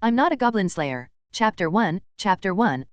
I'm not a Goblin Slayer. Chapter 1,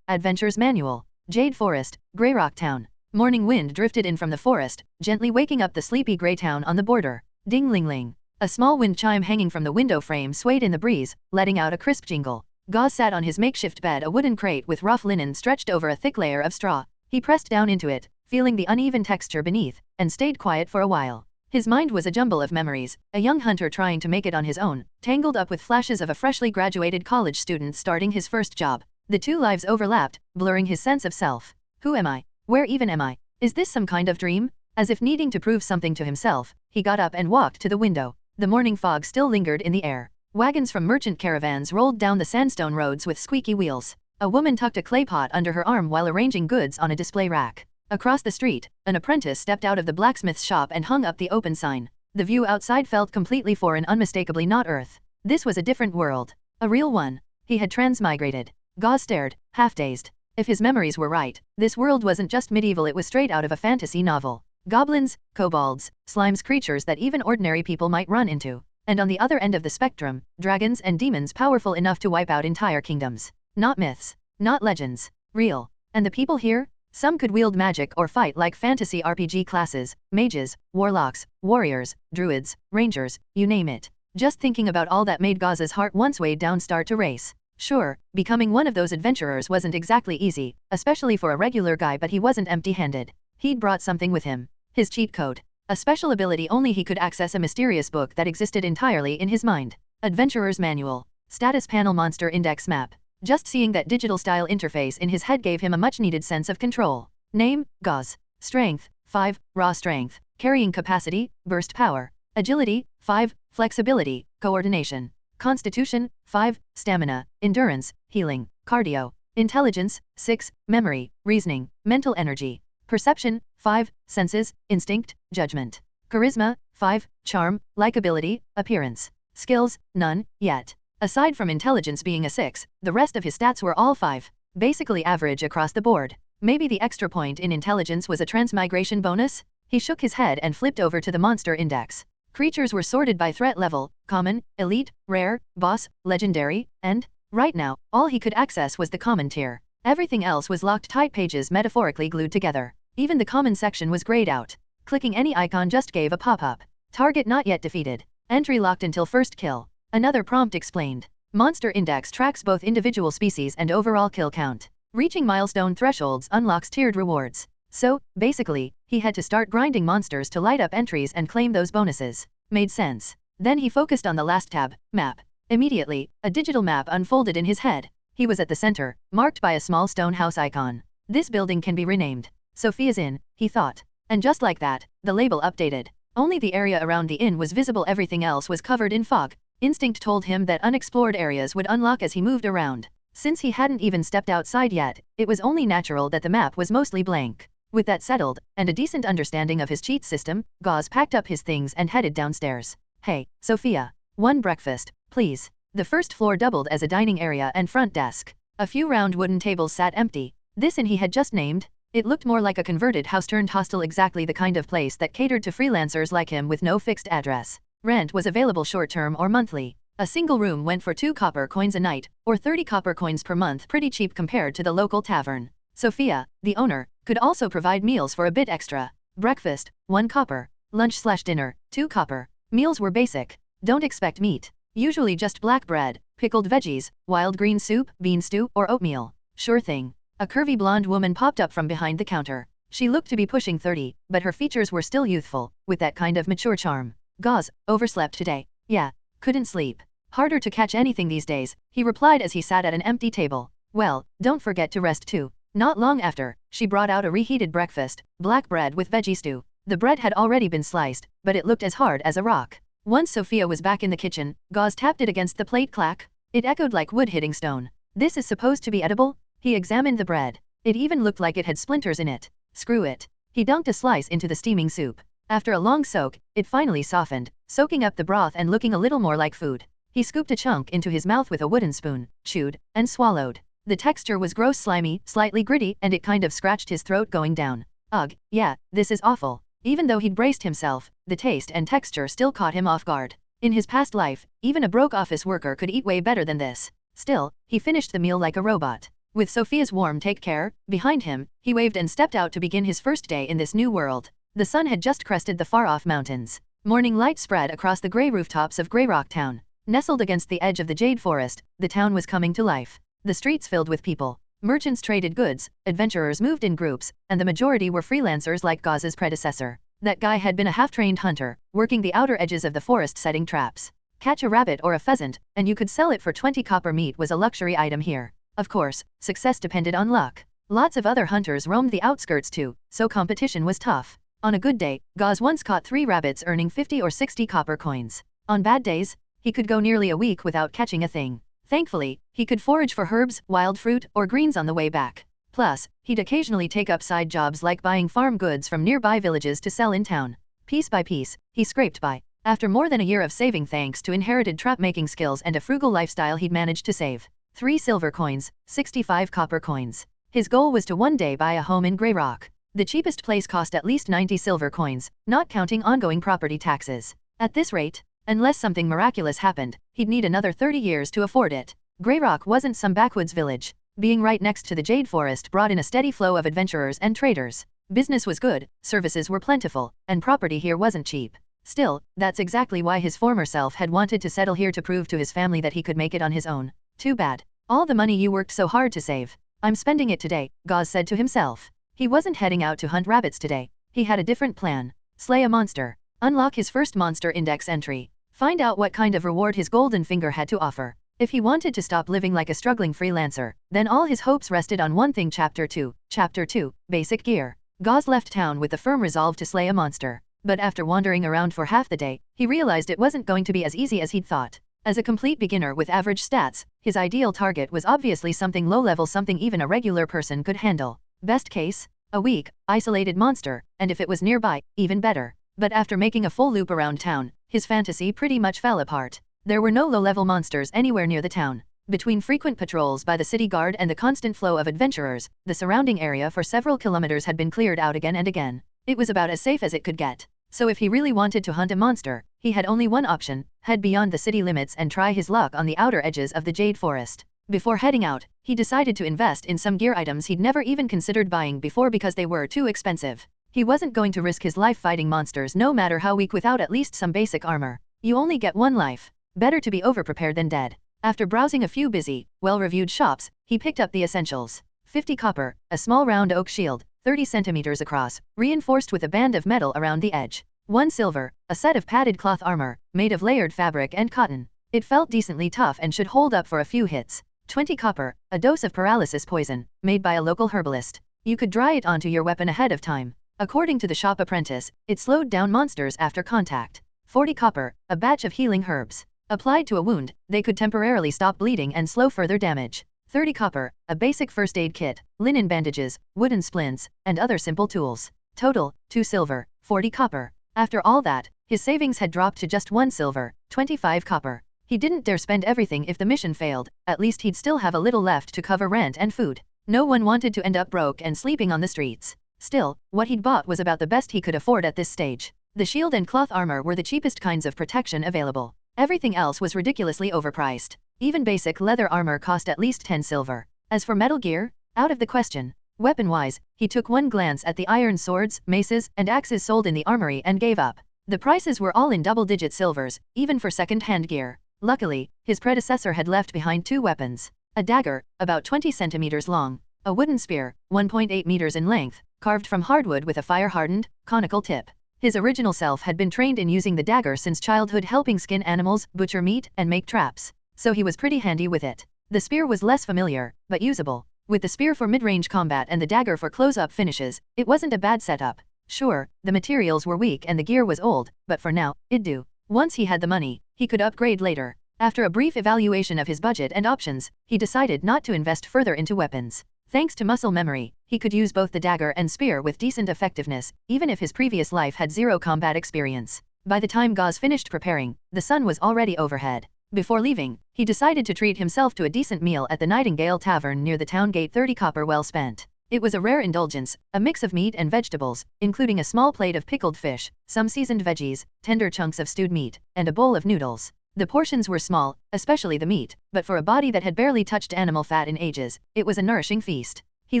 Adventure's Manual. Jade Forest, Greyrock Town. Morning wind drifted in from the forest, gently waking up the sleepy grey town on the border. Ding-ling-ling. A small wind chime hanging from the window frame swayed in the breeze, letting out a crisp jingle. Gauze sat on his makeshift bed, a wooden crate with rough linen stretched over a thick layer of straw. He pressed down into it, feeling the uneven texture beneath, and stayed quiet for a while. His mind was a jumble of memories, a young hunter trying to make it on his own, tangled up with flashes of a freshly graduated college student starting his first job. The two lives overlapped, blurring his sense of self. Who am I? Where even am I? Is this some kind of dream? As if needing to prove something to himself, he got up and walked to the window. The morning fog still lingered in the air. Wagons from merchant caravans rolled down the sandstone roads with squeaky wheels. A woman tucked a clay pot under her arm while arranging goods on a display rack. Across the street, an apprentice stepped out of the blacksmith's shop and hung up the open sign. The view outside felt completely foreign, unmistakably not Earth. This was a different world. A real one. He had transmigrated. Gauze stared, half-dazed. If his memories were right, this world wasn't just medieval, it was straight out of a fantasy novel. Goblins, kobolds, slimes, creatures that even ordinary people might run into. And on the other end of the spectrum, dragons and demons powerful enough to wipe out entire kingdoms. Not myths. Not legends. Real. And the people here? Some could wield magic or fight like fantasy RPG classes, mages, warlocks, warriors, druids, rangers, you name it. Just thinking about all that made Gauze's heart once weighed down start to race. Sure, becoming one of those adventurers wasn't exactly easy, especially for a regular guy, but he wasn't empty-handed. He'd brought something with him. His cheat code. A special ability only he could access, a mysterious book that existed entirely in his mind. Adventurer's Manual. Status panel, monster index map. Just seeing that digital-style interface in his head gave him a much-needed sense of control. Name, Gauze. Strength, 5, raw strength. Carrying capacity, burst power. Agility, 5, flexibility, coordination. Constitution, 5, stamina, endurance, healing, cardio. Intelligence, 6, memory, reasoning, mental energy. Perception, 5, senses, instinct, judgment. Charisma, 5, charm, likability, appearance. Skills, none, yet. Aside from intelligence being a 6, the rest of his stats were all 5. Basically average across the board. Maybe the extra point in intelligence was a transmigration bonus? He shook his head and flipped over to the monster index. Creatures were sorted by threat level: common, elite, rare, boss, legendary, and, right now, all he could access was the common tier. Everything else was locked tight, pages metaphorically glued together. Even the common section was grayed out. Clicking any icon just gave a pop-up. Target not yet defeated. Entry locked until first kill. Another prompt explained. Monster Index tracks both individual species and overall kill count. Reaching milestone thresholds unlocks tiered rewards. So, basically, he had to start grinding monsters to light up entries and claim those bonuses. Made sense. Then he focused on the last tab, Map. Immediately, a digital map unfolded in his head. He was at the center, marked by a small stone house icon. This building can be renamed Sophia's Inn, he thought. And just like that, the label updated. Only the area around the inn was visible, everything else was covered in fog. Instinct told him that unexplored areas would unlock as he moved around. Since he hadn't even stepped outside yet, it was only natural that the map was mostly blank. With that settled, and a decent understanding of his cheat system, Gauze packed up his things and headed downstairs. Hey, Sophia. One breakfast, please. The first floor doubled as a dining area and front desk. A few round wooden tables sat empty. This inn he had just named? It looked more like a converted house turned hostel, exactly the kind of place that catered to freelancers like him with no fixed address. Rent was available short-term or monthly. A single room went for 2 copper coins a night, or 30 copper coins per month, pretty cheap compared to the local tavern. Sophia, the owner, could also provide meals for a bit extra. Breakfast, 1 copper. Lunch/dinner, 2 copper. Meals were basic. Don't expect meat. Usually just black bread, pickled veggies, wild green soup, bean stew, or oatmeal. Sure thing. A curvy blonde woman popped up from behind the counter. She looked to be pushing 30, but her features were still youthful, with that kind of mature charm. Gauze, overslept today. Yeah, couldn't sleep. Harder to catch anything these days, he replied as he sat at an empty table. Well, don't forget to rest too. Not long after, she brought out a reheated breakfast, black bread with veggie stew. The bread had already been sliced, but it looked as hard as a rock. Once Sophia was back in the kitchen, Gauze tapped it against the plate. Clack. It echoed like wood hitting stone. This is supposed to be edible? He examined the bread. It even looked like it had splinters in it. Screw it. He dunked a slice into the steaming soup. After a long soak, it finally softened, soaking up the broth and looking a little more like food. He scooped a chunk into his mouth with a wooden spoon, chewed, and swallowed. The texture was gross, slimy, slightly gritty, and it kind of scratched his throat going down. Ugh, yeah, this is awful. Even though he'd braced himself, the taste and texture still caught him off guard. In his past life, even a broke office worker could eat way better than this. Still, he finished the meal like a robot. With Sophia's warm take care behind him, he waved and stepped out to begin his first day in this new world. The sun had just crested the far-off mountains. Morning light spread across the grey rooftops of Greyrock Town. Nestled against the edge of the Jade Forest, the town was coming to life. The streets filled with people. Merchants traded goods, adventurers moved in groups, and the majority were freelancers like Gauze's predecessor. That guy had been a half-trained hunter, working the outer edges of the forest setting traps. Catch a rabbit or a pheasant, and you could sell it for 20 copper. Meat was a luxury item here. Of course, success depended on luck. Lots of other hunters roamed the outskirts too, so competition was tough. On a good day, Gauze once caught 3 rabbits earning 50 or 60 copper coins. On bad days, he could go nearly a week without catching a thing. Thankfully, he could forage for herbs, wild fruit, or greens on the way back. Plus, he'd occasionally take up side jobs like buying farm goods from nearby villages to sell in town. Piece by piece, he scraped by. After more than a year of saving thanks to inherited trap-making skills and a frugal lifestyle, he'd managed to save 3 silver coins, 65 copper coins. His goal was to one day buy a home in Greyrock. The cheapest place cost at least 90 silver coins, not counting ongoing property taxes. At this rate, unless something miraculous happened, he'd need another 30 years to afford it. Greyrock wasn't some backwoods village. Being right next to the Jade Forest brought in a steady flow of adventurers and traders. Business was good, services were plentiful, and property here wasn't cheap. Still, that's exactly why his former self had wanted to settle here to prove to his family that he could make it on his own. Too bad. All the money you worked so hard to save. I'm spending it today, Gauze said to himself. He wasn't heading out to hunt rabbits today. He had a different plan. Slay a monster. Unlock his first monster index entry. Find out what kind of reward his golden finger had to offer. If he wanted to stop living like a struggling freelancer, then all his hopes rested on one thing. Chapter 2. Chapter 2. Basic Gear. Gauze left town with the firm resolve to slay a monster. But after wandering around for half the day, he realized it wasn't going to be as easy as he'd thought. As a complete beginner with average stats, his ideal target was obviously something low-level, something even a regular person could handle. Best case, a weak, isolated monster, and if it was nearby, even better. But after making a full loop around town, his fantasy pretty much fell apart. There were no low-level monsters anywhere near the town. Between frequent patrols by the city guard and the constant flow of adventurers, the surrounding area for several kilometers had been cleared out again and again. It was about as safe as it could get. So if he really wanted to hunt a monster, he had only one option: head beyond the city limits and try his luck on the outer edges of the Jade Forest. Before heading out, he decided to invest in some gear items he'd never even considered buying before because they were too expensive. He wasn't going to risk his life fighting monsters no matter how weak without at least some basic armor. You only get one life. Better to be overprepared than dead. After browsing a few busy, well-reviewed shops, he picked up the essentials. 50 copper, a small round oak shield, 30 centimeters across, reinforced with a band of metal around the edge. 1 silver, a set of padded cloth armor, made of layered fabric and cotton. It felt decently tough and should hold up for a few hits. 20 copper, a dose of paralysis poison, made by a local herbalist. You could dry it onto your weapon ahead of time. According to the shop apprentice, it slowed down monsters after contact. 40 copper, a batch of healing herbs. Applied to a wound, they could temporarily stop bleeding and slow further damage. 30 copper, a basic first aid kit, linen bandages, wooden splints, and other simple tools. Total, 2 silver, 40 copper. After all that, his savings had dropped to just 1 silver, 25 copper. He didn't dare spend everything if the mission failed. At least he'd still have a little left to cover rent and food. No one wanted to end up broke and sleeping on the streets. Still, what he'd bought was about the best he could afford at this stage. The shield and cloth armor were the cheapest kinds of protection available. Everything else was ridiculously overpriced. Even basic leather armor cost at least 10 silver. As for metal gear, out of the question. Weapon-wise, he took one glance at the iron swords, maces, and axes sold in the armory and gave up. The prices were all in double-digit silvers, even for second-hand gear. Luckily, his predecessor had left behind 2 weapons. A dagger, about 20 centimeters long. A wooden spear, 1.8 meters in length, carved from hardwood with a fire-hardened, conical tip. His original self had been trained in using the dagger since childhood, helping skin animals, butcher meat, and make traps. So he was pretty handy with it. The spear was less familiar, but usable. With the spear for mid-range combat and the dagger for close-up finishes, it wasn't a bad setup. Sure, the materials were weak and the gear was old, but for now, it'd do. Once he had the money, he could upgrade later. After a brief evaluation of his budget and options, he decided not to invest further into weapons. Thanks to muscle memory, he could use both the dagger and spear with decent effectiveness, even if his previous life had zero combat experience. By the time Gauze finished preparing, the sun was already overhead. Before leaving, he decided to treat himself to a decent meal at the Nightingale Tavern near the town gate. 30 copper well spent. It was a rare indulgence, a mix of meat and vegetables, including a small plate of pickled fish, some seasoned veggies, tender chunks of stewed meat, and a bowl of noodles. The portions were small, especially the meat, but for a body that had barely touched animal fat in ages, it was a nourishing feast. He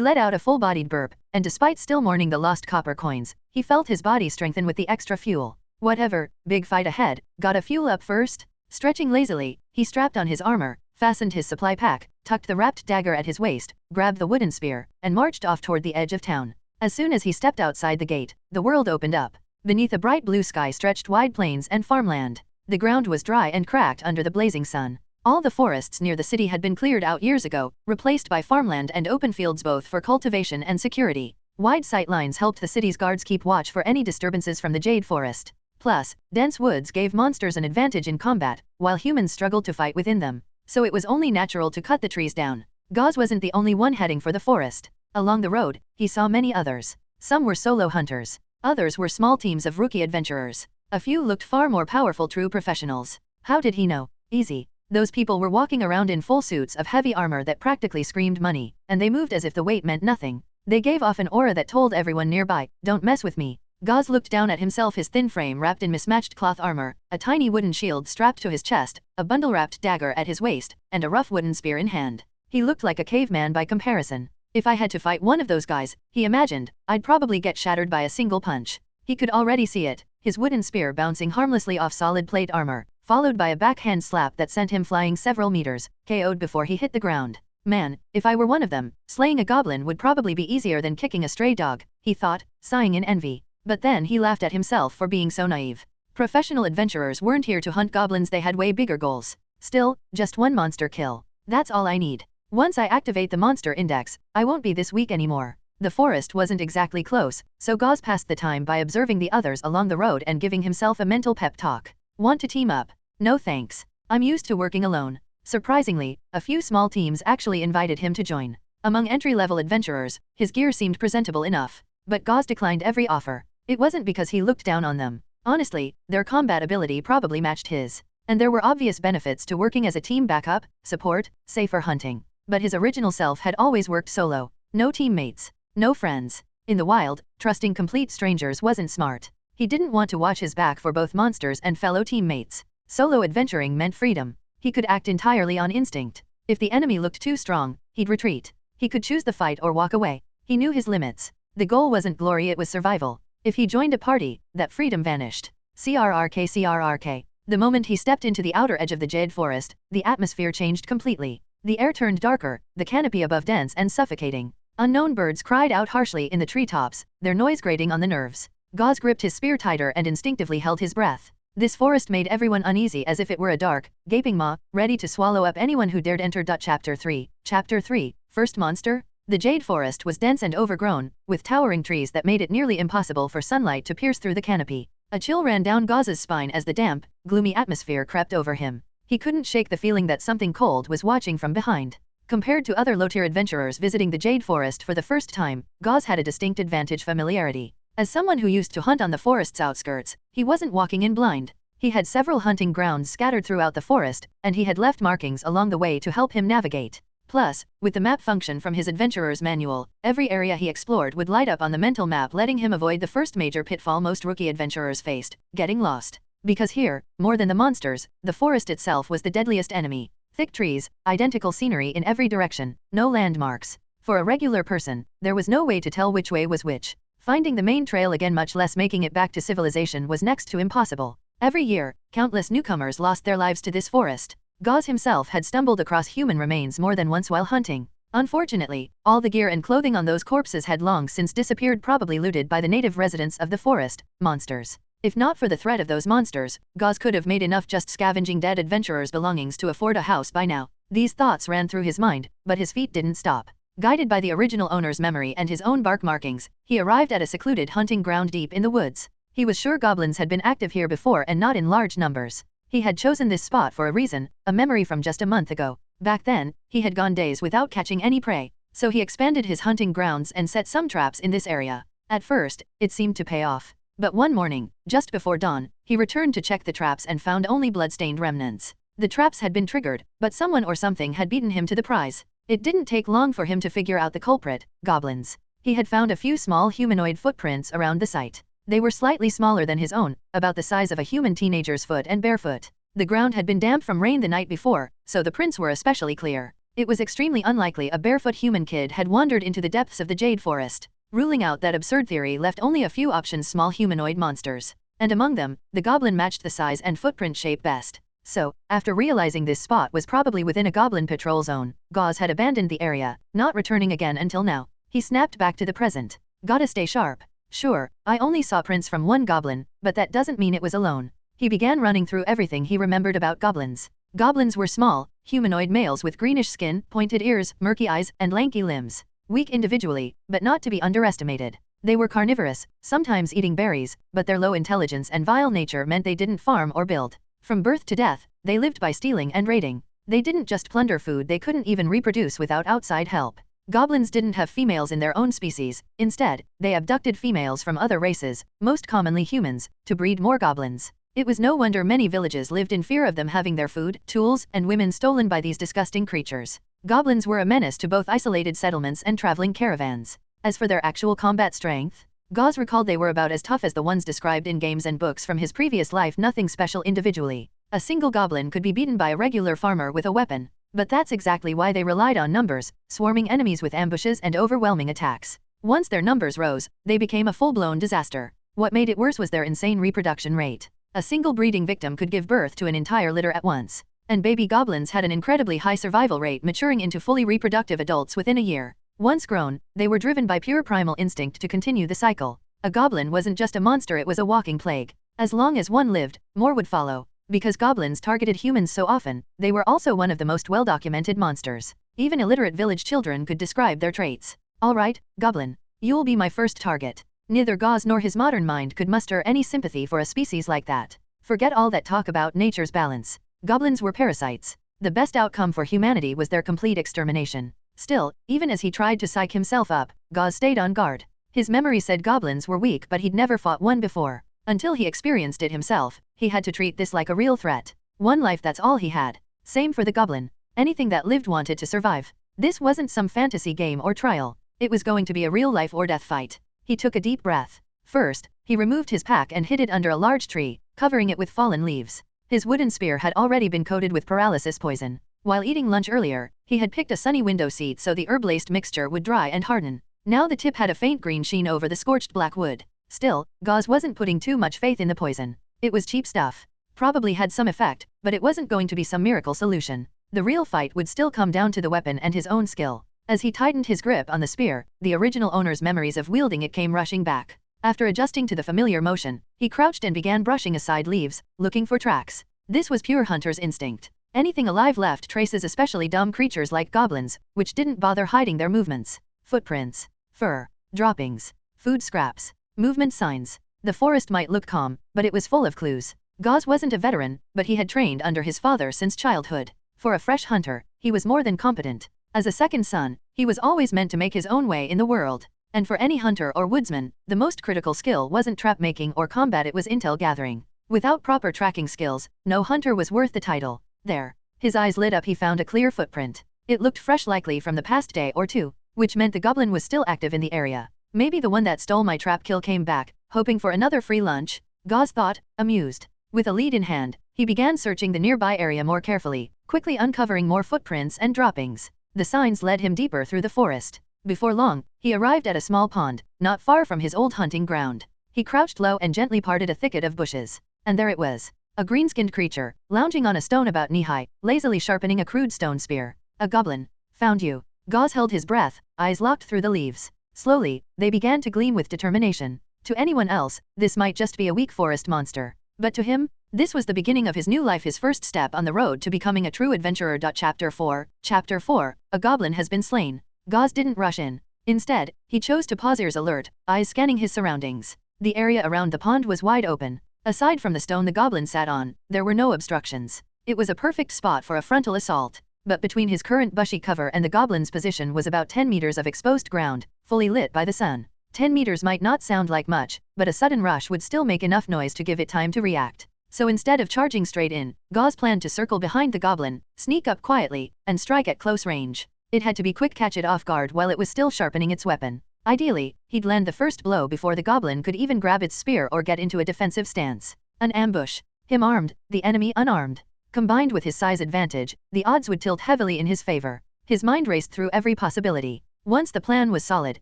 let out a full-bodied burp, and despite still mourning the lost copper coins, he felt his body strengthen with the extra fuel. Whatever, big fight ahead, gotta fuel up first? Stretching lazily, he strapped on his armor, fastened his supply pack, tucked the wrapped dagger at his waist, grabbed the wooden spear, and marched off toward the edge of town. As soon as he stepped outside the gate, the world opened up. Beneath a bright blue sky stretched wide plains and farmland. The ground was dry and cracked under the blazing sun. All the forests near the city had been cleared out years ago, replaced by farmland and open fields both for cultivation and security. Wide sight lines helped the city's guards keep watch for any disturbances from the Jade Forest. Plus, dense woods gave monsters an advantage in combat, while humans struggled to fight within them. So it was only natural to cut the trees down. Gauze wasn't the only one heading for the forest. Along the road, he saw many others. Some were solo hunters. Others were small teams of rookie adventurers. A few looked far more powerful true professionals. How did he know? Easy. Those people were walking around in full suits of heavy armor that practically screamed money, and they moved as if the weight meant nothing. They gave off an aura that told everyone nearby, "Don't mess with me." Gauze looked down at himself, his thin frame wrapped in mismatched cloth armor, a tiny wooden shield strapped to his chest, a bundle-wrapped dagger at his waist, and a rough wooden spear in hand. He looked like a caveman by comparison. If I had to fight one of those guys, he imagined, I'd probably get shattered by a single punch. He could already see it, his wooden spear bouncing harmlessly off solid plate armor, followed by a backhand slap that sent him flying several meters, KO'd before he hit the ground. Man, if I were one of them, slaying a goblin would probably be easier than kicking a stray dog, he thought, sighing in envy. But then he laughed at himself for being so naive. Professional adventurers weren't here to hunt goblins, they had way bigger goals. Still, just one monster kill. That's all I need. Once I activate the monster index, I won't be this weak anymore. The forest wasn't exactly close, so Gauze passed the time by observing the others along the road and giving himself a mental pep talk. Want to team up? No thanks. I'm used to working alone. Surprisingly, a few small teams actually invited him to join. Among entry-level adventurers, his gear seemed presentable enough. But Gauze declined every offer. It wasn't because he looked down on them. Honestly, their combat ability probably matched his. And there were obvious benefits to working as a team backup, support, safer hunting. But his original self had always worked solo. No teammates. No friends. In the wild, trusting complete strangers wasn't smart. He didn't want to watch his back for both monsters and fellow teammates. Solo adventuring meant freedom. He could act entirely on instinct. If the enemy looked too strong, he'd retreat. He could choose the fight or walk away. He knew his limits. The goal wasn't glory, it was survival. If he joined a party, that freedom vanished. CRRK. The moment he stepped into the outer edge of the Jade Forest, the atmosphere changed completely. The air turned darker, the canopy above dense and suffocating. Unknown birds cried out harshly in the treetops, their noise grating on the nerves. Gauze gripped his spear tighter and instinctively held his breath. This forest made everyone uneasy, as if it were a dark, gaping maw, ready to swallow up anyone who dared enter. Chapter 3. Chapter 3. First Monster? The Jade Forest was dense and overgrown, with towering trees that made it nearly impossible for sunlight to pierce through the canopy. A chill ran down Gauze's spine as the damp, gloomy atmosphere crept over him. He couldn't shake the feeling that something cold was watching from behind. Compared to other low-tier adventurers visiting the Jade Forest for the first time, Gauze had a distinct advantage: familiarity. As someone who used to hunt on the forest's outskirts, he wasn't walking in blind. He had several hunting grounds scattered throughout the forest, and he had left markings along the way to help him navigate. Plus, with the map function from his adventurer's manual, every area he explored would light up on the mental map, letting him avoid the first major pitfall most rookie adventurers faced: getting lost. Because here, more than the monsters, the forest itself was the deadliest enemy. Thick trees, identical scenery in every direction, no landmarks. For a regular person, there was no way to tell which way was which. Finding the main trail again, much less making it back to civilization, was next to impossible. Every year, countless newcomers lost their lives to this forest. Gauze himself had stumbled across human remains more than once while hunting. Unfortunately, all the gear and clothing on those corpses had long since disappeared, probably looted by the native residents of the forest, monsters. If not for the threat of those monsters, Gauze could have made enough just scavenging dead adventurers' belongings to afford a house by now. These thoughts ran through his mind, but his feet didn't stop. Guided by the original owner's memory and his own bark markings, he arrived at a secluded hunting ground deep in the woods. He was sure goblins had been active here before, and not in large numbers. He had chosen this spot for a reason, a memory from just a month ago. Back then, he had gone days without catching any prey, so he expanded his hunting grounds and set some traps in this area. At first, it seemed to pay off. But one morning, just before dawn, he returned to check the traps and found only blood-stained remnants. The traps had been triggered, but someone or something had beaten him to the prize. It didn't take long for him to figure out the culprit: goblins. He had found a few small humanoid footprints around the site. They were slightly smaller than his own, about the size of a human teenager's foot and barefoot. The ground had been damp from rain the night before, so the prints were especially clear. It was extremely unlikely a barefoot human kid had wandered into the depths of the Jade Forest. Ruling out that absurd theory left only a few options: small humanoid monsters. And among them, the goblin matched the size and footprint shape best. So, after realizing this spot was probably within a goblin patrol zone, Gauze had abandoned the area, not returning again until now. He snapped back to the present. Gotta stay sharp. Sure, I only saw prints from one goblin, but that doesn't mean it was alone. He began running through everything he remembered about goblins. Goblins were small, humanoid males with greenish skin, pointed ears, murky eyes, and lanky limbs. Weak individually, but not to be underestimated. They were carnivorous, sometimes eating berries, but their low intelligence and vile nature meant they didn't farm or build. From birth to death, they lived by stealing and raiding. They didn't just plunder food, they couldn't even reproduce without outside help. Goblins didn't have females in their own species. Instead, they abducted females from other races, most commonly humans, to breed more goblins. It was no wonder many villages lived in fear of them having their food, tools, and women stolen by these disgusting creatures. Goblins were a menace to both isolated settlements and traveling caravans. As for their actual combat strength, Gauze recalled they were about as tough as the ones described in games and books from his previous life, nothing special individually. A single goblin could be beaten by a regular farmer with a weapon. But that's exactly why they relied on numbers, swarming enemies with ambushes and overwhelming attacks. Once their numbers rose, they became a full-blown disaster. What made it worse was their insane reproduction rate. A single breeding victim could give birth to an entire litter at once. And baby goblins had an incredibly high survival rate, maturing into fully reproductive adults within a year. Once grown, they were driven by pure primal instinct to continue the cycle. A goblin wasn't just a monster, it was a walking plague. As long as one lived, more would follow. Because goblins targeted humans so often, they were also one of the most well-documented monsters. Even illiterate village children could describe their traits. All right, goblin. You'll be my first target. Neither Gauze nor his modern mind could muster any sympathy for a species like that. Forget all that talk about nature's balance. Goblins were parasites. The best outcome for humanity was their complete extermination. Still, even as he tried to psych himself up, Gauze stayed on guard. His memory said goblins were weak, but he'd never fought one before. Until he experienced it himself, he had to treat this like a real threat. One life, that's all he had. Same for the goblin. Anything that lived wanted to survive. This wasn't some fantasy game or trial. It was going to be a real life or death fight. He took a deep breath. First, he removed his pack and hid it under a large tree, covering it with fallen leaves. His wooden spear had already been coated with paralysis poison. While eating lunch earlier, he had picked a sunny window seat so the herb-laced mixture would dry and harden. Now the tip had a faint green sheen over the scorched black wood. Still, Gauze wasn't putting too much faith in the poison. It was cheap stuff. Probably had some effect, but it wasn't going to be some miracle solution. The real fight would still come down to the weapon and his own skill. As he tightened his grip on the spear, the original owner's memories of wielding it came rushing back. After adjusting to the familiar motion, he crouched and began brushing aside leaves, looking for tracks. This was pure hunter's instinct. Anything alive left traces, especially dumb creatures like goblins, which didn't bother hiding their movements. Footprints, fur, droppings, food scraps, movement signs. The forest might look calm, but it was full of clues. Gauze wasn't a veteran, but he had trained under his father since childhood. For a fresh hunter, he was more than competent. As a second son, he was always meant to make his own way in the world. And for any hunter or woodsman, the most critical skill wasn't trap making or combat, it was intel gathering. Without proper tracking skills, no hunter was worth the title. There. His eyes lit up, he found a clear footprint. It looked fresh, likely from the past day or two, which meant the goblin was still active in the area. Maybe the one that stole my trap kill came back, hoping for another free lunch, Gauze thought, amused. With a lead in hand, he began searching the nearby area more carefully, quickly uncovering more footprints and droppings. The signs led him deeper through the forest. Before long, he arrived at a small pond, not far from his old hunting ground. He crouched low and gently parted a thicket of bushes. And there it was. A green-skinned creature, lounging on a stone about knee-high, lazily sharpening a crude stone spear. A goblin. Found you. Gauze held his breath, eyes locked through the leaves. Slowly, they began to gleam with determination. To anyone else, this might just be a weak forest monster. But to him, this was the beginning of his new life, his first step on the road to becoming a true adventurer. Chapter 4. Chapter 4. A goblin has been slain. Gauze didn't rush in. Instead, he chose to pause, ears alert, eyes scanning his surroundings. The area around the pond was wide open. Aside from the stone the goblin sat on, there were no obstructions. It was a perfect spot for a frontal assault. But between his current bushy cover and the goblin's position was about 10 meters of exposed ground, fully lit by the sun. 10 meters might not sound like much, but a sudden rush would still make enough noise to give it time to react. So instead of charging straight in, Gauze planned to circle behind the goblin, sneak up quietly, and strike at close range. It had to be quick, catch it off guard while it was still sharpening its weapon. Ideally, he'd land the first blow before the goblin could even grab its spear or get into a defensive stance. An ambush. Him armed, the enemy unarmed. Combined with his size advantage, the odds would tilt heavily in his favor. His mind raced through every possibility. Once the plan was solid,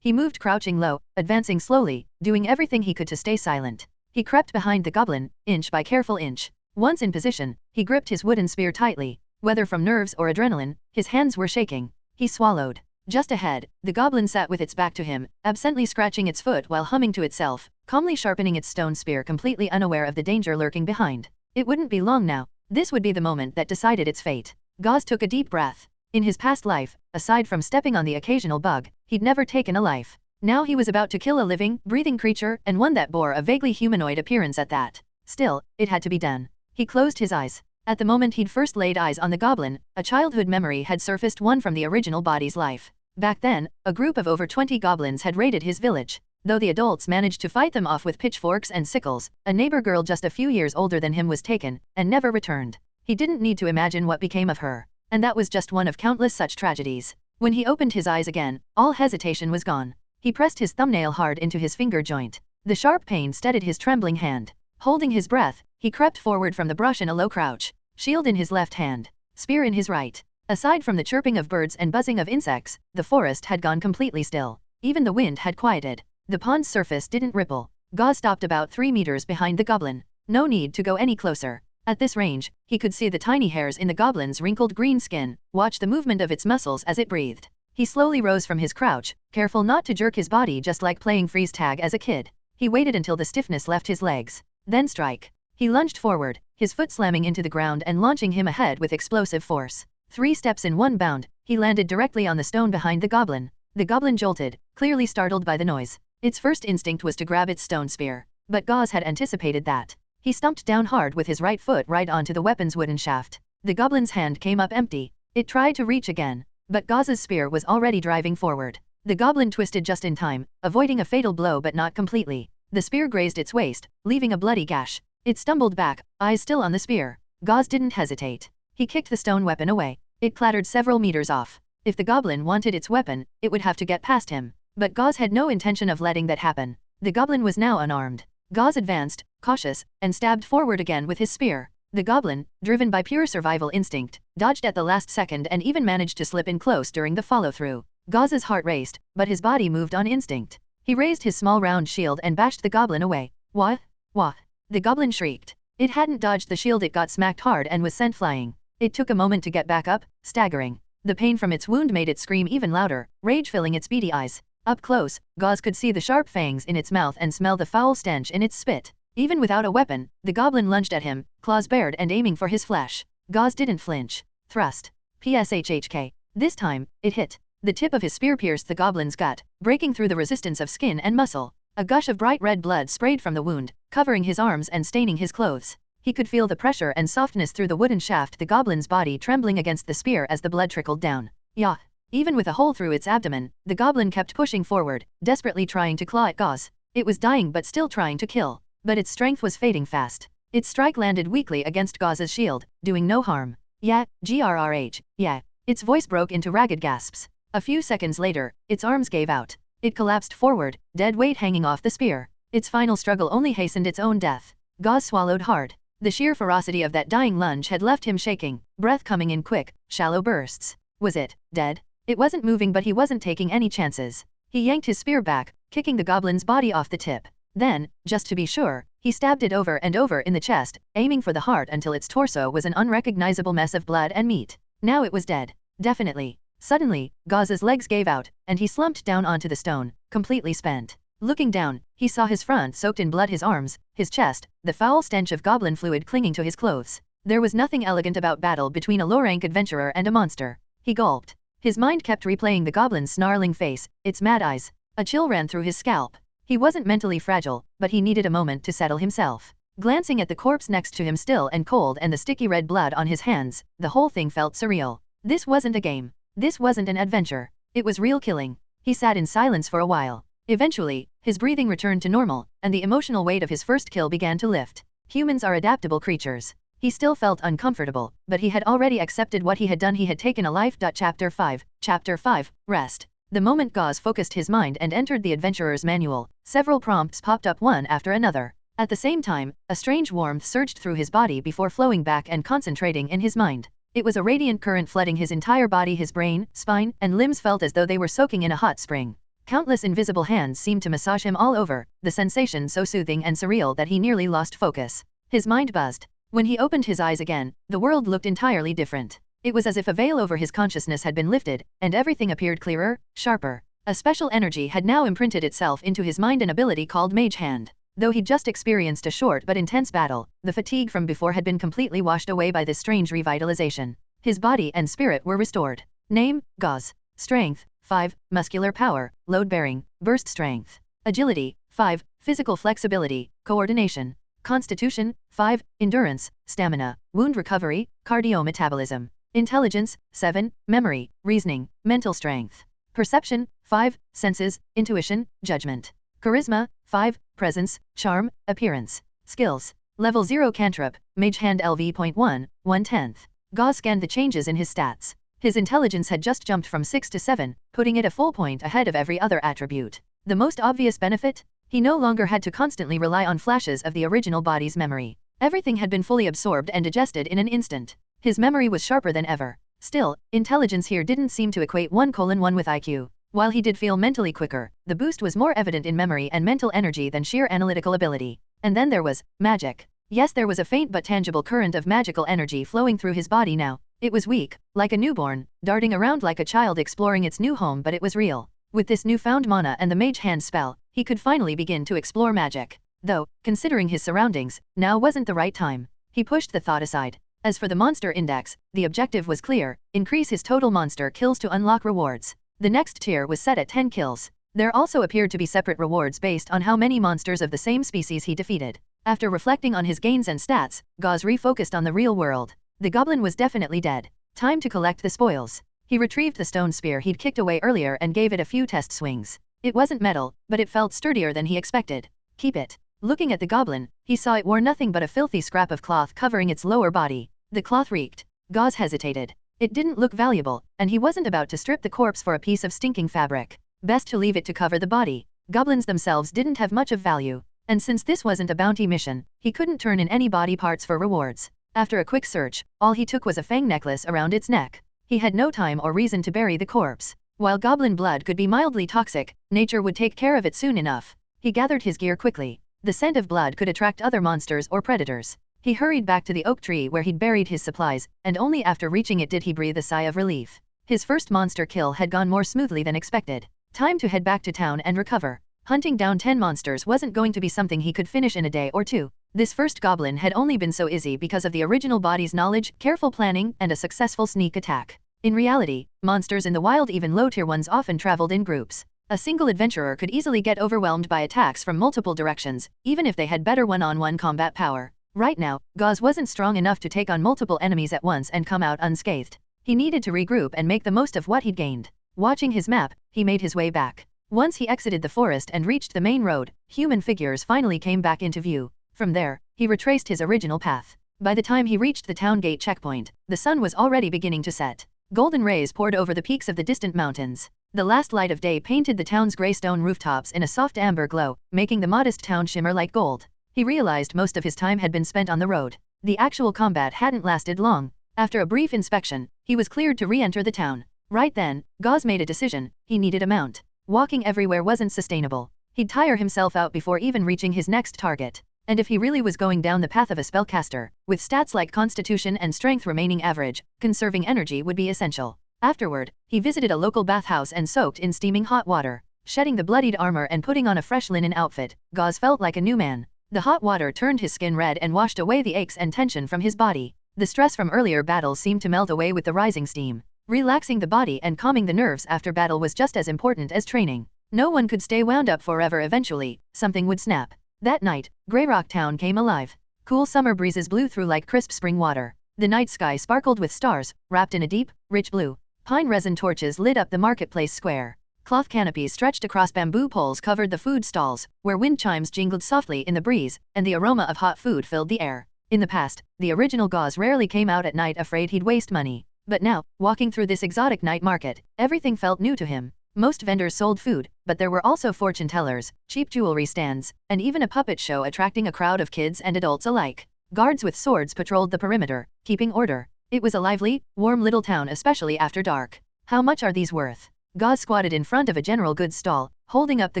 he moved crouching low, advancing slowly, doing everything he could to stay silent. He crept behind the goblin, inch by careful inch. Once in position, he gripped his wooden spear tightly. Whether from nerves or adrenaline, his hands were shaking. He swallowed. Just ahead, the goblin sat with its back to him, absently scratching its foot while humming to itself, calmly sharpening its stone spear, completely unaware of the danger lurking behind. It wouldn't be long now. This would be the moment that decided its fate. Gauze took a deep breath. In his past life, aside from stepping on the occasional bug, he'd never taken a life. Now he was about to kill a living, breathing creature, and one that bore a vaguely humanoid appearance at that. Still, it had to be done. He closed his eyes. At the moment he'd first laid eyes on the goblin, a childhood memory had surfaced, one from the original body's life. Back then, a group of over 20 goblins had raided his village. Though the adults managed to fight them off with pitchforks and sickles, a neighbor girl just a few years older than him was taken, and never returned. He didn't need to imagine what became of her. And that was just one of countless such tragedies. When he opened his eyes again, all hesitation was gone. He pressed his thumbnail hard into his finger joint. The sharp pain steadied his trembling hand. Holding his breath, he crept forward from the brush in a low crouch, shield in his left hand, spear in his right. Aside from the chirping of birds and buzzing of insects, the forest had gone completely still. Even the wind had quieted. The pond's surface didn't ripple. Gauze stopped about 3 meters behind the goblin. No need to go any closer. At this range, he could see the tiny hairs in the goblin's wrinkled green skin, watch the movement of its muscles as it breathed. He slowly rose from his crouch, careful not to jerk his body, just like playing freeze tag as a kid. He waited until the stiffness left his legs. Then strike. He lunged forward, his foot slamming into the ground and launching him ahead with explosive force. 3 steps in one bound, he landed directly on the stone behind the goblin. The goblin jolted, clearly startled by the noise. Its first instinct was to grab its stone spear. But Gauze had anticipated that. He stumped down hard with his right foot right onto the weapon's wooden shaft. The goblin's hand came up empty. It tried to reach again. But Gauze's spear was already driving forward. The goblin twisted just in time, avoiding a fatal blow but not completely. The spear grazed its waist, leaving a bloody gash. It stumbled back, eyes still on the spear. Gauze didn't hesitate. He kicked the stone weapon away. It clattered several meters off. If the goblin wanted its weapon, it would have to get past him. But Gauze had no intention of letting that happen. The goblin was now unarmed. Gauze advanced, cautious, and stabbed forward again with his spear. The goblin, driven by pure survival instinct, dodged at the last second and even managed to slip in close during the follow-through. Gauze's heart raced, but his body moved on instinct. He raised his small round shield and bashed the goblin away. Wah! Wah! The goblin shrieked. It hadn't dodged the shield, it got smacked hard and was sent flying. It took a moment to get back up, staggering. The pain from its wound made it scream even louder, rage filling its beady eyes. Up close, Gauze could see the sharp fangs in its mouth and smell the foul stench in its spit. Even without a weapon, the goblin lunged at him, claws bared and aiming for his flesh. Gauze didn't flinch. Thrust. PSHHK. This time, it hit. The tip of his spear pierced the goblin's gut, breaking through the resistance of skin and muscle. A gush of bright red blood sprayed from the wound, covering his arms and staining his clothes. He could feel the pressure and softness through the wooden shaft, the goblin's body trembling against the spear as the blood trickled down. Yah! Even with a hole through its abdomen, the goblin kept pushing forward, desperately trying to claw at Gauze. It was dying but still trying to kill. But its strength was fading fast. Its strike landed weakly against Gauze's shield, doing no harm. Yeah, GRRH, yeah. Its voice broke into ragged gasps. A few seconds later, its arms gave out. It collapsed forward, dead weight hanging off the spear. Its final struggle only hastened its own death. Gauze swallowed hard. The sheer ferocity of that dying lunge had left him shaking, breath coming in quick, shallow bursts. Was it dead? It wasn't moving, but he wasn't taking any chances. He yanked his spear back, kicking the goblin's body off the tip. Then, just to be sure, he stabbed it over and over in the chest, aiming for the heart until its torso was an unrecognizable mess of blood and meat. Now it was dead. Definitely. Suddenly, Gauze's legs gave out, and he slumped down onto the stone, completely spent. Looking down, he saw his front soaked in blood, his arms, his chest, the foul stench of goblin fluid clinging to his clothes. There was nothing elegant about battle between a low-rank adventurer and a monster. He gulped. His mind kept replaying the goblin's snarling face, its mad eyes. A chill ran through his scalp. He wasn't mentally fragile, but he needed a moment to settle himself. Glancing at the corpse next to him, still and cold, and the sticky red blood on his hands, the whole thing felt surreal. This wasn't a game. This wasn't an adventure. It was real killing. He sat in silence for a while. Eventually, his breathing returned to normal, and the emotional weight of his first kill began to lift. Humans are adaptable creatures. He still felt uncomfortable, but he had already accepted what he had done. He had taken a life. Chapter 5. Chapter 5. Rest. The moment Gauze focused his mind and entered the adventurer's manual, several prompts popped up one after another. At the same time, a strange warmth surged through his body before flowing back and concentrating in his mind. It was a radiant current flooding his entire body. His brain, spine, and limbs felt as though they were soaking in a hot spring. Countless invisible hands seemed to massage him all over, the sensation so soothing and surreal that he nearly lost focus. His mind buzzed. When he opened his eyes again, the world looked entirely different. It was as if a veil over his consciousness had been lifted, and everything appeared clearer, sharper. A special energy had now imprinted itself into his mind, an ability called Mage Hand. Though he'd just experienced a short but intense battle, the fatigue from before had been completely washed away by this strange revitalization. His body and spirit were restored. Name, Gauze. Strength, 5, muscular power, load-bearing, burst strength. Agility, 5, physical flexibility, coordination. Constitution, 5, endurance, stamina, wound recovery, cardio-metabolism. Intelligence, 7, memory, reasoning, mental strength. Perception, 5, senses, intuition, judgment. Charisma, 5, presence, charm, appearance. Skills. Level 0 Cantrip, Mage Hand LV.1, 1/10. Gauze scanned the changes in his stats. His intelligence had just jumped from 6 to 7, putting it a full point ahead of every other attribute. The most obvious benefit? He no longer had to constantly rely on flashes of the original body's memory. Everything had been fully absorbed and digested in an instant. His memory was sharper than ever. Still, intelligence here didn't seem to equate 1:1 with IQ. While he did feel mentally quicker, the boost was more evident in memory and mental energy than sheer analytical ability. And then there was magic. Yes, there was a faint but tangible current of magical energy flowing through his body now. It was weak, like a newborn, darting around like a child exploring its new home, but it was real. With this newfound mana and the Mage Hand spell, he could finally begin to explore magic. Though, considering his surroundings, now wasn't the right time. He pushed the thought aside. As for the monster index, the objective was clear: increase his total monster kills to unlock rewards. The next tier was set at 10 kills. There also appeared to be separate rewards based on how many monsters of the same species he defeated. After reflecting on his gains and stats, Gauze refocused on the real world. The goblin was definitely dead. Time to collect the spoils. He retrieved the stone spear he'd kicked away earlier and gave it a few test swings. It wasn't metal, but it felt sturdier than he expected. Keep it. Looking at the goblin, he saw it wore nothing but a filthy scrap of cloth covering its lower body. The cloth reeked. Gauze hesitated. It didn't look valuable, and he wasn't about to strip the corpse for a piece of stinking fabric. Best to leave it to cover the body. Goblins themselves didn't have much of value, and since this wasn't a bounty mission, he couldn't turn in any body parts for rewards. After a quick search, all he took was a fang necklace around its neck. He had no time or reason to bury the corpse. While goblin blood could be mildly toxic, nature would take care of it soon enough. He gathered his gear quickly. The scent of blood could attract other monsters or predators. He hurried back to the oak tree where he'd buried his supplies, and only after reaching it did he breathe a sigh of relief. His first monster kill had gone more smoothly than expected. Time to head back to town and recover. Hunting down 10 monsters wasn't going to be something he could finish in a day or two. This first goblin had only been so easy because of the original body's knowledge, careful planning, and a successful sneak attack. In reality, monsters in the wild, even low-tier ones, often traveled in groups. A single adventurer could easily get overwhelmed by attacks from multiple directions, even if they had better one-on-one combat power. Right now, Gauze wasn't strong enough to take on multiple enemies at once and come out unscathed. He needed to regroup and make the most of what he'd gained. Watching his map, he made his way back. Once he exited the forest and reached the main road, human figures finally came back into view. From there, he retraced his original path. By the time he reached the town gate checkpoint, the sun was already beginning to set. Golden rays poured over the peaks of the distant mountains. The last light of day painted the town's gray stone rooftops in a soft amber glow, making the modest town shimmer like gold. He realized most of his time had been spent on the road. The actual combat hadn't lasted long. After a brief inspection, he was cleared to re-enter the town. Right then, Gauze made a decision: he needed a mount. Walking everywhere wasn't sustainable. He'd tire himself out before even reaching his next target. And if he really was going down the path of a spellcaster, with stats like Constitution and Strength remaining average, conserving energy would be essential. Afterward, he visited a local bathhouse and soaked in steaming hot water. Shedding the bloodied armor and putting on a fresh linen outfit, Gauze felt like a new man. The hot water turned his skin red and washed away the aches and tension from his body. The stress from earlier battles seemed to melt away with the rising steam. Relaxing the body and calming the nerves after battle was just as important as training. No one could stay wound up forever. Eventually, something would snap. That night, Greyrock Town came alive. Cool summer breezes blew through like crisp spring water. The night sky sparkled with stars, wrapped in a deep, rich blue. Pine resin torches lit up the marketplace square. Cloth canopies stretched across bamboo poles covered the food stalls, where wind chimes jingled softly in the breeze, and the aroma of hot food filled the air. In the past, the original Gauze rarely came out at night, afraid he'd waste money. But now, walking through this exotic night market, everything felt new to him. Most vendors sold food, but there were also fortune tellers, cheap jewelry stands, and even a puppet show attracting a crowd of kids and adults alike. Guards with swords patrolled the perimeter, keeping order. It was a lively, warm little town, especially after dark. How much are these worth? Gauze squatted in front of a general goods stall, holding up the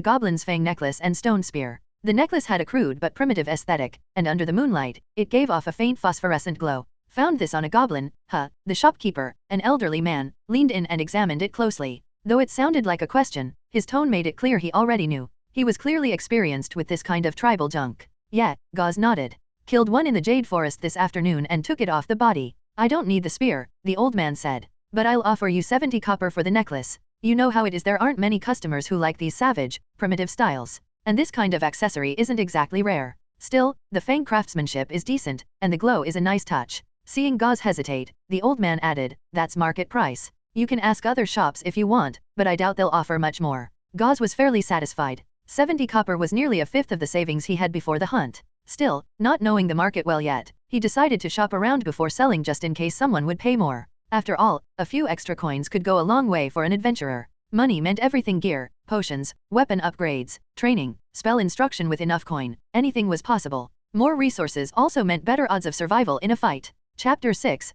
goblin's fang necklace and stone spear. The necklace had a crude but primitive aesthetic, and under the moonlight, it gave off a faint phosphorescent glow. Found this on a goblin, huh? The shopkeeper, an elderly man, leaned in and examined it closely. Though it sounded like a question, his tone made it clear he already knew. He was clearly experienced with this kind of tribal junk. Yeah, Gauze nodded. Killed one in the Jade Forest this afternoon and took it off the body. I don't need the spear, the old man said. But I'll offer you 70 copper for the necklace. You know how it is, there aren't many customers who like these savage, primitive styles. And this kind of accessory isn't exactly rare. Still, the fang craftsmanship is decent, and the glow is a nice touch. Seeing Gauze hesitate, the old man added, that's market price. You can ask other shops if you want, but I doubt they'll offer much more. Gauze was fairly satisfied. 70 copper was nearly a fifth of the savings he had before the hunt. Still, not knowing the market well yet, he decided to shop around before selling just in case someone would pay more. After all, a few extra coins could go a long way for an adventurer. Money meant everything: gear, potions, weapon upgrades, training, spell instruction. With enough coin, anything was possible. More resources also meant better odds of survival in a fight. Chapter 6,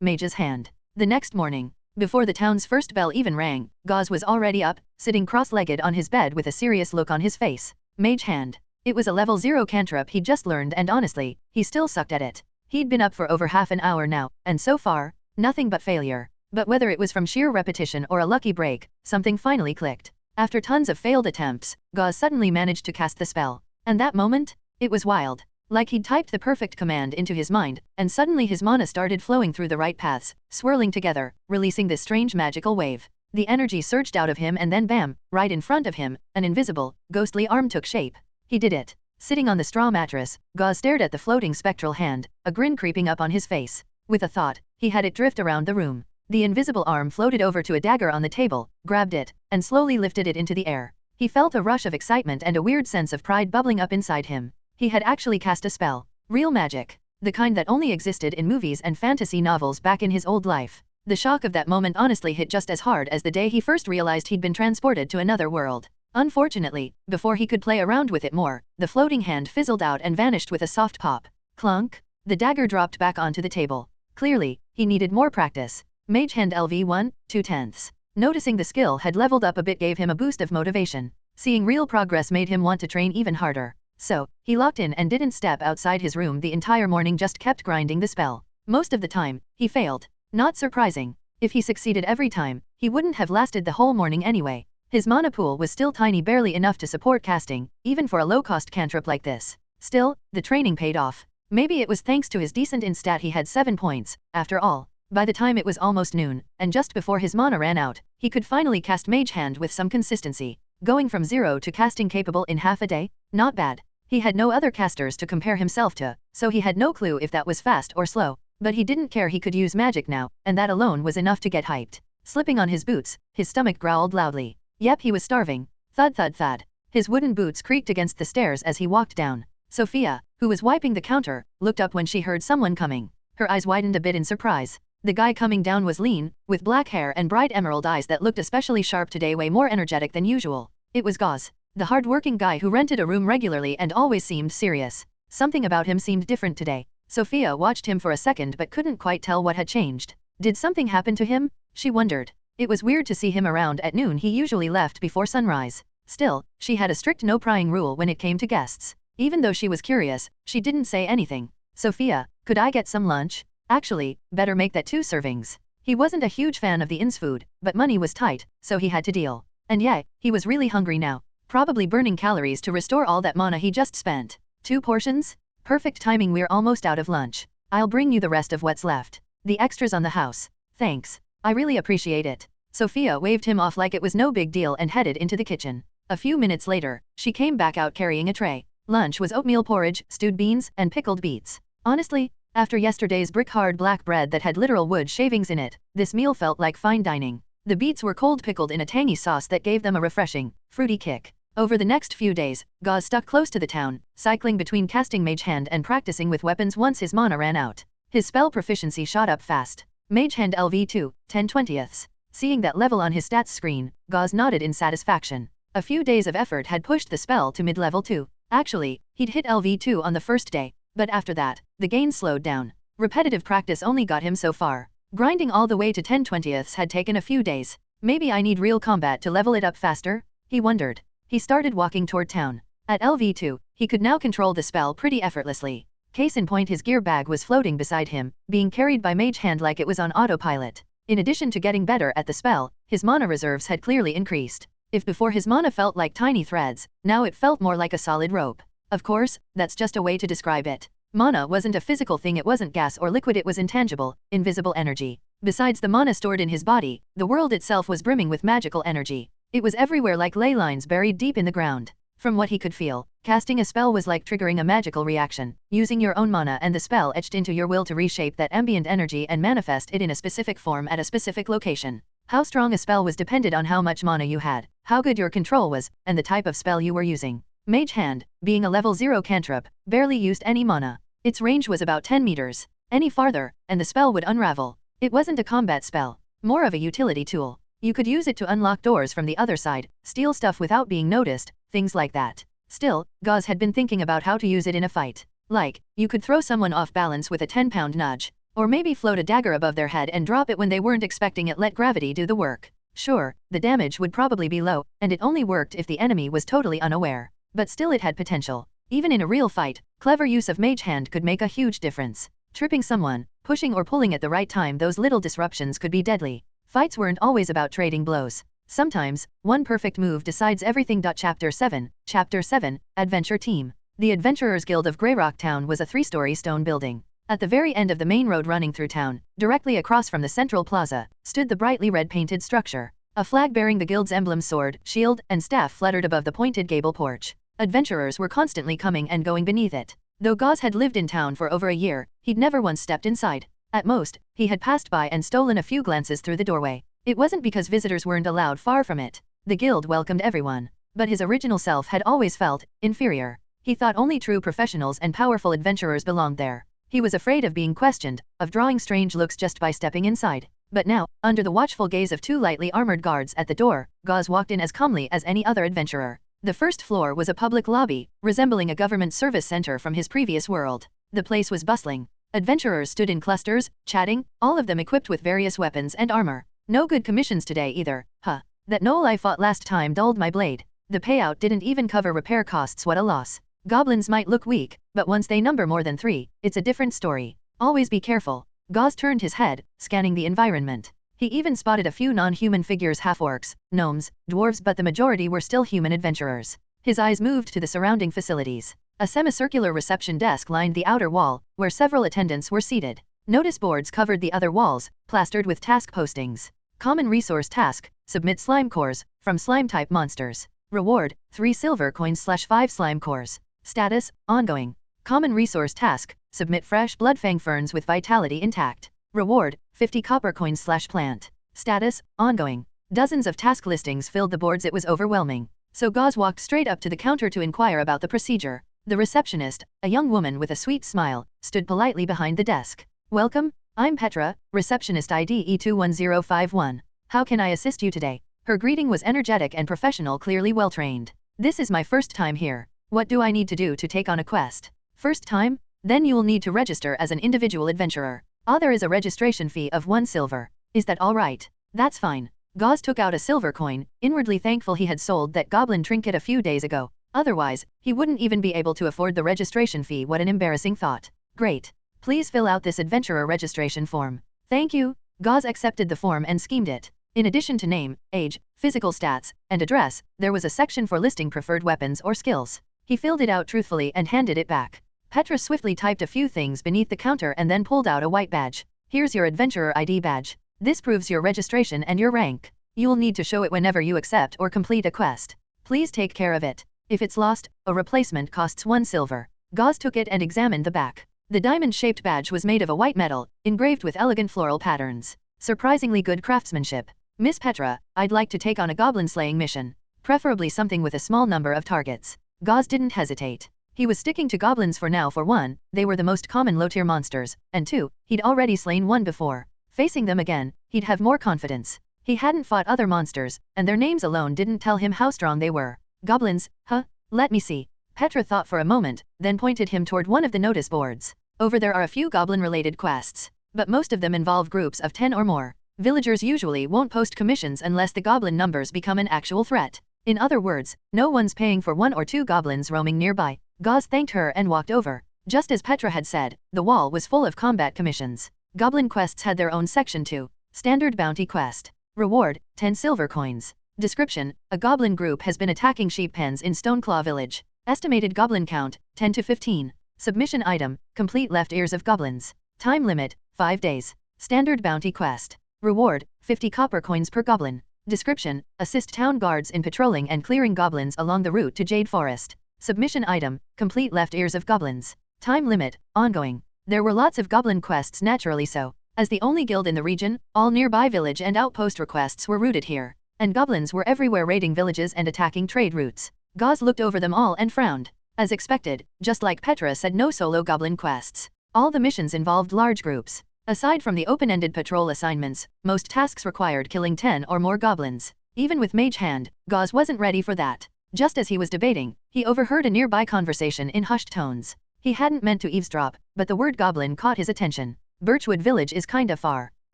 Mage's Hand. The next morning, before the town's first bell even rang, Gauze was already up, sitting cross-legged on his bed with a serious look on his face. Mage Hand. It was a level 0 cantrip he'd just learned, and honestly, he still sucked at it. He'd been up for over half an hour now, and so far, nothing but failure. But whether it was from sheer repetition or a lucky break, something finally clicked. After tons of failed attempts, Gauze suddenly managed to cast the spell. And that moment? It was wild. Like he'd typed the perfect command into his mind, and suddenly his mana started flowing through the right paths, swirling together, releasing this strange magical wave. The energy surged out of him, and then bam, right in front of him, an invisible, ghostly arm took shape. He did it. Sitting on the straw mattress, Gauze stared at the floating spectral hand, a grin creeping up on his face. With a thought, he had it drift around the room. The invisible arm floated over to a dagger on the table, grabbed it, and slowly lifted it into the air. He felt a rush of excitement and a weird sense of pride bubbling up inside him. He had actually cast a spell. Real magic. The kind that only existed in movies and fantasy novels back in his old life. The shock of that moment honestly hit just as hard as the day he first realized he'd been transported to another world. Unfortunately, before he could play around with it more, the floating hand fizzled out and vanished with a soft pop. Clunk. The dagger dropped back onto the table. Clearly, he needed more practice. Mage Hand LV 1/2. Noticing the skill had leveled up a bit gave him a boost of motivation. Seeing real progress made him want to train even harder. So, he locked in and didn't step outside his room the entire morning, just kept grinding the spell. Most of the time, he failed. Not surprising. If he succeeded every time, he wouldn't have lasted the whole morning anyway. His mana pool was still tiny, barely enough to support casting, even for a low-cost cantrip like this. Still, the training paid off. Maybe it was thanks to his decent instat he had 7 points, after all. By the time it was almost noon, and just before his mana ran out, he could finally cast Mage Hand with some consistency. Going from 0 to casting capable in half a day? Not bad. He had no other casters to compare himself to, so he had no clue if that was fast or slow. But he didn't care, he could use magic now, and that alone was enough to get hyped. Slipping on his boots, his stomach growled loudly. Yep, he was starving. Thud thud thud. His wooden boots creaked against the stairs as he walked down. Sophia, who was wiping the counter, looked up when she heard someone coming. Her eyes widened a bit in surprise. The guy coming down was lean, with black hair and bright emerald eyes that looked especially sharp today, way more energetic than usual. It was Gauze, the hard-working guy who rented a room regularly and always seemed serious. Something about him seemed different today. Sophia watched him for a second but couldn't quite tell what had changed. Did something happen to him? She wondered. It was weird to see him around at noon. He usually left before sunrise. Still, she had a strict no prying rule when it came to guests. Even though she was curious, she didn't say anything. Sophia, could I get some lunch? Actually, better make that 2 servings. He wasn't a huge fan of the inn's food, but money was tight, so he had to deal. And yeah, he was really hungry now. Probably burning calories to restore all that mana he just spent. 2 portions? Perfect timing, we're almost out of lunch. I'll bring you the rest of what's left. The extras on the house. Thanks. I really appreciate it. Sophia waved him off like it was no big deal and headed into the kitchen. A few minutes later, she came back out carrying a tray. Lunch was oatmeal porridge, stewed beans, and pickled beets. Honestly, after yesterday's brick-hard black bread that had literal wood shavings in it, this meal felt like fine dining. The beets were cold pickled in a tangy sauce that gave them a refreshing, fruity kick. Over the next few days, Gauze stuck close to the town, cycling between casting Mage Hand and practicing with weapons once his mana ran out. His spell proficiency shot up fast. Mage Hand LV 2/10. Seeing that level on his stats screen, Gauze nodded in satisfaction. A few days of effort had pushed the spell to mid-level 2. Actually, he'd hit LV2 on the first day, but after that, the gains slowed down. Repetitive practice only got him so far. Grinding all the way to 10/20ths had taken a few days. Maybe I need real combat to level it up faster? He wondered. He started walking toward town. At LV2, he could now control the spell pretty effortlessly. Case in point, his gear bag was floating beside him, being carried by Mage Hand like it was on autopilot. In addition to getting better at the spell, his mana reserves had clearly increased. If before his mana felt like tiny threads, now it felt more like a solid rope. Of course, that's just a way to describe it. Mana wasn't a physical thing, it wasn't gas or liquid, it was intangible, invisible energy. Besides the mana stored in his body, the world itself was brimming with magical energy. It was everywhere like ley lines buried deep in the ground. From what he could feel, casting a spell was like triggering a magical reaction, using your own mana and the spell etched into your will to reshape that ambient energy and manifest it in a specific form at a specific location. How strong a spell was depended on how much mana you had, how good your control was, and the type of spell you were using. Mage Hand, being a level 0 cantrip, barely used any mana. Its range was about 10 meters. Any farther, and the spell would unravel. It wasn't a combat spell, more of a utility tool. You could use it to unlock doors from the other side, steal stuff without being noticed, things like that. Still, Gauze had been thinking about how to use it in a fight. Like, you could throw someone off balance with a 10-pound nudge. Or maybe float a dagger above their head and drop it when they weren't expecting it, let gravity do the work. Sure, the damage would probably be low, and it only worked if the enemy was totally unaware. But still it had potential. Even in a real fight, clever use of Mage Hand could make a huge difference. Tripping someone, pushing or pulling at the right time, those little disruptions could be deadly. Fights weren't always about trading blows. Sometimes, one perfect move decides everything. Chapter 7, Adventure Team. The Adventurers Guild of Greyrock Town was a 3-story stone building. At the very end of the main road running through town, directly across from the central plaza, stood the brightly red-painted structure. A flag bearing the guild's emblem, sword, shield, and staff fluttered above the pointed gable porch. Adventurers were constantly coming and going beneath it. Though Gauze had lived in town for over a year, he'd never once stepped inside. At most, he had passed by and stolen a few glances through the doorway. It wasn't because visitors weren't allowed, far from it. The guild welcomed everyone. But his original self had always felt inferior. He thought only true professionals and powerful adventurers belonged there. He was afraid of being questioned, of drawing strange looks just by stepping inside. But now, under the watchful gaze of 2 lightly armored guards at the door, Gauze walked in as calmly as any other adventurer. The first floor was a public lobby, resembling a government service center from his previous world. The place was bustling. Adventurers stood in clusters, chatting, all of them equipped with various weapons and armor. No good commissions today either, huh? That gnoll I fought last time dulled my blade. The payout didn't even cover repair costs, what a loss. Goblins might look weak, but once they number more than 3, it's a different story. Always be careful. Gauze turned his head, scanning the environment. He even spotted a few non-human figures, half-orcs, gnomes, dwarves, but the majority were still human adventurers. His eyes moved to the surrounding facilities. A semicircular reception desk lined the outer wall, where several attendants were seated. Notice boards covered the other walls, plastered with task postings. Common resource task: submit slime cores, from slime-type monsters. Reward: 3 silver coins/5 slime cores. Status: ongoing. Common resource task: submit fresh bloodfang ferns with vitality intact. Reward: 50 copper coins/plant. Status: ongoing. Dozens of task listings filled the boards. It was overwhelming. So Gauze walked straight up to the counter to inquire about the procedure. The receptionist, a young woman with a sweet smile, stood politely behind the desk. Welcome, I'm Petra, receptionist ID E21051. How can I assist you today? Her greeting was energetic and professional, clearly well-trained. This is my first time here. What do I need to do to take on a quest? First time? Then you'll need to register as an individual adventurer. There is a registration fee of 1 silver. Is that all right? That's fine. Gauze took out a silver coin, inwardly thankful he had sold that goblin trinket a few days ago. Otherwise, he wouldn't even be able to afford the registration fee. What an embarrassing thought. Great. Please fill out this adventurer registration form. Thank you. Gauze accepted the form and schemed it. In addition to name, age, physical stats, and address, there was a section for listing preferred weapons or skills. He filled it out truthfully and handed it back. Petra swiftly typed a few things beneath the counter and then pulled out a white badge. Here's your adventurer ID badge. This proves your registration and your rank. You'll need to show it whenever you accept or complete a quest. Please take care of it. If it's lost, a replacement costs 1 silver. Gauze took it and examined the back. The diamond-shaped badge was made of a white metal, engraved with elegant floral patterns. Surprisingly good craftsmanship. Miss Petra, I'd like to take on a goblin slaying mission. Preferably something with a small number of targets. Gauze didn't hesitate. He was sticking to goblins for now. For 1, they were the most common low-tier monsters, and 2, he'd already slain one before. Facing them again, he'd have more confidence. He hadn't fought other monsters, and their names alone didn't tell him how strong they were. Goblins, huh? Let me see. Petra thought for a moment, then pointed him toward one of the notice boards. Over there are a few goblin-related quests, but most of them involve groups of 10 or more. Villagers usually won't post commissions unless the goblin numbers become an actual threat. In other words, no one's paying for 1 or 2 goblins roaming nearby. Gauze thanked her and walked over. Just as Petra had said, the wall was full of combat commissions. Goblin quests had their own section too. Standard bounty quest. Reward, 10 silver coins. Description, a goblin group has been attacking sheep pens in Stoneclaw village. Estimated goblin count, 10 to 15. Submission item, complete left ears of goblins. Time limit, 5 days. Standard bounty quest. Reward, 50 copper coins per goblin. Description, assist town guards in patrolling and clearing goblins along the route to Jade Forest. Submission item, complete left ears of goblins. Time limit, ongoing. There were lots of goblin quests, naturally so. As the only guild in the region, all nearby village and outpost requests were routed here. And goblins were everywhere raiding villages and attacking trade routes. Gauze looked over them all and frowned. As expected, just like Petra said, no solo goblin quests. All the missions involved large groups. Aside from the open-ended patrol assignments, most tasks required killing 10 or more goblins. Even with Mage Hand, Gauze wasn't ready for that. Just as he was debating, he overheard a nearby conversation in hushed tones. He hadn't meant to eavesdrop, but the word goblin caught his attention. Birchwood village is kinda far.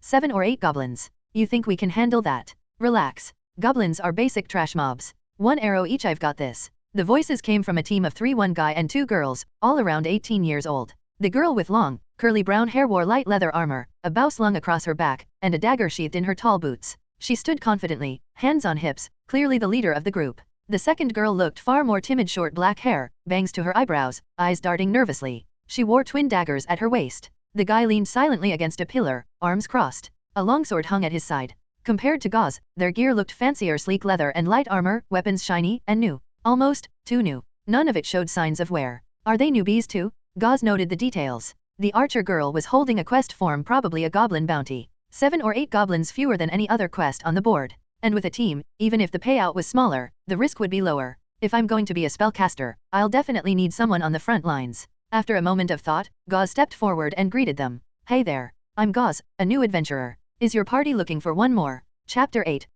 7 or 8 goblins. You think we can handle that? Relax. Goblins are basic trash mobs. 1 arrow each, I've got this. The voices came from a team of 3, 1 guy and 2 girls, all around 18 years old. The girl with long, curly brown hair wore light leather armor, a bow slung across her back, and a dagger sheathed in her tall boots. She stood confidently, hands on hips, clearly the leader of the group. The second girl looked far more timid, short black hair, bangs to her eyebrows, eyes darting nervously. She wore twin daggers at her waist. The guy leaned silently against a pillar, arms crossed. A longsword hung at his side. Compared to Gauze, their gear looked fancier, sleek leather and light armor, weapons shiny and new. Almost too new. None of it showed signs of wear. Are they newbies too? Gauze noted the details. The archer girl was holding a quest form, probably a goblin bounty. 7 or 8 goblins, fewer than any other quest on the board. And with a team, even if the payout was smaller, the risk would be lower. If I'm going to be a spellcaster, I'll definitely need someone on the front lines. After a moment of thought, Gauze stepped forward and greeted them. Hey there. I'm Gauze, a new adventurer. Is your party looking for one more? Chapter 8,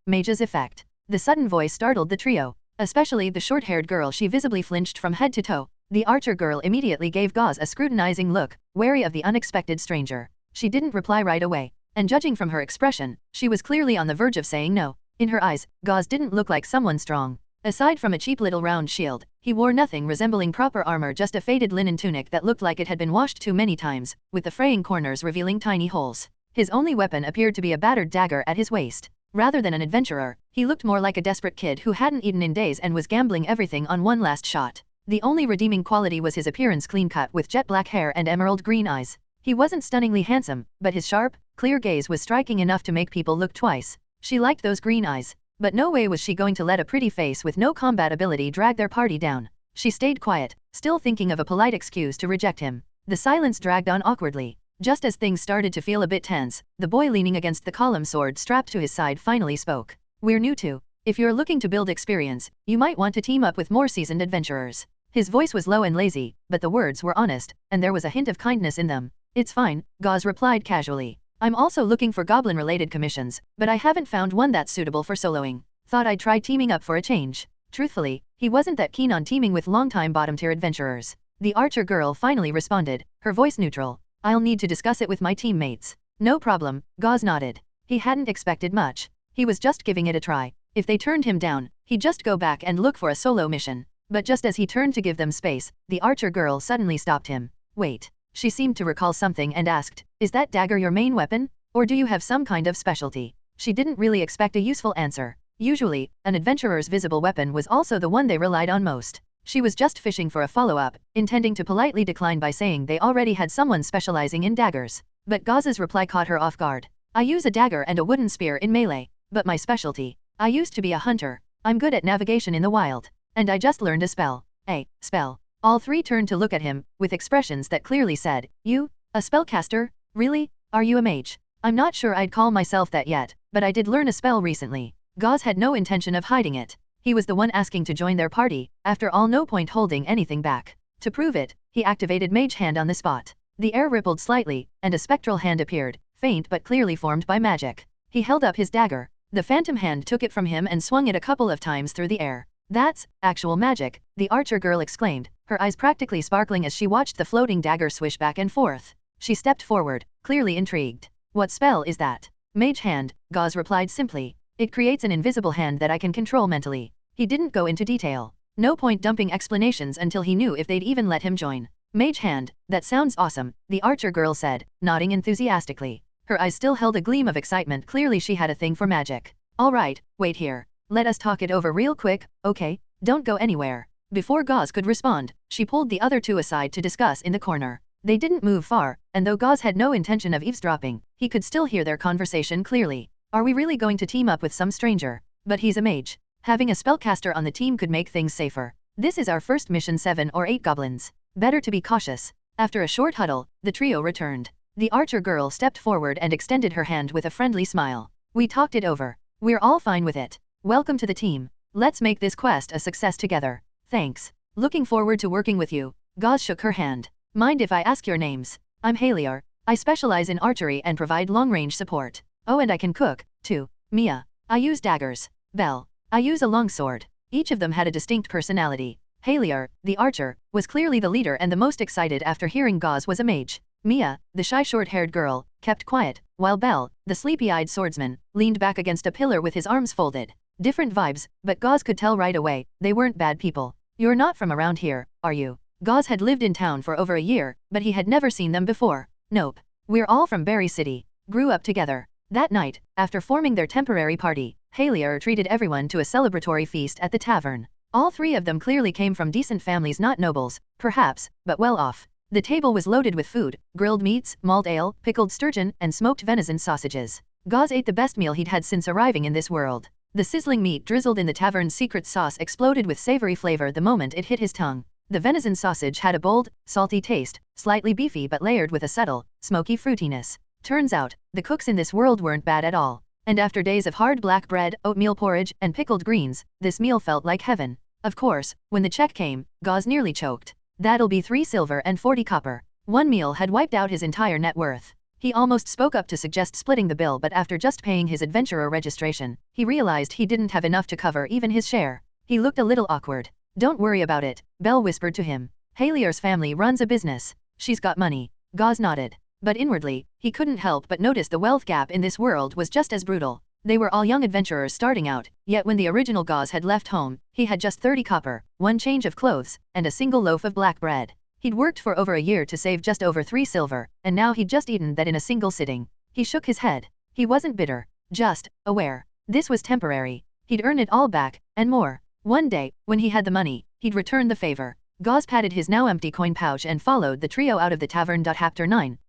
Mage's Effect. The sudden voice startled the trio. Especially the short-haired girl. She visibly flinched from head to toe. The archer girl immediately gave Gauze a scrutinizing look, wary of the unexpected stranger. She didn't reply right away. And judging from her expression, she was clearly on the verge of saying no. In her eyes, Gauze didn't look like someone strong. Aside from a cheap little round shield, he wore nothing resembling proper armor, just a faded linen tunic that looked like it had been washed too many times, with the fraying corners revealing tiny holes. His only weapon appeared to be a battered dagger at his waist. Rather than an adventurer, he looked more like a desperate kid who hadn't eaten in days and was gambling everything on one last shot. The only redeeming quality was his appearance, clean-cut with jet black hair and emerald green eyes. He wasn't stunningly handsome, but his sharp, clear gaze was striking enough to make people look twice. She liked those green eyes. But no way was she going to let a pretty face with no combat ability drag their party down. She stayed quiet, still thinking of a polite excuse to reject him. The silence dragged on awkwardly. Just as things started to feel a bit tense, the boy leaning against the column, sword strapped to his side, finally spoke. We're new too. If you're looking to build experience, you might want to team up with more seasoned adventurers. His voice was low and lazy, but the words were honest, and there was a hint of kindness in them. It's fine, Gauze replied casually. I'm also looking for goblin-related commissions, but I haven't found one that's suitable for soloing. Thought I'd try teaming up for a change. Truthfully, he wasn't that keen on teaming with long-time bottom-tier adventurers. The archer girl finally responded, her voice neutral. I'll need to discuss it with my teammates. No problem, Gauze nodded. He hadn't expected much. He was just giving it a try. If they turned him down, he'd just go back and look for a solo mission. But just as he turned to give them space, the archer girl suddenly stopped him. Wait. She seemed to recall something and asked, is that dagger your main weapon? Or do you have some kind of specialty? She didn't really expect a useful answer. Usually, an adventurer's visible weapon was also the one they relied on most. She was just fishing for a follow-up, intending to politely decline by saying they already had someone specializing in daggers. But Gauze's reply caught her off guard. I use a dagger and a wooden spear in melee, but my specialty. I used to be a hunter. I'm good at navigation in the wild. And I just learned a spell. A spell. All three turned to look at him, with expressions that clearly said, You? A spellcaster? Really? Are you a mage? I'm not sure I'd call myself that yet, but I did learn a spell recently. Gauze had no intention of hiding it. He was the one asking to join their party, after all, no point holding anything back. To prove it, he activated Mage Hand on the spot. The air rippled slightly, and a spectral hand appeared, faint but clearly formed by magic. He held up his dagger. The phantom hand took it from him and swung it a couple of times through the air. That's actual magic, the archer girl exclaimed, her eyes practically sparkling as she watched the floating dagger swish back and forth. She stepped forward, clearly intrigued. What spell is that? Mage hand, Gauze replied simply. It creates an invisible hand that I can control mentally. He didn't go into detail. No point dumping explanations until he knew if they'd even let him join. Mage hand, that sounds awesome, the archer girl said, nodding enthusiastically. Her eyes still held a gleam of excitement. Clearly she had a thing for magic. All right, wait here. Let us talk it over real quick, okay? Don't go anywhere. Before Gauze could respond, she pulled the other two aside to discuss in the corner. They didn't move far, and though Gauze had no intention of eavesdropping, he could still hear their conversation clearly. Are we really going to team up with some stranger? But he's a mage. Having a spellcaster on the team could make things safer. This is our first mission. 7 or 8 goblins. Better to be cautious. After a short huddle, the trio returned. The archer girl stepped forward and extended her hand with a friendly smile. We talked it over. We're all fine with it. Welcome to the team. Let's make this quest a success together. Thanks. Looking forward to working with you. Gauze shook her hand. Mind if I ask your names? I'm Halior. I specialize in archery and provide long-range support. Oh, and I can cook, too. Mia. I use daggers. Belle. I use a longsword. Each of them had a distinct personality. Halior, the archer, was clearly the leader and the most excited after hearing Gauze was a mage. Mia, the shy short-haired girl, kept quiet, while Belle, the sleepy-eyed swordsman, leaned back against a pillar with his arms folded. Different vibes, but Gauze could tell right away, they weren't bad people. You're not from around here, are you? Gauze had lived in town for over a year, but he had never seen them before. Nope. We're all from Berry City. Grew up together. That night, after forming their temporary party, Halior treated everyone to a celebratory feast at the tavern. All three of them clearly came from decent families, not nobles, perhaps, but well off. The table was loaded with food, grilled meats, mulled ale, pickled sturgeon, and smoked venison sausages. Gauze ate the best meal he'd had since arriving in this world. The sizzling meat drizzled in the tavern's secret sauce exploded with savory flavor the moment it hit his tongue. The venison sausage had a bold, salty taste, slightly beefy but layered with a subtle, smoky fruitiness. Turns out, the cooks in this world weren't bad at all. And after days of hard black bread, oatmeal porridge, and pickled greens, this meal felt like heaven. Of course, when the check came, Gauze nearly choked. That'll be 3 silver and 40 copper. One meal had wiped out his entire net worth. He almost spoke up to suggest splitting the bill, but after just paying his adventurer registration, he realized he didn't have enough to cover even his share. He looked a little awkward. Don't worry about it, Belle whispered to him. Halior's family runs a business. She's got money. Gauze nodded. But inwardly, he couldn't help but notice the wealth gap in this world was just as brutal. They were all young adventurers starting out, yet when the original Gauze had left home, he had just 30 copper, 1 change of clothes, and a single loaf of black bread. He'd worked for over a year to save just over 3 silver, and now he'd just eaten that in a single sitting. He shook his head. He wasn't bitter, just aware. This was temporary. He'd earn it all back, and more. One day, when he had the money, he'd return the favor. Gauze patted his now empty coin pouch and followed the trio out of the tavern.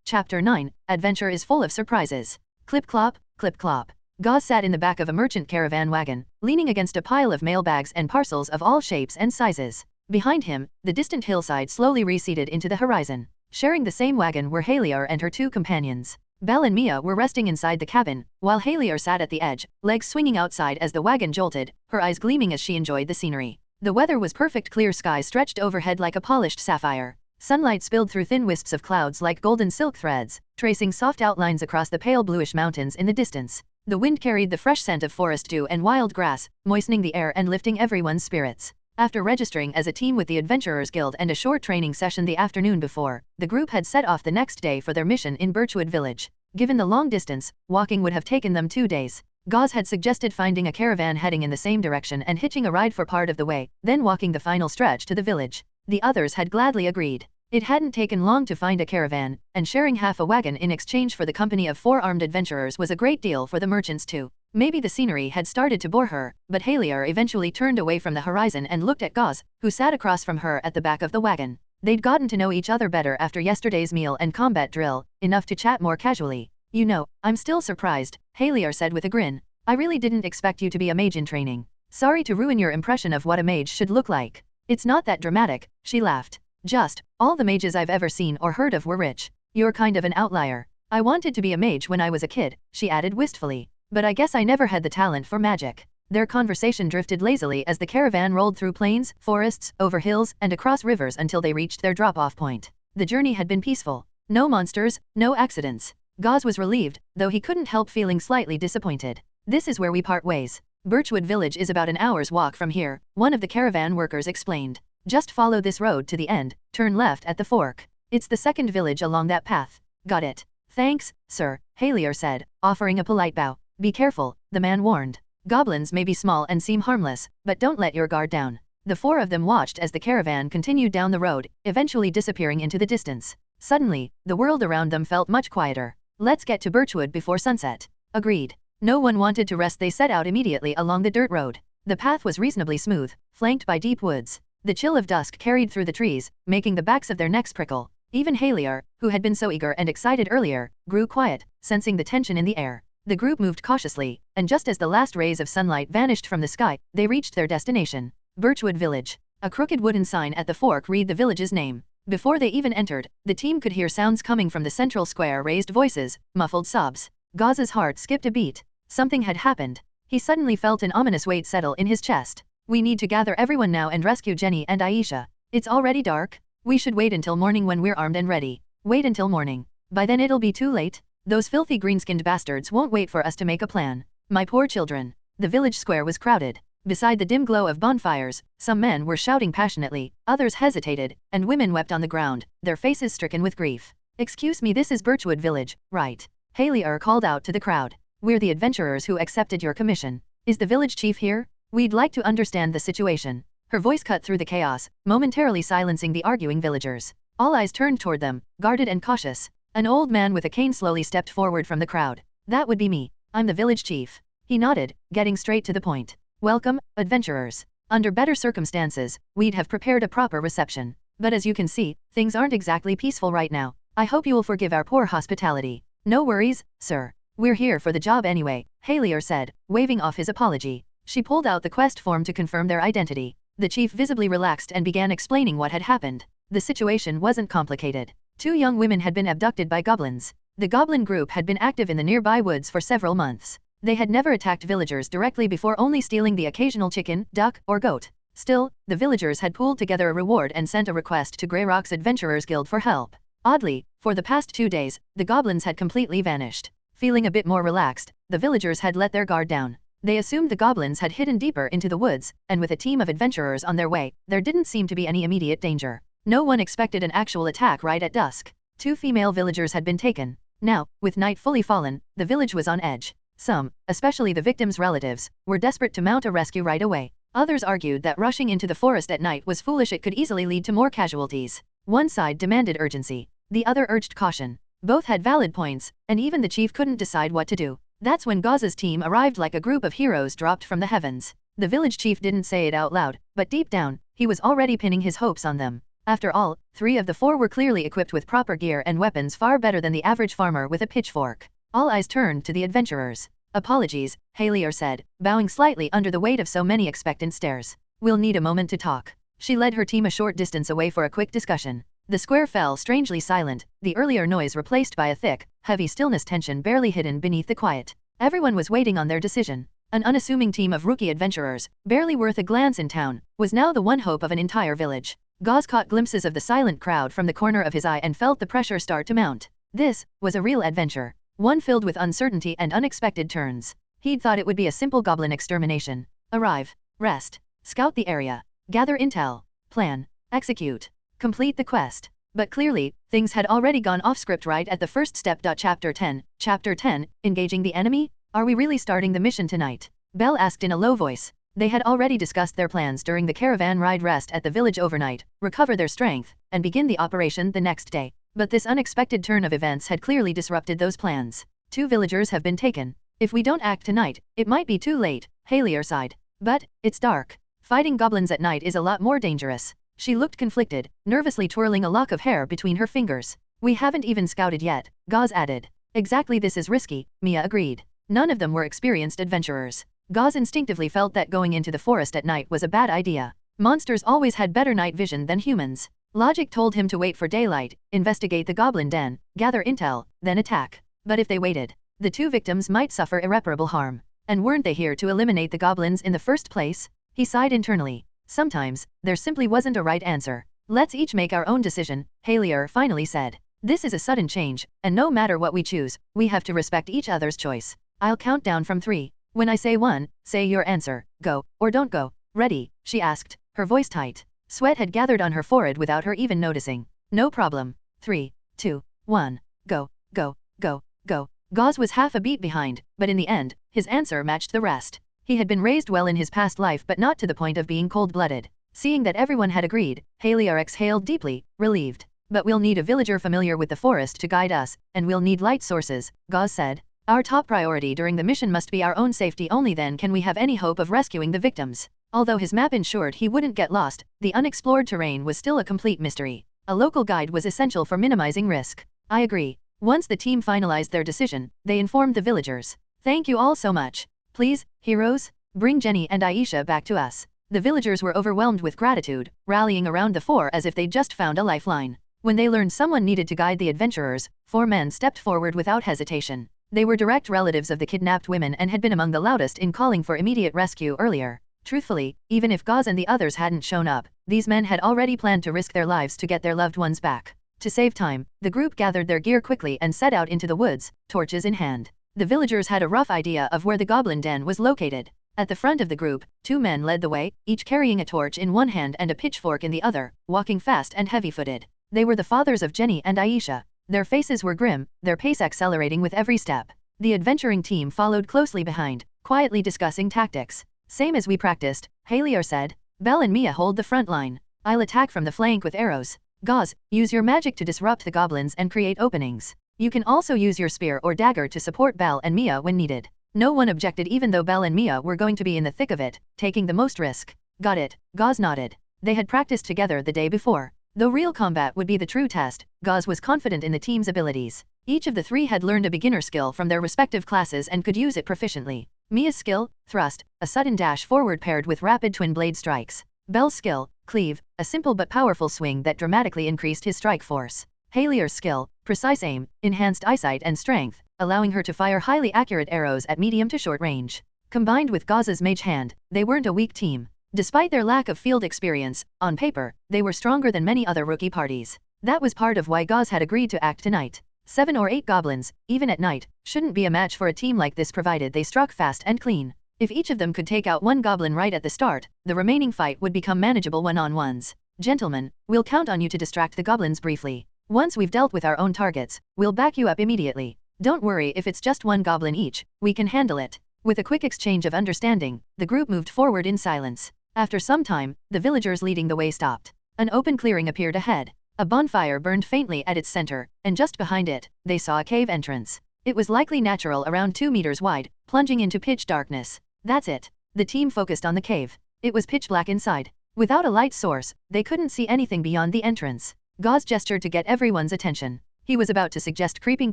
Chapter 9, Adventure is full of surprises. Clip-clop, clip-clop. Gauze sat in the back of a merchant caravan wagon, leaning against a pile of mailbags and parcels of all shapes and sizes. Behind him, the distant hillside slowly receded into the horizon. Sharing the same wagon were Halior and her 2 companions. Belle and Mia were resting inside the cabin, while Halior sat at the edge, legs swinging outside as the wagon jolted, her eyes gleaming as she enjoyed the scenery. The weather was perfect. Clear sky stretched overhead like a polished sapphire. Sunlight spilled through thin wisps of clouds like golden silk threads, tracing soft outlines across the pale bluish mountains in the distance. The wind carried the fresh scent of forest dew and wild grass, moistening the air and lifting everyone's spirits. After registering as a team with the Adventurers Guild and a short training session the afternoon before, the group had set off the next day for their mission in Birchwood Village. Given the long distance, walking would have taken them 2 days. Gauze had suggested finding a caravan heading in the same direction and hitching a ride for part of the way, then walking the final stretch to the village. The others had gladly agreed. It hadn't taken long to find a caravan, and sharing half a wagon in exchange for the company of 4 armed adventurers was a great deal for the merchants too. Maybe the scenery had started to bore her, but Halior eventually turned away from the horizon and looked at Gauze, who sat across from her at the back of the wagon. They'd gotten to know each other better after yesterday's meal and combat drill, enough to chat more casually. You know, I'm still surprised, Halior said with a grin. I really didn't expect you to be a mage in training. Sorry to ruin your impression of what a mage should look like. It's not that dramatic, she laughed. Just, all the mages I've ever seen or heard of were rich. You're kind of an outlier. I wanted to be a mage when I was a kid, she added wistfully. But I guess I never had the talent for magic. Their conversation drifted lazily as the caravan rolled through plains, forests, over hills, and across rivers until they reached their drop-off point. The journey had been peaceful. No monsters, no accidents. Gauze was relieved, though he couldn't help feeling slightly disappointed. This is where we part ways. Birchwood Village is about an hour's walk from here, one of the caravan workers explained. Just follow this road to the end, turn left at the fork. It's the second village along that path. Got it. Thanks, sir, Halier said, offering a polite bow. Be careful, the man warned. Goblins may be small and seem harmless, but don't let your guard down. The four of them watched as the caravan continued down the road, eventually disappearing into the distance. Suddenly, the world around them felt much quieter. Let's get to Birchwood before sunset. Agreed. No one wanted to rest. They set out immediately along the dirt road. The path was reasonably smooth, flanked by deep woods. The chill of dusk carried through the trees, making the backs of their necks prickle. Even Halier, who had been so eager and excited earlier, grew quiet, sensing the tension in the air. The group moved cautiously, and just as the last rays of sunlight vanished from the sky, they reached their destination. Birchwood Village. A crooked wooden sign at the fork read the village's name. Before they even entered, the team could hear sounds coming from the central square: raised voices, muffled sobs. Gauze's heart skipped a beat. Something had happened. He suddenly felt an ominous weight settle in his chest. We need to gather everyone now and rescue Jenny and Aisha. It's already dark. We should wait until morning when we're armed and ready. Wait until morning. By then it'll be too late. Those filthy green-skinned bastards won't wait for us to make a plan. My poor children. The village square was crowded. Beside the dim glow of bonfires, some men were shouting passionately, others hesitated, and women wept on the ground, their faces stricken with grief. Excuse me, this is Birchwood Village, right? Halier called out to the crowd. We're the adventurers who accepted your commission. Is the village chief here? We'd like to understand the situation. Her voice cut through the chaos, momentarily silencing the arguing villagers. All eyes turned toward them, guarded and cautious. An old man with a cane slowly stepped forward from the crowd. That would be me. I'm the village chief. He nodded, getting straight to the point. Welcome, adventurers. Under better circumstances, we'd have prepared a proper reception. But as you can see, things aren't exactly peaceful right now. I hope you will forgive our poor hospitality. No worries, sir. We're here for the job anyway, Halier said, waving off his apology. She pulled out the quest form to confirm their identity. The chief visibly relaxed and began explaining what had happened. The situation wasn't complicated. 2 young women had been abducted by goblins. The goblin group had been active in the nearby woods for several months. They had never attacked villagers directly before, only stealing the occasional chicken, duck, or goat. Still, the villagers had pooled together a reward and sent a request to Greyrock's Adventurers Guild for help. Oddly, for the past 2 days, the goblins had completely vanished. Feeling a bit more relaxed, the villagers had let their guard down. They assumed the goblins had hidden deeper into the woods, and with a team of adventurers on their way, there didn't seem to be any immediate danger. No one expected an actual attack right at dusk. 2 female villagers had been taken. Now, with night fully fallen, the village was on edge. Some, especially the victims' relatives, were desperate to mount a rescue right away. Others argued that rushing into the forest at night was foolish. It could easily lead to more casualties. One side demanded urgency. The other urged caution. Both had valid points, and even the chief couldn't decide what to do. That's when Gauze's team arrived like a group of heroes dropped from the heavens. The village chief didn't say it out loud, but deep down, he was already pinning his hopes on them. After all, 3 of the 4 were clearly equipped with proper gear and weapons, far better than the average farmer with a pitchfork. All eyes turned to the adventurers. Apologies, Halier said, bowing slightly under the weight of so many expectant stares. We'll need a moment to talk. She led her team a short distance away for a quick discussion. The square fell strangely silent, the earlier noise replaced by a thick, heavy stillness, tension barely hidden beneath the quiet. Everyone was waiting on their decision. An unassuming team of rookie adventurers, barely worth a glance in town, was now the one hope of an entire village. Gauze caught glimpses of the silent crowd from the corner of his eye and felt the pressure start to mount. This was a real adventure, one filled with uncertainty and unexpected turns. He'd thought it would be a simple goblin extermination. Arrive, rest, scout the area, gather intel, plan, execute, complete the quest. But clearly, things had already gone off script right at the first step. Chapter 10, Engaging the enemy? Are we really starting the mission tonight? Belle asked in a low voice. They had already discussed their plans during the caravan ride: rest at the village overnight, recover their strength, and begin the operation the next day. But this unexpected turn of events had clearly disrupted those plans. 2 villagers have been taken. If we don't act tonight, it might be too late, Halier sighed. But, it's dark. Fighting goblins at night is a lot more dangerous. She looked conflicted, nervously twirling a lock of hair between her fingers. We haven't even scouted yet, Gauze added. Exactly, this is risky, Mia agreed. None of them were experienced adventurers. Gauze instinctively felt that going into the forest at night was a bad idea. Monsters always had better night vision than humans. Logic told him to wait for daylight, investigate the goblin den, gather intel, then attack. But if they waited, the 2 victims might suffer irreparable harm. And weren't they here to eliminate the goblins in the first place? He sighed internally. Sometimes, there simply wasn't a right answer. Let's each make our own decision, Halier finally said. This is a sudden change, and no matter what we choose, we have to respect each other's choice. I'll count down from 3. When I say 1, say your answer, go, or don't go. Ready? She asked, her voice tight. Sweat had gathered on her forehead without her even noticing. No problem. 3, 2, 1, go, go, go, go. Gauze was half a beat behind, but in the end, his answer matched the rest. He had been raised well in his past life but not to the point of being cold-blooded. Seeing that everyone had agreed, Haliar exhaled deeply, relieved. But we'll need a villager familiar with the forest to guide us, and we'll need light sources, Gauze said. Our top priority during the mission must be our own safety, only then can we have any hope of rescuing the victims. Although his map ensured he wouldn't get lost, the unexplored terrain was still a complete mystery. A local guide was essential for minimizing risk. I agree. Once the team finalized their decision, they informed the villagers. Thank you all so much. Please, heroes, bring Jenny and Aisha back to us. The villagers were overwhelmed with gratitude, rallying around the 4 as if they'd just found a lifeline. When they learned someone needed to guide the adventurers, 4 men stepped forward without hesitation. They were direct relatives of the kidnapped women and had been among the loudest in calling for immediate rescue earlier. Truthfully, even if Gauze and the others hadn't shown up, these men had already planned to risk their lives to get their loved ones back. To save time, the group gathered their gear quickly and set out into the woods, torches in hand. The villagers had a rough idea of where the goblin den was located. At the front of the group, 2 men led the way, each carrying a torch in one hand and a pitchfork in the other, walking fast and heavy-footed. They were the fathers of Jenny and Aisha. Their faces were grim, their pace accelerating with every step. The adventuring team followed closely behind, quietly discussing tactics. Same as we practiced, Haliar said. Belle and Mia hold the front line. I'll attack from the flank with arrows. Gauze, use your magic to disrupt the goblins and create openings. You can also use your spear or dagger to support Belle and Mia when needed. No one objected even though Belle and Mia were going to be in the thick of it, taking the most risk. Got it, Gauze nodded. They had practiced together the day before. Though real combat would be the true test, Gauze was confident in the team's abilities. Each of the 3 had learned a beginner skill from their respective classes and could use it proficiently. Mia's skill, thrust, a sudden dash forward paired with rapid twin blade strikes. Belle's skill, cleave, a simple but powerful swing that dramatically increased his strike force. Haliar's skill, precise aim, enhanced eyesight and strength, allowing her to fire highly accurate arrows at medium to short range. Combined with Gauze's mage hand, they weren't a weak team. Despite their lack of field experience, on paper, they were stronger than many other rookie parties. That was part of why Gauze had agreed to act tonight. 7 or 8 goblins, even at night, shouldn't be a match for a team like this provided they struck fast and clean. If each of them could take out 1 goblin right at the start, the remaining fight would become manageable one-on-ones. Gentlemen, we'll count on you to distract the goblins briefly. Once we've dealt with our own targets, we'll back you up immediately. Don't worry if it's just 1 goblin each, we can handle it. With a quick exchange of understanding, the group moved forward in silence. After some time, the villagers leading the way stopped. An open clearing appeared ahead. A bonfire burned faintly at its center, and just behind it, they saw a cave entrance. It was likely natural, around 2 meters wide, plunging into pitch darkness. That's it. The team focused on the cave. It was pitch black inside. Without a light source, they couldn't see anything beyond the entrance. Gauze gestured to get everyone's attention. He was about to suggest creeping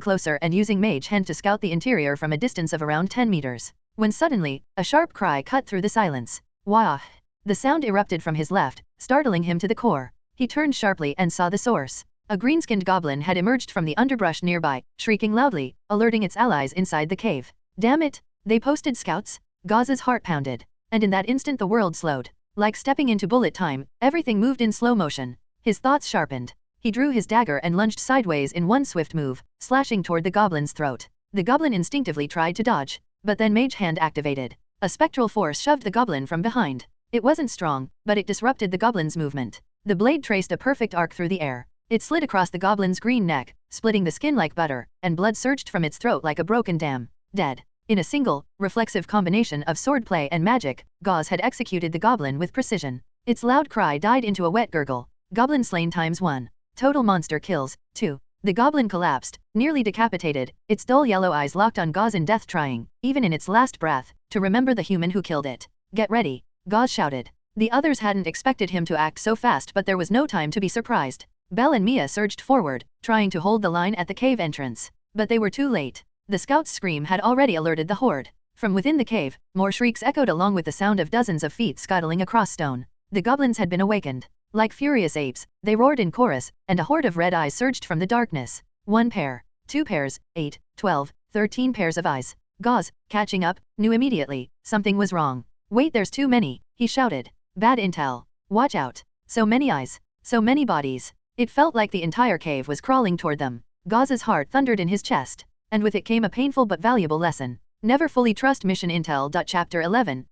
closer and using mage hand to scout the interior from a distance of around 10 meters. When suddenly, a sharp cry cut through the silence. Wah! The sound erupted from his left, startling him to the core. He turned sharply and saw the source. A green-skinned goblin had emerged from the underbrush nearby, shrieking loudly, alerting its allies inside the cave. Damn it! They posted scouts? Gauze's heart pounded. And in that instant the world slowed. Like stepping into bullet time, everything moved in slow motion. His thoughts sharpened. He drew his dagger and lunged sideways in one swift move, slashing toward the goblin's throat. The goblin instinctively tried to dodge, but then mage hand activated. A spectral force shoved the goblin from behind. It wasn't strong, but it disrupted the goblin's movement. The blade traced a perfect arc through the air. It slid across the goblin's green neck, splitting the skin like butter, and blood surged from its throat like a broken dam. Dead. In a single, reflexive combination of swordplay and magic, Gauze had executed the goblin with precision. Its loud cry died into a wet gurgle. Goblin slain ×1. Total monster kills, 2. The goblin collapsed, nearly decapitated, its dull yellow eyes locked on Gauze in death, trying, even in its last breath, to remember the human who killed it. Get ready, Gauze shouted. The others hadn't expected him to act so fast, but there was no time to be surprised. Belle and Mia surged forward, trying to hold the line at the cave entrance. But they were too late. The scout's scream had already alerted the horde. From within the cave, more shrieks echoed along with the sound of dozens of feet scuttling across stone. The goblins had been awakened. Like furious apes, they roared in chorus, and a horde of red eyes surged from the darkness. 1 pair, 2 pairs, 8, 12, 13 pairs of eyes. Gauze, catching up, knew immediately, something was wrong. Wait, there's too many, he shouted. Bad intel. Watch out. So many eyes. So many bodies. It felt like the entire cave was crawling toward them. Gauze's heart thundered in his chest. And with it came a painful but valuable lesson. Never fully trust mission intel. Chapter 11,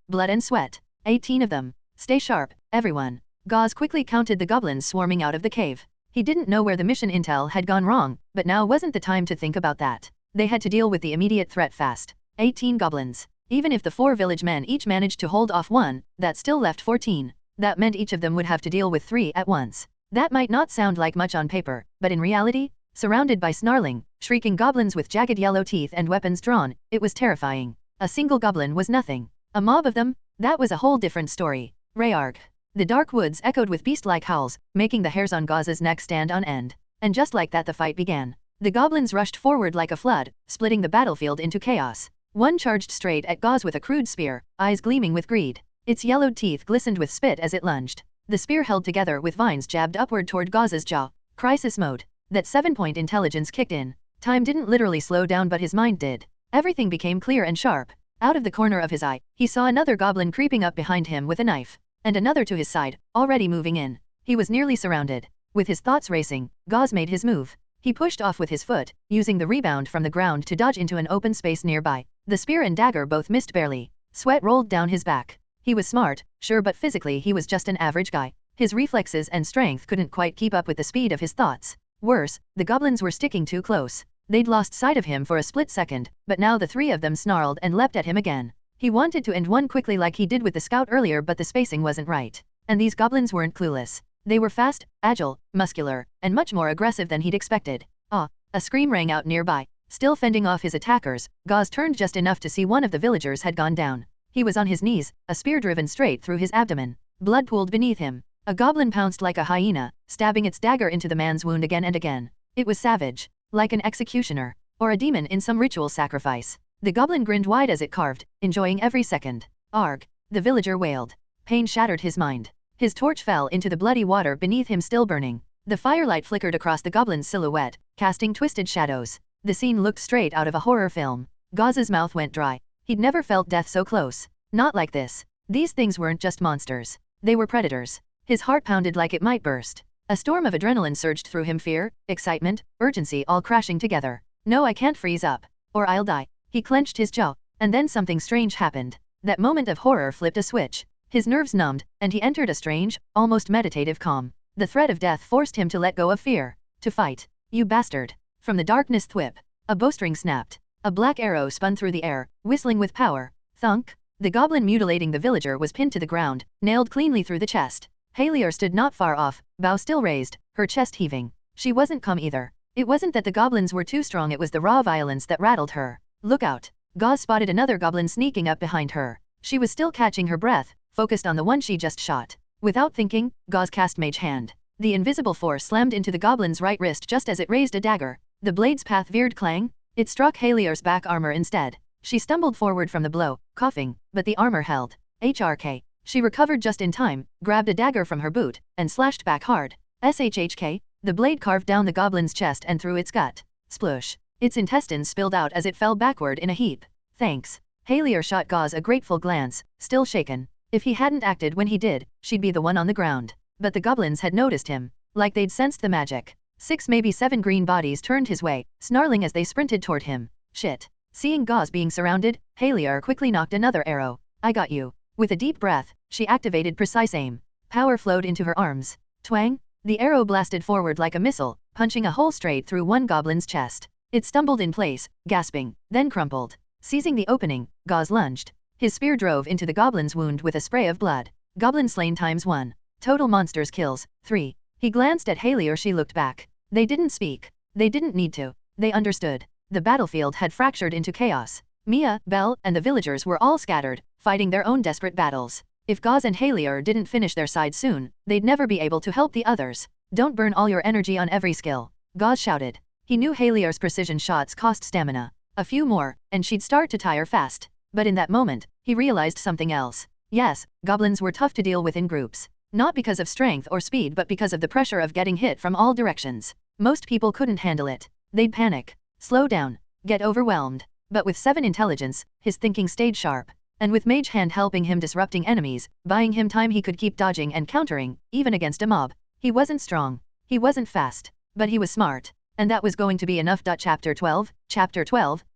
Blood and Sweat. 18 of them. Stay sharp, everyone. Gauze quickly counted the goblins swarming out of the cave. He didn't know where the mission intel had gone wrong, but now wasn't the time to think about that. They had to deal with the immediate threat fast. 18 goblins. Even if the 4 village men each managed to hold off one, that still left 14. That meant each of them would have to deal with 3 at once. That might not sound like much on paper, but in reality, surrounded by snarling, shrieking goblins with jagged yellow teeth and weapons drawn, it was terrifying. A single goblin was nothing. A mob of them? That was a whole different story. Rayarg. The dark woods echoed with beast-like howls, making the hairs on Gauze's neck stand on end. And just like that the fight began. The goblins rushed forward like a flood, splitting the battlefield into chaos. One charged straight at Gauze with a crude spear, eyes gleaming with greed. Its yellowed teeth glistened with spit as it lunged. The spear held together with vines jabbed upward toward Gauze's jaw. Crisis mode. That 7-point intelligence kicked in. Time didn't literally slow down, but his mind did. Everything became clear and sharp. Out of the corner of his eye, he saw another goblin creeping up behind him with a knife. And another to his side, already moving in. He was nearly surrounded. With his thoughts racing, Gauze made his move. He pushed off with his foot, using the rebound from the ground to dodge into an open space nearby. The spear and dagger both missed barely. Sweat rolled down his back. He was smart, sure, but physically he was just an average guy. His reflexes and strength couldn't quite keep up with the speed of his thoughts. Worse, the goblins were sticking too close. They'd lost sight of him for a split second, but now the 3 of them snarled and leapt at him again. He wanted to end one quickly like he did with the scout earlier, but the spacing wasn't right. And these goblins weren't clueless. They were fast, agile, muscular, and much more aggressive than he'd expected. Ah! A scream rang out nearby. Still fending off his attackers, Gauze turned just enough to see one of the villagers had gone down. He was on his knees, a spear driven straight through his abdomen. Blood pooled beneath him. A goblin pounced like a hyena, stabbing its dagger into the man's wound again and again. It was savage. Like an executioner. Or a demon in some ritual sacrifice. The goblin grinned wide as it carved, enjoying every second. Arg! The villager wailed. Pain shattered his mind. His torch fell into the bloody water beneath him, still burning. The firelight flickered across the goblin's silhouette, casting twisted shadows. The scene looked straight out of a horror film. Gauze's mouth went dry. He'd never felt death so close. Not like this. These things weren't just monsters. They were predators. His heart pounded like it might burst. A storm of adrenaline surged through him, fear, excitement, urgency all crashing together. No, I can't freeze up. Or I'll die. He clenched his jaw. And then something strange happened. That moment of horror flipped a switch. His nerves numbed, and he entered a strange, almost meditative calm. The threat of death forced him to let go of fear. To fight. You bastard. From the darkness thwip. A bowstring snapped. A black arrow spun through the air, whistling with power. Thunk. The goblin mutilating the villager was pinned to the ground, nailed cleanly through the chest. Halior stood not far off, bow still raised, her chest heaving. She wasn't calm either. It wasn't that the goblins were too strong, it was the raw violence that rattled her. Look out. Gauze spotted another goblin sneaking up behind her. She was still catching her breath, focused on the one she just shot. Without thinking, Gauze cast Mage Hand. The invisible force slammed into the goblin's right wrist just as it raised a dagger. The blade's path veered clang. It struck Halior's back armor instead. She stumbled forward from the blow, coughing, but the armor held. HRK. She recovered just in time, grabbed a dagger from her boot, and slashed back hard. SHHK. The blade carved down the goblin's chest and through its gut. Sploosh. Its intestines spilled out as it fell backward in a heap. Thanks. Halior shot Gauze a grateful glance, still shaken. If he hadn't acted when he did, she'd be the one on the ground. But the goblins had noticed him. Like they'd sensed the magic. 6, maybe 7 green bodies turned his way, snarling as they sprinted toward him. Shit. Seeing Gauze being surrounded, Halior quickly knocked another arrow. I got you. With a deep breath, she activated precise aim. Power flowed into her arms. Twang! The arrow blasted forward like a missile, punching a hole straight through one goblin's chest. It stumbled in place, gasping, then crumpled. Seizing the opening, Gauze lunged. His spear drove into the goblin's wound with a spray of blood. Goblin slain ×1. Total monsters kills, 3. He glanced at Halior. She looked back. They didn't speak. They didn't need to. They understood. The battlefield had fractured into chaos. Mia, Belle, and the villagers were all scattered, fighting their own desperate battles. If Gauze and Halior didn't finish their side soon, they'd never be able to help the others. Don't burn all your energy on every skill. Gauze shouted. He knew Halior's precision shots cost stamina. A few more, and she'd start to tire fast. But in that moment, he realized something else. Yes, goblins were tough to deal with in groups. Not because of strength or speed, but because of the pressure of getting hit from all directions. Most people couldn't handle it. They'd panic, slow down, get overwhelmed. But with 7 intelligence, his thinking stayed sharp. And with Mage Hand helping him disrupting enemies, buying him time he could keep dodging and countering, even against a mob. He wasn't strong. He wasn't fast. But he was smart. And that was going to be enough. Chapter 12,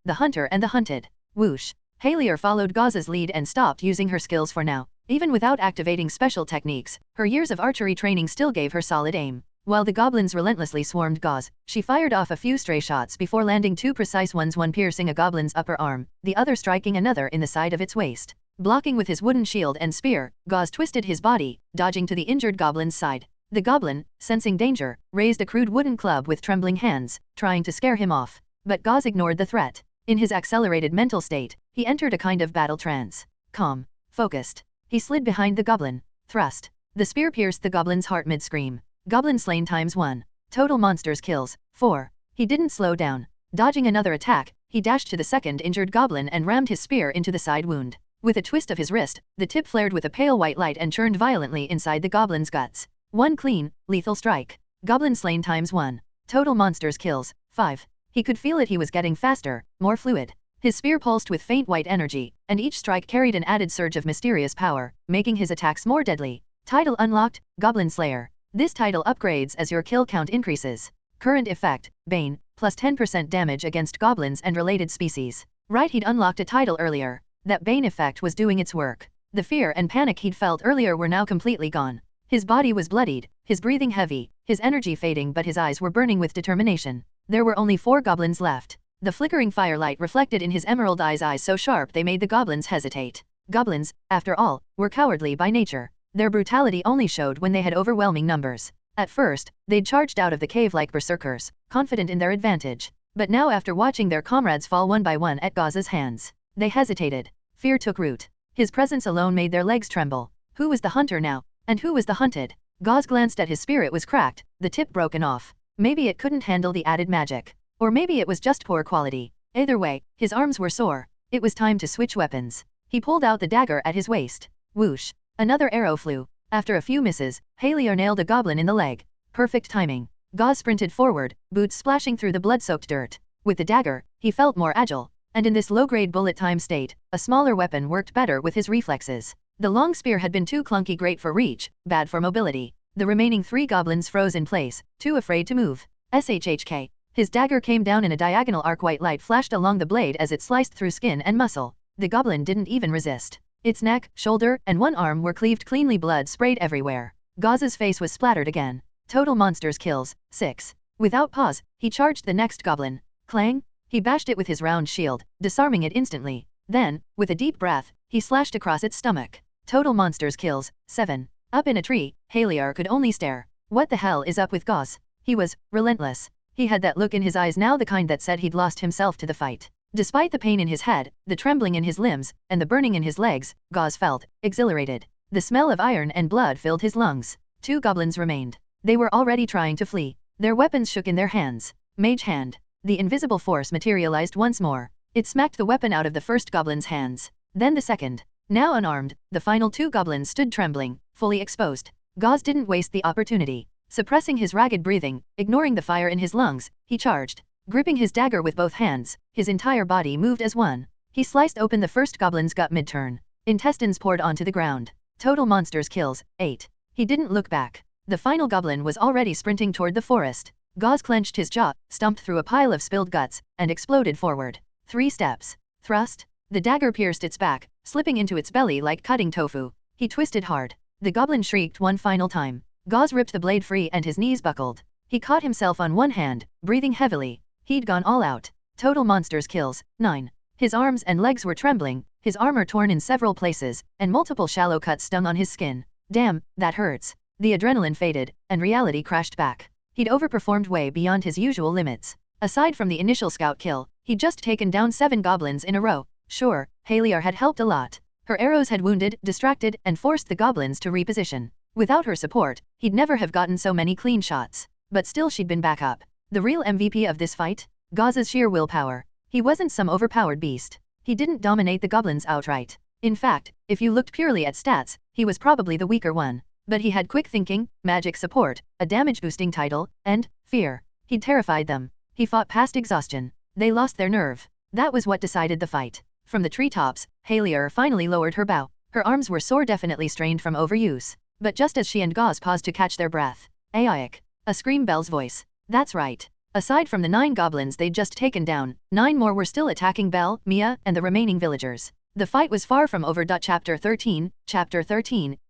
The Hunter and the Hunted. Whoosh. Halier followed Gauze's lead and stopped using her skills for now. Even without activating special techniques, her years of archery training still gave her solid aim. While the goblins relentlessly swarmed Gauze, she fired off a few stray shots before landing 2 precise ones, one piercing a goblin's upper arm, the other striking another in the side of its waist. Blocking with his wooden shield and spear, Gauze twisted his body, dodging to the injured goblin's side. The goblin, sensing danger, raised a crude wooden club with trembling hands, trying to scare him off. But Gauze ignored the threat. In his accelerated mental state, he entered a kind of battle trance. Calm. Focused. He slid behind the goblin. Thrust. The spear pierced the goblin's heart mid-scream. Goblin slain ×1. Total monsters kills, 4. He didn't slow down. Dodging another attack, he dashed to the second injured goblin and rammed his spear into the side wound. With a twist of his wrist, the tip flared with a pale white light and churned violently inside the goblin's guts. 1 clean, lethal strike. Goblin slain ×1. Total monsters kills, 5. He could feel it. He was getting faster, more fluid. His spear pulsed with faint white energy, and each strike carried an added surge of mysterious power, making his attacks more deadly. Title unlocked, Goblin Slayer. This title upgrades as your kill count increases. Current effect, Bane, plus 10% damage against goblins and related species. Right, he'd unlocked a title earlier. That Bane effect was doing its work. The fear and panic he'd felt earlier were now completely gone. His body was bloodied, his breathing heavy, his energy fading, but his eyes were burning with determination. There were only 4 goblins left. The flickering firelight reflected in his emerald eyes so sharp they made the goblins hesitate. Goblins, after all, were cowardly by nature. Their brutality only showed when they had overwhelming numbers. At first, they'd charged out of the cave like berserkers, confident in their advantage. But now, after watching their comrades fall one by one at Gauze's hands, they hesitated. Fear took root. His presence alone made their legs tremble. Who was the hunter now? And who was the hunted? Gauze glanced at his spear. It was cracked, the tip broken off. Maybe it couldn't handle the added magic. Or maybe it was just poor quality. Either way, his arms were sore. It was time to switch weapons. He pulled out the dagger at his waist. Whoosh. Another arrow flew. After a few misses, Halier nailed a goblin in the leg. Perfect timing. Gauze sprinted forward, boots splashing through the blood-soaked dirt. With the dagger, he felt more agile. And in this low-grade bullet time state, a smaller weapon worked better with his reflexes. The long spear had been too clunky, great for reach, bad for mobility. The remaining 3 goblins froze in place, too afraid to move. SHHK. His dagger came down in a diagonal arc. White light flashed along the blade as it sliced through skin and muscle. The goblin didn't even resist. Its neck, shoulder, and one arm were cleaved cleanly. Blood sprayed everywhere. Gauze's face was splattered again. Total monsters kills, 6. Without pause, he charged the next goblin. Clang! He bashed it with his round shield, disarming it instantly. Then, with a deep breath, he slashed across its stomach. Total monsters kills, 7. Up in a tree, Halier could only stare. What the hell is up with Gauze? He was relentless. He had that look in his eyes now, the kind that said he'd lost himself to the fight. Despite the pain in his head, the trembling in his limbs, and the burning in his legs, Gauze felt exhilarated. The smell of iron and blood filled his lungs. 2 goblins remained. They were already trying to flee. Their weapons shook in their hands. Mage hand. The invisible force materialized once more. It smacked the weapon out of the first goblin's hands. Then the second. Now unarmed, the final 2 goblins stood trembling, fully exposed. Gauze didn't waste the opportunity. Suppressing his ragged breathing, ignoring the fire in his lungs, he charged. Gripping his dagger with both hands, his entire body moved as one. He sliced open the first goblin's gut mid-turn. Intestines poured onto the ground. Total monsters kills, 8. He didn't look back. The final goblin was already sprinting toward the forest. Gauze clenched his jaw, stomped through a pile of spilled guts, and exploded forward. 3 steps. Thrust. The dagger pierced its back, slipping into its belly like cutting tofu. He twisted hard. The goblin shrieked one final time. Gauze ripped the blade free and his knees buckled. He caught himself on one hand, breathing heavily. He'd gone all out. Total monsters kills, 9. His arms and legs were trembling, his armor torn in several places, and multiple shallow cuts stung on his skin. Damn, that hurts. The adrenaline faded, and reality crashed back. He'd overperformed way beyond his usual limits. Aside from the initial scout kill, he'd just taken down 7 goblins in a row. Sure, Halier had helped a lot. Her arrows had wounded, distracted, and forced the goblins to reposition. Without her support, he'd never have gotten so many clean shots. But still she'd been back up. The real MVP of this fight? Gauze's sheer willpower. He wasn't some overpowered beast. He didn't dominate the goblins outright. In fact, if you looked purely at stats, he was probably the weaker one. But he had quick thinking, magic support, a damage-boosting title, and fear. He'd terrified them. He fought past exhaustion. They lost their nerve. That was what decided the fight. From the treetops, Halier finally lowered her bow. Her arms were sore, definitely strained from overuse. But just as she and Gauze paused to catch their breath, Aiic. A scream Belle's voice. That's right. Aside from the 9 goblins they'd just taken down, 9 more were still attacking Belle, Mia, and the remaining villagers. The fight was far from over. Chapter 13,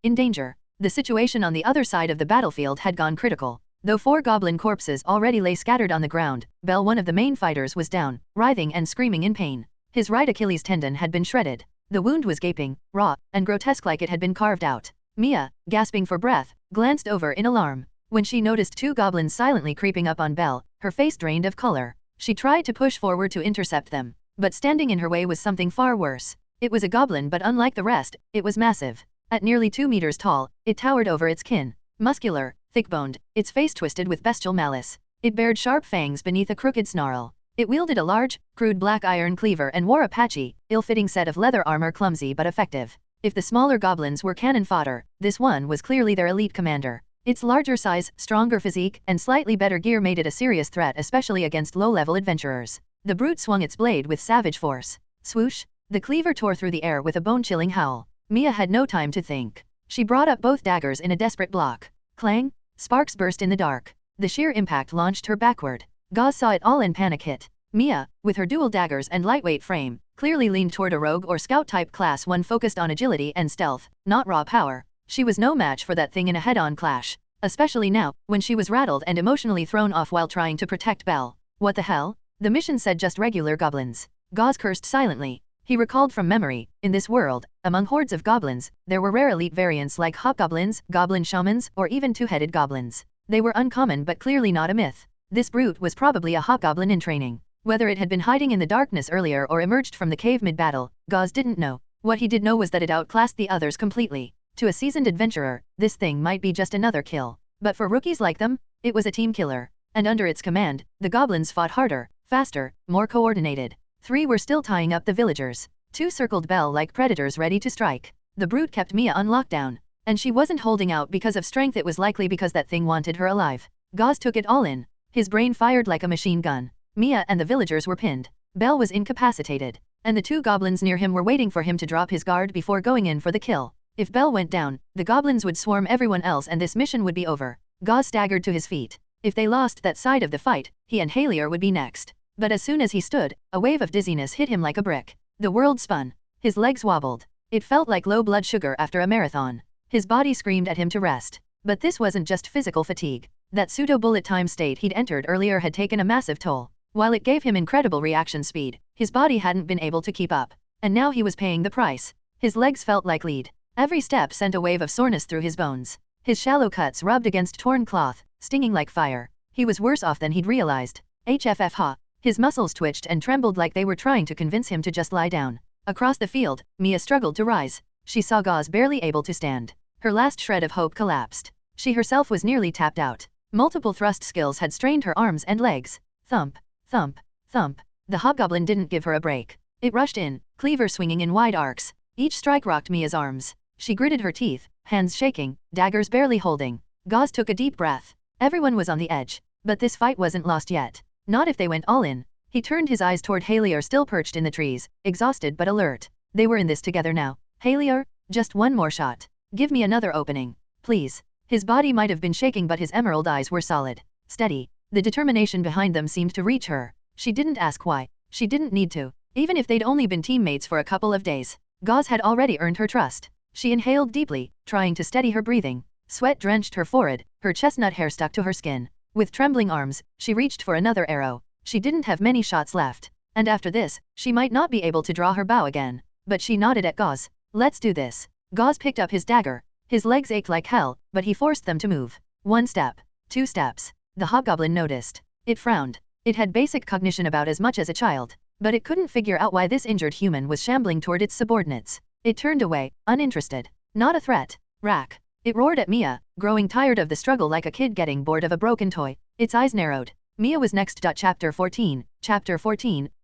in danger. The situation on the other side of the battlefield had gone critical. Though 4 goblin corpses already lay scattered on the ground, Belle, one of the main fighters, was down, writhing and screaming in pain. His right Achilles tendon had been shredded. The wound was gaping, raw, and grotesque like it had been carved out. Mia, gasping for breath, glanced over in alarm. When she noticed 2 goblins silently creeping up on Belle, her face drained of color. She tried to push forward to intercept them, but standing in her way was something far worse. It was a goblin, but unlike the rest, it was massive. At nearly 2 meters tall, it towered over its kin. Muscular, thick-boned, its face twisted with bestial malice. It bared sharp fangs beneath a crooked snarl. It wielded a large, crude black iron cleaver and wore a patchy, ill-fitting set of leather armor, clumsy but effective. If the smaller goblins were cannon fodder, this one was clearly their elite commander. Its larger size, stronger physique, and slightly better gear made it a serious threat, especially against low-level adventurers. The brute swung its blade with savage force. Swoosh! The cleaver tore through the air with a bone-chilling howl. Mia had no time to think. She brought up both daggers in a desperate block. Clang! Sparks burst in the dark. The sheer impact launched her backward. Gauze saw it all and panic hit. Mia, with her dual daggers and lightweight frame, clearly leaned toward a rogue or scout-type class, one focused on agility and stealth, not raw power. She was no match for that thing in a head-on clash, especially now, when she was rattled and emotionally thrown off while trying to protect Belle. What the hell? The mission said just regular goblins. Gauze cursed silently. He recalled from memory, in this world, among hordes of goblins, there were rare elite variants like hobgoblins, goblin shamans, or even 2-headed goblins. They were uncommon but clearly not a myth. This brute was probably a hobgoblin in training. Whether it had been hiding in the darkness earlier or emerged from the cave mid-battle, Gauze didn't know. What he did know was that it outclassed the others completely. To a seasoned adventurer, this thing might be just another kill. But for rookies like them, it was a team killer. And under its command, the goblins fought harder, faster, more coordinated. 3 were still tying up the villagers. 2 circled Belle like predators ready to strike. The brute kept Mia on lockdown. And she wasn't holding out because of strength, it was likely because that thing wanted her alive. Gauze took it all in. His brain fired like a machine gun. Mia and the villagers were pinned. Belle was incapacitated. And the 2 goblins near him were waiting for him to drop his guard before going in for the kill. If Belle went down, the goblins would swarm everyone else and this mission would be over. Gauze staggered to his feet. If they lost that side of the fight, he and Halier would be next. But as soon as he stood, a wave of dizziness hit him like a brick. The world spun. His legs wobbled. It felt like low blood sugar after a marathon. His body screamed at him to rest. But this wasn't just physical fatigue. That pseudo-bullet time state he'd entered earlier had taken a massive toll. While it gave him incredible reaction speed, his body hadn't been able to keep up. And now he was paying the price. His legs felt like lead. Every step sent a wave of soreness through his bones. His shallow cuts rubbed against torn cloth, stinging like fire. He was worse off than he'd realized. HFF ha. His muscles twitched and trembled like they were trying to convince him to just lie down. Across the field, Mia struggled to rise. She saw Gauze barely able to stand. Her last shred of hope collapsed. She herself was nearly tapped out. Multiple thrust skills had strained her arms and legs. Thump, thump, thump. The hobgoblin didn't give her a break. It rushed in, cleaver swinging in wide arcs. Each strike rocked Mia's arms. She gritted her teeth, hands shaking, daggers barely holding. Gauze took a deep breath. Everyone was on the edge. But this fight wasn't lost yet. Not if they went all in. He turned his eyes toward Halier, still perched in the trees, exhausted but alert. They were in this together now. Halier, just one more shot. Give me another opening. Please. His body might have been shaking but his emerald eyes were solid. Steady. The determination behind them seemed to reach her. She didn't ask why. She didn't need to. Even if they'd only been teammates for a couple of days. Gauze had already earned her trust. She inhaled deeply, trying to steady her breathing. Sweat drenched her forehead, her chestnut hair stuck to her skin. With trembling arms, she reached for another arrow. She didn't have many shots left. And after this, she might not be able to draw her bow again. But she nodded at Gauze. Let's do this. Gauze picked up his dagger. His legs ached like hell, but he forced them to move. 1 step. 2 steps. The hobgoblin noticed. It frowned. It had basic cognition about as much as a child. But it couldn't figure out why this injured human was shambling toward its subordinates. It turned away, uninterested. Not a threat. Rack. It roared at Mia, growing tired of the struggle like a kid getting bored of a broken toy. Its eyes narrowed. Mia was next. Chapter 14,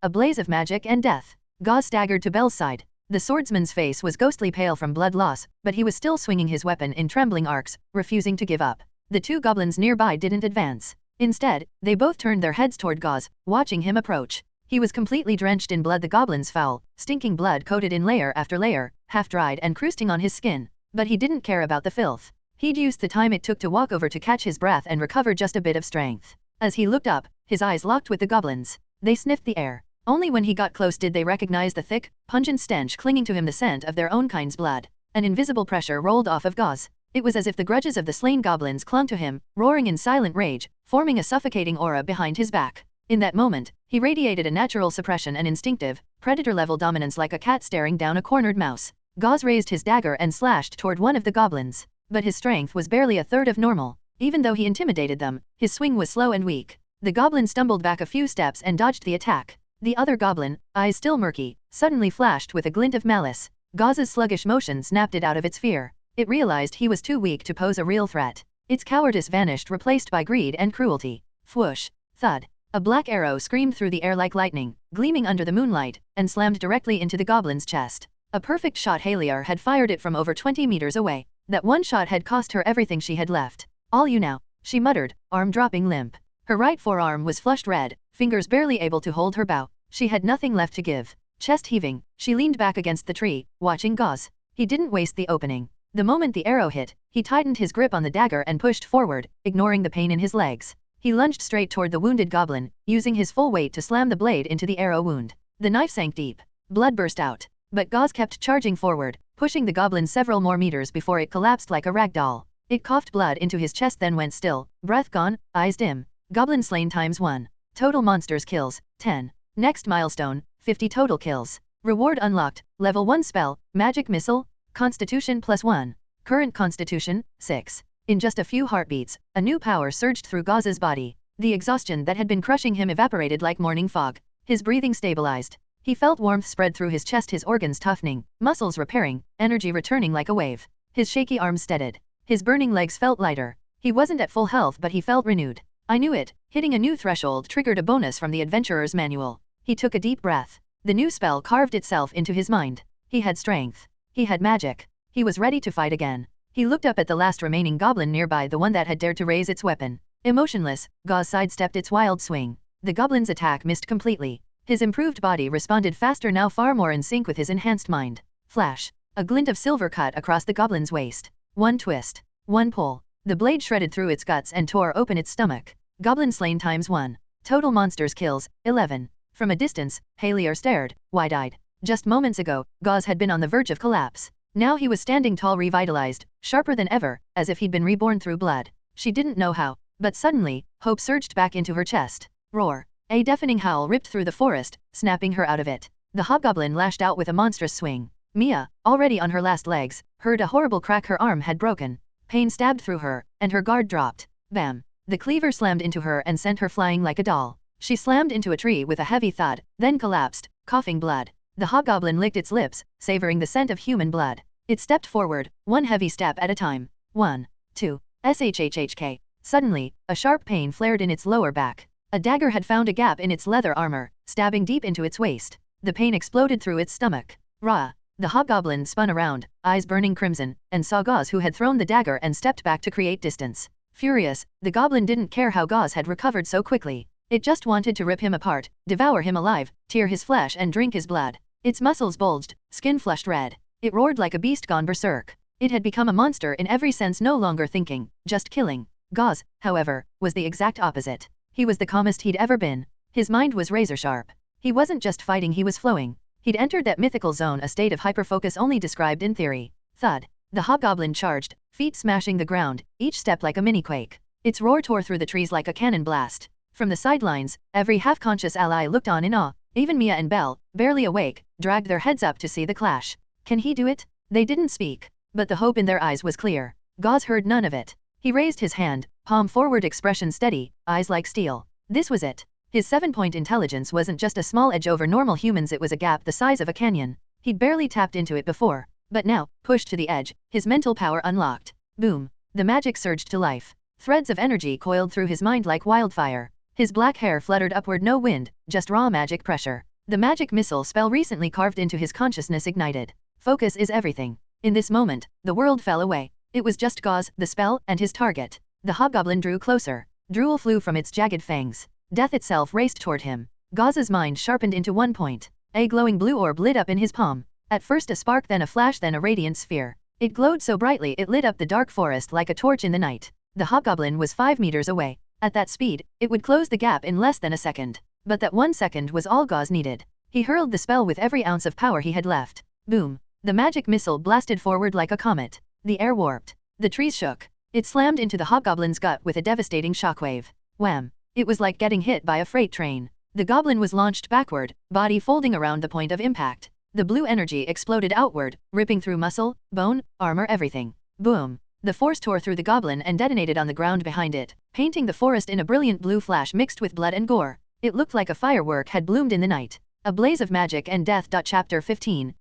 a blaze of magic and death. Gauze staggered to Belle's side. The swordsman's face was ghostly pale from blood loss, but he was still swinging his weapon in trembling arcs, refusing to give up. The 2 goblins nearby didn't advance. Instead, they both turned their heads toward Gauze, watching him approach. He was completely drenched in blood, the goblin's foul, stinking blood coated in layer after layer, half-dried and crusting on his skin. But he didn't care about the filth. He'd used the time it took to walk over to catch his breath and recover just a bit of strength. As he looked up, his eyes locked with the goblins. They sniffed the air. Only when he got close did they recognize the thick, pungent stench clinging to him, the scent of their own kind's blood. An invisible pressure rolled off of Gauze. It was as if the grudges of the slain goblins clung to him, roaring in silent rage, forming a suffocating aura behind his back. In that moment, he radiated a natural suppression and instinctive, predator-level dominance like a cat staring down a cornered mouse. Gauze raised his dagger and slashed toward one of the goblins. But his strength was barely a third of normal. Even though he intimidated them, his swing was slow and weak. The goblin stumbled back a few steps and dodged the attack. The other goblin, eyes still murky, suddenly flashed with a glint of malice. Gauze's sluggish motion snapped it out of its fear. It realized he was too weak to pose a real threat. Its cowardice vanished, replaced by greed and cruelty. Whoosh! Thud! A black arrow screamed through the air like lightning, gleaming under the moonlight, and slammed directly into the goblin's chest. A perfect shot. Haliar had fired it from over 20 meters away. That one shot had cost her everything she had left. "All you now," she muttered, arm dropping limp. Her right forearm was flushed red, fingers barely able to hold her bow. She had nothing left to give. Chest heaving, she leaned back against the tree, watching Gauze. He didn't waste the opening. The moment the arrow hit, he tightened his grip on the dagger and pushed forward, ignoring the pain in his legs. He lunged straight toward the wounded goblin, using his full weight to slam the blade into the arrow wound. The knife sank deep. Blood burst out. But Gauze kept charging forward, pushing the goblin several more meters before it collapsed like a rag doll. It coughed blood into his chest, then went still, breath gone, eyes dim. Goblin slain ×1. Total monsters kills, 10. Next milestone, 50 total kills. Reward unlocked, level 1 spell, magic missile, constitution +1. Current constitution, 6. In just a few heartbeats, a new power surged through Gauze's body. The exhaustion that had been crushing him evaporated like morning fog. His breathing stabilized. He felt warmth spread through his chest, his organs toughening, muscles repairing, energy returning like a wave. His shaky arms steadied. His burning legs felt lighter. He wasn't at full health, but he felt renewed. I knew it. Hitting a new threshold triggered a bonus from the adventurer's manual. He took a deep breath. The new spell carved itself into his mind. He had strength. He had magic. He was ready to fight again. He looked up at the last remaining goblin nearby, the one that had dared to raise its weapon. Emotionless, Gauze sidestepped its wild swing. The goblin's attack missed completely. His improved body responded faster, now far more in sync with his enhanced mind. Flash! A glint of silver cut across the goblin's waist. One twist. One pull. The blade shredded through its guts and tore open its stomach. Goblin slain ×1. Total monsters kills, 11. From a distance, Haliar stared, wide-eyed. Just moments ago, Gauze had been on the verge of collapse. Now he was standing tall, revitalized, sharper than ever, as if he'd been reborn through blood. She didn't know how, but suddenly, hope surged back into her chest. Roar! A deafening howl ripped through the forest, snapping her out of it. The hobgoblin lashed out with a monstrous swing. Mia, already on her last legs, heard a horrible crack. Her arm had broken. Pain stabbed through her, and her guard dropped. Bam! The cleaver slammed into her and sent her flying like a doll. She slammed into a tree with a heavy thud, then collapsed, coughing blood. The hobgoblin licked its lips, savoring the scent of human blood. It stepped forward, one heavy step at a time. 1, 2, shhhk. Suddenly, a sharp pain flared in its lower back. A dagger had found a gap in its leather armor, stabbing deep into its waist. The pain exploded through its stomach. Rah! The hobgoblin spun around, eyes burning crimson, and saw Gauze, who had thrown the dagger and stepped back to create distance. Furious, the goblin didn't care how Gauze had recovered so quickly. It just wanted to rip him apart, devour him alive, tear his flesh and drink his blood. Its muscles bulged, skin flushed red. It roared like a beast gone berserk. It had become a monster in every sense, no longer thinking, just killing. Gauze, however, was the exact opposite. He was the calmest he'd ever been. His mind was razor sharp. He wasn't just fighting, he was flowing. He'd entered that mythical zone, a state of hyperfocus only described in theory. Thud. The hobgoblin charged, feet smashing the ground, each step like a mini-quake. Its roar tore through the trees like a cannon blast. From the sidelines, every half-conscious ally looked on in awe. Even Mia and Belle, barely awake, dragged their heads up to see the clash. Can he do it? They didn't speak, but the hope in their eyes was clear. Gauze heard none of it. He raised his hand, palm forward, expression steady, eyes like steel. This was it. His 7-point intelligence wasn't just a small edge over normal humans, it was a gap the size of a canyon. He'd barely tapped into it before, but now, pushed to the edge, his mental power unlocked. Boom! The magic surged to life. Threads of energy coiled through his mind like wildfire. His black hair fluttered upward, no wind, just raw magic pressure. The magic missile spell recently carved into his consciousness ignited. Focus is everything. In this moment, the world fell away. It was just Gauze, the spell, and his target. The hobgoblin drew closer. Drool flew from its jagged fangs. Death itself raced toward him. Gauze's mind sharpened into one point. A glowing blue orb lit up in his palm. At first a spark, then a flash, then a radiant sphere. It glowed so brightly it lit up the dark forest like a torch in the night. The hobgoblin was 5 meters away. At that speed, it would close the gap in less than a second. But that 1 second was all Gauze needed. He hurled the spell with every ounce of power he had left. Boom! The magic missile blasted forward like a comet. The air warped. The trees shook. It slammed into the hobgoblin's gut with a devastating shockwave. Wham! It was like getting hit by a freight train. The goblin was launched backward, body folding around the point of impact. The blue energy exploded outward, ripping through muscle, bone, armor, everything. Boom! The force tore through the goblin and detonated on the ground behind it, painting the forest in a brilliant blue flash mixed with blood and gore. It looked like a firework had bloomed in the night. A blaze of magic and death. Chapter 15,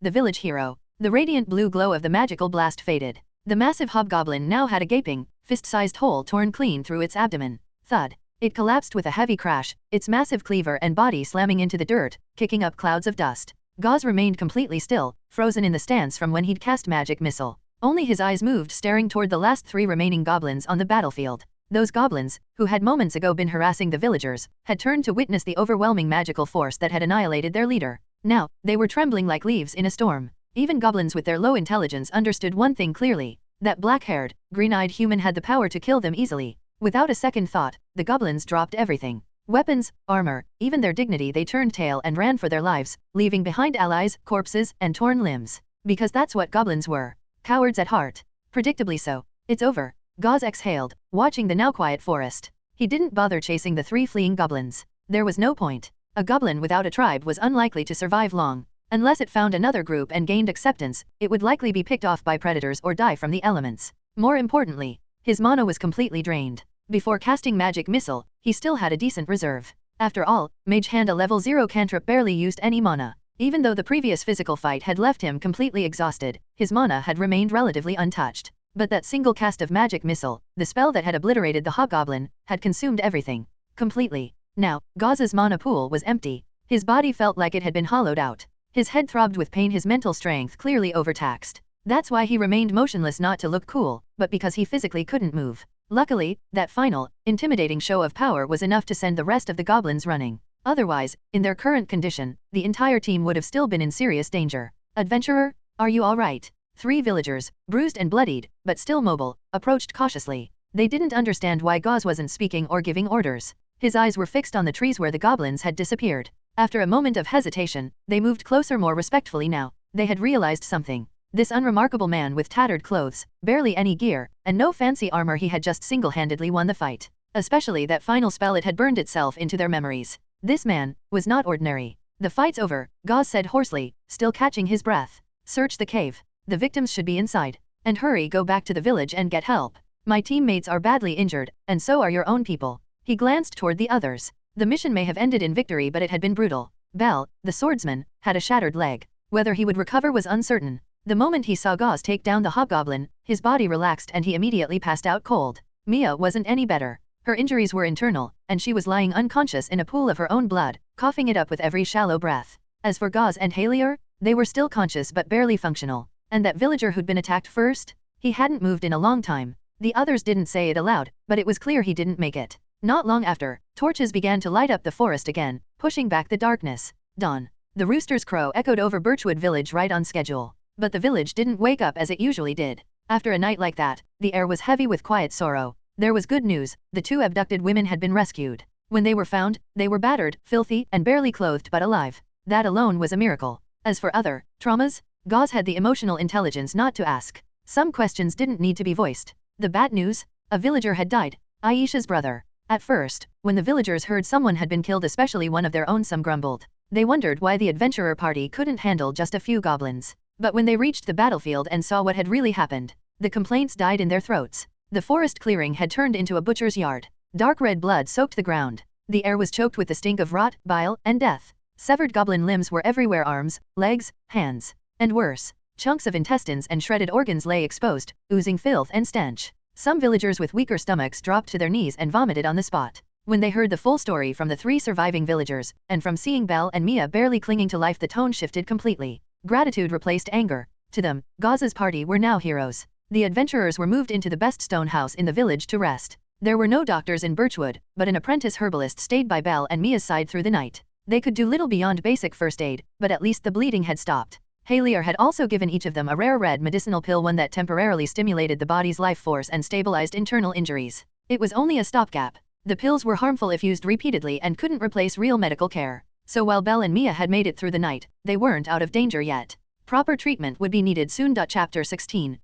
The Village Hero. The radiant blue glow of the magical blast faded. The massive hobgoblin now had a gaping, fist-sized hole torn clean through its abdomen. Thud. It collapsed with a heavy crash, its massive cleaver and body slamming into the dirt, kicking up clouds of dust. Gauze remained completely still, frozen in the stance from when he'd cast magic missile. Only his eyes moved, staring toward the last 3 remaining goblins on the battlefield. Those goblins, who had moments ago been harassing the villagers, had turned to witness the overwhelming magical force that had annihilated their leader. Now, they were trembling like leaves in a storm. Even goblins with their low intelligence understood one thing clearly: that black-haired, green-eyed human had the power to kill them easily. Without a second thought, the goblins dropped everything. Weapons, armor, even their dignity. They turned tail and ran for their lives, leaving behind allies, corpses, and torn limbs. Because that's what goblins were. Cowards at heart. Predictably so. It's over. Gauze exhaled, watching the now quiet forest. He didn't bother chasing the 3 fleeing goblins. There was no point. A goblin without a tribe was unlikely to survive long. Unless it found another group and gained acceptance, it would likely be picked off by predators or die from the elements. More importantly, his mana was completely drained. Before casting magic missile, he still had a decent reserve. After all, Mage Hand, a level 0 cantrip, barely used any mana. Even though the previous physical fight had left him completely exhausted, his mana had remained relatively untouched. But that single cast of magic missile, the spell that had obliterated the hobgoblin, had consumed everything. Completely. Now, Gauze's mana pool was empty. His body felt like it had been hollowed out. His head throbbed with pain, his mental strength clearly overtaxed. That's why he remained motionless, not to look cool, but because he physically couldn't move. Luckily, that final, intimidating show of power was enough to send the rest of the goblins running. Otherwise, in their current condition, the entire team would have still been in serious danger. Adventurer, are you all right? 3 villagers, bruised and bloodied, but still mobile, approached cautiously. They didn't understand why Gauze wasn't speaking or giving orders. His eyes were fixed on the trees where the goblins had disappeared. After a moment of hesitation, they moved closer more respectfully now. They had realized something. This unremarkable man with tattered clothes, barely any gear, and no fancy armor, he had just single-handedly won the fight. Especially that final spell, it had burned itself into their memories. This man was not ordinary. The fight's over, Gauze said hoarsely, still catching his breath. Search the cave. The victims should be inside. And hurry, go back to the village and get help. My teammates are badly injured, and so are your own people. He glanced toward the others. The mission may have ended in victory, but it had been brutal. Bell, the swordsman, had a shattered leg. Whether he would recover was uncertain. The moment he saw Gauze take down the hobgoblin, his body relaxed and he immediately passed out cold. Mia wasn't any better. Her injuries were internal, and she was lying unconscious in a pool of her own blood, coughing it up with every shallow breath. As for Gauze and Halier, they were still conscious but barely functional. And that villager who'd been attacked first? He hadn't moved in a long time. The others didn't say it aloud, but it was clear he didn't make it. Not long after, torches began to light up the forest again, pushing back the darkness. Dawn. The rooster's crow echoed over Birchwood Village right on schedule. But the village didn't wake up as it usually did. After a night like that, the air was heavy with quiet sorrow. There was good news: the 2 abducted women had been rescued. When they were found, they were battered, filthy, and barely clothed but alive. That alone was a miracle. As for other traumas, Gauze had the emotional intelligence not to ask. Some questions didn't need to be voiced. The bad news? A villager had died. Aisha's brother. At first, when the villagers heard someone had been killed, especially one of their own, some grumbled. They wondered why the adventurer party couldn't handle just a few goblins. But when they reached the battlefield and saw what had really happened, the complaints died in their throats. The forest clearing had turned into a butcher's yard. Dark red blood soaked the ground. The air was choked with the stink of rot, bile, and death. Severed goblin limbs were everywhere: arms, legs, hands. And worse, chunks of intestines and shredded organs lay exposed, oozing filth and stench. Some villagers with weaker stomachs dropped to their knees and vomited on the spot. When they heard the full story from the 3 surviving villagers, and from seeing Belle and Mia barely clinging to life, the tone shifted completely. Gratitude replaced anger. To them, Gauze's party were now heroes. The adventurers were moved into the best stone house in the village to rest. There were no doctors in Birchwood, but an apprentice herbalist stayed by Belle and Mia's side through the night. They could do little beyond basic first aid, but at least the bleeding had stopped. Halier had also given each of them a rare red medicinal pill, one that temporarily stimulated the body's life force and stabilized internal injuries. It was only a stopgap. The pills were harmful if used repeatedly and couldn't replace real medical care. So while Belle and Mia had made it through the night, they weren't out of danger yet. Proper treatment would be needed soon. Chapter 16,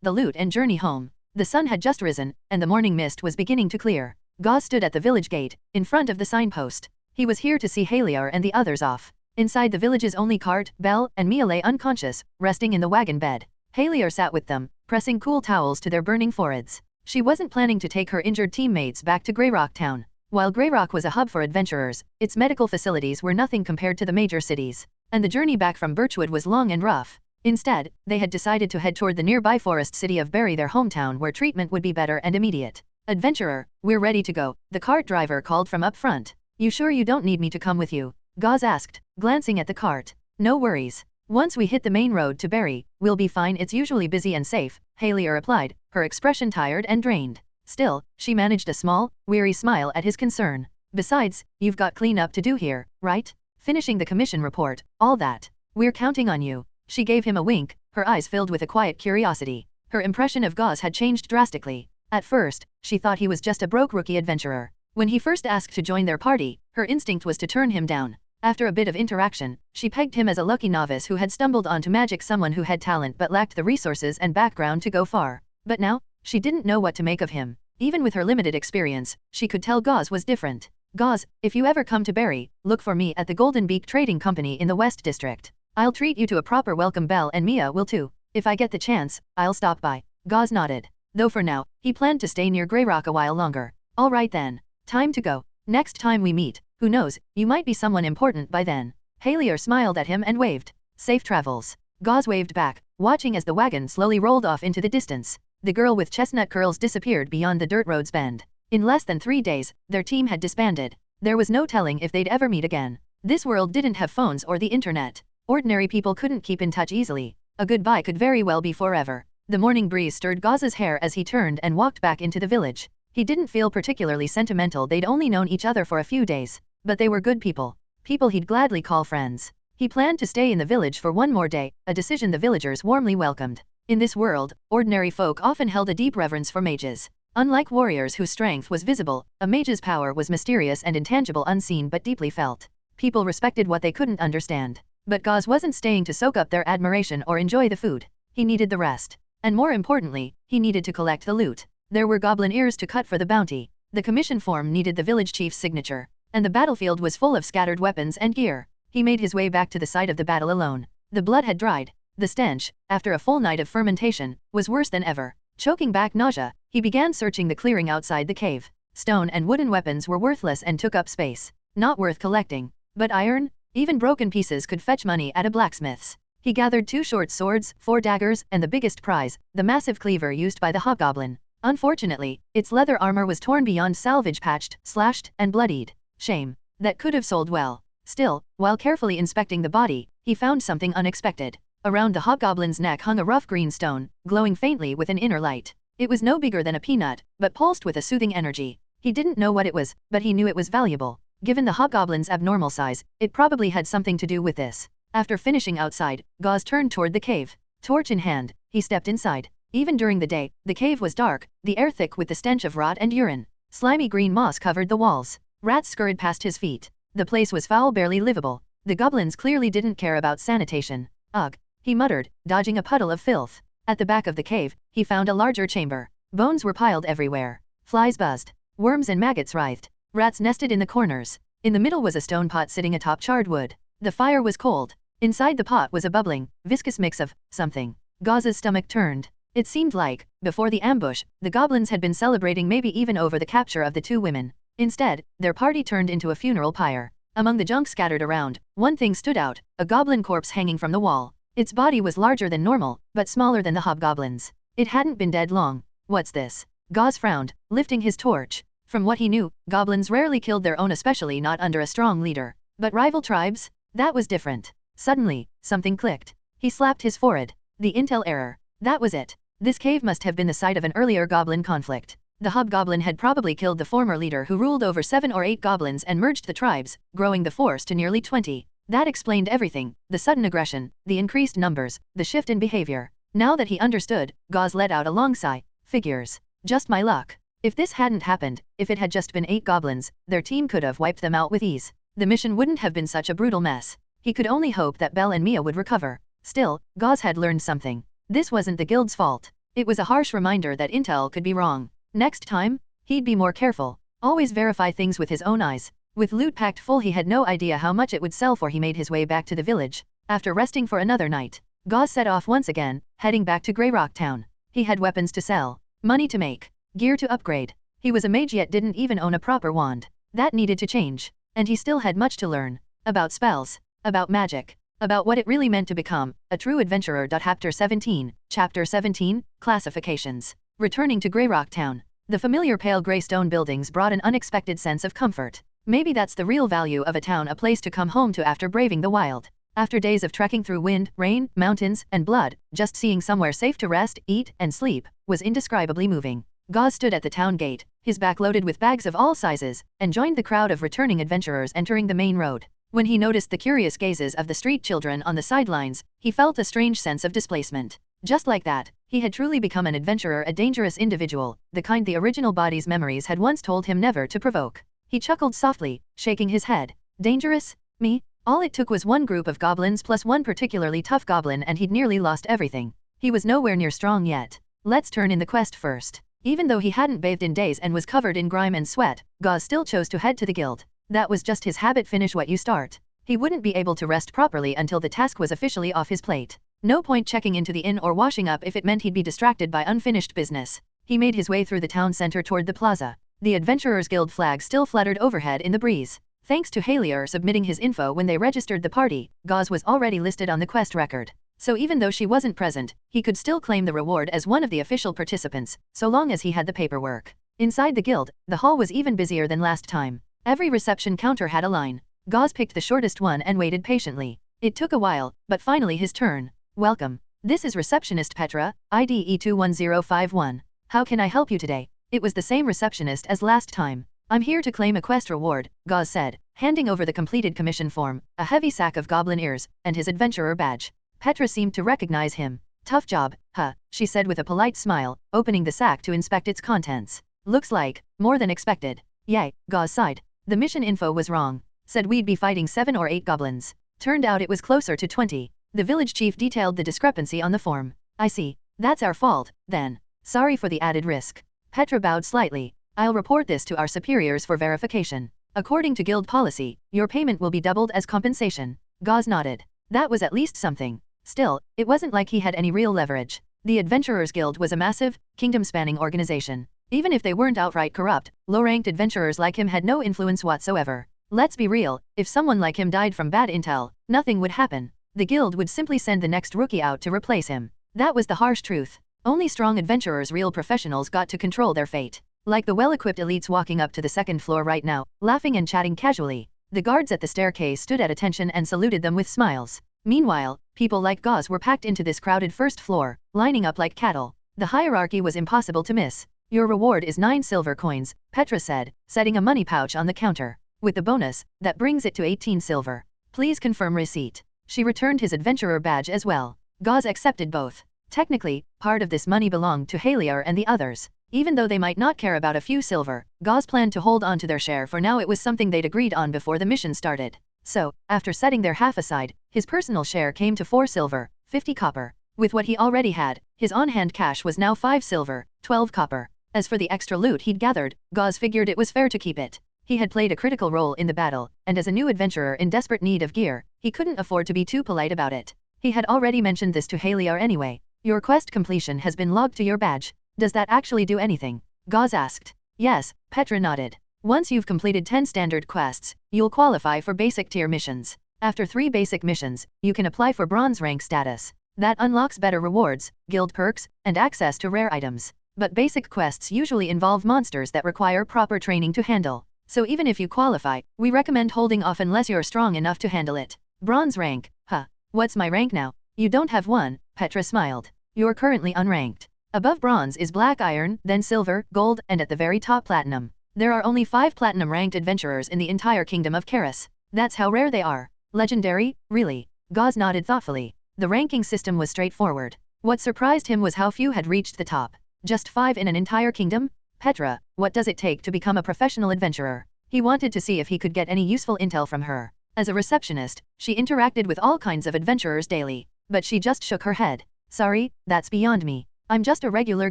The Loot and Journey Home. The sun had just risen, and the morning mist was beginning to clear. Gauze stood at the village gate, in front of the signpost. He was here to see Halier and the others off. Inside the village's only cart, Belle and Mia lay unconscious, resting in the wagon bed. Halier sat with them, pressing cool towels to their burning foreheads. She wasn't planning to take her injured teammates back to Greyrock Town. While Greyrock was a hub for adventurers, its medical facilities were nothing compared to the major cities, and the journey back from Birchwood was long and rough. Instead, they had decided to head toward the nearby forest city of Berry, their hometown, where treatment would be better and immediate. "Adventurer, we're ready to go," the cart driver called from up front. "You sure you don't need me to come with you?" Gauze asked, glancing at the cart. "No worries. Once we hit the main road to Berry, we'll be fine. It's usually busy and safe," Halier replied, her expression tired and drained. Still, she managed a small, weary smile at his concern. "Besides, you've got cleanup to do here, right? Finishing the commission report, all that. We're counting on you." She gave him a wink, her eyes filled with a quiet curiosity. Her impression of Gauze had changed drastically. At first, she thought he was just a broke rookie adventurer. When he first asked to join their party, her instinct was to turn him down. After a bit of interaction, she pegged him as a lucky novice who had stumbled onto magic, someone who had talent but lacked the resources and background to go far. But now, she didn't know what to make of him. Even with her limited experience, she could tell Gauze was different. "Gauze, if you ever come to Berry, look for me at the Golden Beak Trading Company in the West District. I'll treat you to a proper welcome. Belle and Mia will too. If I get the chance, I'll stop by." Gauze nodded. Though for now, he planned to stay near Greyrock a while longer. "All right then. Time to go. Next time we meet, who knows, you might be someone important by then." Halier smiled at him and waved. "Safe travels." Gauze waved back, watching as the wagon slowly rolled off into the distance. The girl with chestnut curls disappeared beyond the dirt road's bend. In less than 3 days, their team had disbanded. There was no telling if they'd ever meet again. This world didn't have phones or the internet. Ordinary people couldn't keep in touch easily. A goodbye could very well be forever. The morning breeze stirred Gauze's hair as he turned and walked back into the village. He didn't feel particularly sentimental. They'd only known each other for a few days. But they were good people. People he'd gladly call friends. He planned to stay in the village for one more day, a decision the villagers warmly welcomed. In this world, ordinary folk often held a deep reverence for mages. Unlike warriors whose strength was visible, a mage's power was mysterious and intangible, unseen but deeply felt. People respected what they couldn't understand. But Gauze wasn't staying to soak up their admiration or enjoy the food. He needed the rest. And more importantly, he needed to collect the loot. There were goblin ears to cut for the bounty. The commission form needed the village chief's signature. And the battlefield was full of scattered weapons and gear. He made his way back to the site of the battle alone. The blood had dried. The stench, after a full night of fermentation, was worse than ever. Choking back nausea, he began searching the clearing outside the cave. Stone and wooden weapons were worthless and took up space. Not worth collecting. But iron? Even broken pieces could fetch money at a blacksmith's. He gathered 2 short swords, 4 daggers, and the biggest prize, the massive cleaver used by the hobgoblin. Unfortunately, its leather armor was torn beyond salvage, patched, slashed, and bloodied. Shame. That could have sold well. Still, while carefully inspecting the body, he found something unexpected. Around the hobgoblin's neck hung a rough green stone, glowing faintly with an inner light. It was no bigger than a peanut, but pulsed with a soothing energy. He didn't know what it was, but he knew it was valuable. Given the hobgoblin's abnormal size, it probably had something to do with this. After finishing outside, Gauze turned toward the cave. Torch in hand, he stepped inside. Even during the day, the cave was dark, the air thick with the stench of rot and urine. Slimy green moss covered the walls. Rats scurried past his feet. The place was foul, barely livable. The goblins clearly didn't care about sanitation. "Ugh," he muttered, dodging a puddle of filth. At the back of the cave, he found a larger chamber. Bones were piled everywhere. Flies buzzed. Worms and maggots writhed. Rats nested in the corners. In the middle was a stone pot sitting atop charred wood. The fire was cold. Inside the pot was a bubbling, viscous mix of something. Gauze's stomach turned. It seemed like, before the ambush, the goblins had been celebrating, maybe even over the capture of the 2 women. Instead, their party turned into a funeral pyre. Among the junk scattered around, one thing stood out, a goblin corpse hanging from the wall. Its body was larger than normal, but smaller than the hobgoblin's. It hadn't been dead long. "What's this?" Gauze frowned, lifting his torch. From what he knew, goblins rarely killed their own, especially not under a strong leader. But rival tribes? That was different. Suddenly, something clicked. He slapped his forehead. The intel error. That was it. This cave must have been the site of an earlier goblin conflict. The hobgoblin had probably killed the former leader, who ruled over 7 or 8 goblins and merged the tribes, growing the force to nearly 20. That explained everything, the sudden aggression, the increased numbers, the shift in behavior. Now that he understood, Gauze let out a long sigh. Figures. Just my luck. If this hadn't happened, if it had just been 8 goblins, their team could have wiped them out with ease. The mission wouldn't have been such a brutal mess. He could only hope that Belle and Mia would recover. Still, Gauze had learned something. This wasn't the guild's fault. It was a harsh reminder that intel could be wrong. Next time, he'd be more careful. Always verify things with his own eyes. With loot packed full, he had no idea how much it would sell for. He made his way back to the village. After resting for another night, Gauze set off once again, heading back to Grey Rock Town. He had weapons to sell, money to make, gear to upgrade. He was a mage yet didn't even own a proper wand. That needed to change. And he still had much to learn. About spells. About magic. About what it really meant to become a true adventurer. Chapter 17, Classifications. Returning to Grey Rock Town. The familiar pale grey stone buildings brought an unexpected sense of comfort. Maybe that's the real value of a town, a place to come home to after braving the wild. After days of trekking through wind, rain, mountains, and blood, just seeing somewhere safe to rest, eat, and sleep was indescribably moving. Gauze stood at the town gate, his back loaded with bags of all sizes, and joined the crowd of returning adventurers entering the main road. When he noticed the curious gazes of the street children on the sidelines, he felt a strange sense of displacement. Just like that, he had truly become an adventurer, a dangerous individual, the kind the original body's memories had once told him never to provoke. He chuckled softly, shaking his head. Dangerous? Me? All it took was one group of goblins plus one particularly tough goblin and he'd nearly lost everything. He was nowhere near strong yet. Let's turn in the quest first. Even though he hadn't bathed in days and was covered in grime and sweat, Gauze still chose to head to the guild. That was just his habit. Finish what you start. He wouldn't be able to rest properly until the task was officially off his plate. No point checking into the inn or washing up if it meant he'd be distracted by unfinished business. He made his way through the town center toward the plaza. The Adventurers Guild flag still fluttered overhead in the breeze. Thanks to Halier submitting his info when they registered the party, Gauze was already listed on the quest record. So even though she wasn't present, he could still claim the reward as one of the official participants, so long as he had the paperwork. Inside the guild, the hall was even busier than last time. Every reception counter had a line. Gauze picked the shortest one and waited patiently. It took a while, but finally his turn. Welcome. This is Receptionist Petra, ID E21051. How can I help you today? It was the same receptionist as last time. I'm here to claim a quest reward, Gauze said, handing over the completed commission form, a heavy sack of goblin ears, and his adventurer badge. Petra seemed to recognize him. Tough job, huh, she said with a polite smile, opening the sack to inspect its contents. Looks like more than expected. Yay, Gauze sighed. The mission info was wrong. Said we'd be fighting 7 or 8 goblins. Turned out it was closer to 20. The village chief detailed the discrepancy on the form. I see. That's our fault, then. Sorry for the added risk. Petra bowed slightly. I'll report this to our superiors for verification. According to guild policy, your payment will be doubled as compensation. Gauze nodded. That was at least something. Still, it wasn't like he had any real leverage. The Adventurers Guild was a massive, kingdom-spanning organization. Even if they weren't outright corrupt, low-ranked adventurers like him had no influence whatsoever. Let's be real, if someone like him died from bad intel, nothing would happen. The guild would simply send the next rookie out to replace him. That was the harsh truth. Only strong adventurers, real professionals, got to control their fate. Like the well-equipped elites walking up to the second floor right now, laughing and chatting casually. The guards at the staircase stood at attention and saluted them with smiles. Meanwhile, people like Gauze were packed into this crowded first floor, lining up like cattle. The hierarchy was impossible to miss. Your reward is 9 silver coins, Petra said, setting a money pouch on the counter. With the bonus, that brings it to 18 silver. Please confirm receipt. She returned his adventurer badge as well. Gauze accepted both. Technically, part of this money belonged to Halier and the others. Even though they might not care about a few silver, Gauze planned to hold on to their share for now. It was something they'd agreed on before the mission started. So, after setting their half aside, his personal share came to 4 silver, 50 copper. With what he already had, his on-hand cash was now 5 silver, 12 copper. As for the extra loot he'd gathered, Gauze figured it was fair to keep it. He had played a critical role in the battle, and as a new adventurer in desperate need of gear, he couldn't afford to be too polite about it. He had already mentioned this to Halier anyway. Your quest completion has been logged to your badge. Does that actually do anything? Gauze asked. Yes, Petra nodded. Once you've completed 10 standard quests, you'll qualify for basic tier missions. After 3 basic missions, you can apply for bronze rank status. That unlocks better rewards, guild perks, and access to rare items. But basic quests usually involve monsters that require proper training to handle. So even if you qualify, we recommend holding off unless you're strong enough to handle it. Bronze rank, huh? What's my rank now? You don't have one, Petra smiled. You're currently unranked. Above bronze is black iron, then silver, gold, and at the very top platinum. There are only 5 platinum-ranked adventurers in the entire kingdom of Karis. That's how rare they are. Legendary, really? Gauze nodded thoughtfully. The ranking system was straightforward. What surprised him was how few had reached the top. Just 5 in an entire kingdom? Petra, what does it take to become a professional adventurer? He wanted to see if he could get any useful intel from her. As a receptionist, she interacted with all kinds of adventurers daily, but she just shook her head. Sorry, that's beyond me. I'm just a regular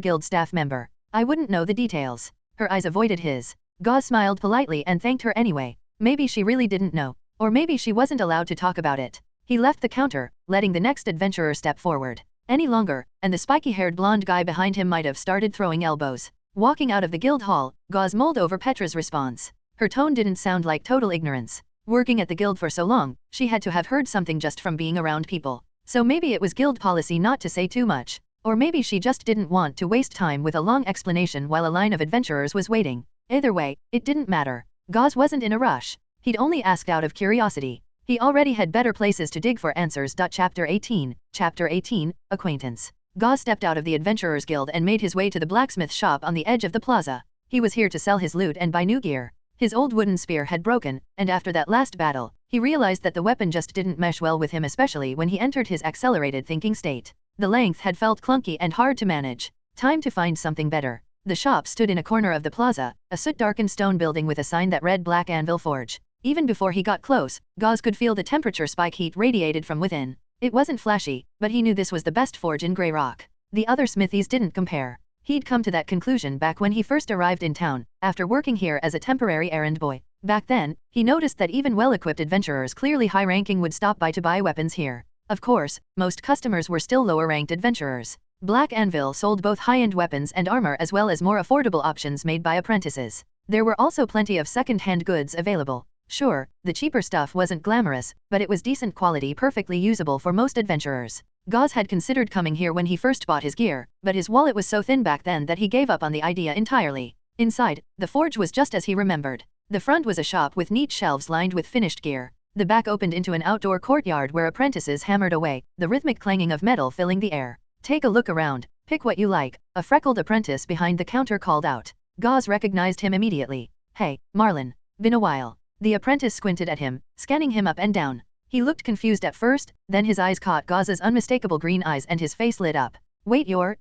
guild staff member. I wouldn't know the details. Her eyes avoided his. Gauze smiled politely and thanked her anyway. Maybe she really didn't know. Or maybe she wasn't allowed to talk about it. He left the counter, letting the next adventurer step forward. Any longer, and the spiky-haired blonde guy behind him might have started throwing elbows. Walking out of the guild hall, Gauze mulled over Petra's response. Her tone didn't sound like total ignorance. Working at the guild for so long, she had to have heard something just from being around people. So maybe it was guild policy not to say too much. Or maybe she just didn't want to waste time with a long explanation while a line of adventurers was waiting. Either way, it didn't matter. Gauze wasn't in a rush. He'd only asked out of curiosity. He already had better places to dig for answers. Chapter 18, Acquaintance. Gauze stepped out of the Adventurers Guild and made his way to the blacksmith shop on the edge of the plaza. He was here to sell his loot and buy new gear. His old wooden spear had broken, and after that last battle, he realized that the weapon just didn't mesh well with him, especially when he entered his accelerated thinking state. The length had felt clunky and hard to manage. Time to find something better. The shop stood in a corner of the plaza, a soot-darkened stone building with a sign that read Black Anvil Forge. Even before he got close, Gauze could feel the temperature spike heat radiated from within. It wasn't flashy, but he knew this was the best forge in Grey Rock. The other smithies didn't compare. He'd come to that conclusion back when he first arrived in town, after working here as a temporary errand boy. Back then, he noticed that even well-equipped adventurers clearly high-ranking would stop by to buy weapons here. Of course, most customers were still lower-ranked adventurers. Black Anvil sold both high-end weapons and armor as well as more affordable options made by apprentices. There were also plenty of second-hand goods available. Sure, the cheaper stuff wasn't glamorous, but it was decent quality, perfectly usable for most adventurers. Gauze had considered coming here when he first bought his gear, but his wallet was so thin back then that he gave up on the idea entirely. Inside, the forge was just as he remembered. The front was a shop with neat shelves lined with finished gear. The back opened into an outdoor courtyard where apprentices hammered away, the rhythmic clanging of metal filling the air. Take a look around, pick what you like, a freckled apprentice behind the counter called out. Gauze recognized him immediately. Hey, Marlon. Been a while. The apprentice squinted at him, scanning him up and down. He looked confused at first, then his eyes caught Gauze's unmistakable green eyes and his face lit up. Wait, you're.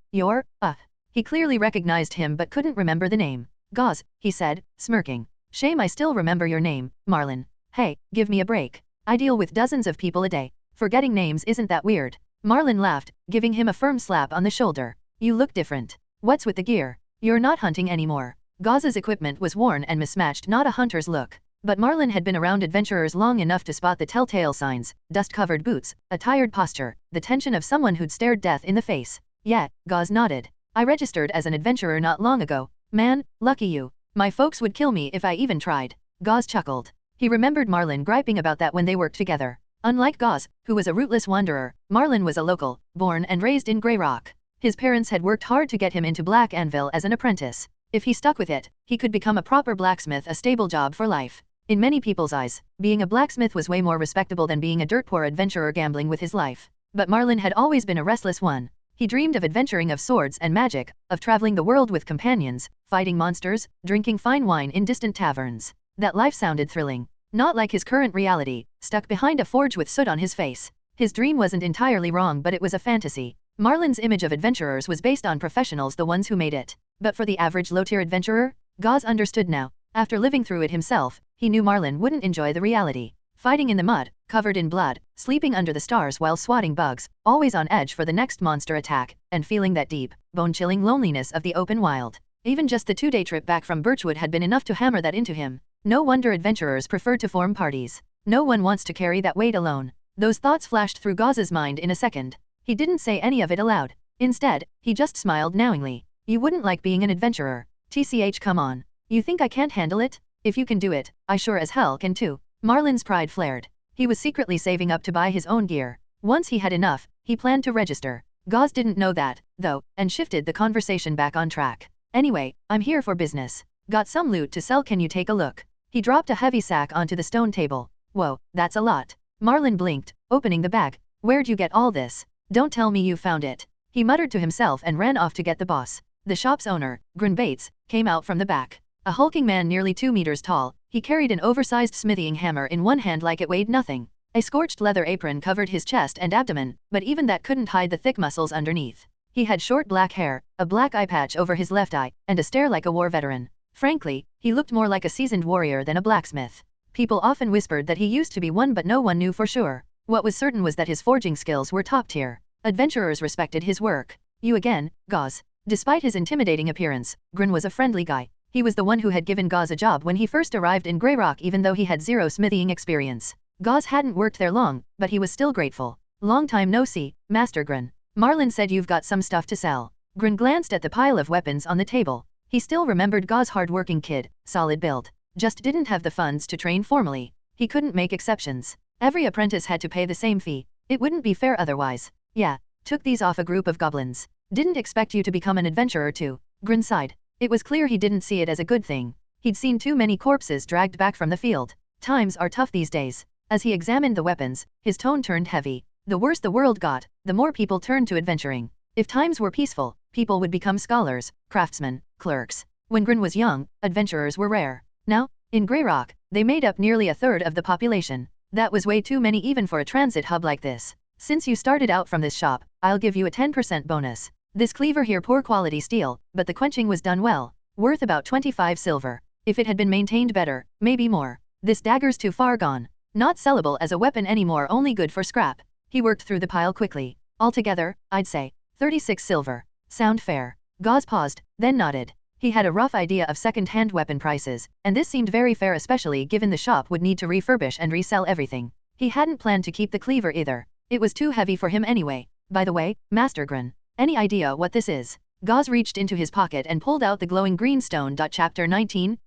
He clearly recognized him but couldn't remember the name. Gauze, he said, smirking. Shame I still remember your name, Marlon. Hey, give me a break. I deal with dozens of people a day. Forgetting names isn't that weird. Marlon laughed, giving him a firm slap on the shoulder. You look different. What's with the gear? You're not hunting anymore. Gauze's equipment was worn and mismatched, not a hunter's look. But Marlon had been around adventurers long enough to spot the telltale signs: dust-covered boots, a tired posture, the tension of someone who'd stared death in the face. Yeah, Gauze nodded. I registered as an adventurer not long ago. Man, lucky you. My folks would kill me if I even tried. Gauze chuckled. He remembered Marlon griping about that when they worked together. Unlike Gauze, who was a rootless wanderer, Marlon was a local, born and raised in Grey Rock. His parents had worked hard to get him into Black Anvil as an apprentice. If he stuck with it, he could become a proper blacksmith, a stable job for life. In many people's eyes, being a blacksmith was way more respectable than being a dirt-poor adventurer gambling with his life. But Marlon had always been a restless one. He dreamed of adventuring, of swords and magic, of traveling the world with companions, fighting monsters, drinking fine wine in distant taverns. That life sounded thrilling. Not like his current reality, stuck behind a forge with soot on his face. His dream wasn't entirely wrong, but it was a fantasy. Marlon's image of adventurers was based on professionals, the ones who made it. But for the average low-tier adventurer, Gauze understood now. After living through it himself, he knew Marlon wouldn't enjoy the reality. Fighting in the mud, covered in blood, sleeping under the stars while swatting bugs, always on edge for the next monster attack, and feeling that deep, bone-chilling loneliness of the open wild. Even just the 2-day trip back from Birchwood had been enough to hammer that into him. No wonder adventurers preferred to form parties. No one wants to carry that weight alone. Those thoughts flashed through Gauze's mind in a second. He didn't say any of it aloud. Instead, he just smiled knowingly. You wouldn't like being an adventurer. TCH, come on. You think I can't handle it? If you can do it, I sure as hell can too. Marlon's pride flared. He was secretly saving up to buy his own gear. Once he had enough, he planned to register. Gauze didn't know that, though, and shifted the conversation back on track. Anyway, I'm here for business. Got some loot to sell, can you take a look? He dropped a heavy sack onto the stone table. Whoa, that's a lot. Marlon blinked, opening the bag. Where'd you get all this? Don't tell me you found it. He muttered to himself and ran off to get the boss. The shop's owner, Grin Bates, came out from the back. A hulking man nearly 2 meters tall, he carried an oversized smithing hammer in one hand like it weighed nothing. A scorched leather apron covered his chest and abdomen, but even that couldn't hide the thick muscles underneath. He had short black hair, a black eye patch over his left eye, and a stare like a war veteran. Frankly, he looked more like a seasoned warrior than a blacksmith. People often whispered that he used to be one, but no one knew for sure. What was certain was that his forging skills were top tier. Adventurers respected his work. You again, Gauze. Despite his intimidating appearance, Grin was a friendly guy. He was the one who had given Gauze a job when he first arrived in Greyrock, even though he had zero smithing experience. Gauze hadn't worked there long, but he was still grateful. Long time no see, Master Grin. Marlin said you've got some stuff to sell. Grin glanced at the pile of weapons on the table. He still remembered Gauze, hard-working kid, solid build. Just didn't have the funds to train formally. He couldn't make exceptions. Every apprentice had to pay the same fee. It wouldn't be fair otherwise. Yeah, took these off a group of goblins. Didn't expect you to become an adventurer too. Grin sighed. It was clear he didn't see it as a good thing. He'd seen too many corpses dragged back from the field. Times are tough these days. As he examined the weapons, his tone turned heavy. The worse the world got, the more people turned to adventuring. If times were peaceful, people would become scholars, craftsmen, clerks. When Grin was young, adventurers were rare. Now, in Greyrock, they made up nearly a third of the population. That was way too many even for a transit hub like this. Since you started out from this shop, I'll give you a 10% bonus. This cleaver here, poor quality steel, but the quenching was done well. Worth about 25 silver. If it had been maintained better, maybe more. This dagger's too far gone. Not sellable as a weapon anymore, only good for scrap. He worked through the pile quickly. Altogether, I'd say 36 silver. Sound fair? Gauze paused, then nodded. He had a rough idea of second-hand weapon prices, and this seemed very fair, especially given the shop would need to refurbish and resell everything. He hadn't planned to keep the cleaver either. It was too heavy for him anyway. By the way, Master Grin, any idea what this is? Gauze reached into his pocket and pulled out the glowing green stone. Chapter 19,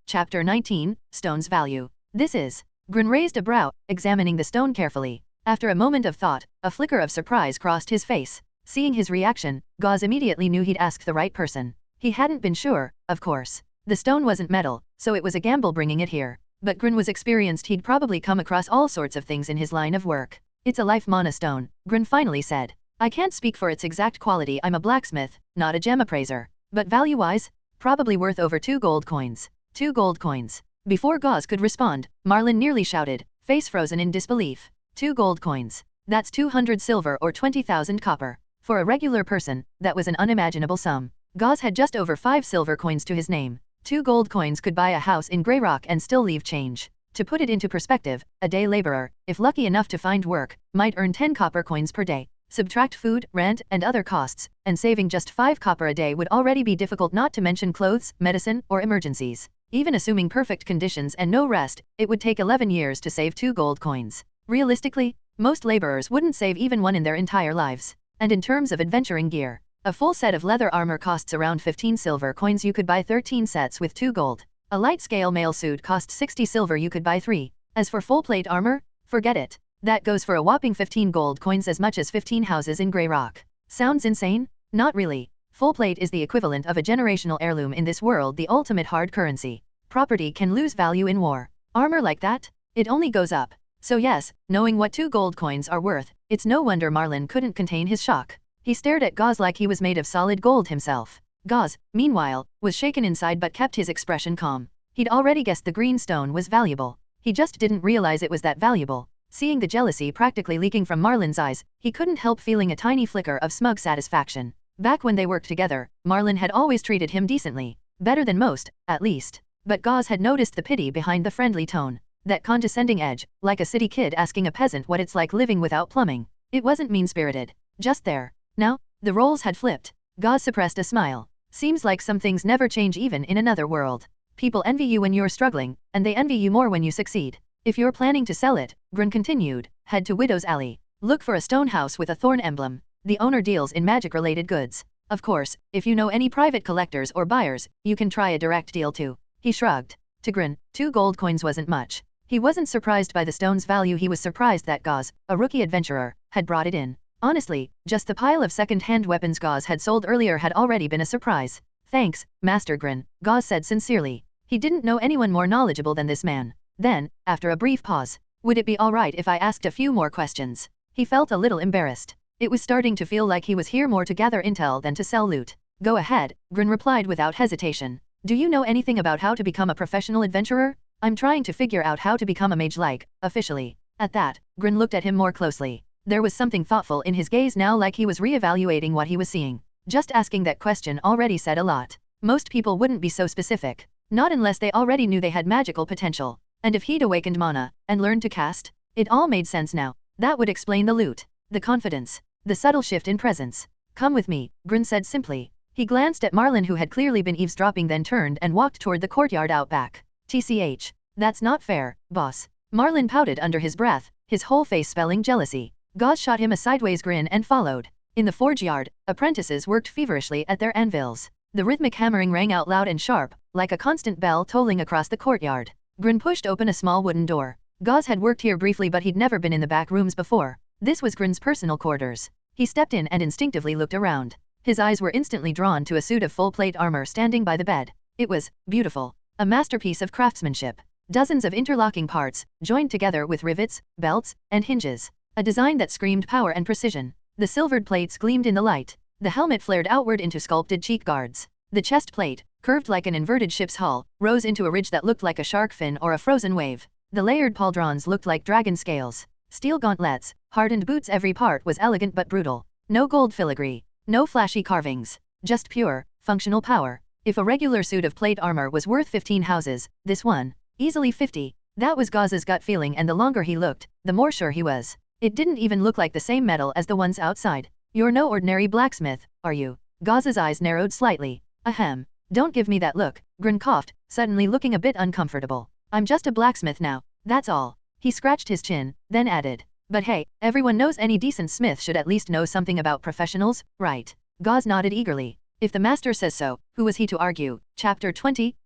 Stone's Value. This is. Grin raised a brow, examining the stone carefully. After a moment of thought, a flicker of surprise crossed his face. Seeing his reaction, Gauze immediately knew he'd asked the right person. He hadn't been sure, of course. The stone wasn't metal, so it was a gamble bringing it here. But Grin was experienced, he'd probably come across all sorts of things in his line of work. It's a life mana stone, Grin finally said. I can't speak for its exact quality, I'm a blacksmith, not a gem appraiser. But value-wise, probably worth over 2 gold coins. 2 gold coins. Before Gauze could respond, Marlin nearly shouted, face frozen in disbelief. 2 gold coins. That's 200 silver or 20,000 copper. For a regular person, that was an unimaginable sum. Gauze had just over 5 silver coins to his name. 2 gold coins could buy a house in Greyrock and still leave change. To put it into perspective, a day laborer, if lucky enough to find work, might earn 10 copper coins per day. Subtract food, rent, and other costs, and saving just 5 copper a day would already be difficult, not to mention clothes, medicine, or emergencies. Even assuming perfect conditions and no rest, it would take 11 years to save 2 gold coins. Realistically, most laborers wouldn't save even one in their entire lives. And in terms of adventuring gear, a full set of leather armor costs around 15 silver coins. You could buy 13 sets with 2 gold. A light scale mail suit costs 60 silver. You could buy 3. As for full plate armor, forget it. That goes for a whopping 15 gold coins, as much as 15 houses in Greyrock. Sounds insane? Not really. Full plate is the equivalent of a generational heirloom in this world, the ultimate hard currency. Property can lose value in war. Armor like that? It only goes up. So yes, knowing what 2 gold coins are worth, it's no wonder Marlin couldn't contain his shock. He stared at Gauze like he was made of solid gold himself. Gauze, meanwhile, was shaken inside but kept his expression calm. He'd already guessed the green stone was valuable. He just didn't realize it was that valuable. Seeing the jealousy practically leaking from Marlin's eyes, he couldn't help feeling a tiny flicker of smug satisfaction. Back when they worked together, Marlin had always treated him decently. Better than most, at least. But Gauze had noticed the pity behind the friendly tone. That condescending edge, like a city kid asking a peasant what it's like living without plumbing. It wasn't mean-spirited. Just there. Now, the roles had flipped. Gauze suppressed a smile. Seems like some things never change even in another world. People envy you when you're struggling, and they envy you more when you succeed. If you're planning to sell it, Grin continued, head to Widow's Alley. Look for a stone house with a thorn emblem. The owner deals in magic-related goods. Of course, if you know any private collectors or buyers, you can try a direct deal too. He shrugged. To Grin, 2 gold coins wasn't much. He wasn't surprised by the stone's value, he was surprised that Gauze, a rookie adventurer, had brought it in. Honestly, just the pile of second-hand weapons Gauze had sold earlier had already been a surprise. Thanks, Master Grin, Gauze said sincerely. He didn't know anyone more knowledgeable than this man. Then, after a brief pause, would it be alright if I asked a few more questions? He felt a little embarrassed. It was starting to feel like he was here more to gather intel than to sell loot. Go ahead, Grin replied without hesitation. Do you know anything about how to become a professional adventurer? I'm trying to figure out how to become a mage officially. At that, Grin looked at him more closely. There was something thoughtful in his gaze now, like he was re-evaluating what he was seeing. Just asking that question already said a lot. Most people wouldn't be so specific. Not unless they already knew they had magical potential. And if he'd awakened mana, and learned to cast? It all made sense now. That would explain the loot. The confidence. The subtle shift in presence. Come with me, Grin said simply. He glanced at Marlin, who had clearly been eavesdropping, then turned and walked toward the courtyard out back. TCH. That's not fair, boss. Marlin pouted under his breath, his whole face spelling jealousy. Gauze shot him a sideways grin and followed. In the forge yard, apprentices worked feverishly at their anvils. The rhythmic hammering rang out loud and sharp, like a constant bell tolling across the courtyard. Grin pushed open a small wooden door. Gauze had worked here briefly, but he'd never been in the back rooms before. This was Grin's personal quarters. He stepped in and instinctively looked around. His eyes were instantly drawn to a suit of full plate armor standing by the bed. It was beautiful. A masterpiece of craftsmanship. Dozens of interlocking parts, joined together with rivets, belts, and hinges. A design that screamed power and precision. The silvered plates gleamed in the light. The helmet flared outward into sculpted cheek guards. The chest plate, curved like an inverted ship's hull, rose into a ridge that looked like a shark fin or a frozen wave. The layered pauldrons looked like dragon scales. Steel gauntlets, hardened boots, every part was elegant but brutal. No gold filigree. No flashy carvings. Just pure, functional power. If a regular suit of plate armor was worth 15 houses, this one, easily 50. That was Gauze's gut feeling, and the longer he looked, the more sure he was. It didn't even look like the same metal as the ones outside. You're no ordinary blacksmith, are you? Gauze's eyes narrowed slightly. Ahem. Don't give me that look, Grin coughed, suddenly looking a bit uncomfortable. I'm just a blacksmith now, that's all. He scratched his chin, then added. But hey, everyone knows any decent smith should at least know something about professionals, right? Gauze nodded eagerly. If the master says so, who was he to argue? Chapter 20,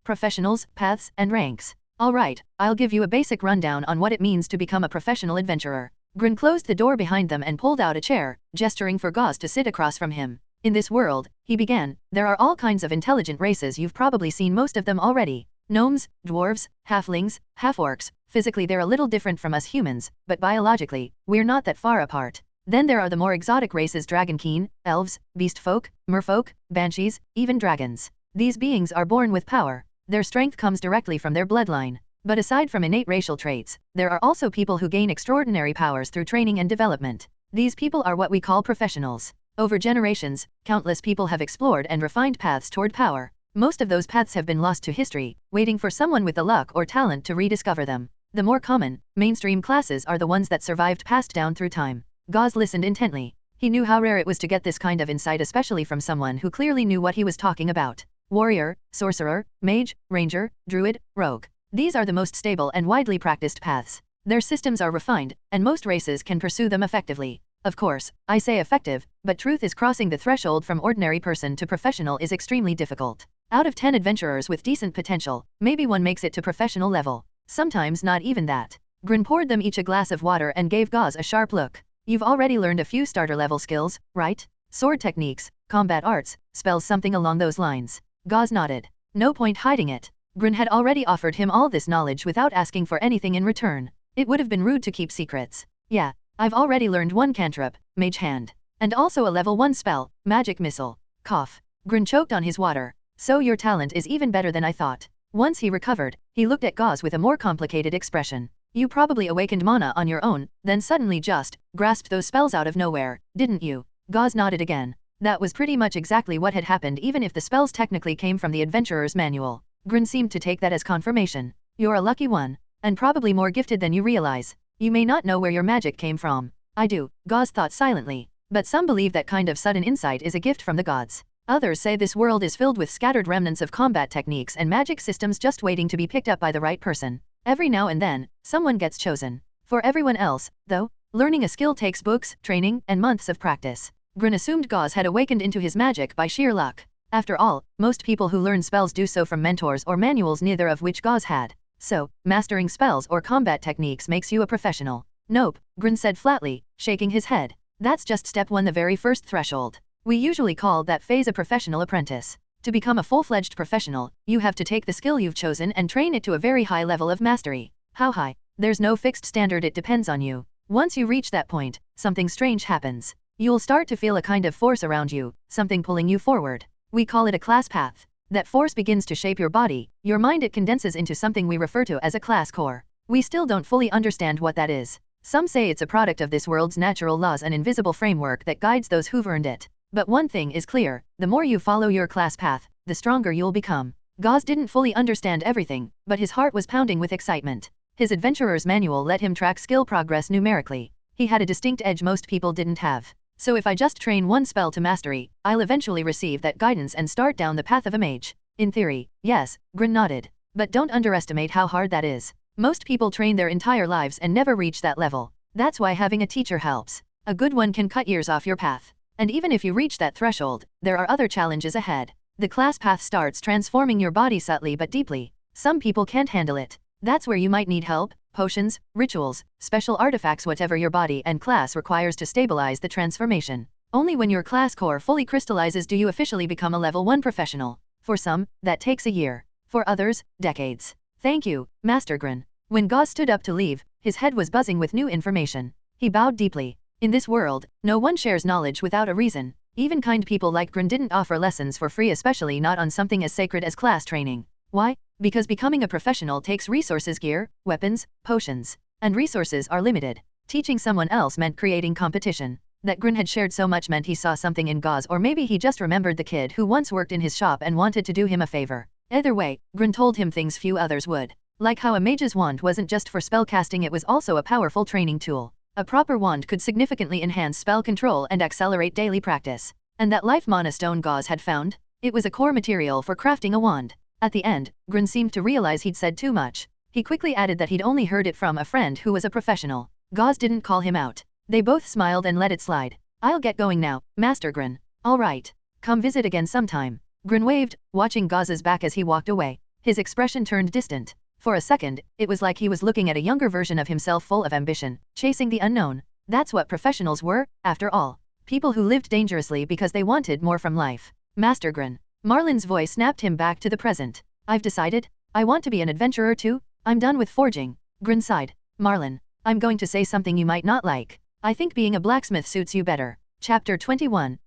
Professionals, Paths, and Ranks. Alright, I'll give you a basic rundown on what it means to become a professional adventurer. Grin closed the door behind them and pulled out a chair, gesturing for Gauze to sit across from him. In this world, he began, there are all kinds of intelligent races. You've probably seen most of them already. Gnomes, dwarves, halflings, half-orcs. Physically they're a little different from us humans, but biologically, we're not that far apart. Then there are the more exotic races: dragonkeen, elves, beastfolk, merfolk, banshees, even dragons. These beings are born with power. Their strength comes directly from their bloodline. But aside from innate racial traits, there are also people who gain extraordinary powers through training and development. These people are what we call professionals. Over generations, countless people have explored and refined paths toward power. Most of those paths have been lost to history, waiting for someone with the luck or talent to rediscover them. The more common, mainstream classes are the ones that survived, passed down through time. Gauze listened intently. He knew how rare it was to get this kind of insight, especially from someone who clearly knew what he was talking about. Warrior, sorcerer, mage, ranger, druid, rogue. These are the most stable and widely practiced paths. Their systems are refined, and most races can pursue them effectively. Of course, I say effective, but truth is crossing the threshold from ordinary person to professional is extremely difficult. Out of 10 adventurers with decent potential, maybe one makes it to professional level. Sometimes not even that. Grin poured them each a glass of water and gave Gauze a sharp look. You've already learned a few starter level skills, right? Sword techniques, combat arts, spells, something along those lines. Gauze nodded. No point hiding it. Grin had already offered him all this knowledge without asking for anything in return. It would have been rude to keep secrets. Yeah, I've already learned one cantrip, Mage Hand. And also a level 1 spell, Magic Missile. Cough. Grin choked on his water. So your talent is even better than I thought. Once he recovered, he looked at Gauze with a more complicated expression. You probably awakened mana on your own, then suddenly just grasped those spells out of nowhere, didn't you? Gauze nodded again. That was pretty much exactly what had happened, even if the spells technically came from the adventurer's manual. Grin seemed to take that as confirmation. You're a lucky one, and probably more gifted than you realize. You may not know where your magic came from. I do, Gauze thought silently. But some believe that kind of sudden insight is a gift from the gods. Others say this world is filled with scattered remnants of combat techniques and magic systems just waiting to be picked up by the right person. Every now and then, someone gets chosen. For everyone else, though, learning a skill takes books, training, and months of practice. Grin assumed Gauze had awakened into his magic by sheer luck. After all, most people who learn spells do so from mentors or manuals, neither of which Gauze had. So, mastering spells or combat techniques makes you a professional. Nope, Grin said flatly, shaking his head. That's just step 1, the very first threshold. We usually call that phase a professional apprentice. To become a full-fledged professional, you have to take the skill you've chosen and train it to a very high level of mastery. How high? There's no fixed standard, it depends on you. Once you reach that point, something strange happens. You'll start to feel a kind of force around you, something pulling you forward. We call it a class path. That force begins to shape your body, your mind. It condenses into something we refer to as a class core. We still don't fully understand what that is. Some say it's a product of this world's natural laws, an invisible framework that guides those who've earned it. But one thing is clear, the more you follow your class path, the stronger you'll become. Gauze didn't fully understand everything, but his heart was pounding with excitement. His adventurer's manual let him track skill progress numerically. He had a distinct edge most people didn't have. So if I just train one spell to mastery, I'll eventually receive that guidance and start down the path of a mage. In theory, yes, Grin nodded. But don't underestimate how hard that is. Most people train their entire lives and never reach that level. That's why having a teacher helps. A good one can cut years off your path. And even if you reach that threshold, there are other challenges ahead. The class path starts transforming your body subtly but deeply. Some people can't handle it. That's where you might need help, potions, rituals, special artifacts, whatever your body and class requires to stabilize the transformation. Only when your class core fully crystallizes do you officially become a level 1 professional. For some, that takes a year. For others, decades. Thank you, Master Grin. When Gauze stood up to leave, his head was buzzing with new information. He bowed deeply. In this world, no one shares knowledge without a reason. Even kind people like Grin didn't offer lessons for free, especially not on something as sacred as class training. Why? Because becoming a professional takes resources, gear, weapons, potions. And resources are limited. Teaching someone else meant creating competition. That Grin had shared so much meant he saw something in Gauze, or maybe he just remembered the kid who once worked in his shop and wanted to do him a favor. Either way, Grin told him things few others would. Like how a mage's wand wasn't just for spellcasting, it was also a powerful training tool. A proper wand could significantly enhance spell control and accelerate daily practice. And that life mana stone Gauze had found? It was a core material for crafting a wand. At the end, Grin seemed to realize he'd said too much. He quickly added that he'd only heard it from a friend who was a professional. Gauze didn't call him out. They both smiled and let it slide. I'll get going now, Master Grin. All right. Come visit again sometime. Grin waved, watching Gauze's back as he walked away. His expression turned distant. For a second, it was like he was looking at a younger version of himself, full of ambition, chasing the unknown. That's what professionals were, after all. People who lived dangerously because they wanted more from life. Master Grin. Marlin's voice snapped him back to the present. I've decided. I want to be an adventurer too. I'm done with forging. Grin sighed. Marlin, I'm going to say something you might not like. I think being a blacksmith suits you better. Chapter 21,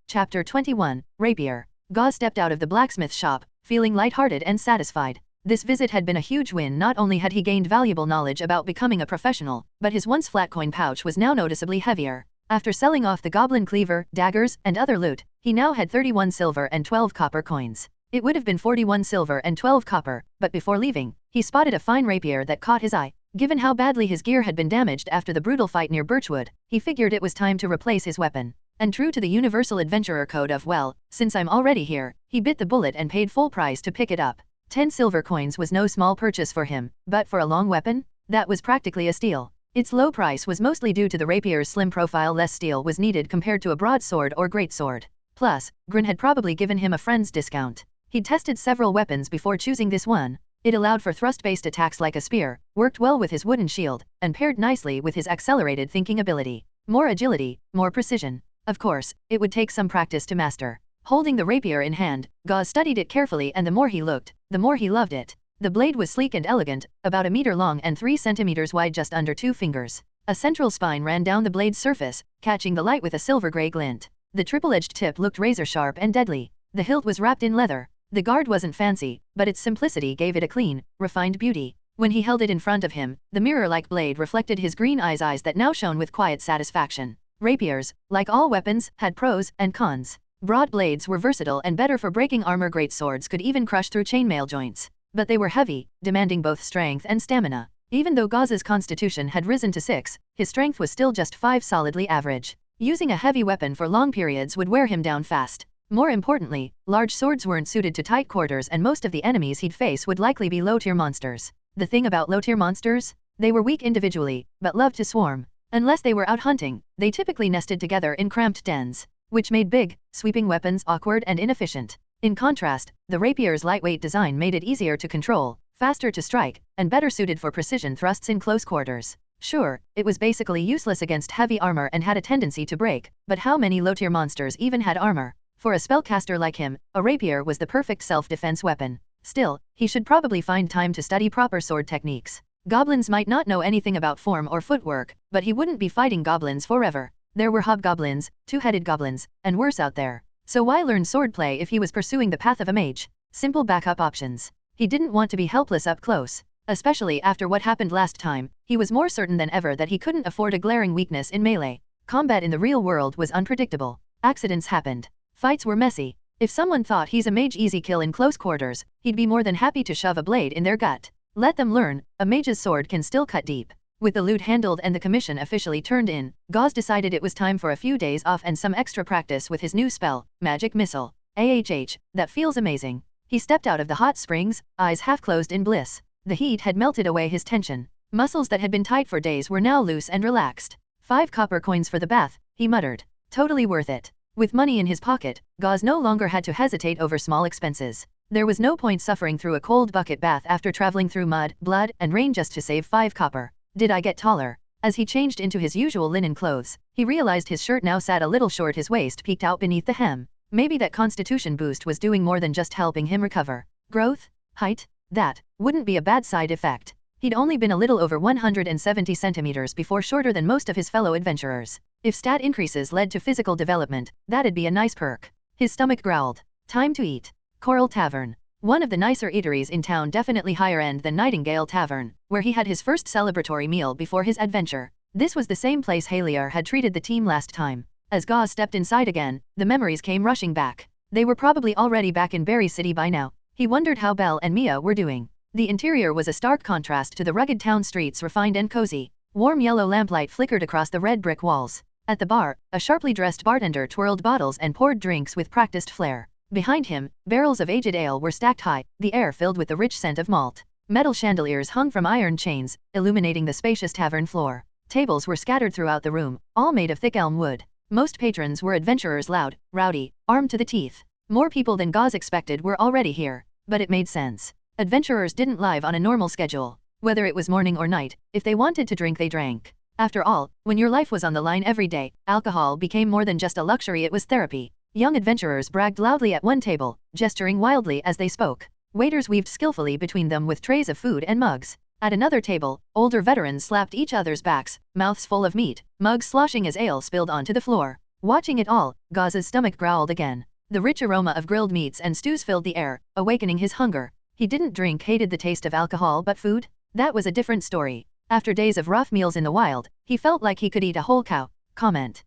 Rapier. Gauze stepped out of the blacksmith shop, feeling lighthearted and satisfied. This visit had been a huge win. Not only had he gained valuable knowledge about becoming a professional, but his once flat coin pouch was now noticeably heavier. After selling off the goblin cleaver, daggers, and other loot, he now had 31 silver and 12 copper coins. It would have been 41 silver and 12 copper, but before leaving, he spotted a fine rapier that caught his eye. Given how badly his gear had been damaged after the brutal fight near Birchwood, he figured it was time to replace his weapon. And true to the universal adventurer code of, well, since I'm already here, he bit the bullet and paid full price to pick it up. 10 silver coins was no small purchase for him, but for a long weapon, that was practically a steal. Its low price was mostly due to the rapier's slim profile. Less steel was needed compared to a broadsword or greatsword. Plus, Grin had probably given him a friend's discount. He'd tested several weapons before choosing this one. It allowed for thrust-based attacks like a spear, worked well with his wooden shield, and paired nicely with his accelerated thinking ability. More agility, more precision. Of course, it would take some practice to master. Holding the rapier in hand, Gauze studied it carefully, and the more he looked, the more he loved it. The blade was sleek and elegant, about a meter long and 3 centimeters wide, just under 2 fingers. A central spine ran down the blade's surface, catching the light with a silver-gray glint. The triple-edged tip looked razor-sharp and deadly. The hilt was wrapped in leather. The guard wasn't fancy, but its simplicity gave it a clean, refined beauty. When he held it in front of him, the mirror-like blade reflected his green eyes that now shone with quiet satisfaction. Rapiers, like all weapons, had pros and cons. Broad blades were versatile and better for breaking armor. Great swords could even crush through chainmail joints. But they were heavy, demanding both strength and stamina. Even though Gauze's constitution had risen to 6, his strength was still just 5, solidly average. Using a heavy weapon for long periods would wear him down fast. More importantly, large swords weren't suited to tight quarters, and most of the enemies he'd face would likely be low-tier monsters. The thing about low-tier monsters? They were weak individually, but loved to swarm. Unless they were out hunting, they typically nested together in cramped dens, which made big, sweeping weapons awkward and inefficient. In contrast, the rapier's lightweight design made it easier to control, faster to strike, and better suited for precision thrusts in close quarters. Sure, it was basically useless against heavy armor and had a tendency to break, but how many low-tier monsters even had armor? For a spellcaster like him, a rapier was the perfect self-defense weapon. Still, he should probably find time to study proper sword techniques. Goblins might not know anything about form or footwork, but he wouldn't be fighting goblins forever. There were hobgoblins, two-headed goblins, and worse out there. So why learn swordplay if he was pursuing the path of a mage? Simple backup options. He didn't want to be helpless up close. Especially after what happened last time, he was more certain than ever that he couldn't afford a glaring weakness in melee. Combat in the real world was unpredictable. Accidents happened. Fights were messy. If someone thought he's a mage easy kill in close quarters, he'd be more than happy to shove a blade in their gut. Let them learn, a mage's sword can still cut deep. With the loot handled and the commission officially turned in, Gauze decided it was time for a few days off and some extra practice with his new spell, Magic Missile. That feels amazing. He stepped out of the hot springs, eyes half closed in bliss. The heat had melted away his tension. Muscles that had been tight for days were now loose and relaxed. 5 copper coins for the bath, he muttered. Totally worth it. With money in his pocket, Gauze no longer had to hesitate over small expenses. There was no point suffering through a cold bucket bath after traveling through mud, blood, and rain just to save 5 copper. Did I get taller? As he changed into his usual linen clothes, he realized his shirt now sat a little short, his waist peeked out beneath the hem. Maybe that constitution boost was doing more than just helping him recover. Growth? Height? That wouldn't be a bad side effect. He'd only been a little over 170 centimeters before, shorter than most of his fellow adventurers. If stat increases led to physical development, that'd be a nice perk. His stomach growled. Time to eat. Coral Tavern. One of the nicer eateries in town, definitely higher end than Nightingale Tavern, where he had his first celebratory meal before his adventure. This was the same place Halier had treated the team last time. As Gauze stepped inside again, the memories came rushing back. They were probably already back in Berry City by now. He wondered how Belle and Mia were doing. The interior was a stark contrast to the rugged town streets, refined and cozy. Warm yellow lamplight flickered across the red brick walls. At the bar, a sharply dressed bartender twirled bottles and poured drinks with practiced flair. Behind him, barrels of aged ale were stacked high, the air filled with the rich scent of malt. Metal chandeliers hung from iron chains, illuminating the spacious tavern floor. Tables were scattered throughout the room, all made of thick elm wood. Most patrons were adventurers, loud, rowdy, armed to the teeth. More people than Gauze expected were already here, but it made sense. Adventurers didn't live on a normal schedule. Whether it was morning or night, if they wanted to drink they drank. After all, when your life was on the line every day, alcohol became more than just a luxury, it was therapy. Young adventurers bragged loudly at one table, gesturing wildly as they spoke. Waiters weaved skillfully between them with trays of food and mugs. At another table, older veterans slapped each other's backs, mouths full of meat, mugs sloshing as ale spilled onto the floor. Watching it all, Gauze's stomach growled again. The rich aroma of grilled meats and stews filled the air, awakening his hunger. He didn't drink, hated the taste of alcohol, but food? That was a different story. After days of rough meals in the wild, he felt like he could eat a whole cow. Comment.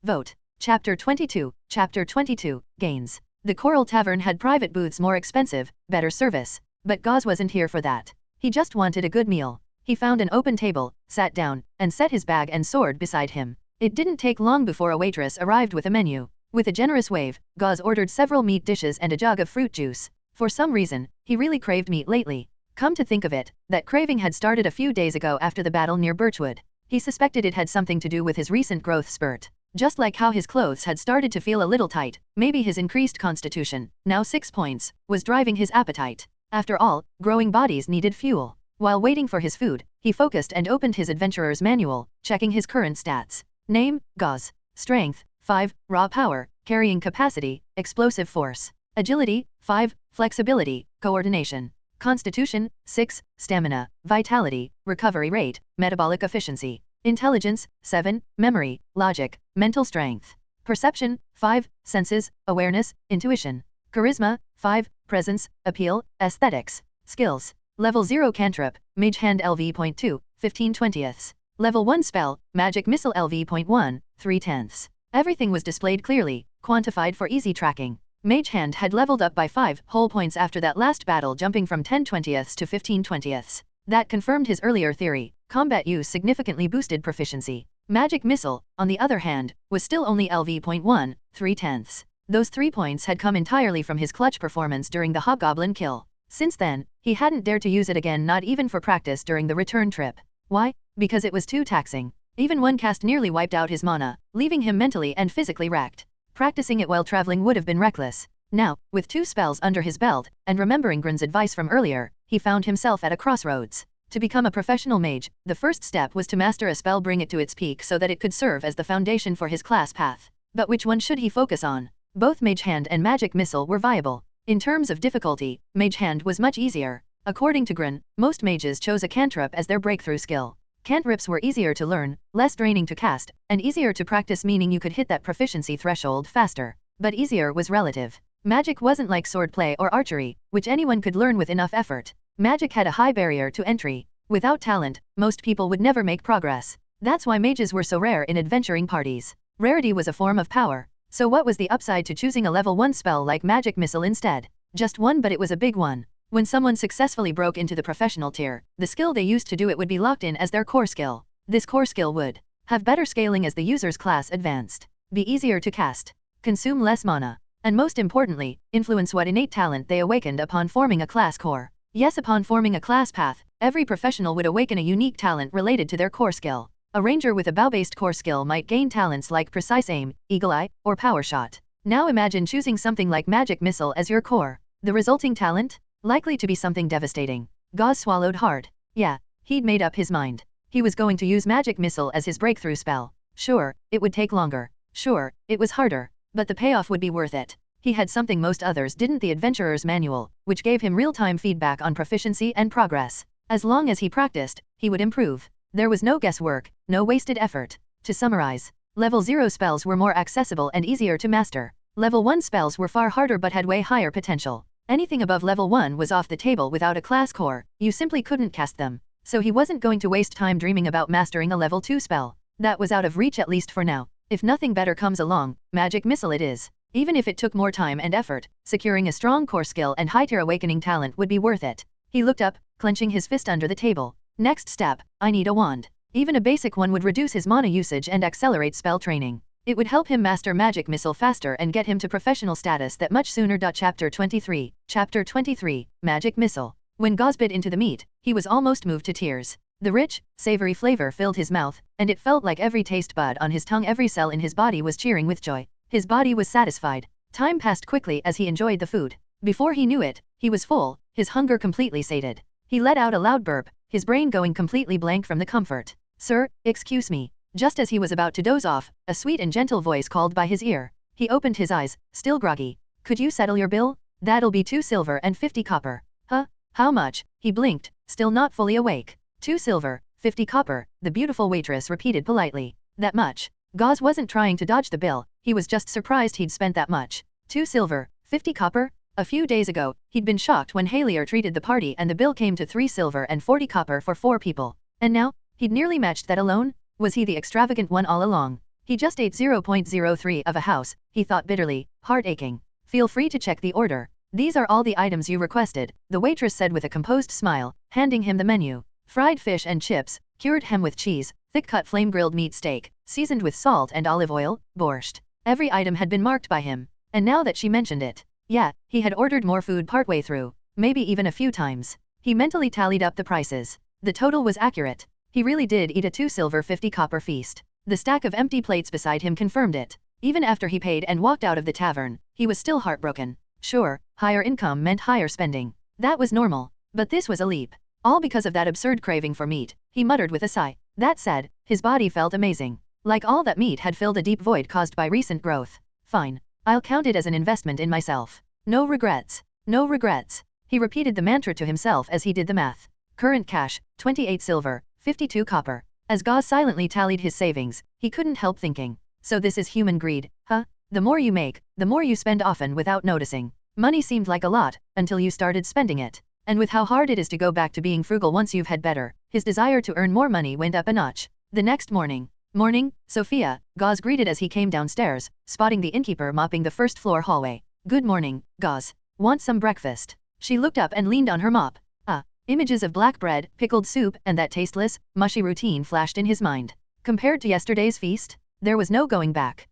Vote. Chapter 22. Chapter 22. Gains. The Coral Tavern had private booths, more expensive, better service. But Gauze wasn't here for that. He just wanted a good meal. He found an open table, sat down, and set his bag and sword beside him. It didn't take long before a waitress arrived with a menu. With a generous wave, Gauze ordered several meat dishes and a jug of fruit juice. For some reason, he really craved meat lately. Come to think of it, that craving had started a few days ago after the battle near Birchwood. He suspected it had something to do with his recent growth spurt. Just like how his clothes had started to feel a little tight, maybe his increased constitution, now 6 points, was driving his appetite. After all, growing bodies needed fuel. While waiting for his food, he focused and opened his adventurer's manual, checking his current stats. Name, Gauze. Strength, 5, raw power, carrying capacity, explosive force. Agility, 5, flexibility, coordination. Constitution, 6, stamina, vitality, recovery rate, metabolic efficiency. Intelligence, 7, memory, logic, mental strength. Perception, 5, senses, awareness, intuition. Charisma, 5, presence, appeal, aesthetics. Skills. Level 0 cantrip, Mage Hand LV.2, 15/20. Level 1 spell, Magic Missile LV.1, 3/10. Everything was displayed clearly, quantified for easy tracking. Mage Hand had leveled up by 5 whole points after that last battle, jumping from 10/20 to 15/20. That confirmed his earlier theory. Combat use significantly boosted proficiency. Magic Missile, on the other hand, was still only LV.1, 3/10. Those 3 points had come entirely from his clutch performance during the hobgoblin kill. Since then, he hadn't dared to use it again, not even for practice during the return trip. Why? Because it was too taxing. Even one cast nearly wiped out his mana, leaving him mentally and physically wrecked. Practicing it while traveling would have been reckless. Now, with 2 spells under his belt, and remembering Grun's advice from earlier, he found himself at a crossroads. To become a professional mage, the first step was to master a spell, bring it to its peak so that it could serve as the foundation for his class path. But which one should he focus on? Both Mage Hand and Magic Missile were viable. In terms of difficulty, Mage Hand was much easier. According to Grun, most mages chose a cantrip as their breakthrough skill. Cantrips were easier to learn, less draining to cast, and easier to practice, meaning you could hit that proficiency threshold faster. But easier was relative. Magic wasn't like swordplay or archery, which anyone could learn with enough effort. Magic had a high barrier to entry. Without talent, most people would never make progress. That's why mages were so rare in adventuring parties. Rarity was a form of power. So what was the upside to choosing a level 1 spell like Magic Missile instead? Just one, but it was a big one. When someone successfully broke into the professional tier, the skill they used to do it would be locked in as their core skill. This core skill would have better scaling as the user's class advanced, be easier to cast, consume less mana, and most importantly, influence what innate talent they awakened upon forming a class core. Yes, upon forming a class path, every professional would awaken a unique talent related to their core skill. A ranger with a bow-based core skill might gain talents like Precise Aim, Eagle Eye, or Power Shot. Now imagine choosing something like Magic Missile as your core. The resulting talent? Likely to be something devastating. Gauze swallowed hard. Yeah, he'd made up his mind. He was going to use Magic Missile as his breakthrough spell. Sure, it would take longer. Sure, it was harder. But the payoff would be worth it. He had something most others didn't, the Adventurer's Manual, which gave him real-time feedback on proficiency and progress. As long as he practiced, he would improve. There was no guesswork, no wasted effort. To summarize, level 0 spells were more accessible and easier to master. Level 1 spells were far harder but had way higher potential. Anything above level 1 was off the table without a class core, you simply couldn't cast them. So he wasn't going to waste time dreaming about mastering a level 2 spell. That was out of reach, at least for now. If nothing better comes along, Magic Missile it is. Even if it took more time and effort, securing a strong core skill and high-tier awakening talent would be worth it. He looked up, clenching his fist under the table. Next step, I need a wand. Even a basic one would reduce his mana usage and accelerate spell training. It would help him master Magic Missile faster and get him to professional status that much sooner. Chapter 23. Chapter 23, Magic Missile. When Gauze bit into the meat, he was almost moved to tears. The rich, savory flavor filled his mouth, and it felt like every taste bud on his tongue, every cell in his body was cheering with joy. His body was satisfied. Time passed quickly as he enjoyed the food. Before he knew it, he was full, his hunger completely sated. He let out a loud burp, his brain going completely blank from the comfort. Sir, excuse me. Just as he was about to doze off, a sweet and gentle voice called by his ear. He opened his eyes, still groggy. Could you settle your bill? That'll be 2 silver and 50 copper. Huh? How much? He blinked, still not fully awake. 2 silver, 50 copper, the beautiful waitress repeated politely. That much? Gauze wasn't trying to dodge the bill, he was just surprised he'd spent that much. 2 silver, 50 copper? A few days ago, he'd been shocked when Halier treated the party and the bill came to 3 silver and 40 copper for 4 people. And now, he'd nearly matched that alone? Was he the extravagant one all along? He just ate 0.03 of a house, he thought bitterly, heart aching. Feel free to check the order. These are all the items you requested, the waitress said with a composed smile, handing him the menu. Fried fish and chips, cured ham with cheese, thick-cut flame-grilled meat steak, seasoned with salt and olive oil, borscht. Every item had been marked by him. And now that she mentioned it, yeah, he had ordered more food partway through, maybe even a few times. He mentally tallied up the prices. The total was accurate. He really did eat a 2 silver 50 copper feast. The stack of empty plates beside him confirmed it. Even after he paid and walked out of the tavern, he was still heartbroken. Sure, higher income meant higher spending. That was normal. But this was a leap. All because of that absurd craving for meat, he muttered with a sigh. That said, his body felt amazing. Like all that meat had filled a deep void caused by recent growth. Fine. I'll count it as an investment in myself. No regrets. No regrets. He repeated the mantra to himself as he did the math. Current cash, 28 silver, 52 copper. As Gauze silently tallied his savings, he couldn't help thinking. So this is human greed, huh? The more you make, the more you spend, often without noticing. Money seemed like a lot, until you started spending it. And with how hard it is to go back to being frugal once you've had better, his desire to earn more money went up a notch. The next morning, Sophia, Gauze greeted as he came downstairs, spotting the innkeeper mopping the first floor hallway. Good morning, Gauze. Want some breakfast? She looked up and leaned on her mop. Images of black bread, pickled soup, and that tasteless, mushy routine flashed in his mind. Compared to yesterday's feast, there was no going back.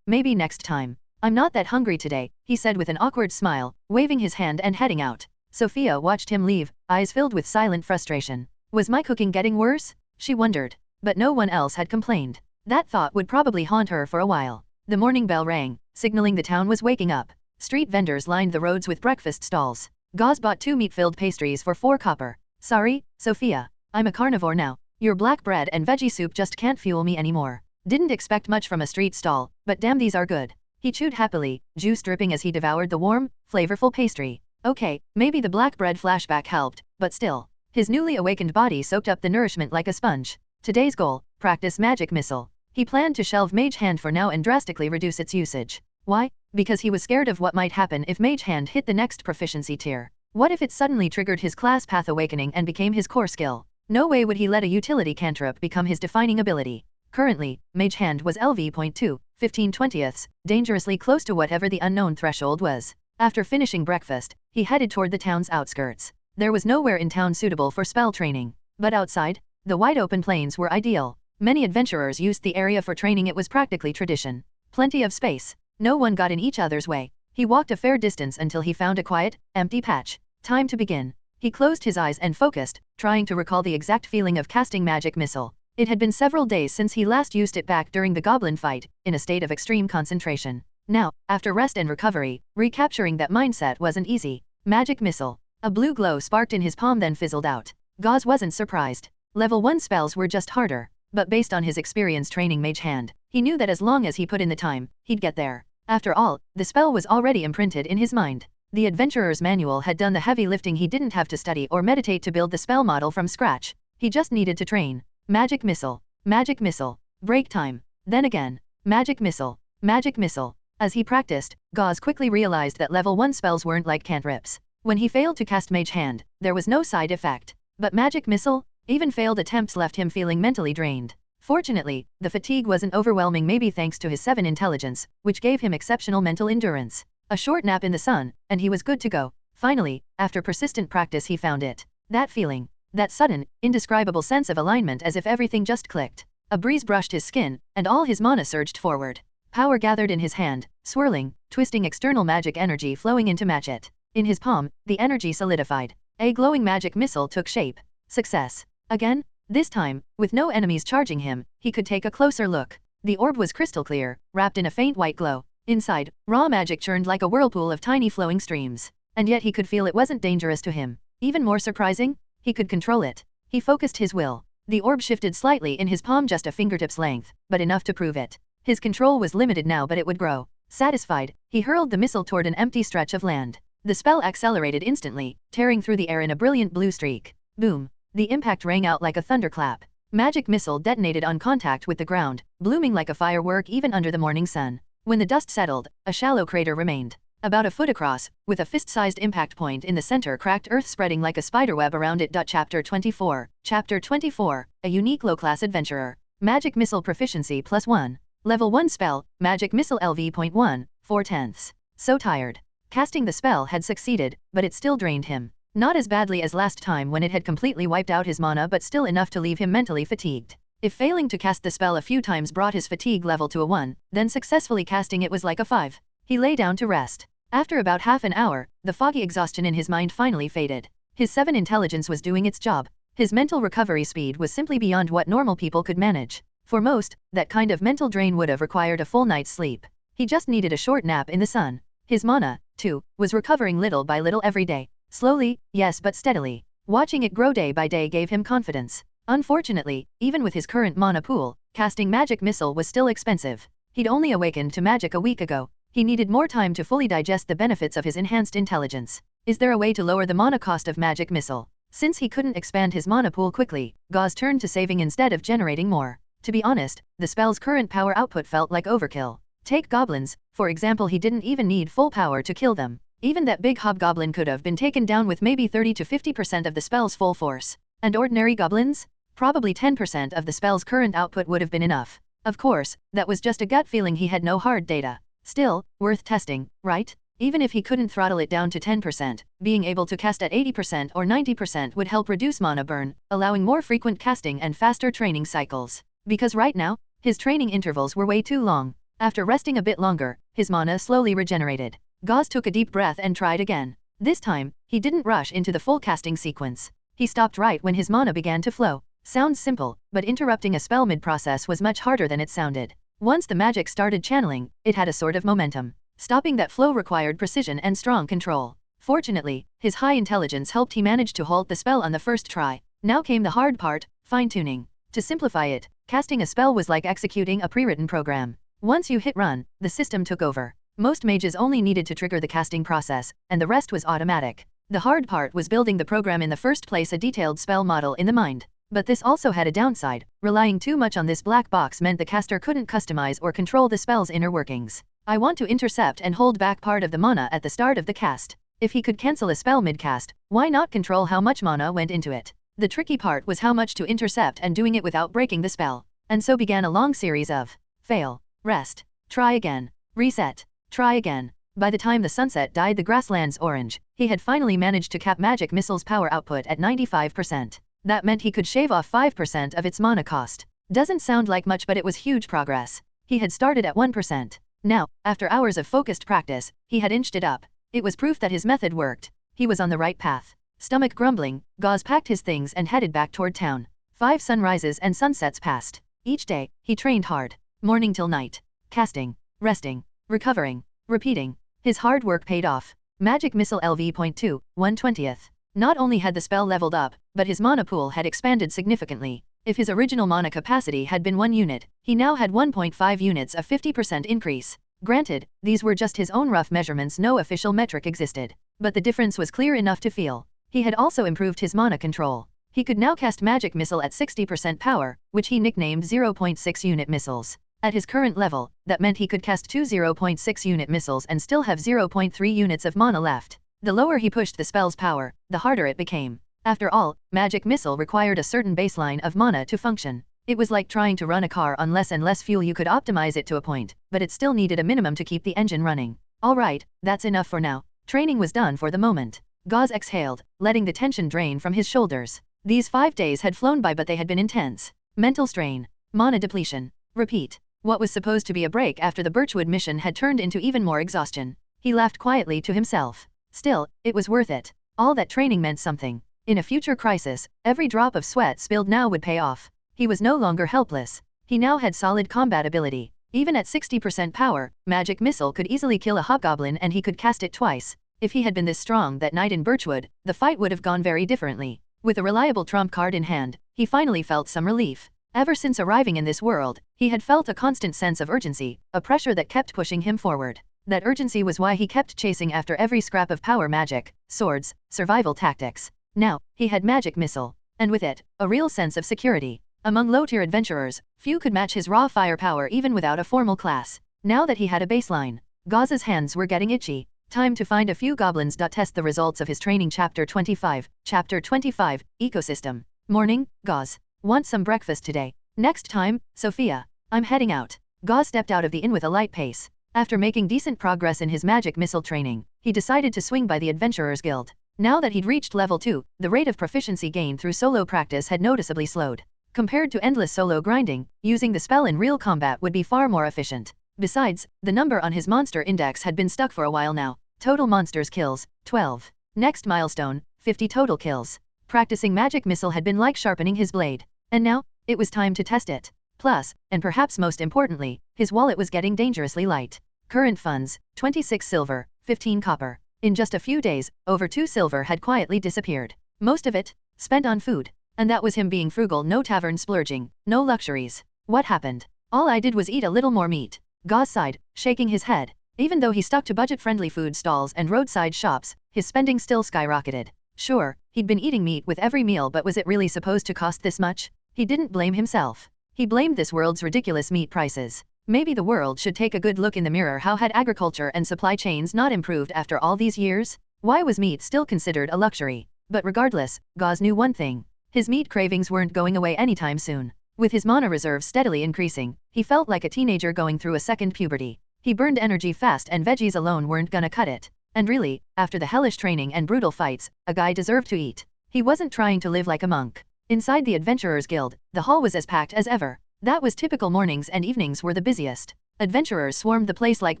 Maybe next time. I'm not that hungry today, he said with an awkward smile, waving his hand and heading out. Sophia watched him leave, eyes filled with silent frustration. Was my cooking getting worse? She wondered. But no one else had complained. That thought would probably haunt her for a while. The morning bell rang, signaling the town was waking up. Street vendors lined the roads with breakfast stalls. Gauze bought 2 meat-filled pastries for 4 copper. Sorry, Sophia. I'm a carnivore now. Your black bread and veggie soup just can't fuel me anymore. Didn't expect much from a street stall, but damn, these are good. He chewed happily, juice dripping as he devoured the warm, flavorful pastry. Okay, maybe the black bread flashback helped, but still. His newly awakened body soaked up the nourishment like a sponge. Today's goal, practice Magic Missile. He planned to shelve Mage Hand for now and drastically reduce its usage. Why? Because he was scared of what might happen if Mage Hand hit the next proficiency tier. What if it suddenly triggered his class path awakening and became his core skill? No way would he let a utility cantrip become his defining ability. Currently, Mage Hand was LV.2, 15/20, dangerously close to whatever the unknown threshold was. After finishing breakfast, he headed toward the town's outskirts. There was nowhere in town suitable for spell training. But outside, the wide open plains were ideal. Many adventurers used the area for training. It was practically tradition. Plenty of space. No one got in each other's way. He walked a fair distance until he found a quiet, empty patch. Time to begin. He closed his eyes and focused, trying to recall the exact feeling of casting magic missile. It had been several days since he last used it back during the goblin fight, in a state of extreme concentration. Now, after rest and recovery, recapturing that mindset wasn't easy. Magic missile. A blue glow sparked in his palm then fizzled out. Gauze wasn't surprised. Level 1 spells were just harder. But based on his experience training Mage Hand, he knew that as long as he put in the time, he'd get there. After all, the spell was already imprinted in his mind. The adventurer's manual had done the heavy lifting. He didn't have to study or meditate to build the spell model from scratch. He just needed to train. Magic missile. Magic missile. Break time. Then again. Magic missile. Magic missile. As he practiced, Gauze quickly realized that level 1 spells weren't like cantrips. When he failed to cast Mage Hand, there was no side effect. But Magic Missile? Even failed attempts left him feeling mentally drained. Fortunately, the fatigue wasn't overwhelming, maybe thanks to his 7 intelligence, which gave him exceptional mental endurance. A short nap in the sun, and he was good to go. Finally, after persistent practice he found it. That feeling. That sudden, indescribable sense of alignment, as if everything just clicked. A breeze brushed his skin, and all his mana surged forward. Power gathered in his hand, swirling, twisting, external magic energy flowing in to match it. In his palm, the energy solidified. A glowing magic missile took shape. Success. Again? This time, with no enemies charging him, he could take a closer look. The orb was crystal clear, wrapped in a faint white glow. Inside, raw magic churned like a whirlpool of tiny flowing streams. And yet he could feel it wasn't dangerous to him. Even more surprising? He could control it. He focused his will. The orb shifted slightly in his palm, just a fingertip's length, but enough to prove it. His control was limited now, but it would grow. Satisfied, he hurled the missile toward an empty stretch of land. The spell accelerated instantly, tearing through the air in a brilliant blue streak. Boom! The impact rang out like a thunderclap. Magic missile detonated on contact with the ground, blooming like a firework even under the morning sun. When the dust settled, a shallow crater remained. About a foot across, with a fist-sized impact point in the center, cracked earth spreading like a spiderweb around it. Chapter 24. Chapter 24. A unique low-class adventurer. Magic missile proficiency +1. Level 1 spell, Magic Missile LV.1, 4/10. So tired. Casting the spell had succeeded, but it still drained him. Not as badly as last time when it had completely wiped out his mana, but still enough to leave him mentally fatigued. If failing to cast the spell a few times brought his fatigue level to a 1, then successfully casting it was like a 5. He lay down to rest. After about half an hour, the foggy exhaustion in his mind finally faded. His 7 intelligence was doing its job. His mental recovery speed was simply beyond what normal people could manage. For most, that kind of mental drain would have required a full night's sleep. He just needed a short nap in the sun. His mana, too, was recovering little by little every day. Slowly, yes, but steadily. Watching it grow day by day gave him confidence. Unfortunately, even with his current mana pool, casting Magic Missile was still expensive. He'd only awakened to magic a week ago. He needed more time to fully digest the benefits of his enhanced intelligence. Is there a way to lower the mana cost of Magic Missile? Since he couldn't expand his mana pool quickly, Gauze turned to saving instead of generating more. To be honest, the spell's current power output felt like overkill. Take goblins, for example. He didn't even need full power to kill them. Even that big hobgoblin could have been taken down with maybe 30 to 50% of the spell's full force. And ordinary goblins? Probably 10% of the spell's current output would have been enough. Of course, that was just a gut feeling. He had no hard data. Still, worth testing, right? Even if he couldn't throttle it down to 10%, being able to cast at 80% or 90% would help reduce mana burn, allowing more frequent casting and faster training cycles. Because right now, his training intervals were way too long. After resting a bit longer, his mana slowly regenerated. Gauze took a deep breath and tried again. This time, he didn't rush into the full casting sequence. He stopped right when his mana began to flow. Sounds simple, but interrupting a spell mid-process was much harder than it sounded. Once the magic started channeling, it had a sort of momentum. Stopping that flow required precision and strong control. Fortunately, his high intelligence helped. He managed to halt the spell on the first try. Now came the hard part, fine-tuning. To simplify it, casting a spell was like executing a pre-written program. Once you hit run, the system took over. Most mages only needed to trigger the casting process, and the rest was automatic. The hard part was building the program in the first place, a detailed spell model in the mind. But this also had a downside. Relying too much on this black box meant the caster couldn't customize or control the spell's inner workings. I want to intercept and hold back part of the mana at the start of the cast. If he could cancel a spell mid-cast, why not control how much mana went into it? The tricky part was how much to intercept and doing it without breaking the spell. And so began a long series of fail, rest, try again, reset, try again. By the time the sunset dyed the grasslands orange, he had finally managed to cap Magic Missile's power output at 95%. That meant he could shave off 5% of its mana cost. Doesn't sound like much, but it was huge progress. He had started at 1%. Now, after hours of focused practice, he had inched it up. It was proof that his method worked. He was on the right path. Stomach grumbling, Gauze packed his things and headed back toward town. 5 sunrises and sunsets passed. Each day, he trained hard. Morning till night. Casting, resting, recovering, repeating. His hard work paid off. Magic Missile LV.2, 1/20th. Not only had the spell leveled up, but his mana pool had expanded significantly. If his original mana capacity had been 1 unit, he now had 1.5 units, a 50% increase. Granted, these were just his own rough measurements, no official metric existed. But the difference was clear enough to feel. He had also improved his mana control. He could now cast Magic Missile at 60% power, which he nicknamed 0.6 unit missiles. At his current level, that meant he could cast 2 0.6 unit missiles and still have 0.3 units of mana left. The lower he pushed the spell's power, the harder it became. After all, Magic Missile required a certain baseline of mana to function. It was like trying to run a car on less and less fuel. You could optimize it to a point, but it still needed a minimum to keep the engine running. Alright, that's enough for now. Training was done for the moment. Gauze exhaled, letting the tension drain from his shoulders. These 5 days had flown by, but they had been intense. Mental strain. Mana depletion. Repeat. What was supposed to be a break after the Birchwood mission had turned into even more exhaustion. He laughed quietly to himself. Still, it was worth it. All that training meant something. In a future crisis, every drop of sweat spilled now would pay off. He was no longer helpless. He now had solid combat ability. Even at 60% power, Magic Missile could easily kill a hobgoblin, and he could cast it twice. If he had been this strong that night in Birchwood, the fight would have gone very differently. With a reliable trump card in hand, he finally felt some relief. Ever since arriving in this world, he had felt a constant sense of urgency, a pressure that kept pushing him forward. That urgency was why he kept chasing after every scrap of power magic, swords, survival tactics. Now, he had Magic Missile, and with it, a real sense of security. Among low-tier adventurers, few could match his raw firepower even without a formal class. Now that he had a baseline, Gauze's hands were getting itchy. Time to find a few goblins. Test the results of his training. Chapter 25, Chapter 25, Ecosystem. Morning, Gauze. Want some breakfast today? Next time, Sophia. I'm heading out. Gauze stepped out of the inn with a light pace. After making decent progress in his Magic Missile training, he decided to swing by the Adventurers Guild. Now that he'd reached level 2, the rate of proficiency gain through solo practice had noticeably slowed. Compared to endless solo grinding, using the spell in real combat would be far more efficient. Besides, the number on his monster index had been stuck for a while now. Total monsters kills, 12. Next milestone, 50 total kills. Practicing Magic Missile had been like sharpening his blade. And now, it was time to test it. Plus, and perhaps most importantly, his wallet was getting dangerously light. Current funds, 26 silver, 15 copper. In just a few days, over 2 silver had quietly disappeared. Most of it, spent on food. And that was him being frugal. No tavern splurging, no luxuries. What happened? All I did was eat a little more meat. Gauze sighed, shaking his head. Even though he stuck to budget-friendly food stalls and roadside shops, his spending still skyrocketed. Sure, he'd been eating meat with every meal, but was it really supposed to cost this much? He didn't blame himself. He blamed this world's ridiculous meat prices. Maybe the world should take a good look in the mirror. How had agriculture and supply chains not improved after all these years? Why was meat still considered a luxury? But regardless, Gauze knew one thing. His meat cravings weren't going away anytime soon. With his mana reserve steadily increasing, he felt like a teenager going through a second puberty. He burned energy fast, and veggies alone weren't gonna cut it. And really, after the hellish training and brutal fights, a guy deserved to eat. He wasn't trying to live like a monk. Inside the Adventurers Guild, the hall was as packed as ever. That was typical. Mornings and evenings were the busiest. Adventurers swarmed the place like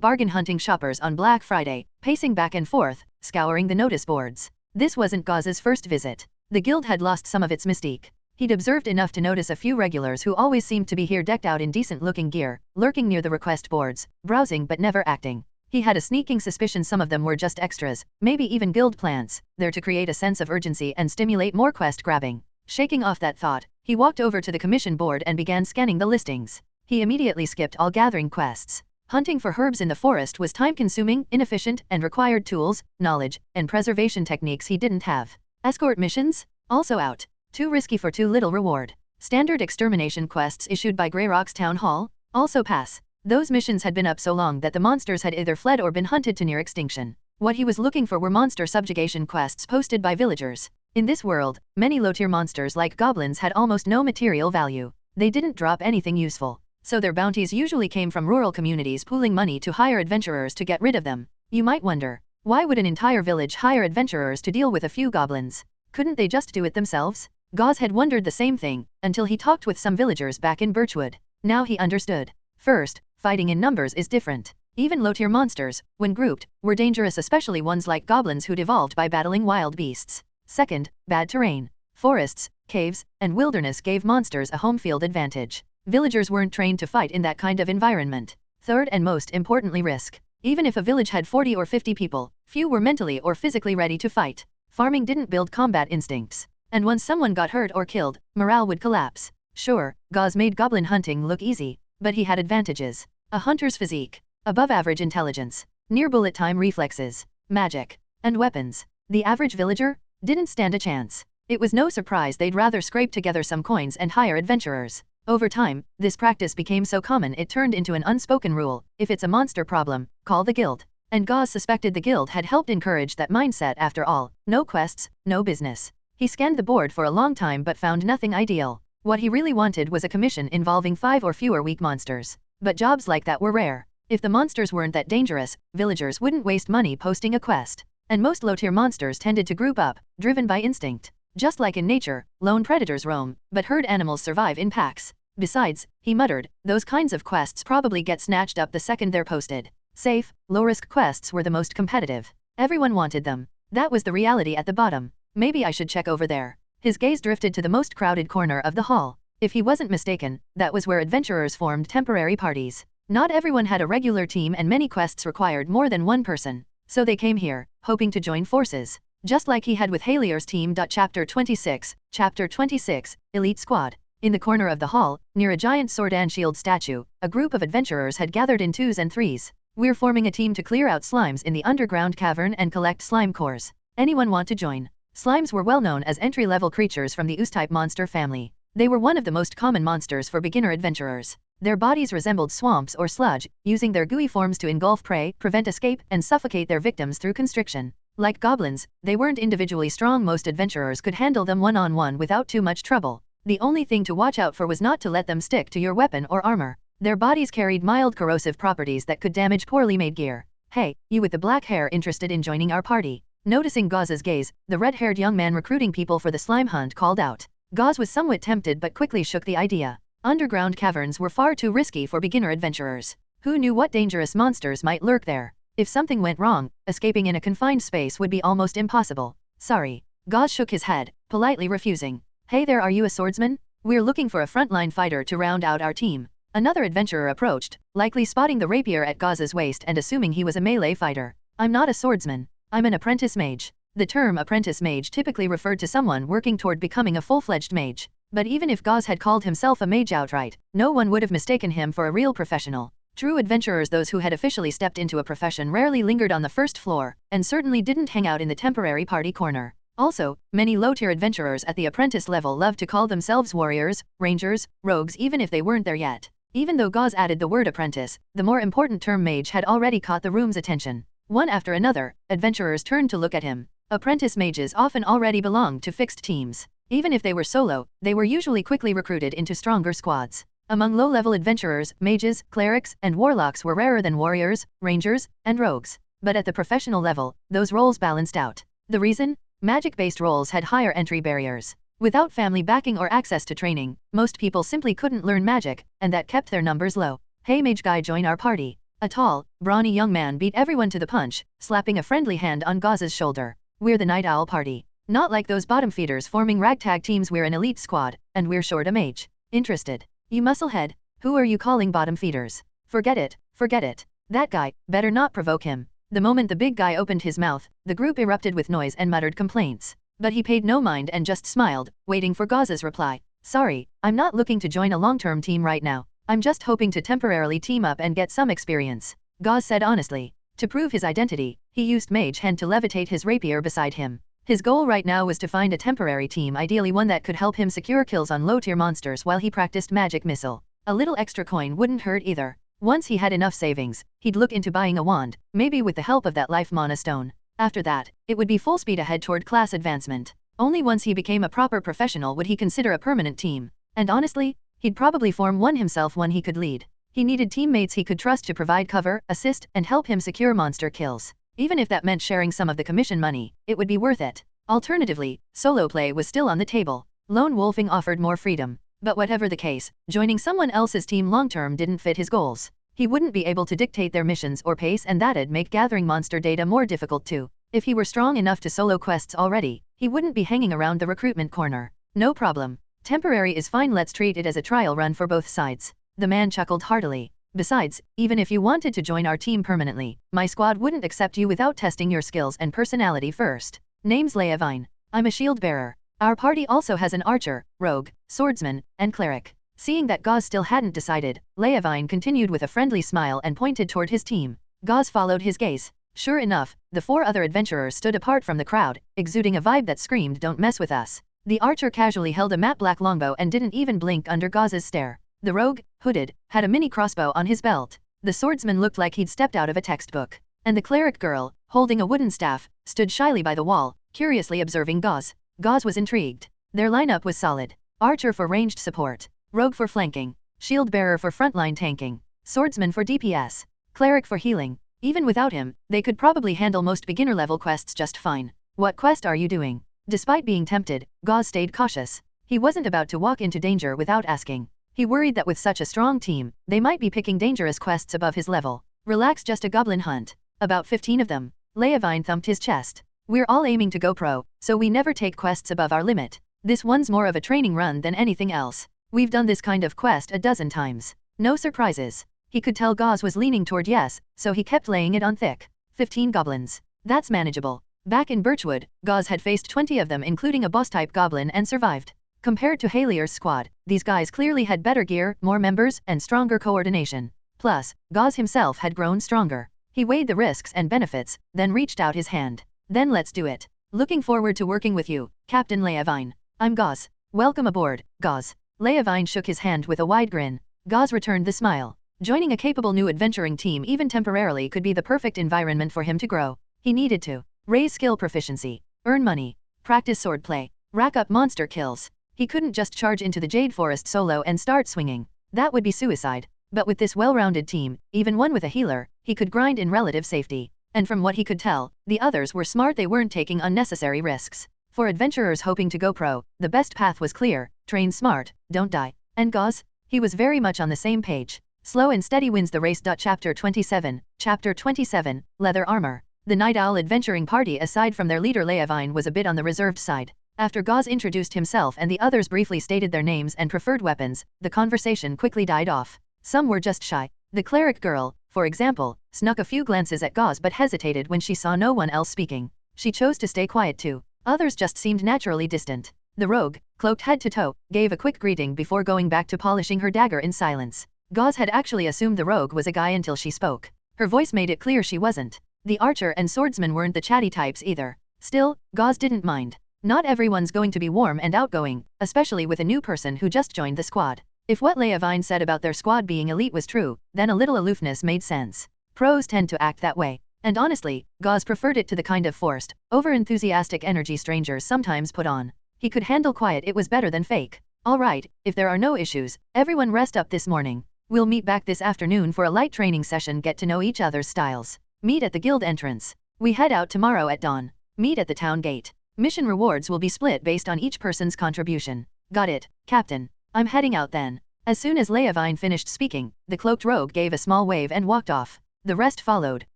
bargain hunting shoppers on Black Friday, pacing back and forth, scouring the notice boards. This wasn't Gauze's first visit. The guild had lost some of its mystique. He'd observed enough to notice a few regulars who always seemed to be here decked out in decent-looking gear, lurking near the request boards, browsing but never acting. He had a sneaking suspicion some of them were just extras, maybe even guild plants, there to create a sense of urgency and stimulate more quest grabbing. Shaking off that thought, he walked over to the commission board and began scanning the listings. He immediately skipped all gathering quests. Hunting for herbs in the forest was time-consuming, inefficient, and required tools, knowledge, and preservation techniques he didn't have. Escort missions? Also out. Too risky for too little reward. Standard extermination quests issued by Greyrock's Town Hall? Also pass. Those missions had been up so long that the monsters had either fled or been hunted to near extinction. What he was looking for were monster subjugation quests posted by villagers. In this world, many low-tier monsters like goblins had almost no material value. They didn't drop anything useful, so their bounties usually came from rural communities pooling money to hire adventurers to get rid of them. You might wonder, why would an entire village hire adventurers to deal with a few goblins? Couldn't they just do it themselves? Gauze had wondered the same thing, until he talked with some villagers back in Birchwood. Now he understood. First, fighting in numbers is different. Even low-tier monsters, when grouped, were dangerous, especially ones like goblins who'd evolved by battling wild beasts. Second, bad terrain. Forests, caves, and wilderness gave monsters a home field advantage. Villagers weren't trained to fight in that kind of environment. Third and most importantly, risk. Even if a village had 40 or 50 people, few were mentally or physically ready to fight. Farming didn't build combat instincts. And once someone got hurt or killed, morale would collapse. Sure, Gauze made goblin hunting look easy, but he had advantages. A hunter's physique, above average intelligence, near bullet time reflexes, magic, and weapons. The average villager didn't stand a chance. It was no surprise they'd rather scrape together some coins and hire adventurers. Over time, this practice became so common it turned into an unspoken rule: if it's a monster problem, call the guild. And Gauze suspected the guild had helped encourage that mindset. After all, no quests, no business. He scanned the board for a long time but found nothing ideal. What he really wanted was a commission involving 5 or fewer weak monsters. But jobs like that were rare. If the monsters weren't that dangerous, villagers wouldn't waste money posting a quest. And most low-tier monsters tended to group up, driven by instinct. Just like in nature, lone predators roam, but herd animals survive in packs. Besides, he muttered, those kinds of quests probably get snatched up the second they're posted. Safe, low-risk quests were the most competitive. Everyone wanted them. That was the reality at the bottom. Maybe I should check over there. His gaze drifted to the most crowded corner of the hall. If he wasn't mistaken, that was where adventurers formed temporary parties. Not everyone had a regular team and many quests required more than one person. So they came here, hoping to join forces. Just like he had with Halier's team. Chapter 26, Elite Squad. In the corner of the hall, near a giant sword and shield statue, a group of adventurers had gathered in 2s and 3s. We're forming a team to clear out slimes in the underground cavern and collect slime cores. Anyone want to join? Slimes were well known as entry-level creatures from the ooze-type monster family. They were one of the most common monsters for beginner adventurers. Their bodies resembled swamps or sludge, using their gooey forms to engulf prey, prevent escape, and suffocate their victims through constriction. Like goblins, they weren't individually strong. Most adventurers could handle them one-on-one without too much trouble. The only thing to watch out for was not to let them stick to your weapon or armor. Their bodies carried mild corrosive properties that could damage poorly made gear. Hey, you with the black hair, interested in joining our party? Noticing Gauze's gaze, the red-haired young man recruiting people for the slime hunt called out. Gauze was somewhat tempted but quickly shook the idea. Underground caverns were far too risky for beginner adventurers. Who knew what dangerous monsters might lurk there? If something went wrong, escaping in a confined space would be almost impossible. Sorry. Gauze shook his head, politely refusing. Hey there, are you a swordsman? We're looking for a frontline fighter to round out our team. Another adventurer approached, likely spotting the rapier at Gauze's waist and assuming he was a melee fighter. I'm not a swordsman. I'm an apprentice mage. The term apprentice mage typically referred to someone working toward becoming a full-fledged mage. But even if Gauze had called himself a mage outright, no one would have mistaken him for a real professional. True adventurers, those who had officially stepped into a profession, rarely lingered on the first floor, and certainly didn't hang out in the temporary party corner. Also, many low-tier adventurers at the apprentice level loved to call themselves warriors, rangers, rogues, even if they weren't there yet. Even though Gauze added the word apprentice, the more important term mage had already caught the room's attention. One after another, adventurers turned to look at him. Apprentice mages often already belonged to fixed teams. Even if they were solo, they were usually quickly recruited into stronger squads. Among low-level adventurers, mages, clerics, and warlocks were rarer than warriors, rangers, and rogues. But at the professional level, those roles balanced out. The reason? Magic-based roles had higher entry barriers. Without family backing or access to training, most people simply couldn't learn magic, and that kept their numbers low. Hey mage guy, join our party. A tall, brawny young man beat everyone to the punch, slapping a friendly hand on Gauze's shoulder. We're the Night Owl Party. Not like those bottom feeders forming ragtag teams. We're an elite squad, and we're short a mage. Interested? You musclehead? Who are you calling bottom feeders? Forget it, forget it. That guy, better not provoke him. The moment the big guy opened his mouth, the group erupted with noise and muttered complaints. But he paid no mind and just smiled, waiting for Gauze's reply. Sorry, I'm not looking to join a long-term team right now. I'm just hoping to temporarily team up and get some experience. Gauze said honestly. To prove his identity, he used Mage Hand to levitate his rapier beside him. His goal right now was to find a temporary team, ideally one that could help him secure kills on low-tier monsters while he practiced magic missile. A little extra coin wouldn't hurt either. Once he had enough savings, he'd look into buying a wand, maybe with the help of that life mana stone. After that, it would be full speed ahead toward class advancement. Only once he became a proper professional would he consider a permanent team. And honestly, he'd probably form one himself, one he could lead. He needed teammates he could trust to provide cover, assist, and help him secure monster kills. Even if that meant sharing some of the commission money, it would be worth it. Alternatively, solo play was still on the table. Lone wolfing offered more freedom. But whatever the case, joining someone else's team long-term didn't fit his goals. He wouldn't be able to dictate their missions or pace, and that'd make gathering monster data more difficult too. If he were strong enough to solo quests already, he wouldn't be hanging around the recruitment corner. No problem. Temporary is fine, let's treat it as a trial run for both sides. The man chuckled heartily. Besides, even if you wanted to join our team permanently, my squad wouldn't accept you without testing your skills and personality first. Name's Leavine. I'm a shield bearer. Our party also has an archer, rogue, swordsman, and cleric. Seeing that Gauze still hadn't decided, Leavine continued with a friendly smile and pointed toward his team. Gauze followed his gaze. Sure enough, the 4 other adventurers stood apart from the crowd, exuding a vibe that screamed, "Don't mess with us." The archer casually held a matte black longbow and didn't even blink under Gauze's stare. The rogue, hooded, had a mini crossbow on his belt. The swordsman looked like he'd stepped out of a textbook. And the cleric girl, holding a wooden staff, stood shyly by the wall, curiously observing Gauze. Gauze was intrigued. Their lineup was solid. Archer for ranged support. Rogue for flanking. Shield bearer for frontline tanking. Swordsman for DPS. Cleric for healing. Even without him, they could probably handle most beginner-level quests just fine. What quest are you doing? Despite being tempted, Gauze stayed cautious. He wasn't about to walk into danger without asking. He worried that with such a strong team, they might be picking dangerous quests above his level. Relax, just a goblin hunt. About 15 of them. Leavine thumped his chest. We're all aiming to go pro, so we never take quests above our limit. This one's more of a training run than anything else. We've done this kind of quest a dozen times. No surprises. He could tell Gauze was leaning toward yes, so he kept laying it on thick. 15 goblins. That's manageable. Back in Birchwood, Gauze had faced 20 of them, including a boss-type goblin, and survived. Compared to Halier's squad, these guys clearly had better gear, more members, and stronger coordination. Plus, Gauze himself had grown stronger. He weighed the risks and benefits, then reached out his hand. Then let's do it. Looking forward to working with you, Captain Leavine. I'm Gauze. Welcome aboard, Gauze. Leavine shook his hand with a wide grin. Gauze returned the smile. Joining a capable new adventuring team even temporarily could be the perfect environment for him to grow. He needed to raise skill proficiency, earn money, practice swordplay, rack up monster kills. He couldn't just charge into the Jade Forest solo and start swinging. That would be suicide. But with this well-rounded team, even one with a healer, he could grind in relative safety. And from what he could tell, the others were smart, they weren't taking unnecessary risks. For adventurers hoping to go pro, the best path was clear: train smart, don't die. And Gauze? He was very much on the same page. Slow and steady wins the race. Chapter 27, Leather Armor. The Night Owl adventuring party, aside from their leader Leavine, was a bit on the reserved side. After Gauze introduced himself and the others briefly stated their names and preferred weapons, the conversation quickly died off. Some were just shy. The cleric girl, for example, snuck a few glances at Gauze but hesitated when she saw no one else speaking. She chose to stay quiet too. Others just seemed naturally distant. The rogue, cloaked head to toe, gave a quick greeting before going back to polishing her dagger in silence. Gauze had actually assumed the rogue was a guy until she spoke. Her voice made it clear she wasn't. The archer and swordsman weren't the chatty types either. Still, Gauze didn't mind. Not everyone's going to be warm and outgoing, especially with a new person who just joined the squad. If what Leavine said about their squad being elite was true, then a little aloofness made sense. Pros tend to act that way. And honestly, Gauze preferred it to the kind of forced, over-enthusiastic energy strangers sometimes put on. He could handle quiet, it was better than fake. Alright, if there are no issues, everyone rest up this morning. We'll meet back this afternoon for a light training session, get to know each other's styles. Meet at the guild entrance. We head out tomorrow at dawn. Meet at the town gate. Mission rewards will be split based on each person's contribution. Got it, Captain. I'm heading out then. As soon as Leavine finished speaking, the cloaked rogue gave a small wave and walked off. The rest followed,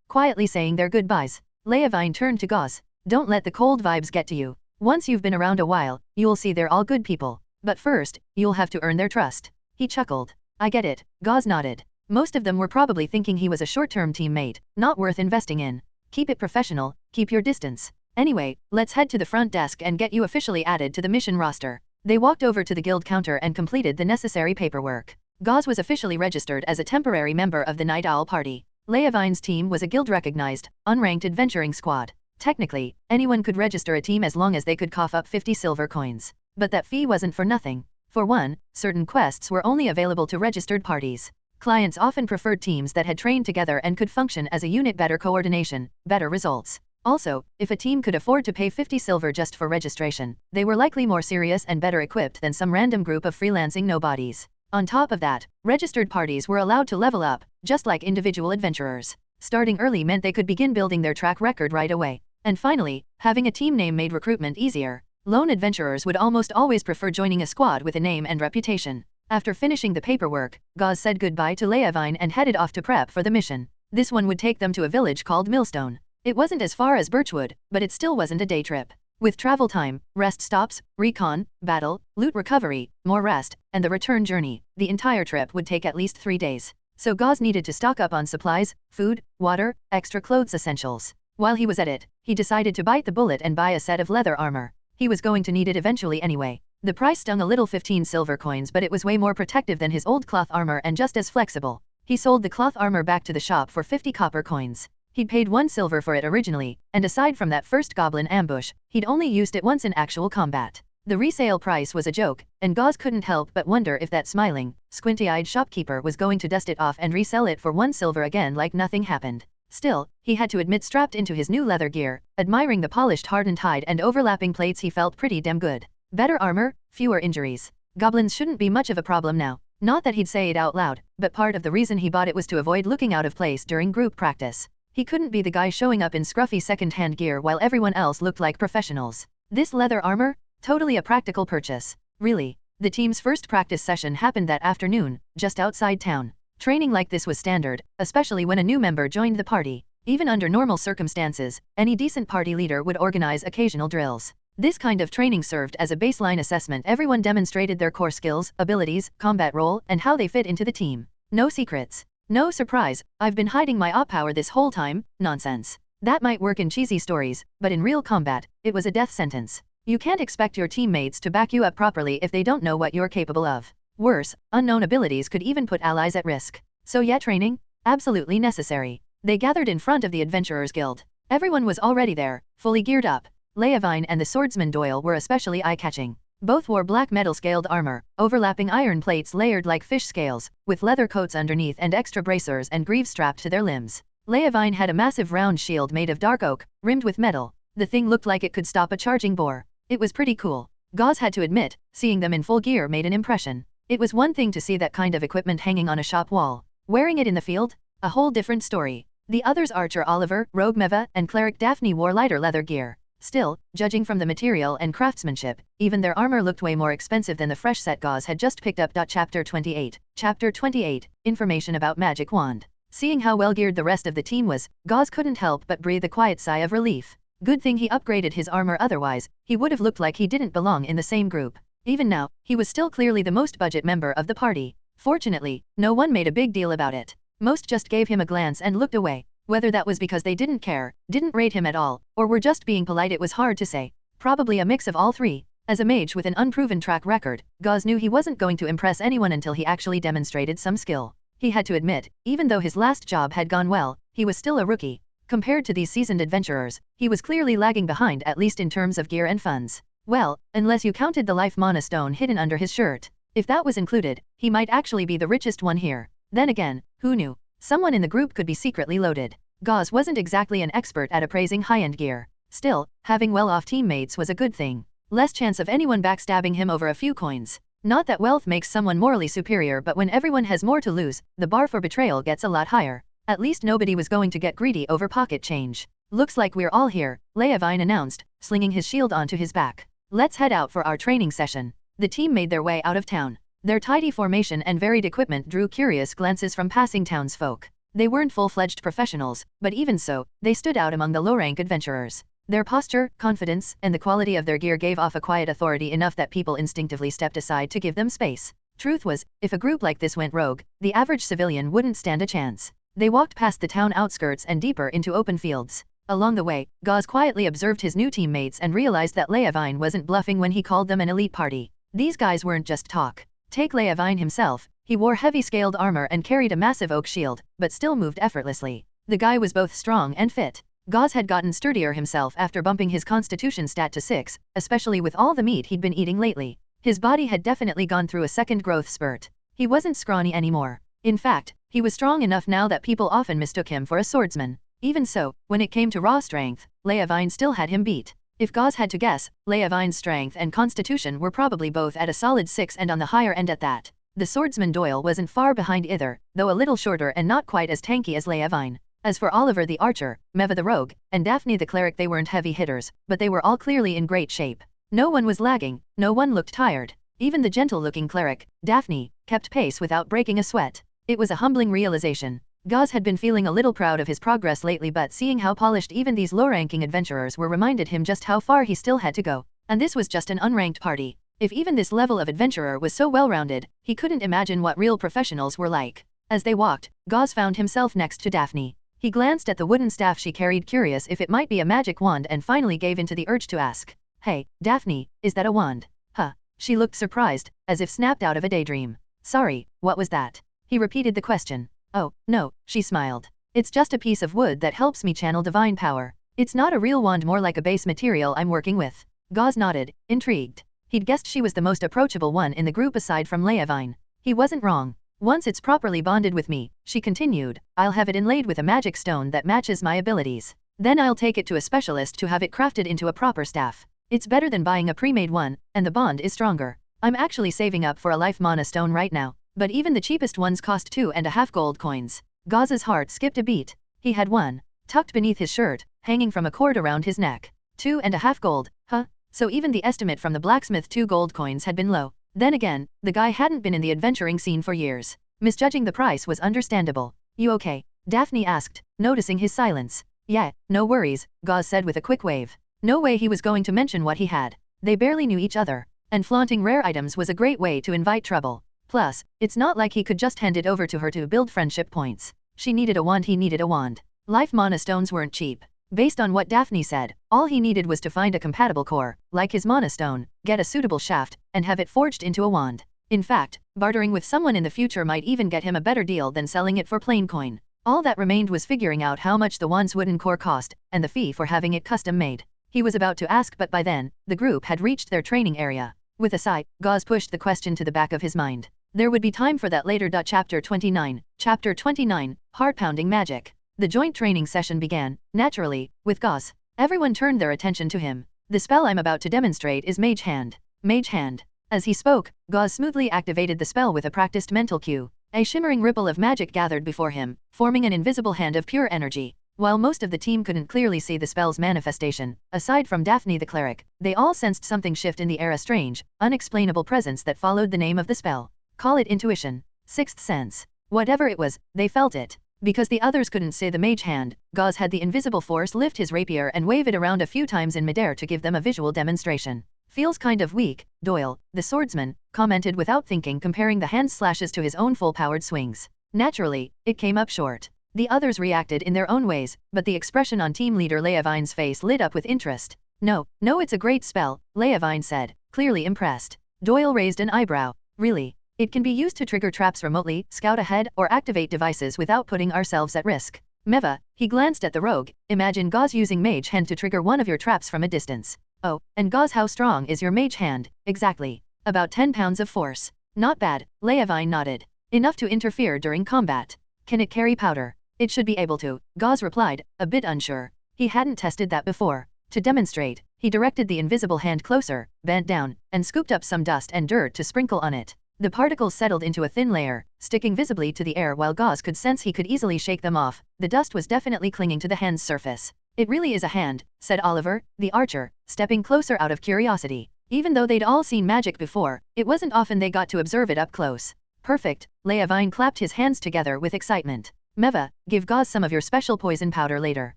quietly saying their goodbyes. Leavine turned to Gauze. Don't let the cold vibes get to you. Once you've been around a while, you'll see they're all good people. But first, you'll have to earn their trust. He chuckled. I get it. Gauze nodded. Most of them were probably thinking he was a short-term teammate, not worth investing in. Keep it professional, keep your distance. Anyway, let's head to the front desk and get you officially added to the mission roster. They walked over to the guild counter and completed the necessary paperwork. Gauze was officially registered as a temporary member of the Night Owl party. Leavine's team was a guild-recognized, unranked adventuring squad. Technically, anyone could register a team as long as they could cough up 50 silver coins. But that fee wasn't for nothing. For one, certain quests were only available to registered parties. Clients often preferred teams that had trained together and could function as a unit. Better coordination, better results. Also, if a team could afford to pay 50 silver just for registration, they were likely more serious and better equipped than some random group of freelancing nobodies. On top of that, registered parties were allowed to level up, just like individual adventurers. Starting early meant they could begin building their track record right away. And finally, having a team name made recruitment easier. Lone adventurers would almost always prefer joining a squad with a name and reputation. After finishing the paperwork, Gauze said goodbye to Leavine and headed off to prep for the mission. This one would take them to a village called Millstone. It wasn't as far as Birchwood, but it still wasn't a day trip. With travel time, rest stops, recon, battle, loot recovery, more rest, and the return journey, the entire trip would take at least 3 days. So Gauze needed to stock up on supplies, food, water, extra clothes essentials. While he was at it, he decided to bite the bullet and buy a set of leather armor. He was going to need it eventually anyway. The price stung a little, 15 silver coins, but it was way more protective than his old cloth armor and just as flexible. He sold the cloth armor back to the shop for 50 copper coins. He'd paid 1 silver for it originally, and aside from that first goblin ambush, he'd only used it once in actual combat. The resale price was a joke, and Gauze couldn't help but wonder if that smiling, squinty-eyed shopkeeper was going to dust it off and resell it for 1 silver again like nothing happened. Still, he had to admit, strapped into his new leather gear, admiring the polished hardened hide and overlapping plates, he felt pretty damn good. Better armor, fewer injuries. Goblins shouldn't be much of a problem now. Not that he'd say it out loud, but part of the reason he bought it was to avoid looking out of place during group practice. He couldn't be the guy showing up in scruffy second-hand gear while everyone else looked like professionals. This leather armor? Totally a practical purchase. Really. The team's first practice session happened that afternoon, just outside town. Training like this was standard, especially when a new member joined the party. Even under normal circumstances, any decent party leader would organize occasional drills. This kind of training served as a baseline assessment. Everyone demonstrated their core skills, abilities, combat role, and how they fit into the team. No secrets. No surprise, I've been hiding my op power this whole time, nonsense. That might work in cheesy stories, but in real combat, it was a death sentence. You can't expect your teammates to back you up properly if they don't know what you're capable of. Worse, unknown abilities could even put allies at risk. So yeah, training? Absolutely necessary. They gathered in front of the Adventurers Guild. Everyone was already there, fully geared up. Leavine and the swordsman Doyle were especially eye-catching. Both wore black metal-scaled armor, overlapping iron plates layered like fish scales, with leather coats underneath and extra bracers and greaves strapped to their limbs. Leavine had a massive round shield made of dark oak, rimmed with metal. The thing looked like it could stop a charging boar. It was pretty cool. Gauze had to admit, seeing them in full gear made an impression. It was one thing to see that kind of equipment hanging on a shop wall. Wearing it in the field? A whole different story. The others, Archer Oliver, Rogue Meva, and Cleric Daphne, wore lighter leather gear. Still, judging from the material and craftsmanship, even their armor looked way more expensive than the fresh set Gauze had just picked up. Chapter 28. Chapter 28. Information about Magic Wand. Seeing how well geared the rest of the team was, Gauze couldn't help but breathe a quiet sigh of relief. Good thing he upgraded his armor, otherwise, he would have looked like he didn't belong in the same group. Even now, he was still clearly the most budget member of the party. Fortunately, no one made a big deal about it. Most just gave him a glance and looked away. Whether that was because they didn't care, didn't rate him at all, or were just being polite, it was hard to say. Probably a mix of all three. As a mage with an unproven track record, Gauze knew he wasn't going to impress anyone until he actually demonstrated some skill. He had to admit, even though his last job had gone well, he was still a rookie. Compared to these seasoned adventurers, he was clearly lagging behind, at least in terms of gear and funds. Well, unless you counted the life mana stone hidden under his shirt. If that was included, he might actually be the richest one here. Then again, who knew? Someone in the group could be secretly loaded. Gauze wasn't exactly an expert at appraising high-end gear. Still, having well-off teammates was a good thing. Less chance of anyone backstabbing him over a few coins. Not that wealth makes someone morally superior, but when everyone has more to lose, the bar for betrayal gets a lot higher. At least nobody was going to get greedy over pocket change. Looks like we're all here, Leavine announced, slinging his shield onto his back. Let's head out for our training session. The team made their way out of town. Their tidy formation and varied equipment drew curious glances from passing townsfolk. They weren't full-fledged professionals, but even so, they stood out among the low-rank adventurers. Their posture, confidence, and the quality of their gear gave off a quiet authority enough that people instinctively stepped aside to give them space. Truth was, if a group like this went rogue, the average civilian wouldn't stand a chance. They walked past the town outskirts and deeper into open fields. Along the way, Gauze quietly observed his new teammates and realized that Leavine wasn't bluffing when he called them an elite party. These guys weren't just talk. Take Leavine himself. He wore heavy scaled armor and carried a massive oak shield, but still moved effortlessly. The guy was both strong and fit. Gauze had gotten sturdier himself after bumping his constitution stat to 6, especially with all the meat he'd been eating lately. His body had definitely gone through a second growth spurt. He wasn't scrawny anymore. In fact, he was strong enough now that people often mistook him for a swordsman. Even so, when it came to raw strength, Leavine still had him beat. If Gauze had to guess, Leavine's strength and constitution were probably both at a solid 6 and on the higher end at that. The swordsman Doyle wasn't far behind either, though a little shorter and not quite as tanky as Leavine. As for Oliver the archer, Meva the rogue, and Daphne the cleric, they weren't heavy hitters, but they were all clearly in great shape. No one was lagging, no one looked tired. Even the gentle-looking cleric, Daphne, kept pace without breaking a sweat. It was a humbling realization. Gauze had been feeling a little proud of his progress lately, but seeing how polished even these low-ranking adventurers were reminded him just how far he still had to go. And this was just an unranked party. If even this level of adventurer was so well-rounded, he couldn't imagine what real professionals were like. As they walked, Gauze found himself next to Daphne. He glanced at the wooden staff she carried, curious if it might be a magic wand, and finally gave in to the urge to ask. "Hey, Daphne, is that a wand?" "Huh." She looked surprised, as if snapped out of a daydream. "Sorry, what was that?" He repeated the question. "Oh, no," she smiled. "It's just a piece of wood that helps me channel divine power. It's not a real wand, more like a base material I'm working with." Gauze nodded, intrigued. He'd guessed she was the most approachable one in the group aside from Leavine. He wasn't wrong. "Once it's properly bonded with me," she continued, "I'll have it inlaid with a magic stone that matches my abilities. Then I'll take it to a specialist to have it crafted into a proper staff. It's better than buying a pre-made one, and the bond is stronger. I'm actually saving up for a life mana stone right now, but even the cheapest ones cost 2.5 gold coins." Gauze's heart skipped a beat. He had one, tucked beneath his shirt, hanging from a cord around his neck. 2.5 gold, huh? So even the estimate from the blacksmith, 2 gold coins, had been low. Then again, the guy hadn't been in the adventuring scene for years. Misjudging the price was understandable. "You okay?" Daphne asked, noticing his silence. "Yeah, no worries," Gauze said with a quick wave. No way he was going to mention what he had. They barely knew each other, and flaunting rare items was a great way to invite trouble. Plus, it's not like he could just hand it over to her to build friendship points. She needed a wand, he needed a wand. Life mana stones weren't cheap. Based on what Daphne said, all he needed was to find a compatible core, like his mana stone, get a suitable shaft, and have it forged into a wand. In fact, bartering with someone in the future might even get him a better deal than selling it for plain coin. All that remained was figuring out how much the wand's wooden core cost, and the fee for having it custom made. He was about to ask, but by then, the group had reached their training area. With a sigh, Gauze pushed the question to the back of his mind. There would be time for that later. Chapter 29. Chapter 29, Heart-Pounding Magic. The joint training session began, naturally, with Gauze. Everyone turned their attention to him. "The spell I'm about to demonstrate is Mage Hand." Mage Hand. As he spoke, Gauze smoothly activated the spell with a practiced mental cue. A shimmering ripple of magic gathered before him, forming an invisible hand of pure energy. While most of the team couldn't clearly see the spell's manifestation, aside from Daphne the cleric, they all sensed something shift in the air, a strange, unexplainable presence that followed the name of the spell. Call it intuition, sixth sense. Whatever it was, they felt it. Because the others couldn't say the mage hand, Gauze had the invisible force lift his rapier and wave it around a few times in midair to give them a visual demonstration. "Feels kind of weak," Doyle, the swordsman, commented without thinking, comparing the hand slashes to his own full-powered swings. Naturally, it came up short. The others reacted in their own ways, but the expression on team leader Leavine's face lit up with interest. No, it's a great spell," Leavine said, clearly impressed. Doyle raised an eyebrow. "Really? It can be used to trigger traps remotely, scout ahead, or activate devices without putting ourselves at risk." Meva, he glanced at the rogue. "Imagine Gauze using Mage Hand to trigger one of your traps from a distance." "Oh, and Gauze, how strong is your Mage Hand?" "Exactly. About 10 pounds of force." "Not bad," Leavine nodded. "Enough to interfere during combat." "Can it carry powder?" "It should be able to," Gauze replied, a bit unsure. He hadn't tested that before. To demonstrate, he directed the invisible hand closer, bent down, and scooped up some dust and dirt to sprinkle on it. The particles settled into a thin layer, sticking visibly to the air while Gauze could sense he could easily shake them off. The dust was definitely clinging to the hand's surface. "It really is a hand," said Oliver, the archer, stepping closer out of curiosity. Even though they'd all seen magic before, it wasn't often they got to observe it up close. "Perfect," Leavine clapped his hands together with excitement. "Meva, give Gauze some of your special poison powder later."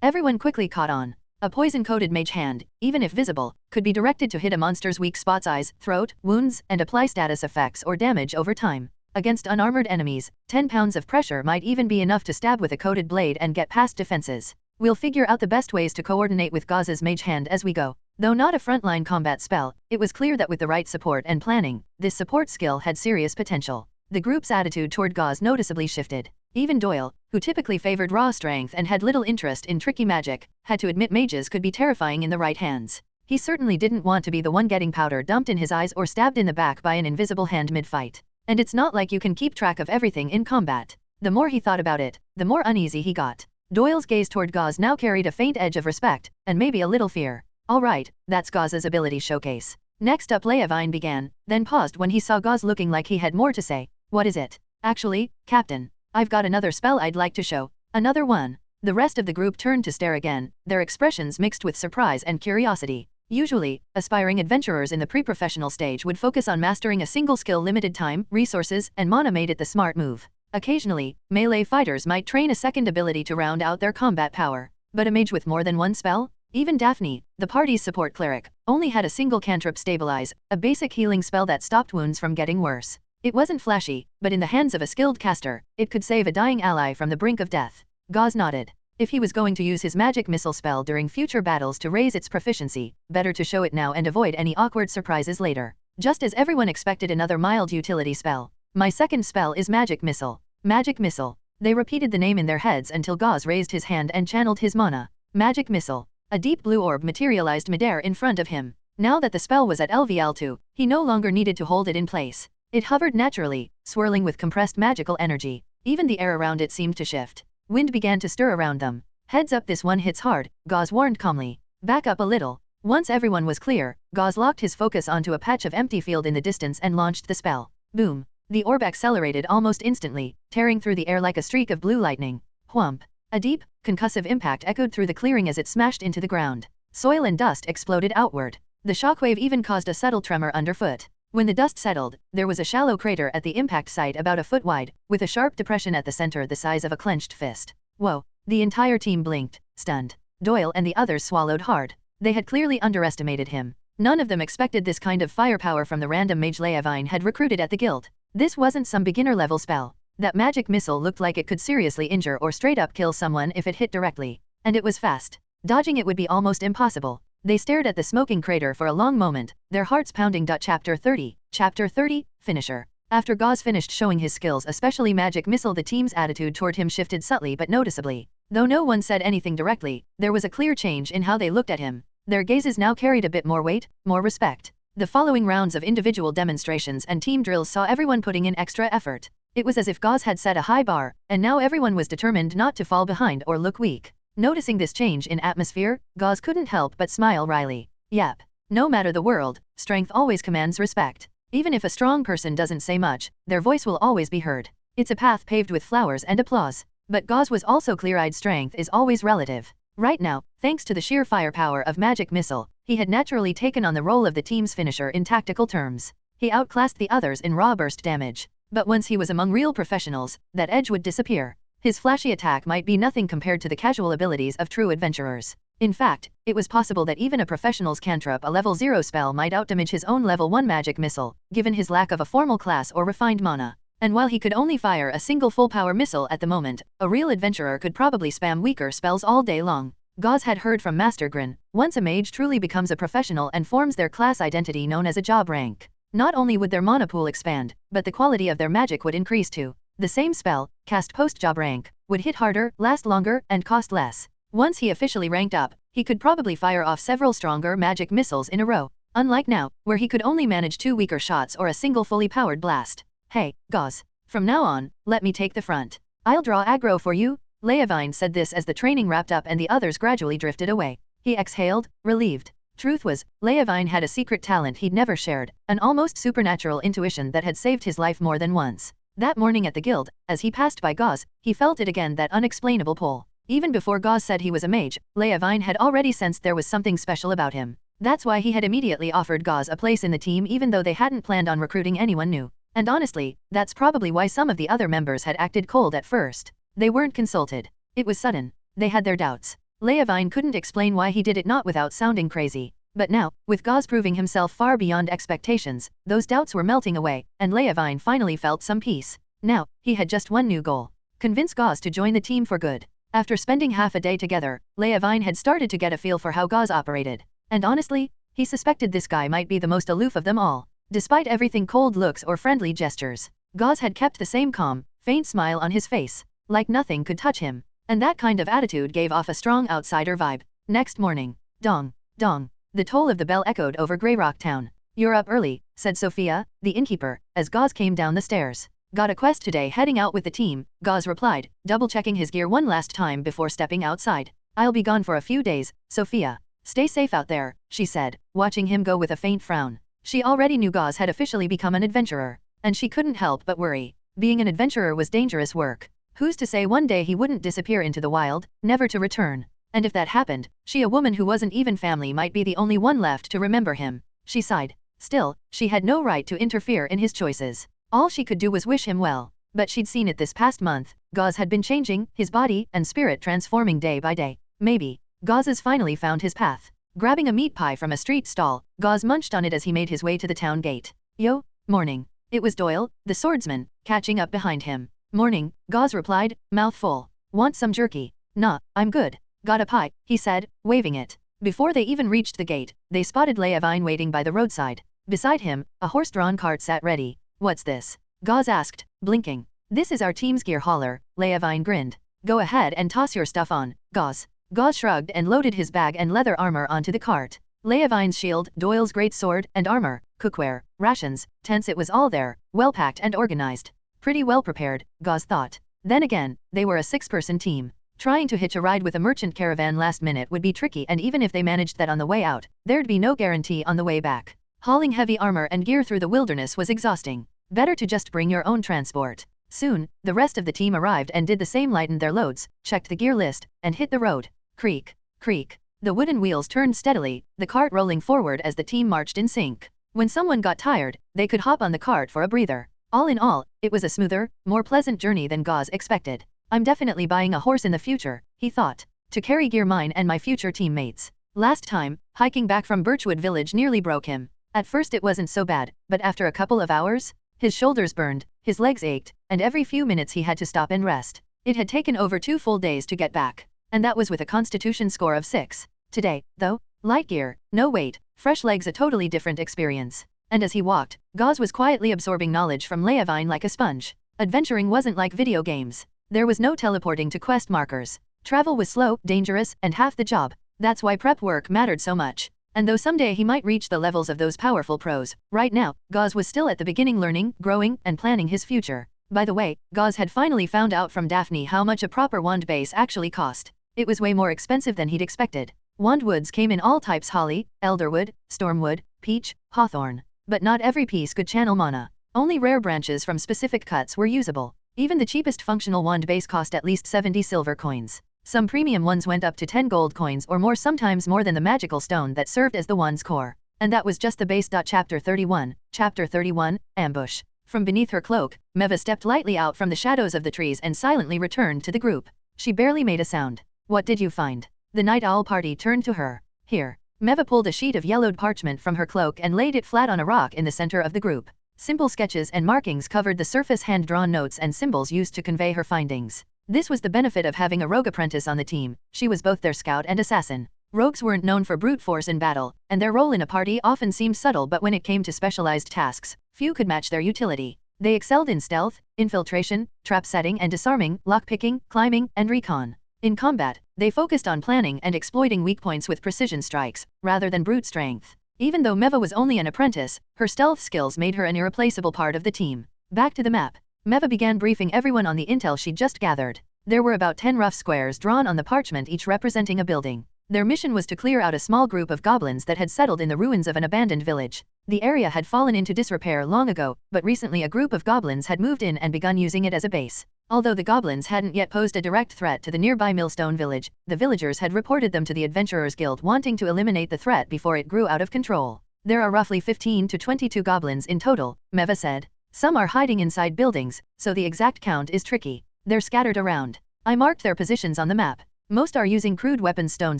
Everyone quickly caught on. A poison-coated mage hand, even if visible, could be directed to hit a monster's weak spots, eyes, throat, wounds, and apply status effects or damage over time. Against unarmored enemies, 10 pounds of pressure might even be enough to stab with a coated blade and get past defenses. "We'll figure out the best ways to coordinate with Gauze's mage hand as we go." Though not a frontline combat spell, it was clear that with the right support and planning, this support skill had serious potential. The group's attitude toward Gauze noticeably shifted. Even Doyle, who typically favored raw strength and had little interest in tricky magic, had to admit mages could be terrifying in the right hands. He certainly didn't want to be the one getting powder dumped in his eyes or stabbed in the back by an invisible hand mid-fight. And it's not like you can keep track of everything in combat. The more he thought about it, the more uneasy he got. Doyle's gaze toward Gauze now carried a faint edge of respect, and maybe a little fear. Alright, that's Gauze's ability showcase. Next up Leavine began, then paused when he saw Gauze looking like he had more to say. What is it? Actually, Captain, I've got another spell I'd like to show. Another one. The rest of the group turned to stare again, their expressions mixed with surprise and curiosity. Usually, aspiring adventurers in the pre-professional stage would focus on mastering a single skill, limited time, resources, and mana made it the smart move. Occasionally, melee fighters might train a second ability to round out their combat power. But a mage with more than one spell? Even Daphne, the party's support cleric, only had a single cantrip stabilize, a basic healing spell that stopped wounds from getting worse. It wasn't flashy, but in the hands of a skilled caster, it could save a dying ally from the brink of death. Gauze nodded. If he was going to use his magic missile spell during future battles to raise its proficiency, better to show it now and avoid any awkward surprises later. Just as everyone expected another mild utility spell. My second spell is Magic Missile. Magic Missile. They repeated the name in their heads until Gauze raised his hand and channeled his mana. Magic Missile. A deep blue orb materialized midair in front of him. Now that the spell was at LVL2, he no longer needed to hold it in place. It hovered naturally, swirling with compressed magical energy. Even the air around it seemed to shift. Wind began to stir around them. Heads up, this one hits hard, Gauze warned calmly. Back up a little. Once everyone was clear, Gauze locked his focus onto a patch of empty field in the distance and launched the spell. Boom. The orb accelerated almost instantly, tearing through the air like a streak of blue lightning. Whomp. A deep, concussive impact echoed through the clearing as it smashed into the ground. Soil and dust exploded outward. The shockwave even caused a subtle tremor underfoot. When the dust settled, there was a shallow crater at the impact site about a foot wide, with a sharp depression at the center the size of a clenched fist. Whoa. The entire team blinked, stunned. Doyle and the others swallowed hard. They had clearly underestimated him. None of them expected this kind of firepower from the random mage Leavine had recruited at the guild. This wasn't some beginner-level spell. That magic missile looked like it could seriously injure or straight-up kill someone if it hit directly. And it was fast. Dodging it would be almost impossible. They stared at the smoking crater for a long moment, their hearts pounding. Chapter 30. Chapter 30, Finisher. After Gauze finished showing his skills, especially Magic Missile, the team's attitude toward him shifted subtly but noticeably. Though no one said anything directly, there was a clear change in how they looked at him. Their gazes now carried a bit more weight, more respect. The following rounds of individual demonstrations and team drills saw everyone putting in extra effort. It was as if Gauze had set a high bar, and now everyone was determined not to fall behind or look weak. Noticing this change in atmosphere, Gauze couldn't help but smile wryly. Yep. No matter the world, strength always commands respect. Even if a strong person doesn't say much, their voice will always be heard. It's a path paved with flowers and applause. But Gauze was also clear-eyed. Strength is always relative. Right now, thanks to the sheer firepower of Magic Missile, he had naturally taken on the role of the team's finisher in tactical terms. He outclassed the others in raw burst damage. But once he was among real professionals, that edge would disappear. His flashy attack might be nothing compared to the casual abilities of true adventurers. In fact, it was possible that even a professional's cantrip, a level 0 spell, might outdamage his own level 1 magic missile, given his lack of a formal class or refined mana. And while he could only fire a single full-power missile at the moment, a real adventurer could probably spam weaker spells all day long. Gauze had heard from Master Grin, once a mage truly becomes a professional and forms their class identity known as a job rank. Not only would their mana pool expand, but the quality of their magic would increase too. The same spell, cast post-job rank, would hit harder, last longer, and cost less. Once he officially ranked up, he could probably fire off several stronger magic missiles in a row, unlike now, where he could only manage 2 weaker shots or a single fully powered blast. Hey, Gauze. From now on, let me take the front. I'll draw aggro for you. Leavine said this as the training wrapped up and the others gradually drifted away. He exhaled, relieved. Truth was, Leavine had a secret talent he'd never shared, an almost supernatural intuition that had saved his life more than once. That morning at the guild, as he passed by Gauze, he felt it again, that unexplainable pull. Even before Gauze said he was a mage, Leavine had already sensed there was something special about him. That's why he had immediately offered Gauze a place in the team even though they hadn't planned on recruiting anyone new. And honestly, that's probably why some of the other members had acted cold at first. They weren't consulted. It was sudden. They had their doubts. Leavine couldn't explain why he did it, not without sounding crazy. But now, with Gauze proving himself far beyond expectations, those doubts were melting away, and Leavine finally felt some peace. Now, he had just one new goal. Convince Gauze to join the team for good. After spending half a day together, Leavine had started to get a feel for how Gauze operated. And honestly, he suspected this guy might be the most aloof of them all. Despite everything, cold looks or friendly gestures, Gauze had kept the same calm, faint smile on his face, like nothing could touch him. And that kind of attitude gave off a strong outsider vibe. Next morning, dong, dong, the toll of the bell echoed over Greyrock Town. You're up early, said Sophia, the innkeeper, as Gauze came down the stairs. Got a quest today heading out with the team, Gauze replied, double-checking his gear one last time before stepping outside. I'll be gone for a few days, Sophia. Stay safe out there, she said, watching him go with a faint frown. She already knew Gauze had officially become an adventurer, and she couldn't help but worry. Being an adventurer was dangerous work. Who's to say one day he wouldn't disappear into the wild, never to return? And if that happened, she, a woman who wasn't even family, might be the only one left to remember him. She sighed. Still, she had no right to interfere in his choices. All she could do was wish him well. But she'd seen it this past month. Gauze had been changing, his body and spirit transforming day by day. Maybe Gauze's finally found his path. Grabbing a meat pie from a street stall, Gauze munched on it as he made his way to the town gate. Yo, morning. It was Doyle, the swordsman, catching up behind him. Morning, Gauze replied, mouth full. Want some jerky? Nah, I'm good. Got a pie, he said, waving it. Before they even reached the gate, they spotted Leavine waiting by the roadside. Beside him, a horse-drawn cart sat ready. What's this? Gauze asked, blinking. This is our team's gear hauler, Leavine grinned. Go ahead and toss your stuff on, Gauze. Gauze shrugged and loaded his bag and leather armor onto the cart. Leavine's shield, Doyle's great sword and armor, cookware, rations, tents, it was all there, well-packed and organized. Pretty well prepared, Gauze thought. Then again, they were a 6-person team. Trying to hitch a ride with a merchant caravan last minute would be tricky, and even if they managed that on the way out, there'd be no guarantee on the way back. Hauling heavy armor and gear through the wilderness was exhausting. Better to just bring your own transport. Soon, the rest of the team arrived and did the same, lightened their loads, checked the gear list, and hit the road. Creak, creak. The wooden wheels turned steadily, the cart rolling forward as the team marched in sync. When someone got tired, they could hop on the cart for a breather. All in all, it was a smoother, more pleasant journey than Gauze expected. I'm definitely buying a horse in the future, he thought, to carry gear mine and my future teammates. Last time, hiking back from Birchwood Village nearly broke him. At first it wasn't so bad, but after a couple of hours, his shoulders burned, his legs ached, and every few minutes he had to stop and rest. It had taken over 2 full days to get back, and that was with a constitution score of 6. Today, though, light gear, no weight, fresh legs, a totally different experience. And as he walked, Gauze was quietly absorbing knowledge from Leavine like a sponge. Adventuring wasn't like video games. There was no teleporting to quest markers. Travel was slow, dangerous, and half the job. That's why prep work mattered so much. And though someday he might reach the levels of those powerful pros, right now, Gauze was still at the beginning, learning, growing, and planning his future. By the way, Gauze had finally found out from Daphne how much a proper wand base actually cost. It was way more expensive than he'd expected. Wand woods came in all types: holly, elderwood, stormwood, peach, hawthorn. But not every piece could channel mana. Only rare branches from specific cuts were usable. Even the cheapest functional wand base cost at least 70 silver coins. Some premium ones went up to 10 gold coins or more, sometimes more than the magical stone that served as the wand's core. And that was just the base. Chapter 31, Ambush. From beneath her cloak, Meva stepped lightly out from the shadows of the trees and silently returned to the group. She barely made a sound. What did you find? The night owl party turned to her. Here. Meva pulled a sheet of yellowed parchment from her cloak and laid it flat on a rock in the center of the group. Simple sketches and markings covered the surface, hand-drawn notes and symbols used to convey her findings. This was the benefit of having a rogue apprentice on the team. She was both their scout and assassin. Rogues weren't known for brute force in battle, and their role in a party often seemed subtle, but when it came to specialized tasks, few could match their utility. They excelled in stealth, infiltration, trap setting and disarming, lockpicking, climbing, and recon. In combat, they focused on planning and exploiting weak points with precision strikes, rather than brute strength. Even though Meva was only an apprentice, her stealth skills made her an irreplaceable part of the team. Back to the map. Meva began briefing everyone on the intel she'd just gathered. There were about 10 rough squares drawn on the parchment, each representing a building. Their mission was to clear out a small group of goblins that had settled in the ruins of an abandoned village. The area had fallen into disrepair long ago, but recently a group of goblins had moved in and begun using it as a base. Although the goblins hadn't yet posed a direct threat to the nearby Millstone village, the villagers had reported them to the Adventurers Guild, wanting to eliminate the threat before it grew out of control. There are roughly 15 to 22 goblins in total, Meva said. Some are hiding inside buildings, so the exact count is tricky. They're scattered around. I marked their positions on the map. Most are using crude weapons: stone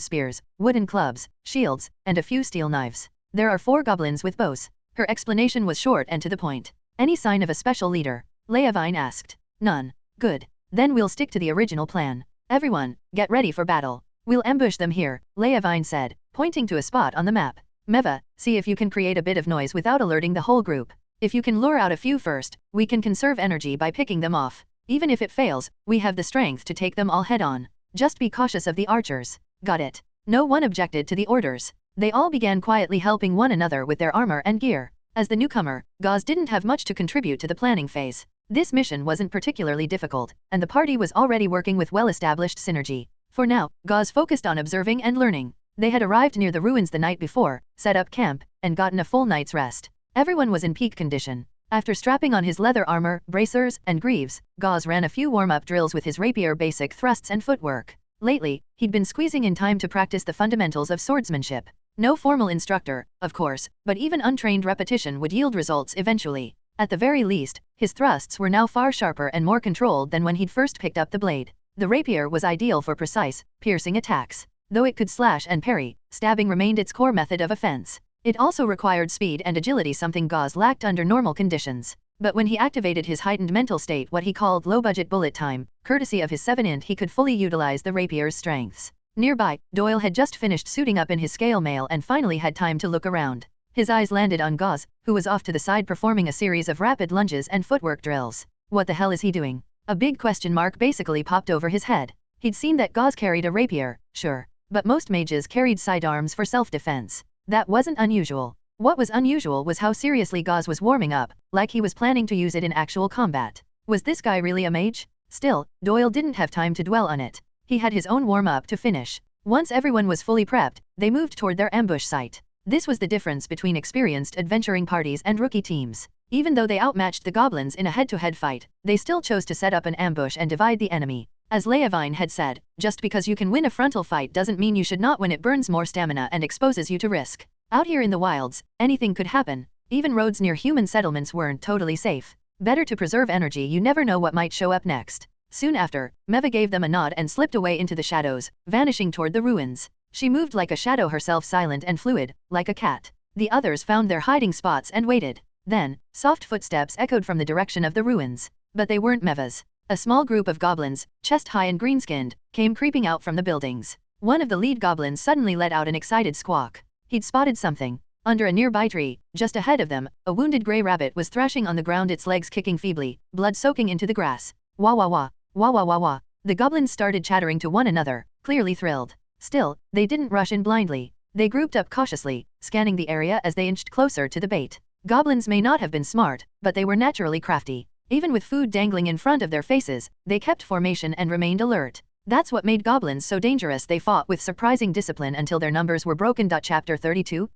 spears, wooden clubs, shields, and a few steel knives. There are 4 goblins with bows. Her explanation was short and to the point. Any sign of a special leader? Leavine asked. None. Good. Then we'll stick to the original plan. Everyone, get ready for battle. We'll ambush them here, Leavine said, pointing to a spot on the map. Meva, see if you can create a bit of noise without alerting the whole group. If you can lure out a few first, we can conserve energy by picking them off. Even if it fails, we have the strength to take them all head on. Just be cautious of the archers. Got it. No one objected to the orders. They all began quietly helping one another with their armor and gear. As the newcomer, Gauze didn't have much to contribute to the planning phase. This mission wasn't particularly difficult, and the party was already working with well-established synergy. For now, Gauze focused on observing and learning. They had arrived near the ruins the night before, set up camp, and gotten a full night's rest. Everyone was in peak condition. After strapping on his leather armor, bracers, and greaves, Gauze ran a few warm-up drills with his rapier basic thrusts and footwork. Lately, he'd been squeezing in time to practice the fundamentals of swordsmanship. No formal instructor, of course, but even untrained repetition would yield results eventually. At the very least, his thrusts were now far sharper and more controlled than when he'd first picked up the blade. The rapier was ideal for precise, piercing attacks. Though it could slash and parry, stabbing remained its core method of offense. It also required speed and agility, something Gauze lacked under normal conditions. But when he activated his heightened mental state, what he called low-budget bullet time, courtesy of his 7int, he could fully utilize the rapier's strengths. Nearby, Doyle had just finished suiting up in his scale mail and finally had time to look around. His eyes landed on Gauze, who was off to the side performing a series of rapid lunges and footwork drills. What the hell is he doing? A big question mark basically popped over his head. He'd seen that Gauze carried a rapier, sure, but most mages carried sidearms for self-defense. That wasn't unusual. What was unusual was how seriously Gauze was warming up, like he was planning to use it in actual combat. Was this guy really a mage? Still, Doyle didn't have time to dwell on it. He had his own warm-up to finish. Once everyone was fully prepped, they moved toward their ambush site. This was the difference between experienced adventuring parties and rookie teams. Even though they outmatched the goblins in a head-to-head fight, they still chose to set up an ambush and divide the enemy. As Leavine had said, just because you can win a frontal fight doesn't mean you should not when it burns more stamina and exposes you to risk. Out here in the wilds, anything could happen. Even roads near human settlements weren't totally safe. Better to preserve energy, you never know what might show up next. Soon after, Meva gave them a nod and slipped away into the shadows, vanishing toward the ruins. She moved like a shadow herself, silent and fluid, like a cat. The others found their hiding spots and waited. Then, soft footsteps echoed from the direction of the ruins. But they weren't Meva's. A small group of goblins, chest-high and green-skinned, came creeping out from the buildings. One of the lead goblins suddenly let out an excited squawk. He'd spotted something. Under a nearby tree, just ahead of them, a wounded gray rabbit was thrashing on the ground, its legs kicking feebly, blood soaking into the grass. Wah wah wah, wah wah wah wah. The goblins started chattering to one another, clearly thrilled. Still, they didn't rush in blindly. They grouped up cautiously, scanning the area as they inched closer to the bait. Goblins may not have been smart, but they were naturally crafty. Even with food dangling in front of their faces, they kept formation and remained alert. That's what made goblins so dangerous. They fought with surprising discipline until their numbers were broken. Chapter 32,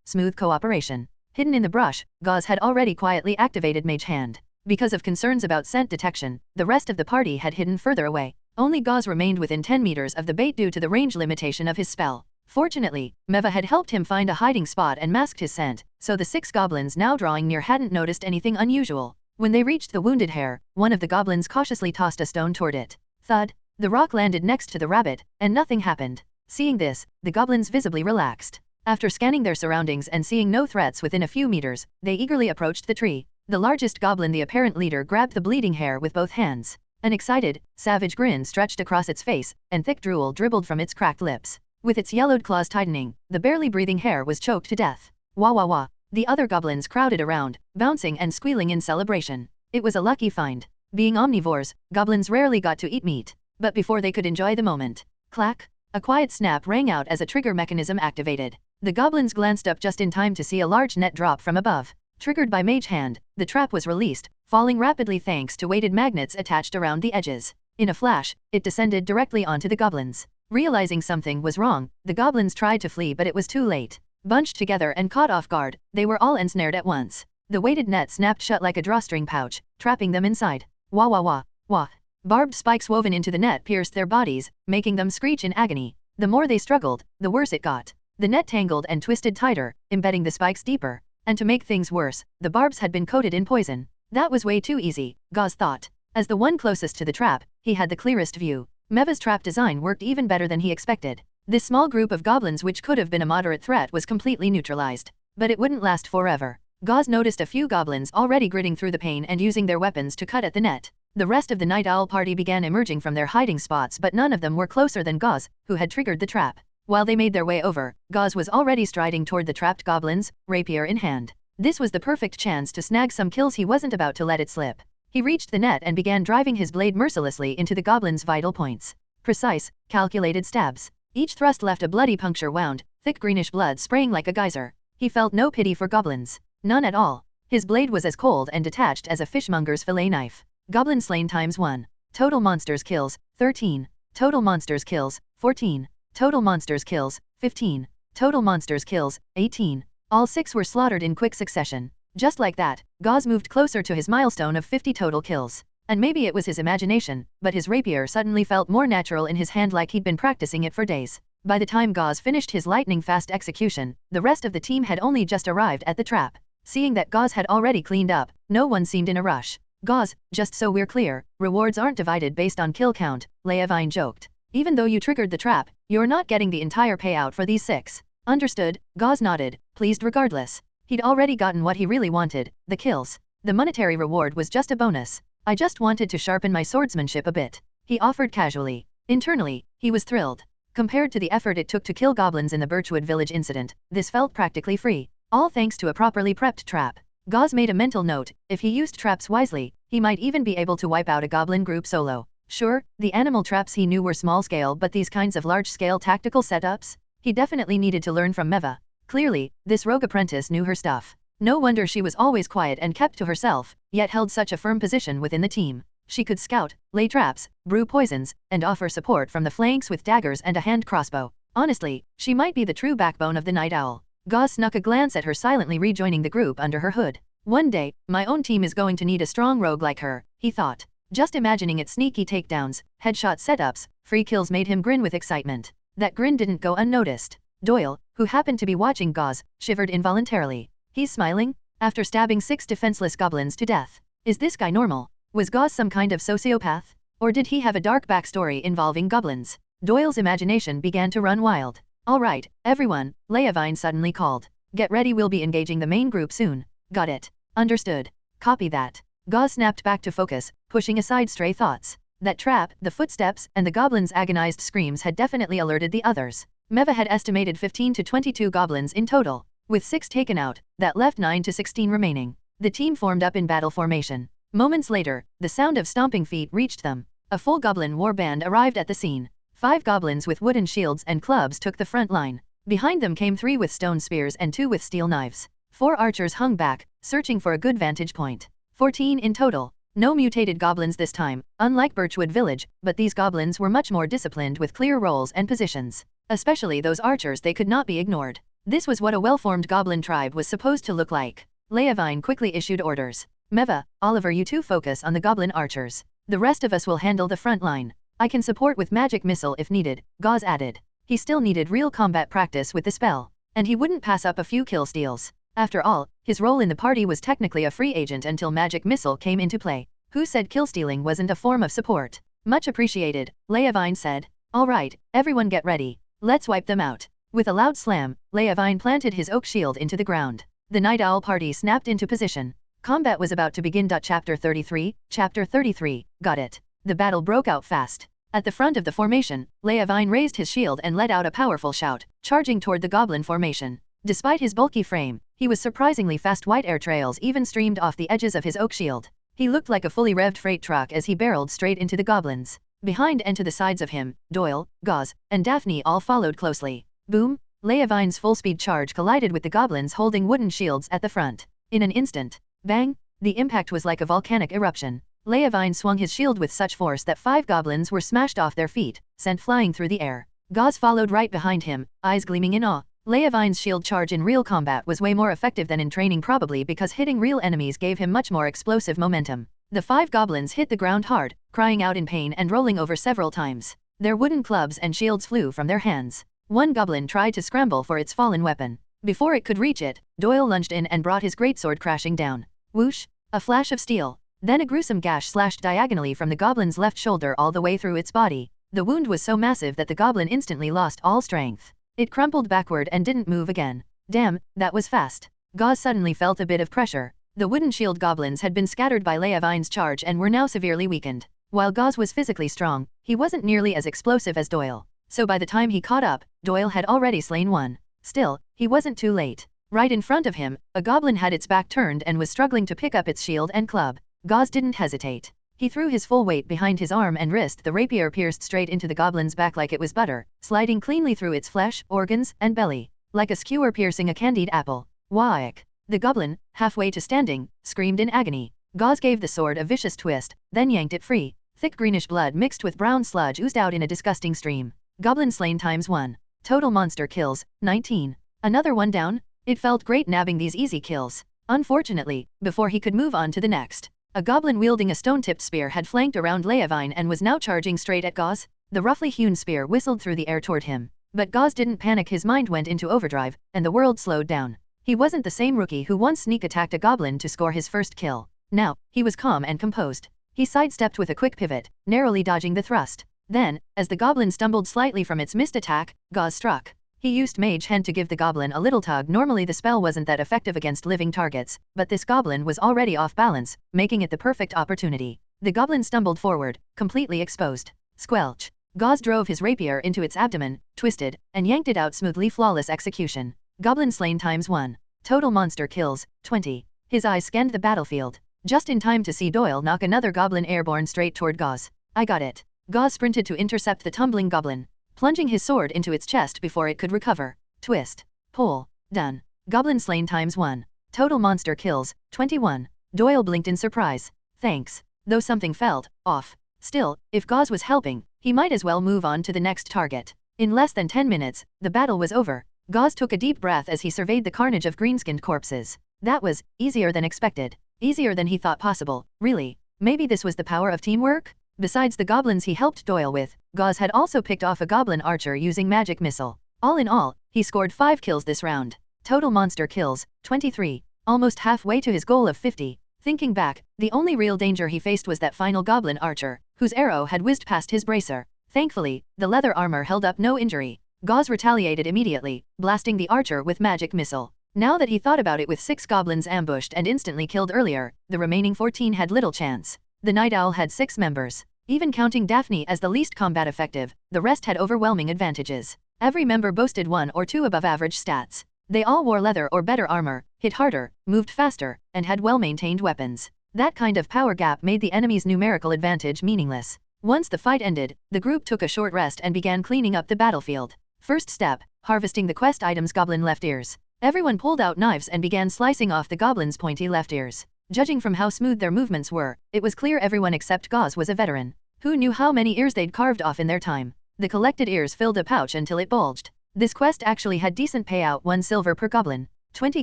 Smooth Cooperation. Hidden in the brush, Gauze had already quietly activated Mage Hand. Because of concerns about scent detection, the rest of the party had hidden further away. Only Gauze remained within 10 meters of the bait due to the range limitation of his spell. Fortunately, Meva had helped him find a hiding spot and masked his scent, so the 6 goblins now drawing near hadn't noticed anything unusual. When they reached the wounded hare, one of the goblins cautiously tossed a stone toward it. Thud! The rock landed next to the rabbit, and nothing happened. Seeing this, the goblins visibly relaxed. After scanning their surroundings and seeing no threats within a few meters, they eagerly approached the tree. The largest goblin, the apparent leader, grabbed the bleeding hare with both hands. An excited, savage grin stretched across its face, and thick drool dribbled from its cracked lips. With its yellowed claws tightening, the barely breathing hare was choked to death. Wah wah wah. The other goblins crowded around, bouncing and squealing in celebration. It was a lucky find. Being omnivores, goblins rarely got to eat meat. But before they could enjoy the moment, clack! A quiet snap rang out as a trigger mechanism activated. The goblins glanced up just in time to see a large net drop from above. Triggered by Mage Hand, the trap was released, falling rapidly thanks to weighted magnets attached around the edges. In a flash, it descended directly onto the goblins. Realizing something was wrong, the goblins tried to flee, but it was too late. Bunched together and caught off guard, they were all ensnared at once. The weighted net snapped shut like a drawstring pouch, trapping them inside. Wah wah wah, wah. Barbed spikes woven into the net pierced their bodies, making them screech in agony. The more they struggled, the worse it got. The net tangled and twisted tighter, embedding the spikes deeper. And to make things worse, the barbs had been coated in poison. That was way too easy, Gauze thought. As the one closest to the trap, he had the clearest view. Meva's trap design worked even better than he expected. This small group of goblins, which could have been a moderate threat, was completely neutralized. But it wouldn't last forever. Gauze noticed a few goblins already gritting through the pain and using their weapons to cut at the net. The rest of the Night Owl party began emerging from their hiding spots, but none of them were closer than Gauze, who had triggered the trap. While they made their way over, Gauze was already striding toward the trapped goblins, rapier in hand. This was the perfect chance to snag some kills. He wasn't about to let it slip. He reached the net and began driving his blade mercilessly into the goblins' vital points. Precise, calculated stabs. Each thrust left a bloody puncture wound, thick greenish blood spraying like a geyser. He felt no pity for goblins. None at all. His blade was as cold and detached as a fishmonger's fillet knife. Goblin slain times 1. Total monsters kills, 13. Total monsters kills, 14. Total monsters kills, 15. Total monsters kills, 18. All 6 were slaughtered in quick succession. Just like that, Gauze moved closer to his milestone of 50 total kills. And maybe it was his imagination, but his rapier suddenly felt more natural in his hand, like he'd been practicing it for days. By the time Gauze finished his lightning-fast execution, the rest of the team had only just arrived at the trap. Seeing that Gauze had already cleaned up, no one seemed in a rush. Gauze, just so we're clear, rewards aren't divided based on kill count, Leavine joked. Even though you triggered the trap, you're not getting the entire payout for these 6. Understood, Gauze nodded, pleased regardless. He'd already gotten what he really wanted, the kills. The monetary reward was just a bonus. I just wanted to sharpen my swordsmanship a bit, he offered casually. Internally, he was thrilled. Compared to the effort it took to kill goblins in the Birchwood Village incident, this felt practically free. All thanks to a properly prepped trap. Gauze made a mental note, if he used traps wisely, he might even be able to wipe out a goblin group solo. Sure, the animal traps he knew were small-scale, but these kinds of large-scale tactical setups? He definitely needed to learn from Meva. Clearly, this rogue apprentice knew her stuff. No wonder she was always quiet and kept to herself, yet held such a firm position within the team. She could scout, lay traps, brew poisons, and offer support from the flanks with daggers and a hand crossbow. Honestly, she might be the true backbone of the Night Owl. Gauze snuck a glance at her, silently rejoining the group under her hood. One day, my own team is going to need a strong rogue like her, he thought. Just imagining its sneaky takedowns, headshot setups, free kills made him grin with excitement. That grin didn't go unnoticed. Doyle, who happened to be watching Gauze, shivered involuntarily. He's smiling? After stabbing 6 defenseless goblins to death. Is this guy normal? Was Gauze some kind of sociopath? Or did he have a dark backstory involving goblins? Doyle's imagination began to run wild. All right, everyone, Leavine suddenly called. Get ready, we'll be engaging the main group soon. Got it. Understood. Copy that. Gauze snapped back to focus, pushing aside stray thoughts. That trap, the footsteps, and the goblins' agonized screams had definitely alerted the others. Meva had estimated 15 to 22 goblins in total. With 6 taken out, that left 9 to 16 remaining. The team formed up in battle formation. Moments later, the sound of stomping feet reached them. A full goblin war band arrived at the scene. 5 goblins with wooden shields and clubs took the front line. Behind them came 3 with stone spears and 2 with steel knives. 4 archers hung back, searching for a good vantage point. 14 in total. No mutated goblins this time, unlike Birchwood Village, but these goblins were much more disciplined with clear roles and positions. Especially those archers, they could not be ignored. This was what a well-formed goblin tribe was supposed to look like. Leavine quickly issued orders. Meva, Oliver, you 2 focus on the goblin archers. The rest of us will handle the front line. I can support with magic missile if needed, Gauze added. He still needed real combat practice with the spell, and he wouldn't pass up a few kill steals. After all, his role in the party was technically a free agent until magic missile came into play. Who said kill stealing wasn't a form of support? Much appreciated, Leavine said. All right, everyone get ready. Let's wipe them out. With a loud slam, Leavine planted his oak shield into the ground. The Night Owl party snapped into position. Combat was about to begin. Chapter 33, Chapter 33, got it. The battle broke out fast. At the front of the formation, Leavine raised his shield and let out a powerful shout, charging toward the goblin formation. Despite his bulky frame, he was surprisingly fast. White air trails even streamed off the edges of his oak shield. He looked like a fully revved freight truck as he barreled straight into the goblins. Behind and to the sides of him, Doyle, Gauze, and Daphne all followed closely. Boom! Leavine's full-speed charge collided with the goblins holding wooden shields at the front. In an instant, bang! The impact was like a volcanic eruption. Leavine swung his shield with such force that 5 goblins were smashed off their feet, sent flying through the air. Gauze followed right behind him, eyes gleaming in awe. Leavine's shield charge in real combat was way more effective than in training, probably because hitting real enemies gave him much more explosive momentum. The 5 goblins hit the ground hard, crying out in pain and rolling over several times. Their wooden clubs and shields flew from their hands. One goblin tried to scramble for its fallen weapon. Before it could reach it, Doyle lunged in and brought his greatsword crashing down. Whoosh! A flash of steel. Then a gruesome gash slashed diagonally from the goblin's left shoulder all the way through its body. The wound was so massive that the goblin instantly lost all strength. It crumpled backward and didn't move again. Damn, that was fast. Gauze suddenly felt a bit of pressure. The wooden shield goblins had been scattered by Leavine's charge and were now severely weakened. While Gauze was physically strong, he wasn't nearly as explosive as Doyle. So by the time he caught up, Doyle had already slain one. Still, he wasn't too late. Right in front of him, a goblin had its back turned and was struggling to pick up its shield and club. Gauze didn't hesitate. He threw his full weight behind his arm and wrist. The rapier pierced straight into the goblin's back like it was butter, sliding cleanly through its flesh, organs, and belly, like a skewer piercing a candied apple. Whack! The goblin, halfway to standing, screamed in agony. Gauze gave the sword a vicious twist, then yanked it free. Thick greenish blood mixed with brown sludge oozed out in a disgusting stream. Goblin slain ×1. Total monster kills, 19. Another one down? It felt great nabbing these easy kills. Unfortunately, before he could move on to the next, a goblin wielding a stone-tipped spear had flanked around Leavine and was now charging straight at Gauze. The roughly hewn spear whistled through the air toward him. But Gauze didn't panic. His mind went into overdrive, and the world slowed down. He wasn't the same rookie who once sneak attacked a goblin to score his first kill. Now, he was calm and composed. He sidestepped with a quick pivot, narrowly dodging the thrust. Then, as the goblin stumbled slightly from its missed attack, Gauze struck. He used Mage Hand to give the goblin a little tug. Normally the spell wasn't that effective against living targets, but this goblin was already off balance, making it the perfect opportunity. The goblin stumbled forward, completely exposed. Squelch. Gauze drove his rapier into its abdomen, twisted, and yanked it out smoothly. Flawless execution. Goblin slain ×1. Total monster kills, 20. His eyes scanned the battlefield, just in time to see Doyle knock another goblin airborne straight toward Gauze. I got it. Gauze sprinted to intercept the tumbling goblin, plunging his sword into its chest before it could recover. Twist. Pull. Done. Goblin slain ×1. Total monster kills, 21. Doyle blinked in surprise. Thanks. Though something felt off. Still, if Gauze was helping, he might as well move on to the next target. In less than 10 minutes, the battle was over. Gauze took a deep breath as he surveyed the carnage of green-skinned corpses. That was easier than expected. Easier than he thought possible, really. Maybe this was the power of teamwork? Besides the goblins he helped Doyle with, Gauze had also picked off a goblin archer using magic missile. All in all, he scored 5 kills this round. Total monster kills, 23. Almost halfway to his goal of 50. Thinking back, the only real danger he faced was that final goblin archer, whose arrow had whizzed past his bracer. Thankfully, the leather armor held up no injury. Gauze retaliated immediately, blasting the archer with magic missile. Now that he thought about it, with 6 goblins ambushed and instantly killed earlier, the remaining 14 had little chance. The Night Owl had 6 members. Even counting Daphne as the least combat effective, the rest had overwhelming advantages. Every member boasted 1 or 2 above average stats. They all wore leather or better armor, hit harder, moved faster, and had well-maintained weapons. That kind of power gap made the enemy's numerical advantage meaningless. Once the fight ended, the group took a short rest and began cleaning up the battlefield. First step, harvesting the quest items. Goblin left ears. Everyone pulled out knives and began slicing off the goblin's pointy left ears. Judging from how smooth their movements were, it was clear everyone except Gauze was a veteran. Who knew how many ears they'd carved off in their time? The collected ears filled a pouch until it bulged. This quest actually had decent payout: 1 silver per goblin. 20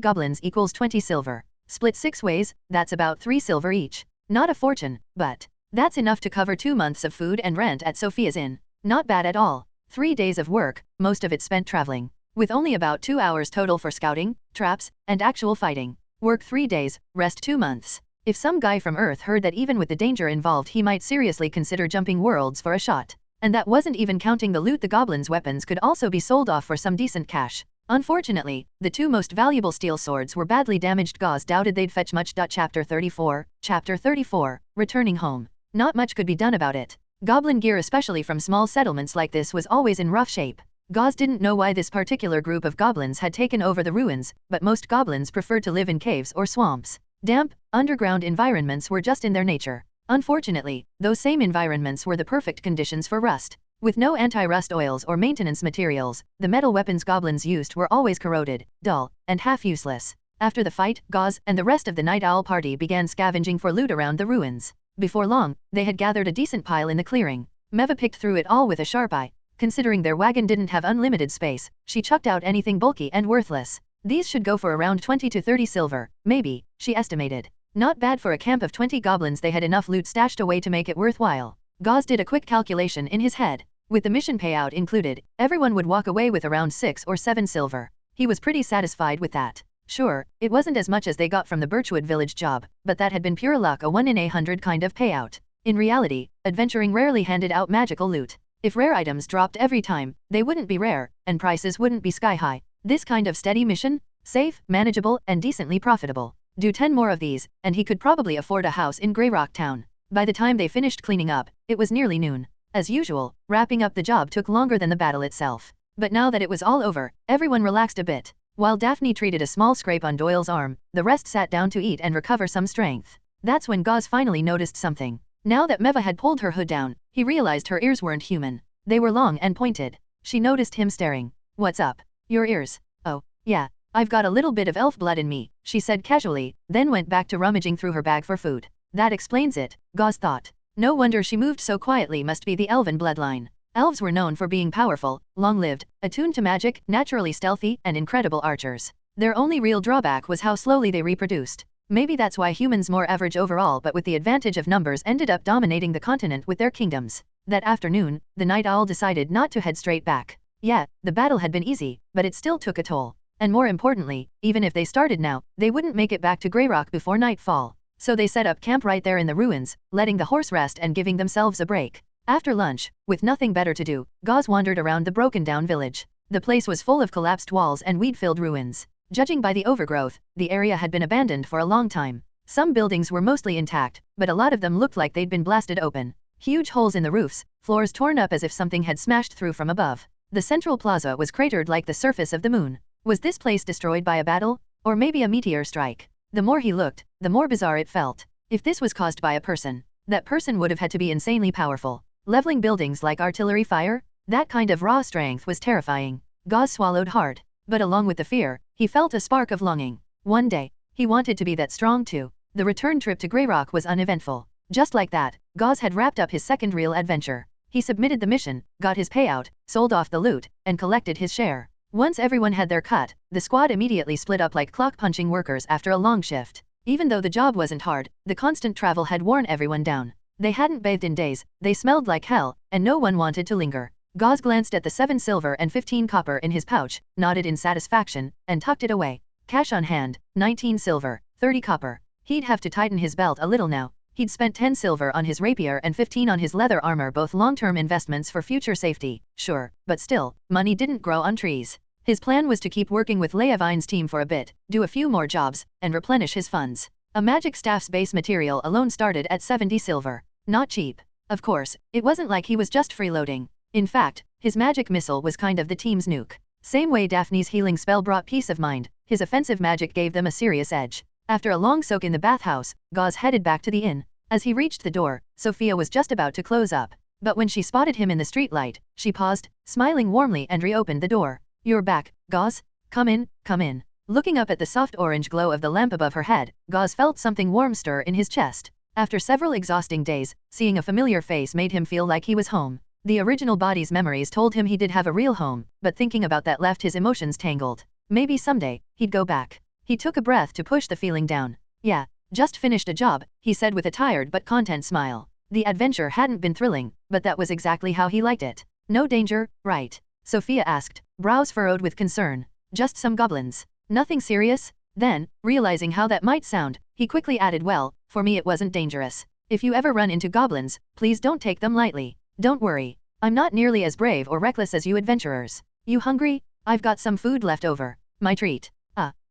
goblins equals 20 silver. Split 6 ways, that's about 3 silver each. Not a fortune, but that's enough to cover 2 months of food and rent at Sophia's Inn. Not bad at all. 3 days of work, most of it spent traveling, with only about 2 hours total for scouting, traps, and actual fighting. Work 3 days, rest 2 months. If some guy from Earth heard that, even with the danger involved, he might seriously consider jumping worlds for a shot. And that wasn't even counting the loot. The goblins' weapons could also be sold off for some decent cash. Unfortunately, the 2 most valuable steel swords were badly damaged. Gauze doubted they'd fetch much. Chapter 34. Chapter 34. Returning home. Not much could be done about it. Goblin gear, especially from small settlements like this, was always in rough shape. Gauze didn't know why this particular group of goblins had taken over the ruins, but most goblins preferred to live in caves or swamps. Damp, underground environments were just in their nature. Unfortunately, those same environments were the perfect conditions for rust. With no anti-rust oils or maintenance materials, the metal weapons goblins used were always corroded, dull, and half useless. After the fight, Gauze and the rest of the Night Owl party began scavenging for loot around the ruins. Before long, they had gathered a decent pile in the clearing. Meva picked through it all with a sharp eye. Considering their wagon didn't have unlimited space, she chucked out anything bulky and worthless. These should go for around 20 to 30 silver, maybe, she estimated. Not bad for a camp of 20 goblins. They had enough loot stashed away to make it worthwhile. Gauze did a quick calculation in his head. With the mission payout included, everyone would walk away with around 6 or 7 silver. He was pretty satisfied with that. Sure, it wasn't as much as they got from the Birchwood village job, but that had been pure luck, a 1 in a 100 kind of payout. In reality, adventuring rarely handed out magical loot. If rare items dropped every time, they wouldn't be rare, and prices wouldn't be sky high. This kind of steady mission? Safe, manageable, and decently profitable. Do 10 more of these, and he could probably afford a house in Greyrock Town. By the time they finished cleaning up, it was nearly noon. As usual, wrapping up the job took longer than the battle itself. But now that it was all over, everyone relaxed a bit. While Daphne treated a small scrape on Doyle's arm, the rest sat down to eat and recover some strength. That's when Gauze finally noticed something. Now that Meva had pulled her hood down, he realized her ears weren't human. They were long and pointed. She noticed him staring. What's up? Your ears? Oh, yeah, I've got a little bit of elf blood in me, she said casually, then went back to rummaging through her bag for food. That explains it, Gauze thought. No wonder she moved so quietly, must be the elven bloodline. Elves were known for being powerful, long-lived, attuned to magic, naturally stealthy, and incredible archers. Their only real drawback was how slowly they reproduced. Maybe that's why humans, more average overall but with the advantage of numbers, ended up dominating the continent with their kingdoms. That afternoon, the Night Owl decided not to head straight back. Yeah, the battle had been easy, but it still took a toll. And more importantly, even if they started now, they wouldn't make it back to Greyrock before nightfall. So they set up camp right there in the ruins, letting the horse rest and giving themselves a break. After lunch, with nothing better to do, Gauze wandered around the broken-down village. The place was full of collapsed walls and weed-filled ruins. Judging by the overgrowth, the area had been abandoned for a long time. Some buildings were mostly intact, but a lot of them looked like they'd been blasted open. Huge holes in the roofs, floors torn up as if something had smashed through from above. The central plaza was cratered like the surface of the moon. Was this place destroyed by a battle? Or maybe a meteor strike? The more he looked, the more bizarre it felt. If this was caused by a person, that person would have had to be insanely powerful. Leveling buildings like artillery fire? That kind of raw strength was terrifying. Gauze swallowed hard. But along with the fear, he felt a spark of longing. One day, he wanted to be that strong too. The return trip to Greyrock was uneventful. Just like that, Gauze had wrapped up his second real adventure. He submitted the mission, got his payout, sold off the loot, and collected his share. Once everyone had their cut, the squad immediately split up like clock-punching workers after a long shift. Even though the job wasn't hard, the constant travel had worn everyone down. They hadn't bathed in days, they smelled like hell, and no one wanted to linger. Gauze glanced at the 7 silver and 15 copper in his pouch, nodded in satisfaction, and tucked it away. Cash on hand, 19 silver, 30 copper. He'd have to tighten his belt a little now. He'd spent 10 silver on his rapier and 15 on his leather armor, both long-term investments for future safety, sure, but still, money didn't grow on trees. His plan was to keep working with Leavine's team for a bit, do a few more jobs, and replenish his funds. A magic staff's base material alone started at 70 silver. Not cheap. Of course, it wasn't like he was just freeloading. In fact, his magic missile was kind of the team's nuke. Same way Daphne's healing spell brought peace of mind, his offensive magic gave them a serious edge. After a long soak in the bathhouse, Gauze headed back to the inn. As he reached the door, Sophia was just about to close up. But when she spotted him in the streetlight, she paused, smiling warmly, and reopened the door. You're back, Gauze? Come in, come in. Looking up at the soft orange glow of the lamp above her head, Gauze felt something warm stir in his chest. After several exhausting days, seeing a familiar face made him feel like he was home. The original body's memories told him he did have a real home, but thinking about that left his emotions tangled. Maybe someday, he'd go back. He took a breath to push the feeling down. Yeah, just finished a job, he said with a tired but content smile. The adventure hadn't been thrilling, but that was exactly how he liked it. No danger, right? Sophia asked, brows furrowed with concern. Just some goblins. Nothing serious? Then, realizing how that might sound, he quickly added, well, for me it wasn't dangerous. If you ever run into goblins, please don't take them lightly. Don't worry. I'm not nearly as brave or reckless as you adventurers. You hungry? I've got some food left over. My treat.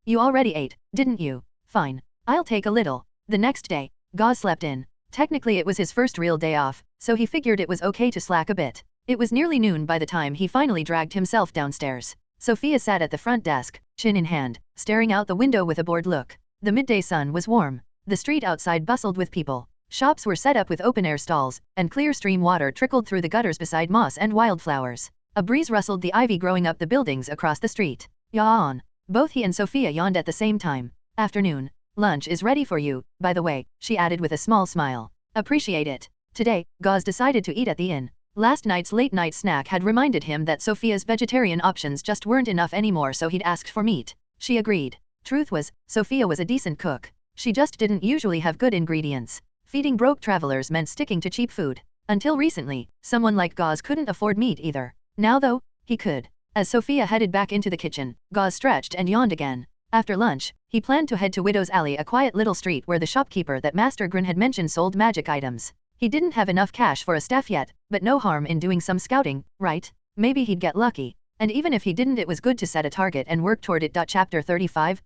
You already ate, didn't you? Fine. I'll take a little. The next day, Gauze slept in. Technically it was his first real day off, so he figured it was okay to slack a bit. It was nearly noon by the time he finally dragged himself downstairs. Sophia sat at the front desk, chin in hand, staring out the window with a bored look. The midday sun was warm. The street outside bustled with people. Shops were set up with open-air stalls, and clear stream water trickled through the gutters beside moss and wildflowers. A breeze rustled the ivy growing up the buildings across the street. Yawn. Both he and Sophia yawned at the same time. Afternoon. Lunch is ready for you, by the way, she added with a small smile. Appreciate it. Today, Gauze decided to eat at the inn. Last night's late-night snack had reminded him that Sophia's vegetarian options just weren't enough anymore, so he'd asked for meat. She agreed. Truth was, Sophia was a decent cook. She just didn't usually have good ingredients. Feeding broke travelers meant sticking to cheap food. Until recently, someone like Gauze couldn't afford meat either. Now though, he could. As Sophia headed back into the kitchen, Gauze stretched and yawned again. After lunch, he planned to head to Widow's Alley, a quiet little street where the shopkeeper that Master Grin had mentioned sold magic items. He didn't have enough cash for a staff yet, but no harm in doing some scouting, right? Maybe he'd get lucky. And even if he didn't, it was good to set a target and work toward it. Chapter 35,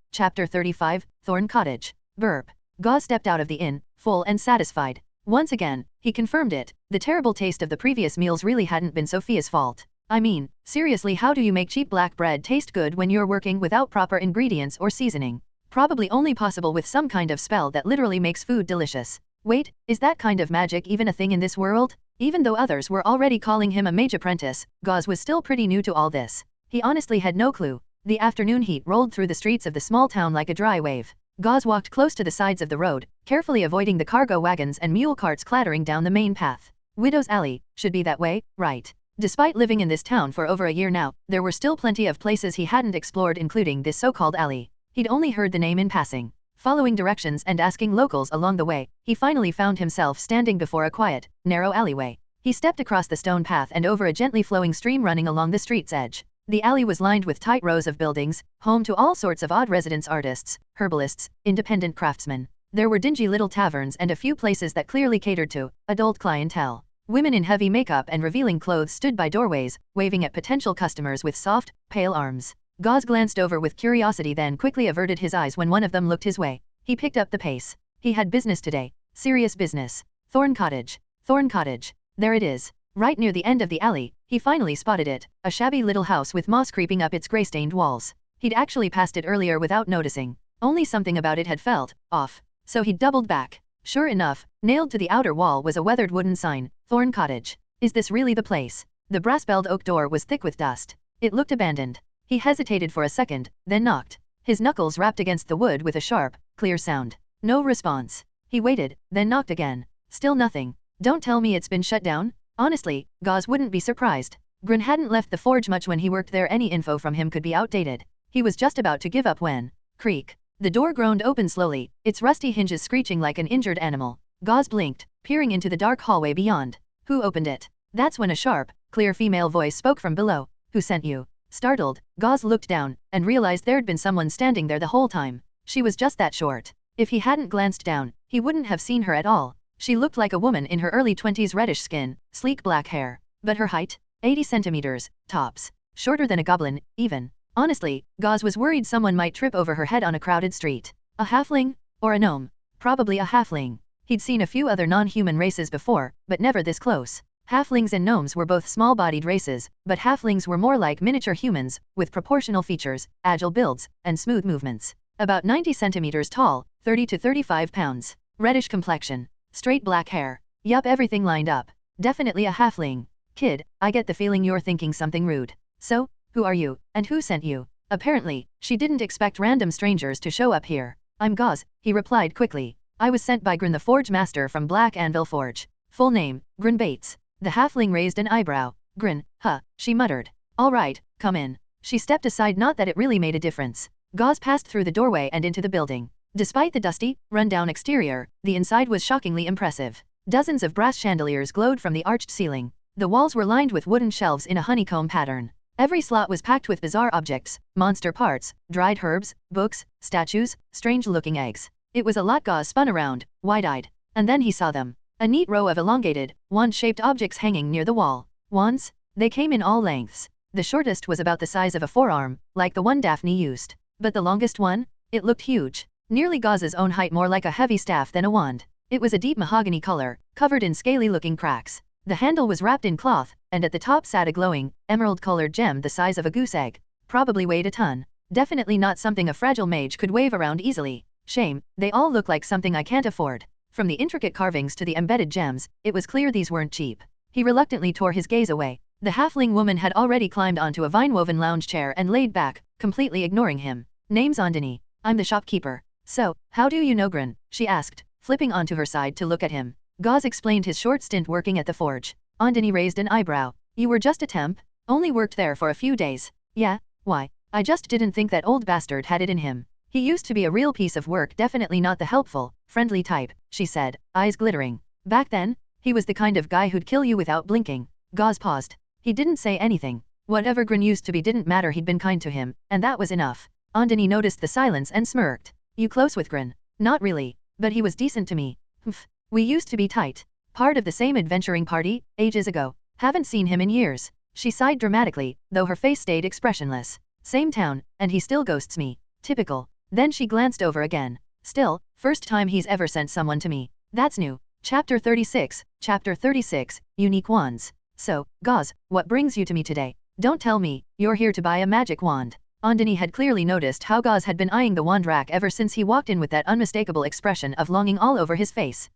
Thorn Cottage. Burp. Gauze stepped out of the inn, full and satisfied. Once again, he confirmed it. The terrible taste of the previous meals really hadn't been Sophia's fault. I mean, seriously, how do you make cheap black bread taste good when you're working without proper ingredients or seasoning? Probably only possible with some kind of spell that literally makes food delicious. Wait, is that kind of magic even a thing in this world? Even though others were already calling him a mage apprentice, Gauze was still pretty new to all this. He honestly had no clue. The afternoon heat rolled through the streets of the small town like a dry wave. Gauze walked close to the sides of the road, carefully avoiding the cargo wagons and mule carts clattering down the main path. Widow's Alley, should be that way, right? Despite living in this town for over a year now, there were still plenty of places he hadn't explored, including this so-called alley. He'd only heard the name in passing. Following directions and asking locals along the way, he finally found himself standing before a quiet, narrow alleyway. He stepped across the stone path and over a gently flowing stream running along the street's edge. The alley was lined with tight rows of buildings, home to all sorts of odd residence artists, herbalists, independent craftsmen. There were dingy little taverns and a few places that clearly catered to adult clientele. Women in heavy makeup and revealing clothes stood by doorways, waving at potential customers with soft, pale arms. Gauze glanced over with curiosity, then quickly averted his eyes when one of them looked his way. He picked up the pace. He had business today. Serious business. Thorn Cottage. Thorn Cottage. There it is. Right near the end of the alley, he finally spotted it, a shabby little house with moss creeping up its gray-stained walls. He'd actually passed it earlier without noticing. Only something about it had felt off. So he doubled back. Sure enough, nailed to the outer wall was a weathered wooden sign, Thorn Cottage. Is this really the place? The brass-belled oak door was thick with dust. It looked abandoned. He hesitated for a second, then knocked. His knuckles rapped against the wood with a sharp, clear sound. No response. He waited, then knocked again. Still nothing. Don't tell me it's been shut down? Honestly, Gauze wouldn't be surprised. Grin hadn't left the forge much when he worked there. Any info from him could be outdated. He was just about to give up when... Creak. The door groaned open slowly, its rusty hinges screeching like an injured animal. Gauze blinked, peering into the dark hallway beyond. Who opened it? That's when a sharp, clear female voice spoke from below. Who sent you? Startled, Gauze looked down, and realized there'd been someone standing there the whole time. She was just that short. If he hadn't glanced down, he wouldn't have seen her at all. She looked like a woman in her early 20s, reddish skin, sleek black hair. But her height? 80 centimeters, tops. Shorter than a goblin, even. Honestly, Gauze was worried someone might trip over her head on a crowded street. A halfling? Or a gnome? Probably a halfling. He'd seen a few other non-human races before, but never this close. Halflings and gnomes were both small-bodied races, but halflings were more like miniature humans, with proportional features, agile builds, and smooth movements. About 90 centimeters tall, 30 to 35 pounds. Reddish complexion. Straight black hair. Yup, everything lined up. Definitely a halfling. Kid, I get the feeling you're thinking something rude. So, who are you, and who sent you? Apparently, she didn't expect random strangers to show up here. I'm Gauze, he replied quickly. I was sent by Grin, the forge master from Black Anvil Forge. Full name, Grin Bates. The halfling raised an eyebrow. Grin, huh, she muttered. All right, come in. She stepped aside, not that it really made a difference. Gauze passed through the doorway and into the building. Despite the dusty, run-down exterior, the inside was shockingly impressive. Dozens of brass chandeliers glowed from the arched ceiling. The walls were lined with wooden shelves in a honeycomb pattern. Every slot was packed with bizarre objects, monster parts, dried herbs, books, statues, strange-looking eggs. It was a lot. Gauze spun around, wide-eyed. And then he saw them. A neat row of elongated, wand-shaped objects hanging near the wall. Wands? They came in all lengths. The shortest was about the size of a forearm, like the one Daphne used. But the longest one? It looked huge. Nearly Gauze's own height, more like a heavy staff than a wand. It was a deep mahogany color, covered in scaly-looking cracks. The handle was wrapped in cloth, and at the top sat a glowing, emerald-colored gem the size of a goose egg. Probably weighed a ton. Definitely not something a fragile mage could wave around easily. Shame, they all look like something I can't afford. From the intricate carvings to the embedded gems, it was clear these weren't cheap. He reluctantly tore his gaze away. The halfling woman had already climbed onto a vine-woven lounge chair and laid back, completely ignoring him. Name's Andini. I'm the shopkeeper. So, how do you know Grin? She asked, flipping onto her side to look at him. Gauze explained his short stint working at the forge. Andini raised an eyebrow. You were just a temp? Only worked there for a few days. Yeah, why? I just didn't think that old bastard had it in him. He used to be a real piece of work, definitely not the helpful, friendly type, she said, eyes glittering. Back then, he was the kind of guy who'd kill you without blinking. Gauze paused. He didn't say anything. Whatever Grin used to be didn't matter, he'd been kind to him, and that was enough. Andini noticed the silence and smirked. You close with Grin? Not really, but he was decent to me. Humph. We used to be tight. Part of the same adventuring party, ages ago. Haven't seen him in years. She sighed dramatically, though her face stayed expressionless. Same town, and he still ghosts me. Typical. Then she glanced over again. Still, first time he's ever sent someone to me. That's new. Chapter 36, Chapter 36, Unique Wands. So, Gauze, what brings you to me today? Don't tell me, you're here to buy a magic wand. Andini had clearly noticed how Gauze had been eyeing the wand rack ever since he walked in with that unmistakable expression of longing all over his face.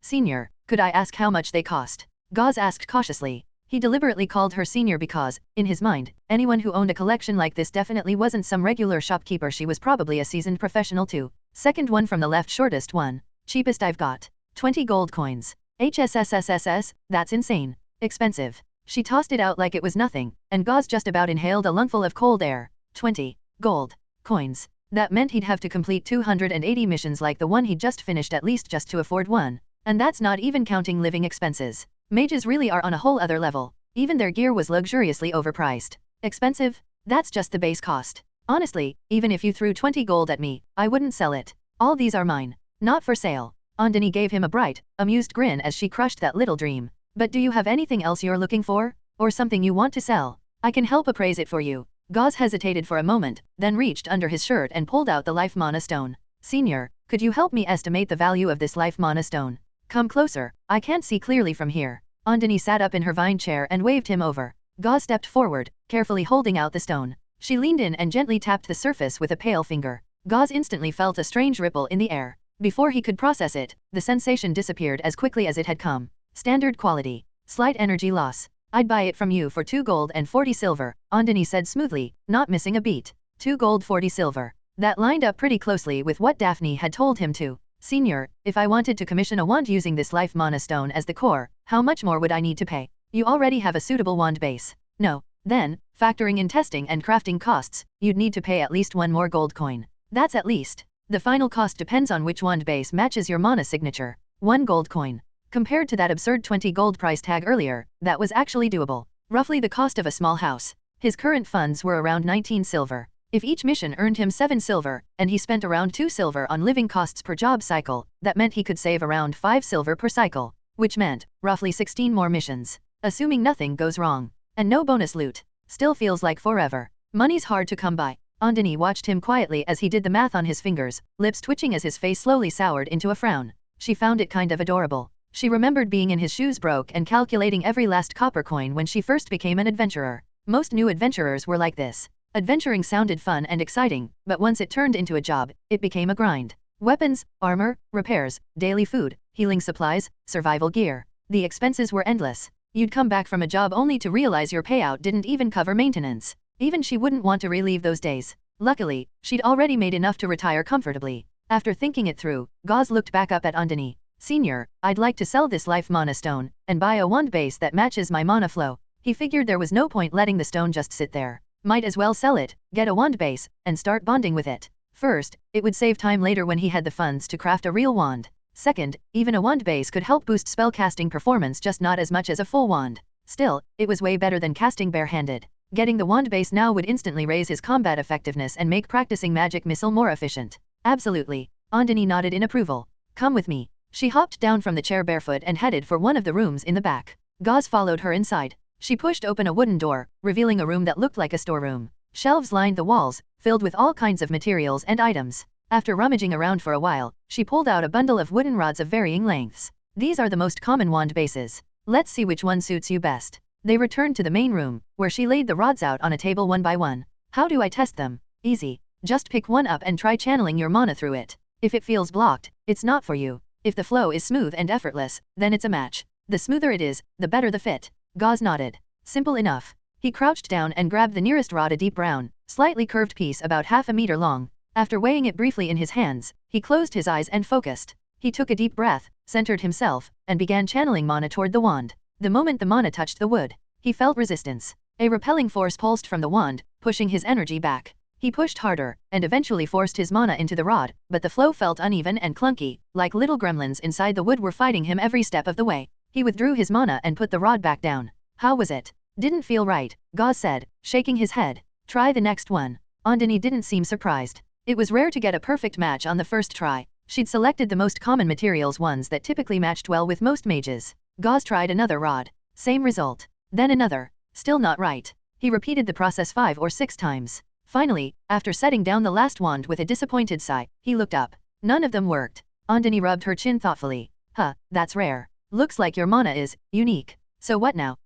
Senior, could I ask how much they cost? Gauze asked cautiously. He deliberately called her senior because, in his mind, anyone who owned a collection like this definitely wasn't some regular shopkeeper. She was probably a seasoned professional too. Second one from the left, shortest one. Cheapest I've got. 20 gold coins. HSSSSS, that's insane. Expensive. She tossed it out like it was nothing, and Gauze just about inhaled a lungful of cold air. 20 gold coins. That meant he'd have to complete 280 missions like the one he'd just finished at least just to afford one. And that's not even counting living expenses. Mages really are on a whole other level. Even their gear was luxuriously overpriced. Expensive? That's just the base cost. Honestly, even if you threw 20 gold at me, I wouldn't sell it. All these are mine. Not for sale. Andini gave him a bright, amused grin as she crushed that little dream. But do you have anything else you're looking for? Or something you want to sell? I can help appraise it for you. Gauze hesitated for a moment, then reached under his shirt and pulled out the life mana stone. Senior, could you help me estimate the value of this life mana stone? Come closer, I can't see clearly from here. Andini sat up in her vine chair and waved him over. Gauze stepped forward, carefully holding out the stone. She leaned in and gently tapped the surface with a pale finger. Gauze instantly felt a strange ripple in the air. Before he could process it, the sensation disappeared as quickly as it had come. Standard quality. Slight energy loss. I'd buy it from you for 2 gold and 40 silver, Andini said smoothly, not missing a beat. 2 gold 40 silver. That lined up pretty closely with what Daphne had told him to. Senior, if I wanted to commission a wand using this life mana stone as the core, how much more would I need to pay? You already have a suitable wand base. No. Then, factoring in testing and crafting costs, you'd need to pay at least 1 more gold coin. That's at least. The final cost depends on which wand base matches your mana signature. 1 gold coin. Compared to that absurd 20 gold price tag earlier, that was actually doable. Roughly the cost of a small house. His current funds were around 19 silver. If each mission earned him 7 silver, and he spent around 2 silver on living costs per job cycle, that meant he could save around 5 silver per cycle, which meant, roughly 16 more missions. Assuming nothing goes wrong. And no bonus loot. Still feels like forever. Money's hard to come by. Andini watched him quietly as he did the math on his fingers, lips twitching as his face slowly soured into a frown. She found it kind of adorable. She remembered being in his shoes broke and calculating every last copper coin when she first became an adventurer. Most new adventurers were like this. Adventuring sounded fun and exciting, but once it turned into a job, it became a grind. Weapons, armor, repairs, daily food, healing supplies, survival gear. The expenses were endless. You'd come back from a job only to realize your payout didn't even cover maintenance. Even she wouldn't want to relive those days. Luckily, she'd already made enough to retire comfortably. After thinking it through, Gauze looked back up at Andini. Senior, I'd like to sell this life mana stone, and buy a wand base that matches my mana flow. He figured there was no point letting the stone just sit there. Might as well sell it, get a wand base, and start bonding with it. First, it would save time later when he had the funds to craft a real wand. Second, even a wand base could help boost spellcasting performance, just not as much as a full wand. Still, it was way better than casting barehanded. Getting the wand base now would instantly raise his combat effectiveness and make practicing magic missile more efficient. Absolutely. Andini nodded in approval. Come with me. She hopped down from the chair barefoot and headed for one of the rooms in the back. Gauze followed her inside. She pushed open a wooden door, revealing a room that looked like a storeroom. Shelves lined the walls, filled with all kinds of materials and items. After rummaging around for a while, she pulled out a bundle of wooden rods of varying lengths. These are the most common wand bases. Let's see which one suits you best. They returned to the main room, where she laid the rods out on a table one by one. How do I test them? Easy. Just pick one up and try channeling your mana through it. If it feels blocked, it's not for you. If the flow is smooth and effortless, then it's a match. The smoother it is, the better the fit. Gauze nodded. Simple enough. He crouched down and grabbed the nearest rod, a deep brown, slightly curved piece about half a meter long. After weighing it briefly in his hands, he closed his eyes and focused. He took a deep breath, centered himself, and began channeling mana toward the wand. The moment the mana touched the wood, he felt resistance. A repelling force pulsed from the wand, pushing his energy back. He pushed harder, and eventually forced his mana into the rod, but the flow felt uneven and clunky, like little gremlins inside the wood were fighting him every step of the way. He withdrew his mana and put the rod back down. How was it? Didn't feel right, Gauze said, shaking his head. Try the next one. Andini didn't seem surprised. It was rare to get a perfect match on the first try. She'd selected the most common materials, ones that typically matched well with most mages. Gauze tried another rod. Same result. Then another. Still not right. He repeated the process 5 or 6 times. Finally, after setting down the last wand with a disappointed sigh, he looked up. None of them worked. Andini rubbed her chin thoughtfully. Huh, that's rare. Looks like your mana is unique. So what now?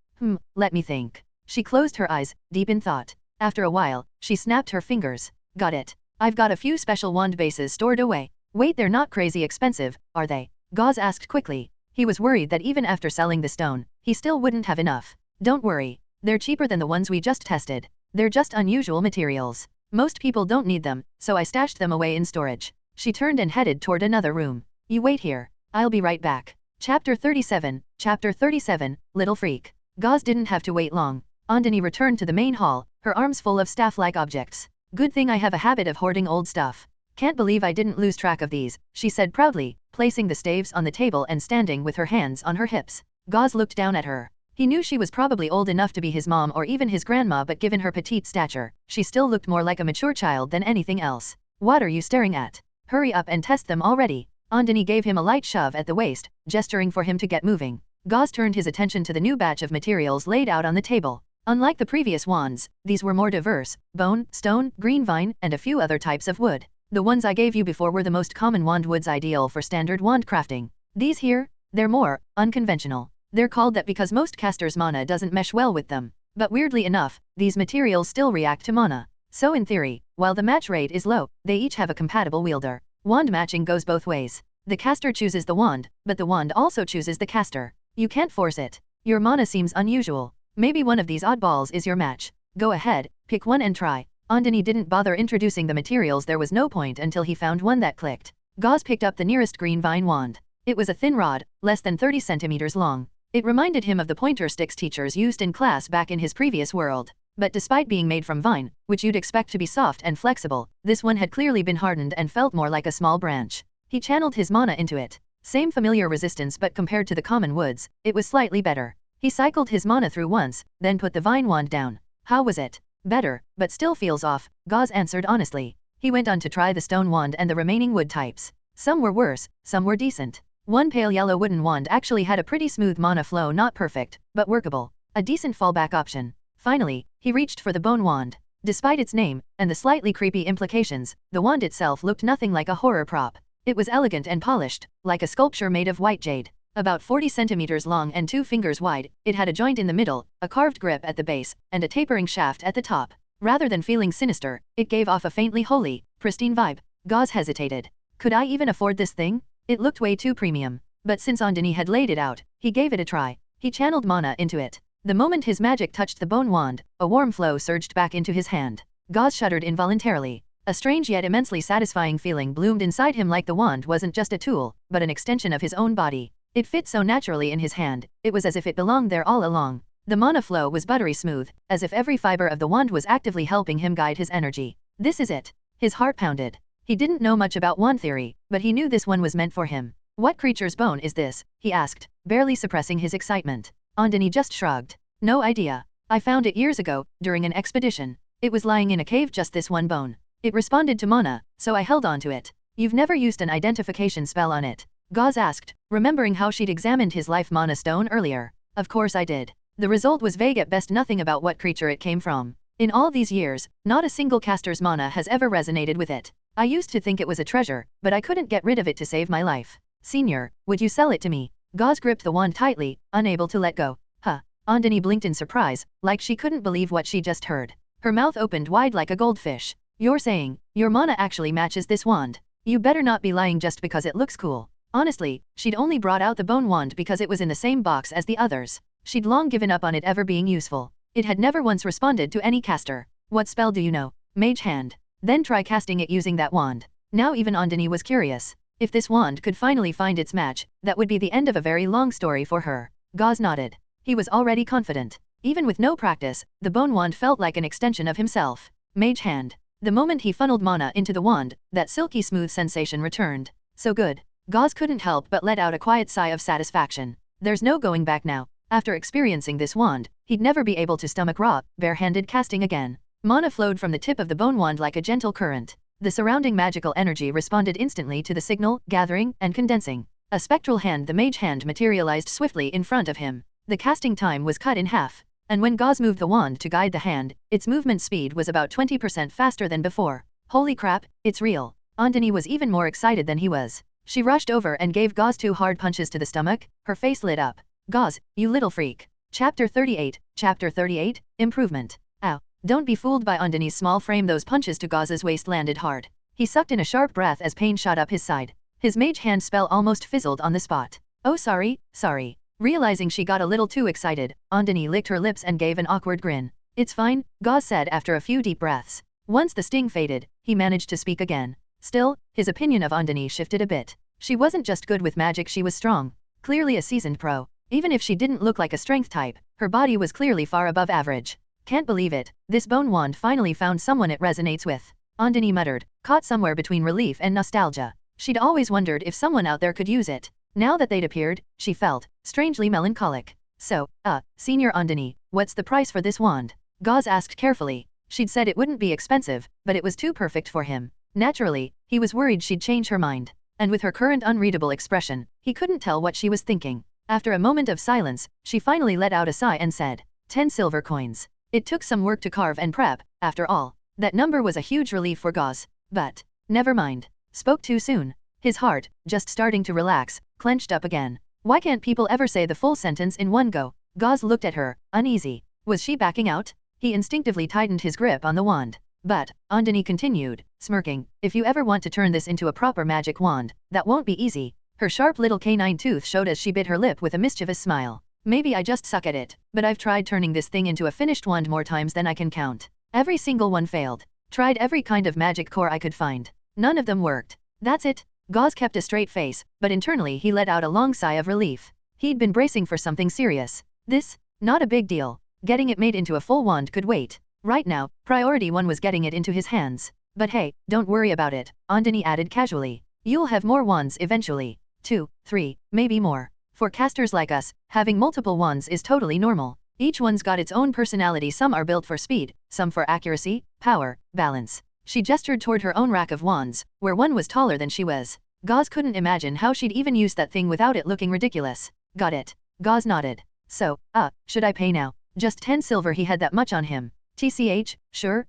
Let me think. She closed her eyes, deep in thought. After a while, she snapped her fingers. Got it. I've got a few special wand bases stored away. Wait, they're not crazy expensive, are they? Gauze asked quickly. He was worried that even after selling the stone, he still wouldn't have enough. Don't worry. They're cheaper than the ones we just tested. They're just unusual materials. Most people don't need them, so I stashed them away in storage. She turned and headed toward another room. You wait here. I'll be right back. Chapter 37, Little Freak. Gauze didn't have to wait long. Andini returned to the main hall, her arms full of staff-like objects. Good thing I have a habit of hoarding old stuff. Can't believe I didn't lose track of these, she said proudly, placing the staves on the table and standing with her hands on her hips. Gauze looked down at her. He knew she was probably old enough to be his mom or even his grandma, but given her petite stature, she still looked more like a mature child than anything else. What are you staring at? Hurry up and test them already. Andini gave him a light shove at the waist, gesturing for him to get moving. Gauze turned his attention to the new batch of materials laid out on the table. Unlike the previous wands, these were more diverse: bone, stone, green vine, and a few other types of wood. The ones I gave you before were the most common wand woods ideal for standard wand crafting. These here, they're more unconventional. They're called that because most casters' mana doesn't mesh well with them. But weirdly enough, these materials still react to mana. So in theory, while the match rate is low, they each have a compatible wielder. Wand matching goes both ways. The caster chooses the wand, but the wand also chooses the caster. You can't force it. Your mana seems unusual. Maybe one of these oddballs is your match. Go ahead, pick one and try. Andini didn't bother introducing the materials, there was no point until he found one that clicked. Gauze picked up the nearest green vine wand. It was a thin rod, less than 30 centimeters long. It reminded him of the pointer sticks teachers used in class back in his previous world. But despite being made from vine, which you'd expect to be soft and flexible, this one had clearly been hardened and felt more like a small branch. He channeled his mana into it. Same familiar resistance, but compared to the common woods, it was slightly better. He cycled his mana through once, then put the vine wand down. How was it? Better, but still feels off, Gauze answered honestly. He went on to try the stone wand and the remaining wood types. Some were worse, some were decent. One pale yellow wooden wand actually had a pretty smooth mana flow, not perfect, but workable. A decent fallback option. Finally, he reached for the bone wand. Despite its name, and the slightly creepy implications, the wand itself looked nothing like a horror prop. It was elegant and polished, like a sculpture made of white jade. About 40 centimeters long and 2 fingers wide, it had a joint in the middle, a carved grip at the base, and a tapering shaft at the top. Rather than feeling sinister, it gave off a faintly holy, pristine vibe. Gauze hesitated. Could I even afford this thing? It looked way too premium. But since Andini had laid it out, he gave it a try. He channeled mana into it. The moment his magic touched the bone wand, a warm flow surged back into his hand. Gauze shuddered involuntarily. A strange yet immensely satisfying feeling bloomed inside him, like the wand wasn't just a tool, but an extension of his own body. It fit so naturally in his hand, it was as if it belonged there all along. The mana flow was buttery smooth, as if every fiber of the wand was actively helping him guide his energy. This is it. His heart pounded. He didn't know much about wand theory, but he knew this one was meant for him. What creature's bone is this? He asked, barely suppressing his excitement. Andini just shrugged. No idea. I found it years ago, during an expedition. It was lying in a cave, just this one bone. It responded to mana, so I held on to it. You've never used an identification spell on it? Gauze asked, remembering how she'd examined his life mana stone earlier. Of course I did. The result was vague at best, nothing about what creature it came from. In all these years, not a single caster's mana has ever resonated with it. I used to think it was a treasure, but I couldn't get rid of it to save my life. Senior, would you sell it to me? Gauze gripped the wand tightly, unable to let go. Huh. Andini blinked in surprise, like she couldn't believe what she just heard. Her mouth opened wide like a goldfish. You're saying, your mana actually matches this wand? You better not be lying just because it looks cool. Honestly, she'd only brought out the bone wand because it was in the same box as the others. She'd long given up on it ever being useful. It had never once responded to any caster. What spell do you know? Mage Hand. Then try casting it using that wand. Now even Andini was curious. If this wand could finally find its match, that would be the end of a very long story for her. Gauze nodded. He was already confident. Even with no practice, the bone wand felt like an extension of himself. Mage Hand. The moment he funneled mana into the wand, that silky smooth sensation returned. So good. Gauze couldn't help but let out a quiet sigh of satisfaction. There's no going back now. After experiencing this wand, he'd never be able to stomach raw, bare-handed casting again. Mana flowed from the tip of the bone wand like a gentle current. The surrounding magical energy responded instantly to the signal, gathering and condensing. A spectral hand, the Mage Hand, materialized swiftly in front of him. The casting time was cut in half. And when Gauze moved the wand to guide the hand, its movement speed was about 20% faster than before. Holy crap, it's real. Andini was even more excited than he was. She rushed over and gave Gauze 2 hard punches to the stomach. Her face lit up. Gauze, you little freak. Chapter 38, Improvement. Ow. Don't be fooled by Andini's small frame. Those punches to Gauze's waist landed hard. He sucked in a sharp breath as pain shot up his side. His Mage Hand spell almost fizzled on the spot. Oh sorry. Realizing she got a little too excited, Andini licked her lips and gave an awkward grin. It's fine, Gauze said after a few deep breaths. Once the sting faded, he managed to speak again. Still, his opinion of Andini shifted a bit. She wasn't just good with magic, she was strong. Clearly a seasoned pro. Even if she didn't look like a strength type, her body was clearly far above average. Can't believe it, this bone wand finally found someone it resonates with. Andini muttered, caught somewhere between relief and nostalgia. She'd always wondered if someone out there could use it. Now that they'd appeared, she felt strangely melancholic. So, Senior Andini, what's the price for this wand? Gauze asked carefully. She'd said it wouldn't be expensive, but it was too perfect for him. Naturally, he was worried she'd change her mind. And with her current unreadable expression, he couldn't tell what she was thinking. After a moment of silence, she finally let out a sigh and said, 10 silver coins. It took some work to carve and prep, after all. That number was a huge relief for Gauze. But, never mind. Spoke too soon. His heart, just starting to relax, clenched up again. Why can't people ever say the full sentence in one go? Gauze looked at her, uneasy. Was she backing out? He instinctively tightened his grip on the wand. But, Andini continued, smirking, if you ever want to turn this into a proper magic wand, that won't be easy. Her sharp little canine tooth showed as she bit her lip with a mischievous smile. Maybe I just suck at it, but I've tried turning this thing into a finished wand more times than I can count. Every single one failed. Tried every kind of magic core I could find. None of them worked. That's it. Gauze kept a straight face, but internally he let out a long sigh of relief. He'd been bracing for something serious. This? Not a big deal. Getting it made into a full wand could wait. Right now, priority one was getting it into his hands. But hey, don't worry about it, Andini added casually. You'll have more wands eventually. 2, 3, maybe more. For casters like us, having multiple wands is totally normal. Each one's got its own personality, some are built for speed, some for accuracy, power, balance. She gestured toward her own rack of wands, where one was taller than she was. Gauze couldn't imagine how she'd even use that thing without it looking ridiculous. Got it. Gauze nodded. So, should I pay now? Just 10 silver, he had that much on him. TCH, sure.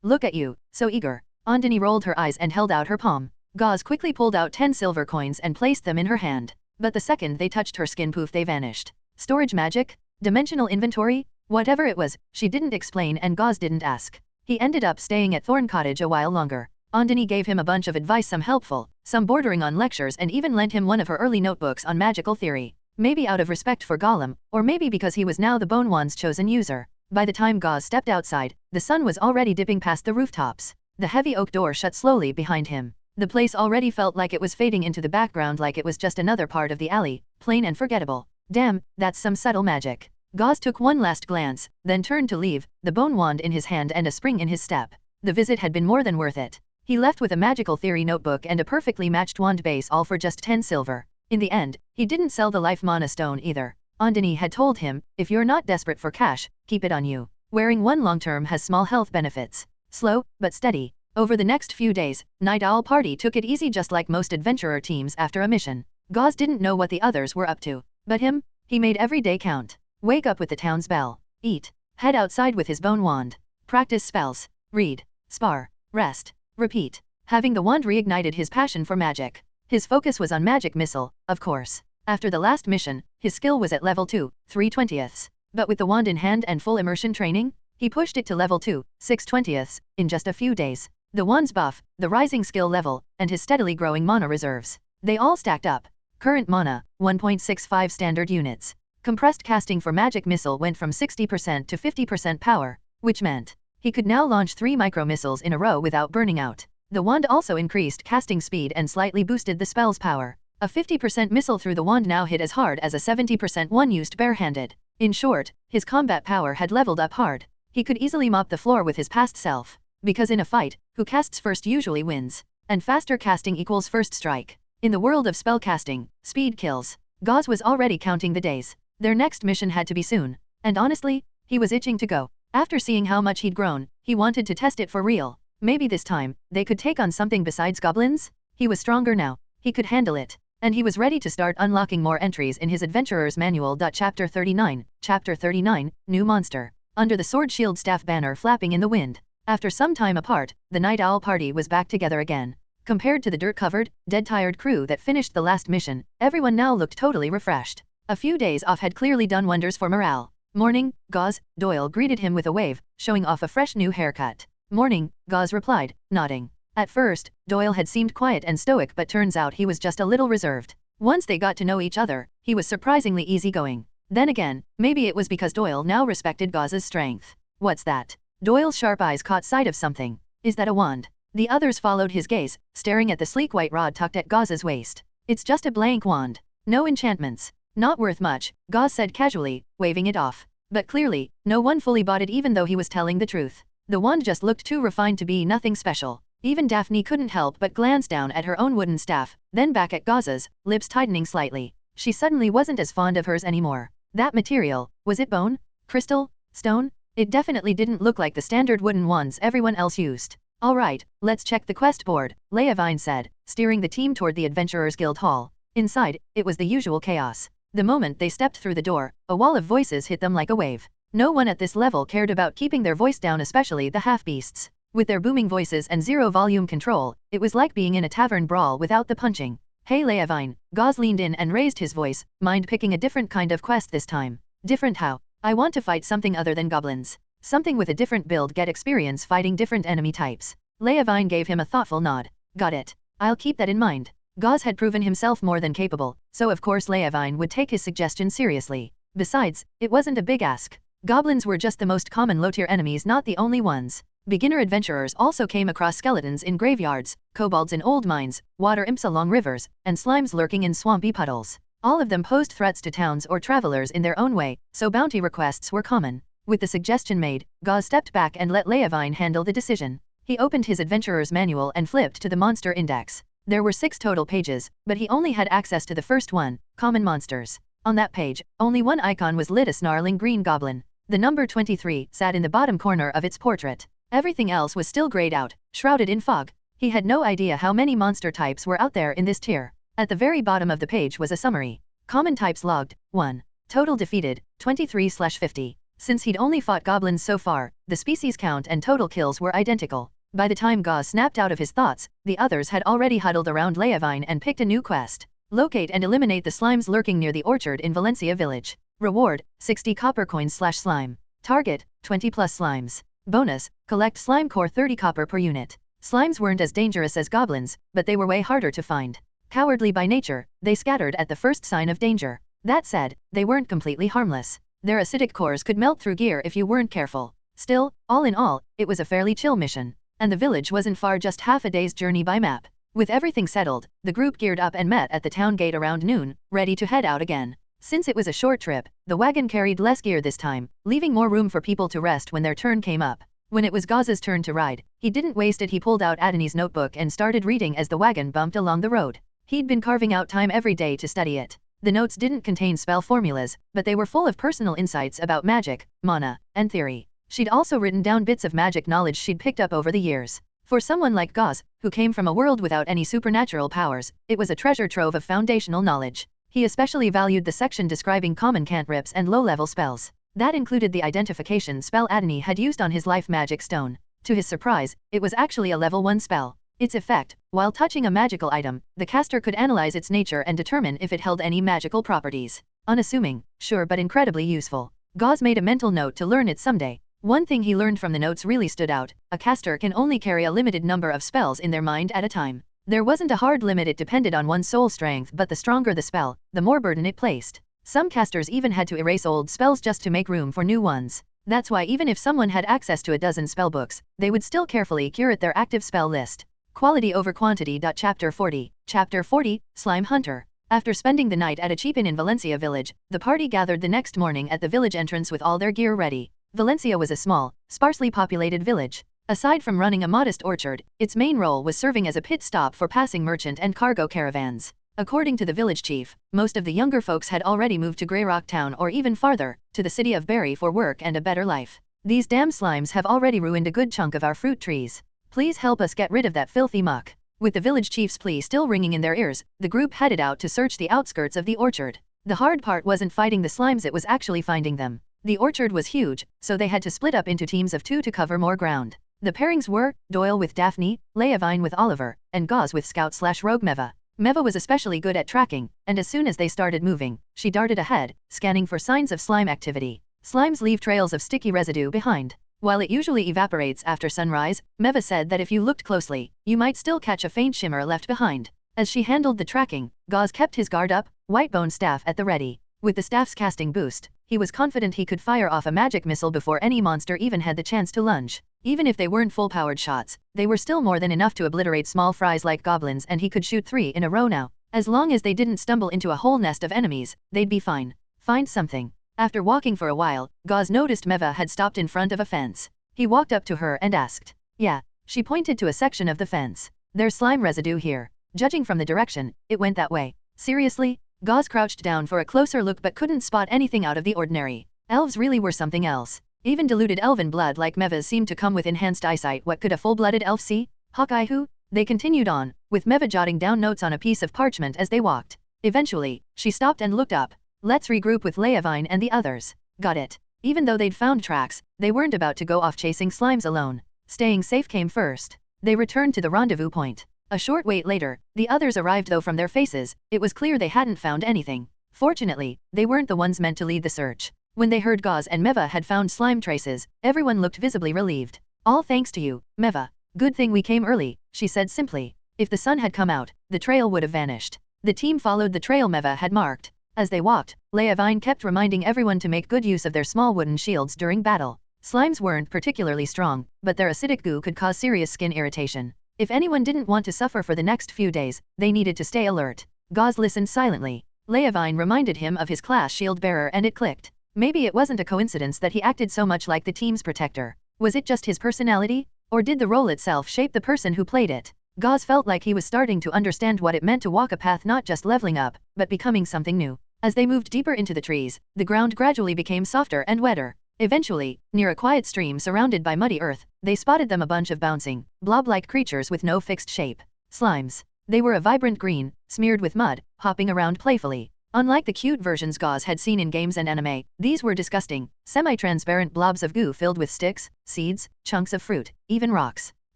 Look at you, so eager. Andini rolled her eyes and held out her palm. Gauze quickly pulled out 10 silver coins and placed them in her hand. But the second they touched her skin, poof, they vanished. Storage magic? Dimensional inventory? Whatever it was, she didn't explain and Gauze didn't ask. He ended up staying at Thorn Cottage a while longer. Andini gave him a bunch of advice, some helpful, some bordering on lectures, and even lent him one of her early notebooks on magical theory. Maybe out of respect for Gollum, or maybe because he was now the Bone Wand's chosen user. By the time Gauze stepped outside, the sun was already dipping past the rooftops. The heavy oak door shut slowly behind him. The place already felt like it was fading into the background, like it was just another part of the alley, plain and forgettable. Damn, that's some subtle magic. Gauze took one last glance, then turned to leave, the bone wand in his hand and a spring in his step. The visit had been more than worth it. He left with a magical theory notebook and a perfectly matched wand base, all for just 10 silver. In the end, he didn't sell the life mana stone either. Andini had told him, if you're not desperate for cash, keep it on you. Wearing one long-term has small health benefits. Slow, but steady. Over the next few days, Night Owl Party took it easy, just like most adventurer teams after a mission. Gauze didn't know what the others were up to. But him? He made every day count. Wake up with the town's bell. Eat. Head outside with his bone wand. Practice spells. Read. Spar. Rest. Repeat. Having the wand reignited his passion for magic. His focus was on magic missile, of course. After the last mission, his skill was at level 2, 3/20. But with the wand in hand and full immersion training, he pushed it to level 2, 6/20, in just a few days. The wand's buff, the rising skill level, and his steadily growing mana reserves. They all stacked up. Current mana, 1.65 standard units. Compressed casting for magic missile went from 60% to 50% power, which meant he could now launch 3 micro missiles in a row without burning out. The wand also increased casting speed and slightly boosted the spell's power. A 50% missile through the wand now hit as hard as a 70% one used barehanded. In short, his combat power had leveled up hard. He could easily mop the floor with his past self. Because in a fight, who casts first usually wins. And faster casting equals first strike. In the world of spell casting, speed kills. Gauze was already counting the days. Their next mission had to be soon. And honestly, he was itching to go. After seeing how much he'd grown, he wanted to test it for real. Maybe this time, they could take on something besides goblins? He was stronger now. He could handle it. And he was ready to start unlocking more entries in his Adventurer's Manual. Chapter 39, Chapter 39, New Monster. Under the Sword Shield Staff banner flapping in the wind. After some time apart, the Night Owl Party was back together again. Compared to the dirt-covered, dead-tired crew that finished the last mission, everyone now looked totally refreshed. A few days off had clearly done wonders for morale. Morning, Gauze, Doyle greeted him with a wave, showing off a fresh new haircut. Morning, Gauze replied, nodding. At first, Doyle had seemed quiet and stoic, but turns out he was just a little reserved. Once they got to know each other, he was surprisingly easygoing. Then again, maybe it was because Doyle now respected Gauze's strength. What's that? Doyle's sharp eyes caught sight of something. Is that a wand? The others followed his gaze, staring at the sleek white rod tucked at Gauze's waist. It's just a blank wand. No enchantments. Not worth much, Gauze said casually, waving it off. But clearly, no one fully bought it even though he was telling the truth. The wand just looked too refined to be nothing special. Even Daphne couldn't help but glance down at her own wooden staff, then back at Gauze's, lips tightening slightly. She suddenly wasn't as fond of hers anymore. That material, was it bone? Crystal? Stone? It definitely didn't look like the standard wooden wands everyone else used. Alright, let's check the quest board, Leavine said, steering the team toward the Adventurers Guild Hall. Inside, it was the usual chaos. The moment they stepped through the door, a wall of voices hit them like a wave. No one at this level cared about keeping their voice down, especially the half-beasts. With their booming voices and zero volume control, it was like being in a tavern brawl without the punching. Hey Leavine, Gauze leaned in and raised his voice, mind picking a different kind of quest this time. Different how? I want to fight something other than goblins. Something with a different build, get experience fighting different enemy types. Leavine gave him a thoughtful nod. Got it. I'll keep that in mind. Gauze had proven himself more than capable, so of course Leavine would take his suggestion seriously. Besides, it wasn't a big ask. Goblins were just the most common low-tier enemies, not the only ones. Beginner adventurers also came across skeletons in graveyards, kobolds in old mines, water imps along rivers, and slimes lurking in swampy puddles. All of them posed threats to towns or travelers in their own way, so bounty requests were common. With the suggestion made, Gauze stepped back and let Leavine handle the decision. He opened his adventurer's manual and flipped to the monster index. There were 6 total pages, but he only had access to the first one, Common Monsters. On that page, only one icon was lit, a snarling green goblin. The number 23 sat in the bottom corner of its portrait. Everything else was still grayed out, shrouded in fog. He had no idea how many monster types were out there in this tier. At the very bottom of the page was a summary. Common types logged, 1. Total defeated, 23/50. Since he'd only fought goblins so far, the species count and total kills were identical. By the time Gauze snapped out of his thoughts, the others had already huddled around Leavine and picked a new quest. Locate and eliminate the slimes lurking near the orchard in Valencia Village. Reward, 60 copper coins/slime. Target, 20 plus slimes. Bonus, collect slime core 30 copper per unit. Slimes weren't as dangerous as goblins, but they were way harder to find. Cowardly by nature, they scattered at the first sign of danger. That said, they weren't completely harmless. Their acidic cores could melt through gear if you weren't careful. Still, all in all, it was a fairly chill mission. And the village wasn't far, just half a day's journey by map. With everything settled, the group geared up and met at the town gate around noon, ready to head out again. Since it was a short trip, the wagon carried less gear this time, leaving more room for people to rest when their turn came up. When it was Gauze's turn to ride, he didn't waste it. He pulled out Adeni's notebook and started reading as the wagon bumped along the road. He'd been carving out time every day to study it. The notes didn't contain spell formulas, but they were full of personal insights about magic, mana, and theory. She'd also written down bits of magic knowledge she'd picked up over the years. For someone like Gauze, who came from a world without any supernatural powers, it was a treasure trove of foundational knowledge. He especially valued the section describing common cantrips and low-level spells. That included the identification spell Adeni had used on his life magic stone. To his surprise, it was actually a level 1 spell. Its effect, while touching a magical item, the caster could analyze its nature and determine if it held any magical properties. Unassuming, sure, but incredibly useful. Gauze made a mental note to learn it someday. One thing he learned from the notes really stood out: a caster can only carry a limited number of spells in their mind at a time. There wasn't a hard limit, it depended on one's soul strength, but the stronger the spell, the more burden it placed. Some casters even had to erase old spells just to make room for new ones. That's why even if someone had access to a dozen spellbooks, they would still carefully curate their active spell list. Quality over quantity. Chapter 40. Chapter 40, Slime Hunter. After spending the night at a cheap inn in Valencia Village, the party gathered the next morning at the village entrance with all their gear ready. Valencia was a small, sparsely populated village. Aside from running a modest orchard, its main role was serving as a pit stop for passing merchant and cargo caravans. According to the village chief, most of the younger folks had already moved to Greyrock Town or even farther, to the city of Berry for work and a better life. These damn slimes have already ruined a good chunk of our fruit trees. Please help us get rid of that filthy muck. With the village chief's plea still ringing in their ears, the group headed out to search the outskirts of the orchard. The hard part wasn't fighting the slimes, it was actually finding them. The orchard was huge, so they had to split up into teams of 2 to cover more ground. The pairings were Doyle with Daphne, Leavine with Oliver, and Gauze with Scout/Rogue Meva. Meva was especially good at tracking, and as soon as they started moving, she darted ahead, scanning for signs of slime activity. Slimes leave trails of sticky residue behind. While it usually evaporates after sunrise, Meva said that if you looked closely, you might still catch a faint shimmer left behind. As she handled the tracking, Gauze kept his guard up, Whitebone staff at the ready. With the staff's casting boost, he was confident he could fire off a magic missile before any monster even had the chance to lunge. Even if they weren't full-powered shots, they were still more than enough to obliterate small fries like goblins, and he could shoot 3 in a row now. As long as they didn't stumble into a whole nest of enemies, they'd be fine. Find something. After walking for a while, Gauze noticed Meva had stopped in front of a fence. He walked up to her and asked. Yeah. She pointed to a section of the fence. There's slime residue here. Judging from the direction, it went that way. Seriously? Gauze crouched down for a closer look but couldn't spot anything out of the ordinary. Elves really were something else. Even diluted elven blood like Meva's seemed to come with enhanced eyesight. What could a full-blooded elf see? Hawkeye who? They continued on, with Meva jotting down notes on a piece of parchment as they walked. Eventually, she stopped and looked up. Let's regroup with Leavine and the others. Got it. Even though they'd found tracks, they weren't about to go off chasing slimes alone. Staying safe came first. They returned to the rendezvous point. A short wait later, the others arrived, though from their faces, it was clear they hadn't found anything. Fortunately, they weren't the ones meant to lead the search. When they heard Gauze and Meva had found slime traces, everyone looked visibly relieved. All thanks to you, Meva. Good thing we came early, she said simply. If the sun had come out, the trail would have vanished. The team followed the trail Meva had marked. As they walked, Leavine kept reminding everyone to make good use of their small wooden shields during battle. Slimes weren't particularly strong, but their acidic goo could cause serious skin irritation. If anyone didn't want to suffer for the next few days, they needed to stay alert. Gauze listened silently. Leavine reminded him of his class shield bearer and it clicked. Maybe it wasn't a coincidence that he acted so much like the team's protector. Was it just his personality? Or did the role itself shape the person who played it? Gauze felt like he was starting to understand what it meant to walk a path not just leveling up, but becoming something new. As they moved deeper into the trees, the ground gradually became softer and wetter. Eventually, near a quiet stream surrounded by muddy earth, they spotted them, a bunch of bouncing, blob-like creatures with no fixed shape. Slimes. They were a vibrant green, smeared with mud, hopping around playfully. Unlike the cute versions Gauze had seen in games and anime, these were disgusting, semi-transparent blobs of goo filled with sticks, seeds, chunks of fruit, even rocks.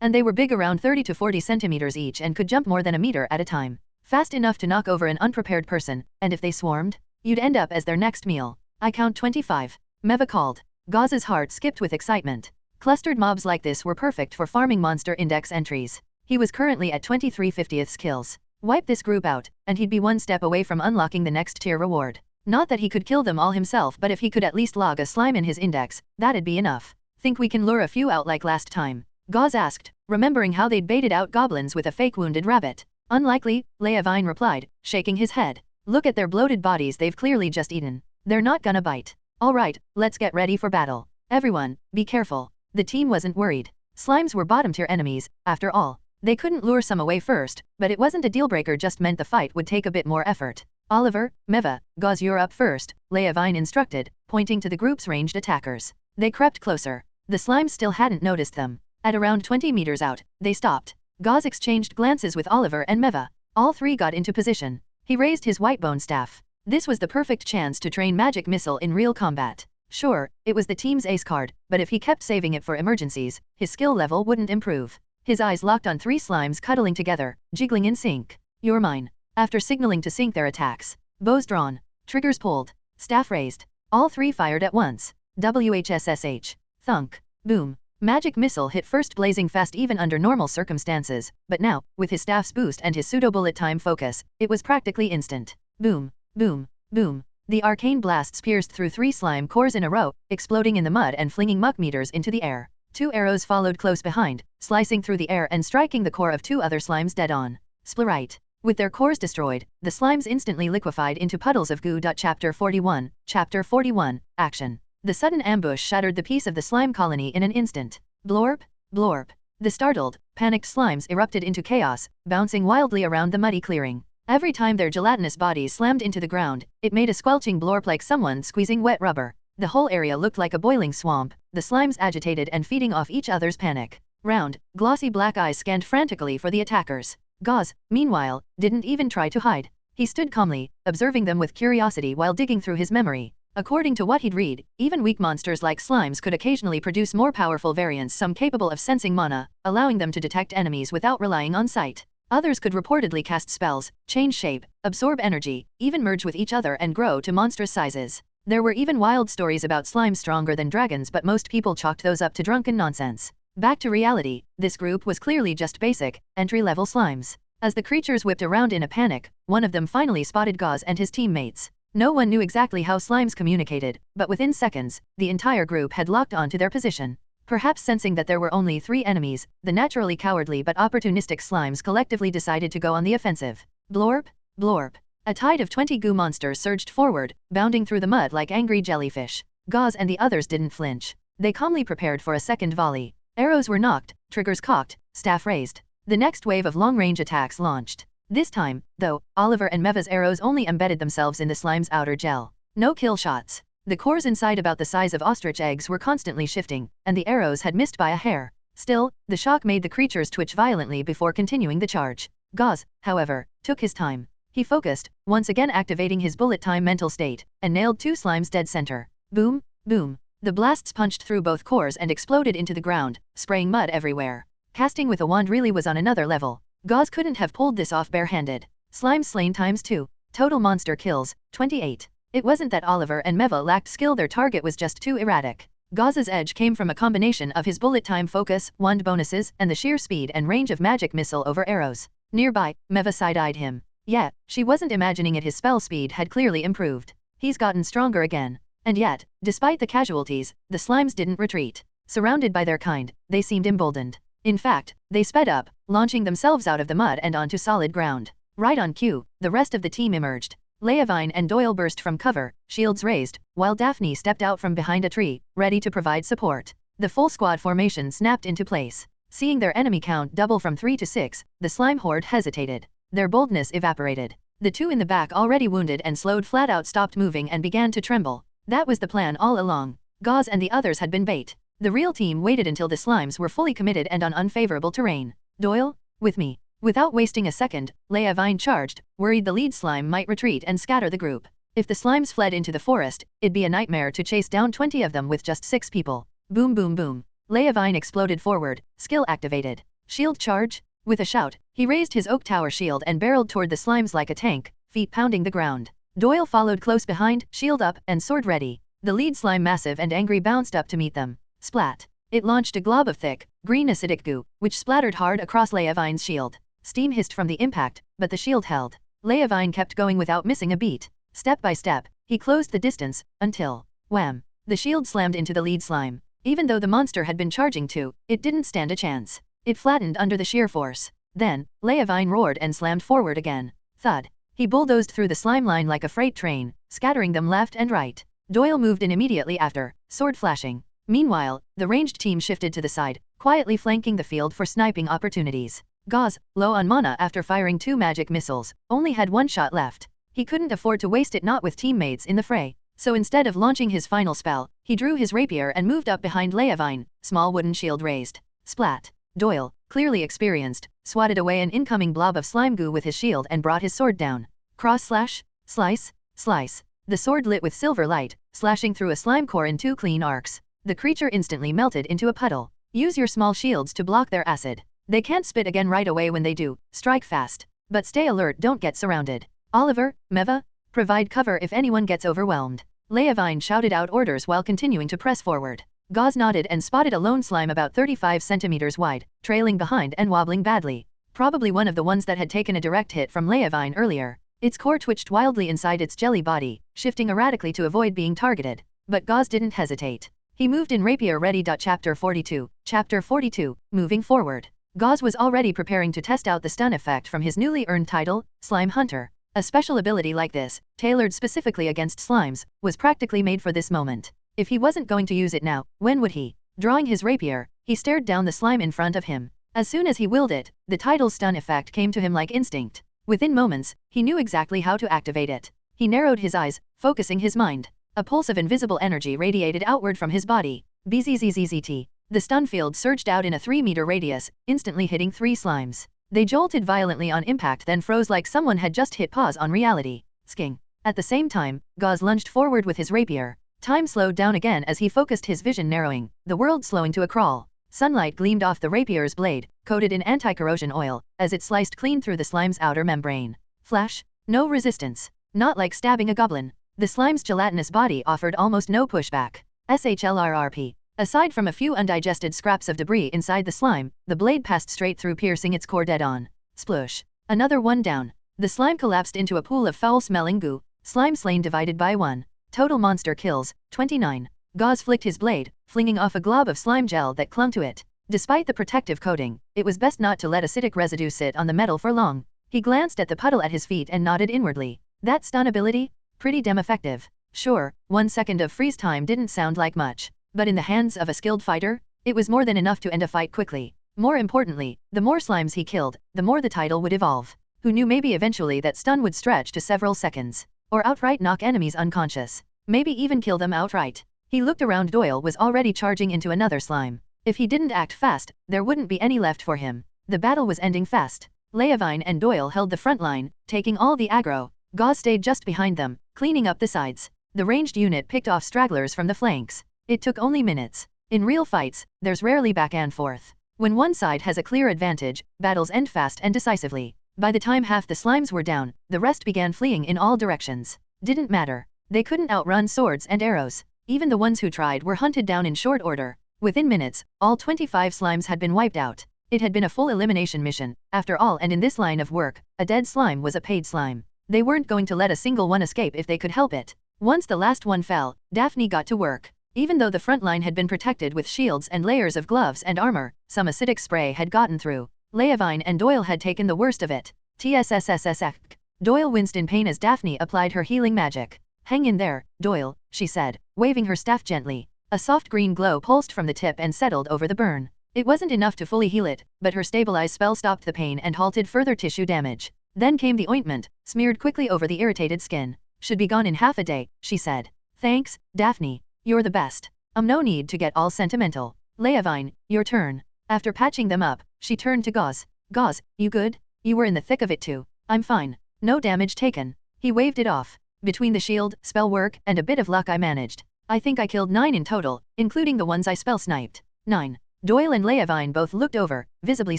And they were big, around 30 to 40 centimeters each, and could jump more than a meter at a time. Fast enough to knock over an unprepared person, and if they swarmed, you'd end up as their next meal. I count 25. Meva called. Gauze's heart skipped with excitement. Clustered mobs like this were perfect for farming monster index entries. He was currently at 23/50 kills. Wipe this group out, and he'd be one step away from unlocking the next tier reward. Not that he could kill them all himself, but if he could at least log a slime in his index, that'd be enough. Think we can lure a few out like last time? Gauze asked, remembering how they'd baited out goblins with a fake wounded rabbit. Unlikely, Leavine replied, shaking his head. Look at their bloated bodies, they've clearly just eaten. They're not gonna bite. Alright, let's get ready for battle. Everyone, be careful. The team wasn't worried. Slimes were bottom-tier enemies, after all. They couldn't lure some away first, but it wasn't a deal-breaker, just meant the fight would take a bit more effort. Oliver, Meva, Gauze, you're up first, Leavine instructed, pointing to the group's ranged attackers. They crept closer. The slimes still hadn't noticed them. At around 20 meters out, they stopped. Gauze exchanged glances with Oliver and Meva. All three got into position. He raised his whitebone staff. This was the perfect chance to train magic missile in real combat. Sure, it was the team's ace card, but if he kept saving it for emergencies, his skill level wouldn't improve. His eyes locked on 3 slimes cuddling together, jiggling in sync. You're mine. After signaling to sync their attacks, bows drawn, triggers pulled, staff raised, all 3 fired at once. WHSSH. Thunk. Boom. Magic missile hit first, blazing fast even under normal circumstances, but now, with his staff's boost and his pseudo-bullet time focus, it was practically instant. Boom. Boom. Boom. The arcane blasts pierced through 3 slime cores in a row, exploding in the mud and flinging muck meters into the air. 2 arrows followed close behind, slicing through the air and striking the core of 2 other slimes dead on. Splurite. With their cores destroyed, the slimes instantly liquefied into puddles of goo. Chapter 41. Chapter 41. Action. The sudden ambush shattered the peace of the slime colony in an instant. Blorp. Blorp. The startled, panicked slimes erupted into chaos, bouncing wildly around the muddy clearing. Every time their gelatinous bodies slammed into the ground, it made a squelching blorp like someone squeezing wet rubber. The whole area looked like a boiling swamp, the slimes agitated and feeding off each other's panic. Round, glossy black eyes scanned frantically for the attackers. Gauze, meanwhile, didn't even try to hide. He stood calmly, observing them with curiosity while digging through his memory. According to what he'd read, even weak monsters like slimes could occasionally produce more powerful variants, some capable of sensing mana, allowing them to detect enemies without relying on sight. Others could reportedly cast spells, change shape, absorb energy, even merge with each other and grow to monstrous sizes. There were even wild stories about slimes stronger than dragons, but most people chalked those up to drunken nonsense. Back to reality, this group was clearly just basic, entry-level slimes. As the creatures whipped around in a panic, one of them finally spotted Gauze and his teammates. No one knew exactly how slimes communicated, but within seconds, the entire group had locked on to their position. Perhaps sensing that there were only 3 enemies, the naturally cowardly but opportunistic slimes collectively decided to go on the offensive. Blorp, blorp. A tide of 20 goo monsters surged forward, bounding through the mud like angry jellyfish. Gauze and the others didn't flinch. They calmly prepared for a second volley. Arrows were knocked, triggers cocked, staff raised. The next wave of long-range attacks launched. This time, though, Oliver and Meva's arrows only embedded themselves in the slime's outer gel. No kill shots. The cores inside, about the size of ostrich eggs, were constantly shifting, and the arrows had missed by a hair. Still, the shock made the creatures twitch violently before continuing the charge. Gauze, however, took his time. He focused, once again activating his bullet time mental state, and nailed 2 slimes dead center. Boom, boom. The blasts punched through both cores and exploded into the ground, spraying mud everywhere. Casting with a wand really was on another level. Gauze couldn't have pulled this off barehanded. Slimes slain times 2. Total monster kills, 28. It wasn't that Oliver and Meva lacked skill, their target was just too erratic. Gauze's edge came from a combination of his bullet time focus, wand bonuses, and the sheer speed and range of magic missile over arrows. Nearby, Meva side-eyed him. Yeah, she wasn't imagining it, his spell speed had clearly improved. He's gotten stronger again. And yet, despite the casualties, the slimes didn't retreat. Surrounded by their kind, they seemed emboldened. In fact, they sped up, launching themselves out of the mud and onto solid ground. Right on cue, the rest of the team emerged. Leavine and Doyle burst from cover, shields raised, while Daphne stepped out from behind a tree, ready to provide support. The full squad formation snapped into place. Seeing their enemy count double from 3 to 6, the slime horde hesitated. Their boldness evaporated. The 2 in the back, already wounded and slowed flat out, stopped moving and began to tremble. That was the plan all along. Gauze and the others had been bait. The real team waited until the slimes were fully committed and on unfavorable terrain. Doyle, with me. Without wasting a second, Leavine charged, worried the lead slime might retreat and scatter the group. If the slimes fled into the forest, it'd be a nightmare to chase down 20 of them with just 6 people. Boom boom boom. Leavine exploded forward, skill activated. Shield charge? With a shout, he raised his oak tower shield and barreled toward the slimes like a tank, feet pounding the ground. Doyle followed close behind, shield up and sword ready. The lead slime, massive and angry, bounced up to meet them. Splat. It launched a glob of thick, green acidic goo, which splattered hard across Leavine's shield. Steam hissed from the impact, but the shield held. Leavine kept going without missing a beat. Step by step, he closed the distance, until, wham! The shield slammed into the lead slime. Even though the monster had been charging too, it didn't stand a chance. It flattened under the sheer force. Then, Leavine roared and slammed forward again. Thud. He bulldozed through the slime line like a freight train, scattering them left and right. Doyle moved in immediately after, sword flashing. Meanwhile, the ranged team shifted to the side, quietly flanking the field for sniping opportunities. Gauze, low on mana after firing 2 magic missiles, only had 1 shot left. He couldn't afford to waste it, not with teammates in the fray. So instead of launching his final spell, he drew his rapier and moved up behind Leavine, small wooden shield raised. Splat. Doyle, clearly experienced, swatted away an incoming blob of slime goo with his shield and brought his sword down. Cross slash, slice, slice. The sword lit with silver light, slashing through a slime core in 2 clean arcs. The creature instantly melted into a puddle. Use your small shields to block their acid. They can't spit again right away when they do. Strike fast. But stay alert, don't get surrounded. Oliver, Meva, provide cover if anyone gets overwhelmed. Leavine shouted out orders while continuing to press forward. Gauze nodded and spotted a lone slime about 35 centimeters wide, trailing behind and wobbling badly. Probably one of the ones that had taken a direct hit from Leavine earlier. Its core twitched wildly inside its jelly body, shifting erratically to avoid being targeted. But Gauze didn't hesitate. He moved in rapier ready. Chapter 42. Chapter 42, Moving Forward. Gauze was already preparing to test out the stun effect from his newly earned title, Slime Hunter. A special ability like this, tailored specifically against slimes, was practically made for this moment. If he wasn't going to use it now, when would he? Drawing his rapier, he stared down the slime in front of him. As soon as he willed it, the title's stun effect came to him like instinct. Within moments, he knew exactly how to activate it. He narrowed his eyes, focusing his mind. A pulse of invisible energy radiated outward from his body. Bzzzzzt. The stun field surged out in a 3-meter radius, instantly hitting 3 slimes. They jolted violently on impact, then froze like someone had just hit pause on reality. Sking. At the same time, Gauze lunged forward with his rapier. Time slowed down again as he focused, his vision narrowing, the world slowing to a crawl. Sunlight gleamed off the rapier's blade, coated in anti-corrosion oil, as it sliced clean through the slime's outer membrane. Flash. No resistance. Not like stabbing a goblin. The slime's gelatinous body offered almost no pushback. SHLRRP. Aside from a few undigested scraps of debris inside the slime, the blade passed straight through, piercing its core dead on. Sploosh. Another one down. The slime collapsed into a pool of foul-smelling goo. Slime slain divided by 1. Total monster kills, 29. Gauze flicked his blade, flinging off a glob of slime gel that clung to it. Despite the protective coating, it was best not to let acidic residue sit on the metal for long. He glanced at the puddle at his feet and nodded inwardly. That stun ability? Pretty damn effective. Sure, 1 second of freeze time didn't sound like much. But in the hands of a skilled fighter, it was more than enough to end a fight quickly. More importantly, the more slimes he killed, the more the title would evolve. Who knew maybe eventually that stun would stretch to several seconds. Or outright knock enemies unconscious. Maybe even kill them outright. He looked around. Doyle was already charging into another slime. If he didn't act fast, there wouldn't be any left for him. The battle was ending fast. Leavine and Doyle held the front line, taking all the aggro. Gauze stayed just behind them, cleaning up the sides. The ranged unit picked off stragglers from the flanks. It took only minutes. In real fights, there's rarely back and forth. When one side has a clear advantage, battles end fast and decisively. By the time half the slimes were down, the rest began fleeing in all directions. Didn't matter. They couldn't outrun swords and arrows. Even the ones who tried were hunted down in short order. Within minutes, all 25 slimes had been wiped out. It had been a full elimination mission, after all, and in this line of work, a dead slime was a paid slime. They weren't going to let a single one escape if they could help it. Once the last one fell, Daphne got to work. Even though the front line had been protected with shields and layers of gloves and armor, some acidic spray had gotten through. Leavine and Doyle had taken the worst of it. TSSSSK. Doyle winced in pain as Daphne applied her healing magic. Hang in there, Doyle, she said, waving her staff gently. A soft green glow pulsed from the tip and settled over the burn. It wasn't enough to fully heal it, but her stabilize spell stopped the pain and halted further tissue damage. Then came the ointment, smeared quickly over the irritated skin. Should be gone in half a day, she said. Thanks, Daphne. You're the best. No need to get all sentimental. Leavine, your turn. After patching them up, she turned to Gauze. Gauze, you good? You were in the thick of it too. I'm fine. No damage taken. He waved it off. Between the shield, spell work, and a bit of luck I managed. I think I killed 9 in total, including the ones I spell sniped. 9. Doyle and Leavine both looked over, visibly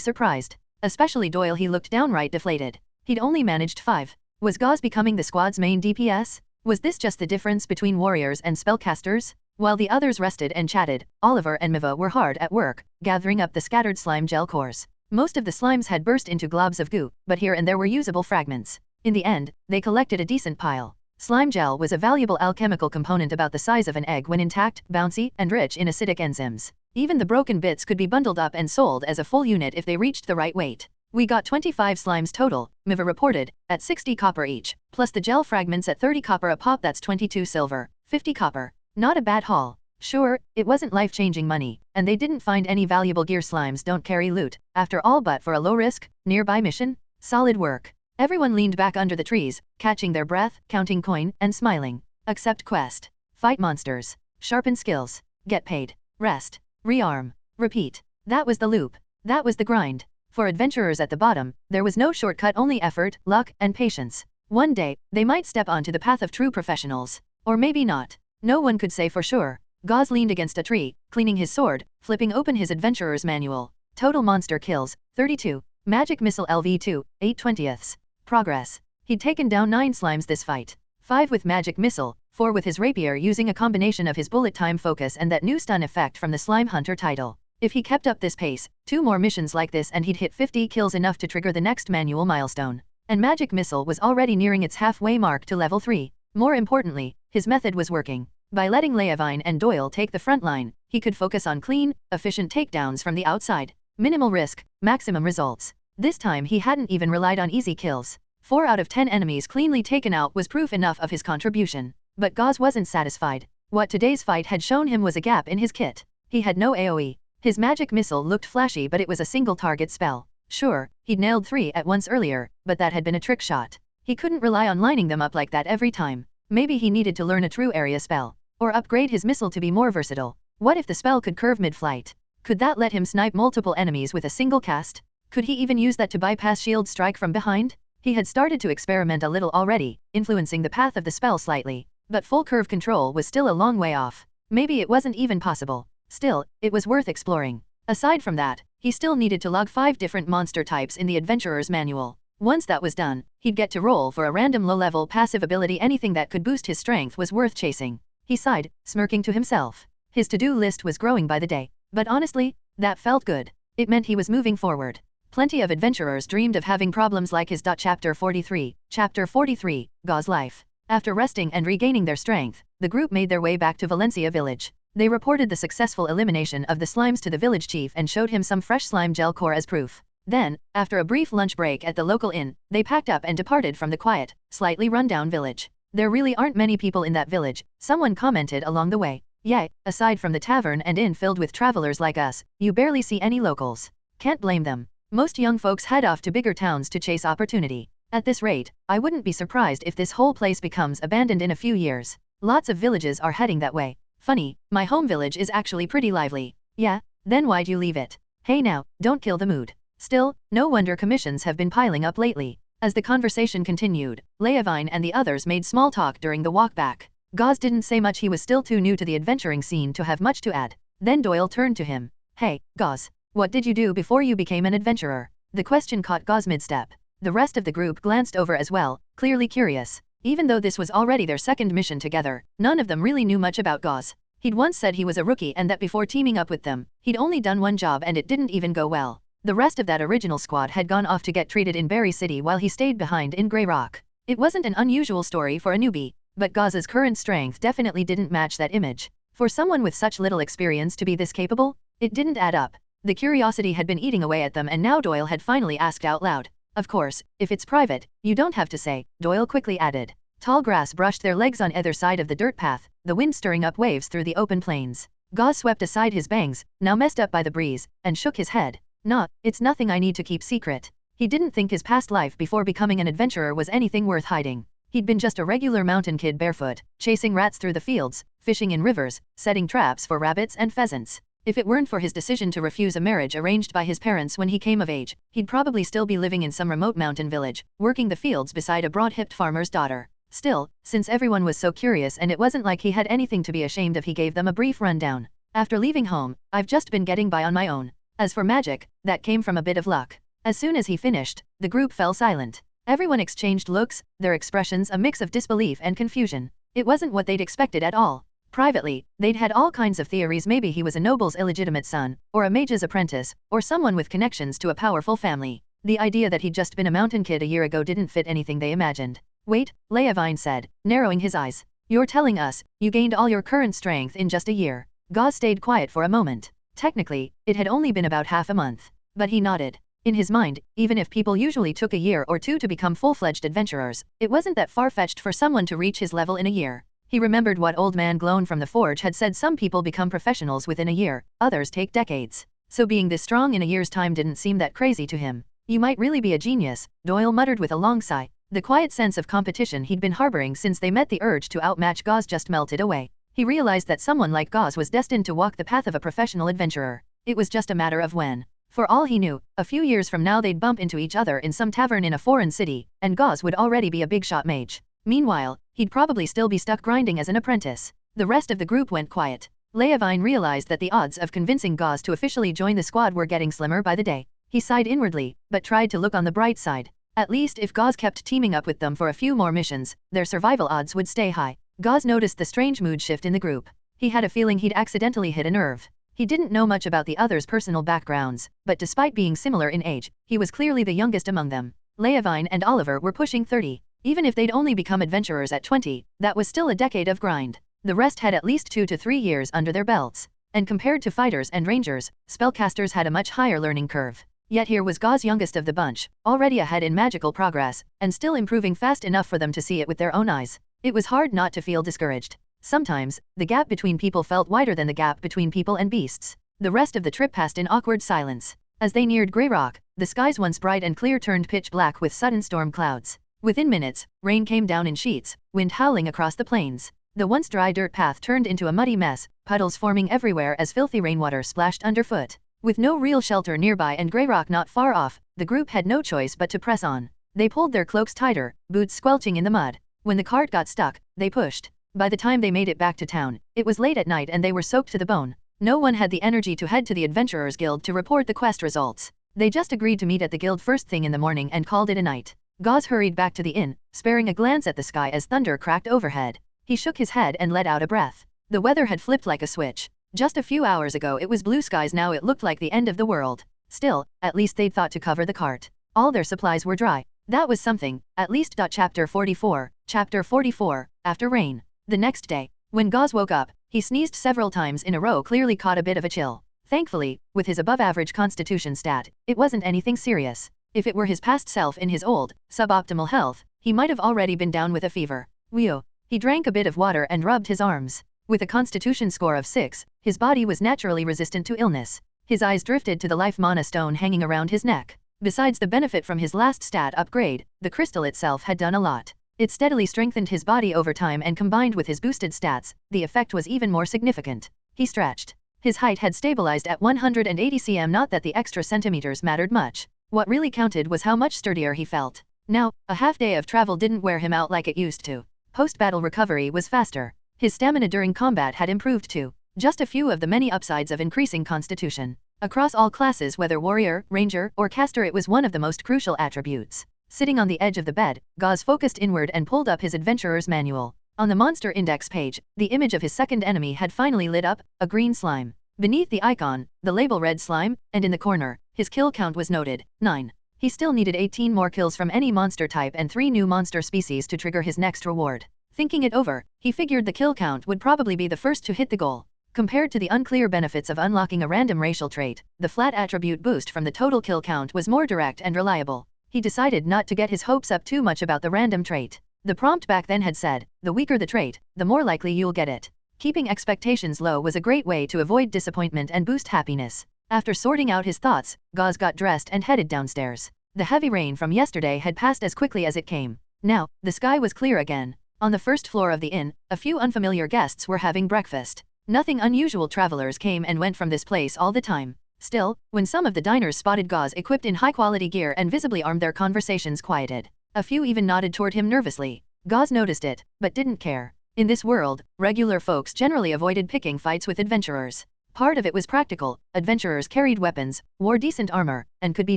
surprised. Especially Doyle, he looked downright deflated. He'd only managed 5. Was Gauze becoming the squad's main DPS? Was this just the difference between warriors and spellcasters? While the others rested and chatted, Oliver and Miva were hard at work, gathering up the scattered slime gel cores. Most of the slimes had burst into globs of goo, but here and there were usable fragments. In the end, they collected a decent pile. Slime gel was a valuable alchemical component about the size of an egg when intact, bouncy, and rich in acidic enzymes. Even the broken bits could be bundled up and sold as a full unit if they reached the right weight. We got 25 slimes total, Miva reported, at 60 copper each, plus the gel fragments at 30 copper a pop. That's 22 silver, 50 copper. Not a bad haul. Sure, it wasn't life-changing money, and they didn't find any valuable gear. Slimes don't carry loot, after all, but for a low-risk, nearby mission, solid work. Everyone leaned back under the trees, catching their breath, counting coin, and smiling. Accept quest. Fight monsters. Sharpen skills. Get paid. Rest. Rearm. Repeat. That was the loop. That was the grind. For adventurers at the bottom, there was no shortcut, only effort, luck, and patience. One day, they might step onto the path of true professionals. Or maybe not. No one could say for sure. Gauze leaned against a tree, cleaning his sword, flipping open his adventurer's manual. Total monster kills, 32. Magic missile LV2, 8/20. Progress. He'd taken down 9 slimes this fight. 5 with magic missile, 4 with his rapier using a combination of his bullet time focus and that new stun effect from the Slime Hunter title. If he kept up this pace, 2 more missions like this and he'd hit 50 kills, enough to trigger the next manual milestone. And magic missile was already nearing its halfway mark to level 3. More importantly, his method was working. By letting Leavine and Doyle take the front line, he could focus on clean, efficient takedowns from the outside. Minimal risk, maximum results. This time he hadn't even relied on easy kills. 4 out of 10 enemies cleanly taken out was proof enough of his contribution. But Gauze wasn't satisfied. What today's fight had shown him was a gap in his kit. He had no AoE. His magic missile looked flashy, but it was a single target spell. Sure, he'd nailed 3 at once earlier, but that had been a trick shot. He couldn't rely on lining them up like that every time. Maybe he needed to learn a true area spell. Or upgrade his missile to be more versatile. What if the spell could curve mid-flight? Could that let him snipe multiple enemies with a single cast? Could he even use that to bypass shield strike from behind? He had started to experiment a little already, influencing the path of the spell slightly. But full curve control was still a long way off. Maybe it wasn't even possible. Still, it was worth exploring. Aside from that, he still needed to log 5 different monster types in the Adventurer's Manual. Once that was done, he'd get to roll for a random low-level passive ability. Anything that could boost his strength was worth chasing. He sighed, smirking to himself. His to-do list was growing by the day. But honestly, that felt good. It meant he was moving forward. Plenty of adventurers dreamed of having problems like his. Chapter 43. Chapter 43, Gau's life. After resting and regaining their strength, the group made their way back to Valencia village. They reported the successful elimination of the slimes to the village chief and showed him some fresh slime gel core as proof. Then, after a brief lunch break at the local inn, they packed up and departed from the quiet, slightly run-down village. There really aren't many people in that village, someone commented along the way. Yeah, aside from the tavern and inn filled with travelers like us, you barely see any locals. Can't blame them. Most young folks head off to bigger towns to chase opportunity. At this rate, I wouldn't be surprised if this whole place becomes abandoned in a few years. Lots of villages are heading that way. Funny, my home village is actually pretty lively. Yeah? Then why'd you leave it? Hey now, don't kill the mood. Still, no wonder commissions have been piling up lately. As the conversation continued, Leavine and the others made small talk during the walk back. Gauze didn't say much, he was still too new to the adventuring scene to have much to add. Then Doyle turned to him. Hey, Gauze. What did you do before you became an adventurer? The question caught Gauze mid-step. The rest of the group glanced over as well, clearly curious. Even though this was already their second mission together, none of them really knew much about Gauze. He'd once said he was a rookie and that before teaming up with them, he'd only done one job and it didn't even go well. The rest of that original squad had gone off to get treated in Berry City while he stayed behind in Grey Rock. It wasn't an unusual story for a newbie, but Gauze's current strength definitely didn't match that image. For someone with such little experience to be this capable, it didn't add up. The curiosity had been eating away at them and now Doyle had finally asked out loud. Of course, if it's private, you don't have to say, Doyle quickly added. Tall grass brushed their legs on either side of the dirt path, the wind stirring up waves through the open plains. Gauze swept aside his bangs, now messed up by the breeze, and shook his head. Nah, it's nothing I need to keep secret. He didn't think his past life before becoming an adventurer was anything worth hiding. He'd been just a regular mountain kid barefoot, chasing rats through the fields, fishing in rivers, setting traps for rabbits and pheasants. If it weren't for his decision to refuse a marriage arranged by his parents when he came of age, he'd probably still be living in some remote mountain village, working the fields beside a broad-hipped farmer's daughter. Still, since everyone was so curious and it wasn't like he had anything to be ashamed of, he gave them a brief rundown. After leaving home, I've just been getting by on my own. As for magic, that came from a bit of luck. As soon as he finished, the group fell silent. Everyone exchanged looks, their expressions a mix of disbelief and confusion. It wasn't what they'd expected at all. Privately, they'd had all kinds of theories. Maybe he was a noble's illegitimate son, or a mage's apprentice, or someone with connections to a powerful family. The idea that he'd just been a mountain kid a year ago didn't fit anything they imagined. Wait, Leavine said, narrowing his eyes. You're telling us, you gained all your current strength in just a year. Gauze stayed quiet for a moment. Technically, it had only been about half a month. But he nodded. In his mind, even if people usually took a year or two to become full-fledged adventurers, it wasn't that far-fetched for someone to reach his level in a year. He remembered what Old Man Glone from the Forge had said: some people become professionals within a year, others take decades. So being this strong in a year's time didn't seem that crazy to him. You might really be a genius, Doyle muttered with a long sigh. The quiet sense of competition he'd been harboring since they met, the urge to outmatch Gauze, just melted away. He realized that someone like Gauze was destined to walk the path of a professional adventurer. It was just a matter of when. For all he knew, a few years from now they'd bump into each other in some tavern in a foreign city, and Gauze would already be a big-shot mage. Meanwhile, he'd probably still be stuck grinding as an apprentice. The rest of the group went quiet. Leavine realized that the odds of convincing Gauze to officially join the squad were getting slimmer by the day. He sighed inwardly, but tried to look on the bright side. At least if Gauze kept teaming up with them for a few more missions, their survival odds would stay high. Gauze noticed the strange mood shift in the group. He had a feeling he'd accidentally hit a nerve. He didn't know much about the others' personal backgrounds, but despite being similar in age, he was clearly the youngest among them. Leavine and Oliver were pushing 30. Even if they'd only become adventurers at 20, that was still a decade of grind. The rest had at least 2 to 3 years under their belts. And compared to fighters and rangers, spellcasters had a much higher learning curve. Yet here was Gauze, youngest of the bunch, already ahead in magical progress, and still improving fast enough for them to see it with their own eyes. It was hard not to feel discouraged. Sometimes, the gap between people felt wider than the gap between people and beasts. The rest of the trip passed in awkward silence. As they neared Grey Rock, the skies once bright and clear turned pitch black with sudden storm clouds. Within minutes, rain came down in sheets, wind howling across the plains. The once dry dirt path turned into a muddy mess, puddles forming everywhere as filthy rainwater splashed underfoot. With no real shelter nearby and Grey Rock not far off, the group had no choice but to press on. They pulled their cloaks tighter, boots squelching in the mud. When the cart got stuck, they pushed. By the time they made it back to town, it was late at night and they were soaked to the bone. No one had the energy to head to the Adventurers Guild to report the quest results. They just agreed to meet at the guild first thing in the morning and called it a night. Gauze hurried back to the inn, sparing a glance at the sky as thunder cracked overhead. He shook his head and let out a breath. The weather had flipped like a switch. Just a few hours ago it was blue skies, now it looked like the end of the world. Still, at least they'd thought to cover the cart. All their supplies were dry. That was something, at least. Chapter 44, Chapter 44, After Rain. The next day, when Gauze woke up, he sneezed several times in a row, clearly caught a bit of a chill. Thankfully, with his above-average constitution stat, it wasn't anything serious. If it were his past self in his old, suboptimal health, he might have already been down with a fever. Whew. He drank a bit of water and rubbed his arms. With a constitution score of 6, his body was naturally resistant to illness. His eyes drifted to the life mana stone hanging around his neck. Besides the benefit from his last stat upgrade, the crystal itself had done a lot. It steadily strengthened his body over time, and combined with his boosted stats, the effect was even more significant. He stretched. His height had stabilized at 180 cm. Not that the extra centimeters mattered much. What really counted was how much sturdier he felt. Now, a half day of travel didn't wear him out like it used to. Post-battle recovery was faster. His stamina during combat had improved too. Just a few of the many upsides of increasing constitution. Across all classes, whether warrior, ranger, or caster, it was one of the most crucial attributes. Sitting on the edge of the bed, Gauze focused inward and pulled up his adventurer's manual. On the monster index page, the image of his second enemy had finally lit up, a green slime. Beneath the icon, the label read slime, and in the corner, his kill count was noted, 9. He still needed 18 more kills from any monster type and 3 new monster species to trigger his next reward. Thinking it over, he figured the kill count would probably be the first to hit the goal. Compared to the unclear benefits of unlocking a random racial trait, the flat attribute boost from the total kill count was more direct and reliable. He decided not to get his hopes up too much about the random trait. The prompt back then had said, the weaker the trait, the more likely you'll get it. Keeping expectations low was a great way to avoid disappointment and boost happiness. After sorting out his thoughts, Gauze got dressed and headed downstairs. The heavy rain from yesterday had passed as quickly as it came. Now, the sky was clear again. On the first floor of the inn, a few unfamiliar guests were having breakfast. Nothing unusual. Travelers came and went from this place all the time. Still, when some of the diners spotted Gauze equipped in high-quality gear and visibly armed, their conversations quieted. A few even nodded toward him nervously. Gauze noticed it, but didn't care. In this world, regular folks generally avoided picking fights with adventurers. Part of it was practical. Adventurers carried weapons, wore decent armor, and could be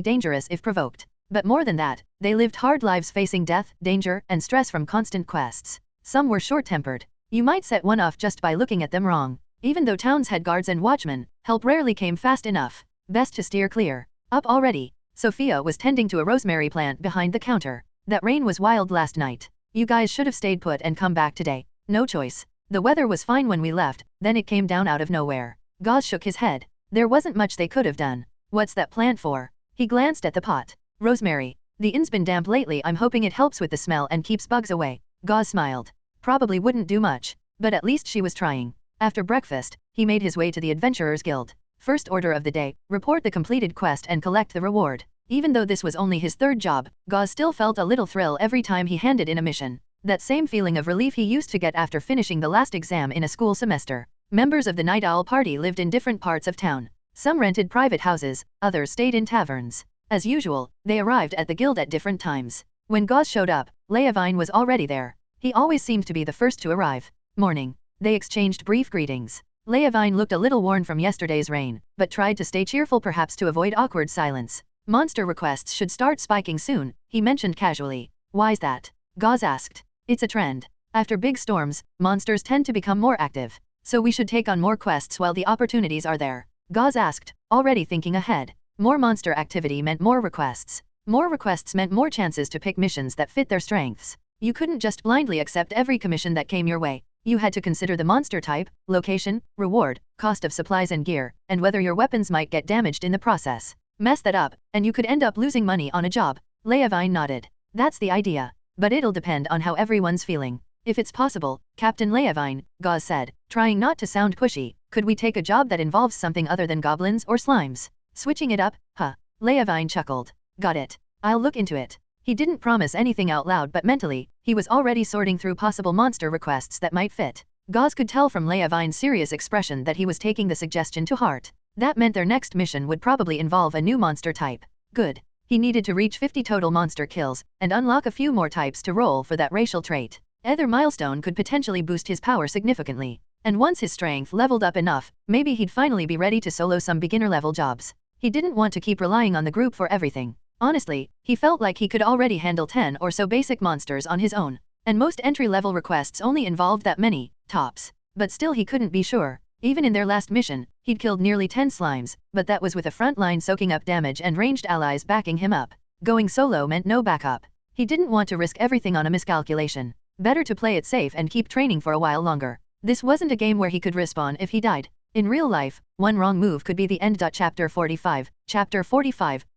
dangerous if provoked. But more than that, they lived hard lives facing death, danger, and stress from constant quests. Some were short-tempered. You might set one off just by looking at them wrong. Even though towns had guards and watchmen, help rarely came fast enough. Best to steer clear. Up already. Sophia was tending to a rosemary plant behind the counter. That rain was wild last night. You guys should have stayed put and come back today. No choice. The weather was fine when we left, then it came down out of nowhere. Gauze shook his head. There wasn't much they could have done. What's that plant for? He glanced at the pot. Rosemary. The inn's been damp lately. I'm hoping it helps with the smell and keeps bugs away. Gauze smiled. Probably wouldn't do much, but at least she was trying. After breakfast, he made his way to the Adventurers Guild. First order of the day, report the completed quest and collect the reward. Even though this was only his third job, Gauze still felt a little thrill every time he handed in a mission. That same feeling of relief he used to get after finishing the last exam in a school semester. Members of the Night Owl party lived in different parts of town. Some rented private houses, others stayed in taverns. As usual, they arrived at the guild at different times. When Gauze showed up, Leavine was already there. He always seemed to be the first to arrive. Morning. They exchanged brief greetings. Leavine looked a little worn from yesterday's rain, but tried to stay cheerful, perhaps to avoid awkward silence. Monster requests should start spiking soon, he mentioned casually. Why's that? Gauze asked. It's a trend. After big storms, monsters tend to become more active. So we should take on more quests while the opportunities are there. Gauze asked, already thinking ahead. More monster activity meant more requests. More requests meant more chances to pick missions that fit their strengths. You couldn't just blindly accept every commission that came your way. You had to consider the monster type, location, reward, cost of supplies and gear, and whether your weapons might get damaged in the process. Mess that up, and you could end up losing money on a job. Leavine nodded. That's the idea. But it'll depend on how everyone's feeling. If it's possible, Captain Leavine, Gauze said, trying not to sound pushy, could we take a job that involves something other than goblins or slimes? Switching it up, huh? Leavine chuckled. Got it. I'll look into it. He didn't promise anything out loud, but mentally, he was already sorting through possible monster requests that might fit. Gauze could tell from Leavine's serious expression that he was taking the suggestion to heart. That meant their next mission would probably involve a new monster type. Good. He needed to reach 50 total monster kills, and unlock a few more types to roll for that racial trait. Either milestone could potentially boost his power significantly. And once his strength leveled up enough, maybe he'd finally be ready to solo some beginner-level jobs. He didn't want to keep relying on the group for everything. Honestly, he felt like he could already handle 10 or so basic monsters on his own. And most entry-level requests only involved that many, tops. But still he couldn't be sure. Even in their last mission, he'd killed nearly 10 slimes, but that was with a front line soaking up damage and ranged allies backing him up. Going solo meant no backup. He didn't want to risk everything on a miscalculation. Better to play it safe and keep training for a while longer. This wasn't a game where he could respawn if he died. In real life, one wrong move could be the end. Chapter 45,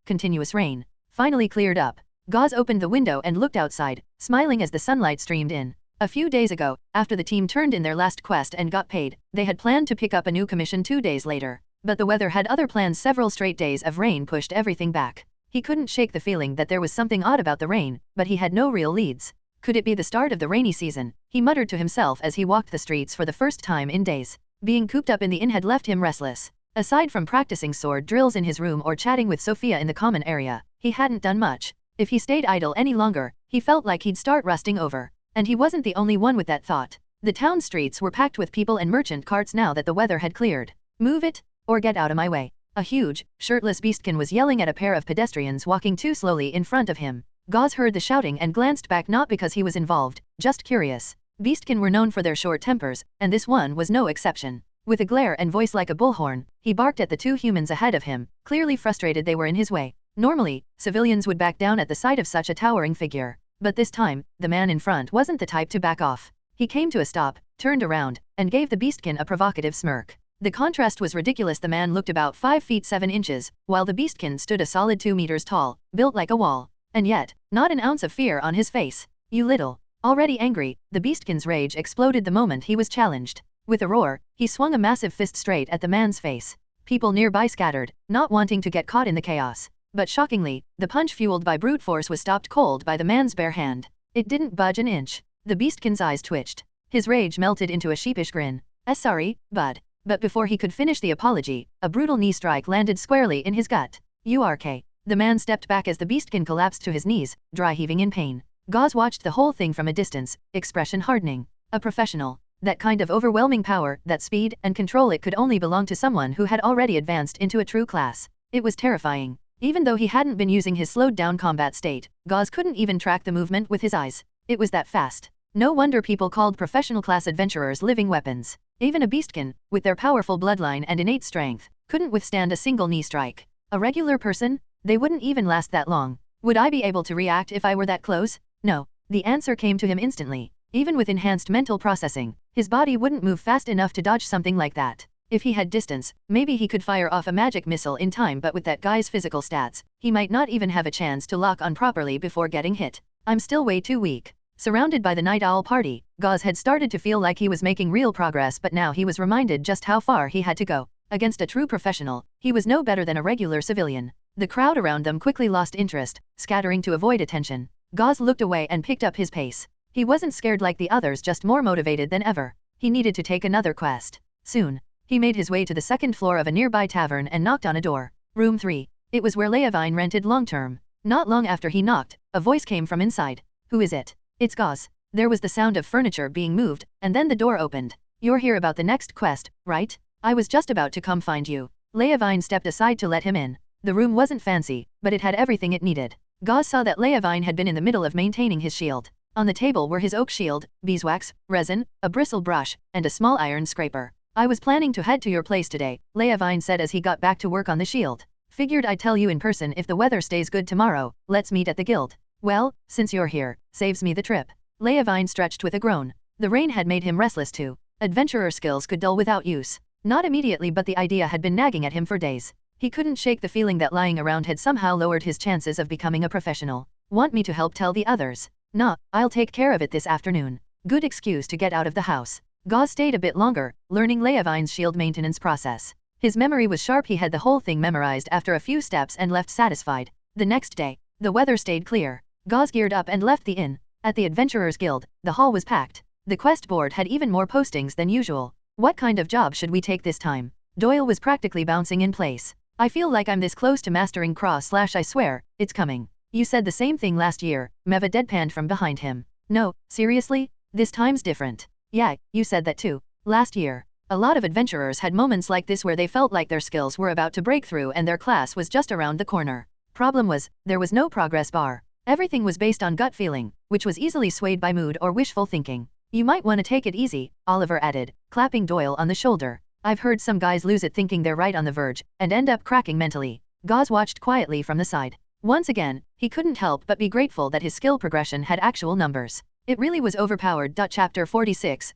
Continuous Rain. Finally cleared up. Gauze opened the window and looked outside, smiling as the sunlight streamed in. A few days ago, after the team turned in their last quest and got paid, they had planned to pick up a new commission 2 days later. But the weather had other plans. Several straight days of rain pushed everything back. He couldn't shake the feeling that there was something odd about the rain, but he had no real leads. Could it be the start of the rainy season? He muttered to himself as he walked the streets for the first time in days. Being cooped up in the inn had left him restless. Aside from practicing sword drills in his room or chatting with Sophia in the common area, he hadn't done much. If he stayed idle any longer, he felt like he'd start rusting over. And he wasn't the only one with that thought. The town streets were packed with people and merchant carts now that the weather had cleared. Move it, or get out of my way. A huge, shirtless beastkin was yelling at a pair of pedestrians walking too slowly in front of him. Gauze heard the shouting and glanced back, not because he was involved, just curious. Beastkin were known for their short tempers, and this one was no exception. With a glare and voice like a bullhorn, he barked at the 2 humans ahead of him, clearly frustrated they were in his way. Normally, civilians would back down at the sight of such a towering figure. But this time, the man in front wasn't the type to back off. He came to a stop, turned around, and gave the beastkin a provocative smirk. The contrast was ridiculous. The man looked about 5 feet 7 inches, while the beastkin stood a solid 2 meters tall, built like a wall. And yet, not an ounce of fear on his face. You little. Already angry, the beastkin's rage exploded the moment he was challenged. With a roar, he swung a massive fist straight at the man's face. People nearby scattered, not wanting to get caught in the chaos. But shockingly, the punch fueled by brute force was stopped cold by the man's bare hand. It didn't budge an inch. The beastkin's eyes twitched. His rage melted into a sheepish grin. Sorry, bud. But before he could finish the apology, a brutal knee strike landed squarely in his gut. URK. The man stepped back as the beastkin collapsed to his knees, dry heaving in pain. Gauze watched the whole thing from a distance, expression hardening. A professional. That kind of overwhelming power, that speed and control, it could only belong to someone who had already advanced into a true class. It was terrifying. Even though he hadn't been using his slowed-down combat state, Gauze couldn't even track the movement with his eyes. It was that fast. No wonder people called professional class adventurers living weapons. Even a beastkin, with their powerful bloodline and innate strength, couldn't withstand a single knee strike. A regular person? They wouldn't even last that long. Would I be able to react if I were that close? No. The answer came to him instantly. Even with enhanced mental processing, his body wouldn't move fast enough to dodge something like that. If he had distance, maybe he could fire off a magic missile in time, but with that guy's physical stats, he might not even have a chance to lock on properly before getting hit. I'm still way too weak. Surrounded by the Night Owl party, Gauze had started to feel like he was making real progress, but now he was reminded just how far he had to go. Against a true professional, he was no better than a regular civilian. The crowd around them quickly lost interest, scattering to avoid attention. Gauze looked away and picked up his pace. He wasn't scared like the others, just more motivated than ever. He needed to take another quest. Soon. He made his way to the second floor of a nearby tavern and knocked on a door. Room 3. It was where Leavine rented long-term. Not long after he knocked, a voice came from inside. Who is it? It's Gauze. There was the sound of furniture being moved, and then the door opened. You're here about the next quest, right? I was just about to come find you. Leavine stepped aside to let him in. The room wasn't fancy, but it had everything it needed. Gauze saw that Leavine had been in the middle of maintaining his shield. On the table were his oak shield, beeswax, resin, a bristle brush, and a small iron scraper. I was planning to head to your place today, Leavine said as he got back to work on the shield. Figured I'd tell you in person if the weather stays good tomorrow. Let's meet at the guild. Well, since you're here, saves me the trip. Leavine stretched with a groan. The rain had made him restless too. Adventurer skills could dull without use. Not immediately, but the idea had been nagging at him for days. He couldn't shake the feeling that lying around had somehow lowered his chances of becoming a professional. Want me to help tell the others? Nah, I'll take care of it this afternoon. Good excuse to get out of the house. Gauze stayed a bit longer, learning Leavine's shield maintenance process. His memory was sharp. He had the whole thing memorized after a few steps and left satisfied. The next day, the weather stayed clear. Gauze geared up and left the inn. At the Adventurers Guild, the hall was packed. The quest board had even more postings than usual. What kind of job should we take this time? Doyle was practically bouncing in place. I feel like I'm this close to mastering cross/I swear, it's coming. You said the same thing last year, Meva deadpanned from behind him. No, seriously? This time's different. Yeah, you said that too. Last year. A lot of adventurers had moments like this where they felt like their skills were about to break through and their class was just around the corner. Problem was, there was no progress bar. Everything was based on gut feeling, which was easily swayed by mood or wishful thinking. You might want to take it easy, Oliver added, clapping Doyle on the shoulder. I've heard some guys lose it thinking they're right on the verge, and end up cracking mentally. Gauze watched quietly from the side. Once again, he couldn't help but be grateful that his skill progression had actual numbers. It really was overpowered. Chapter 46,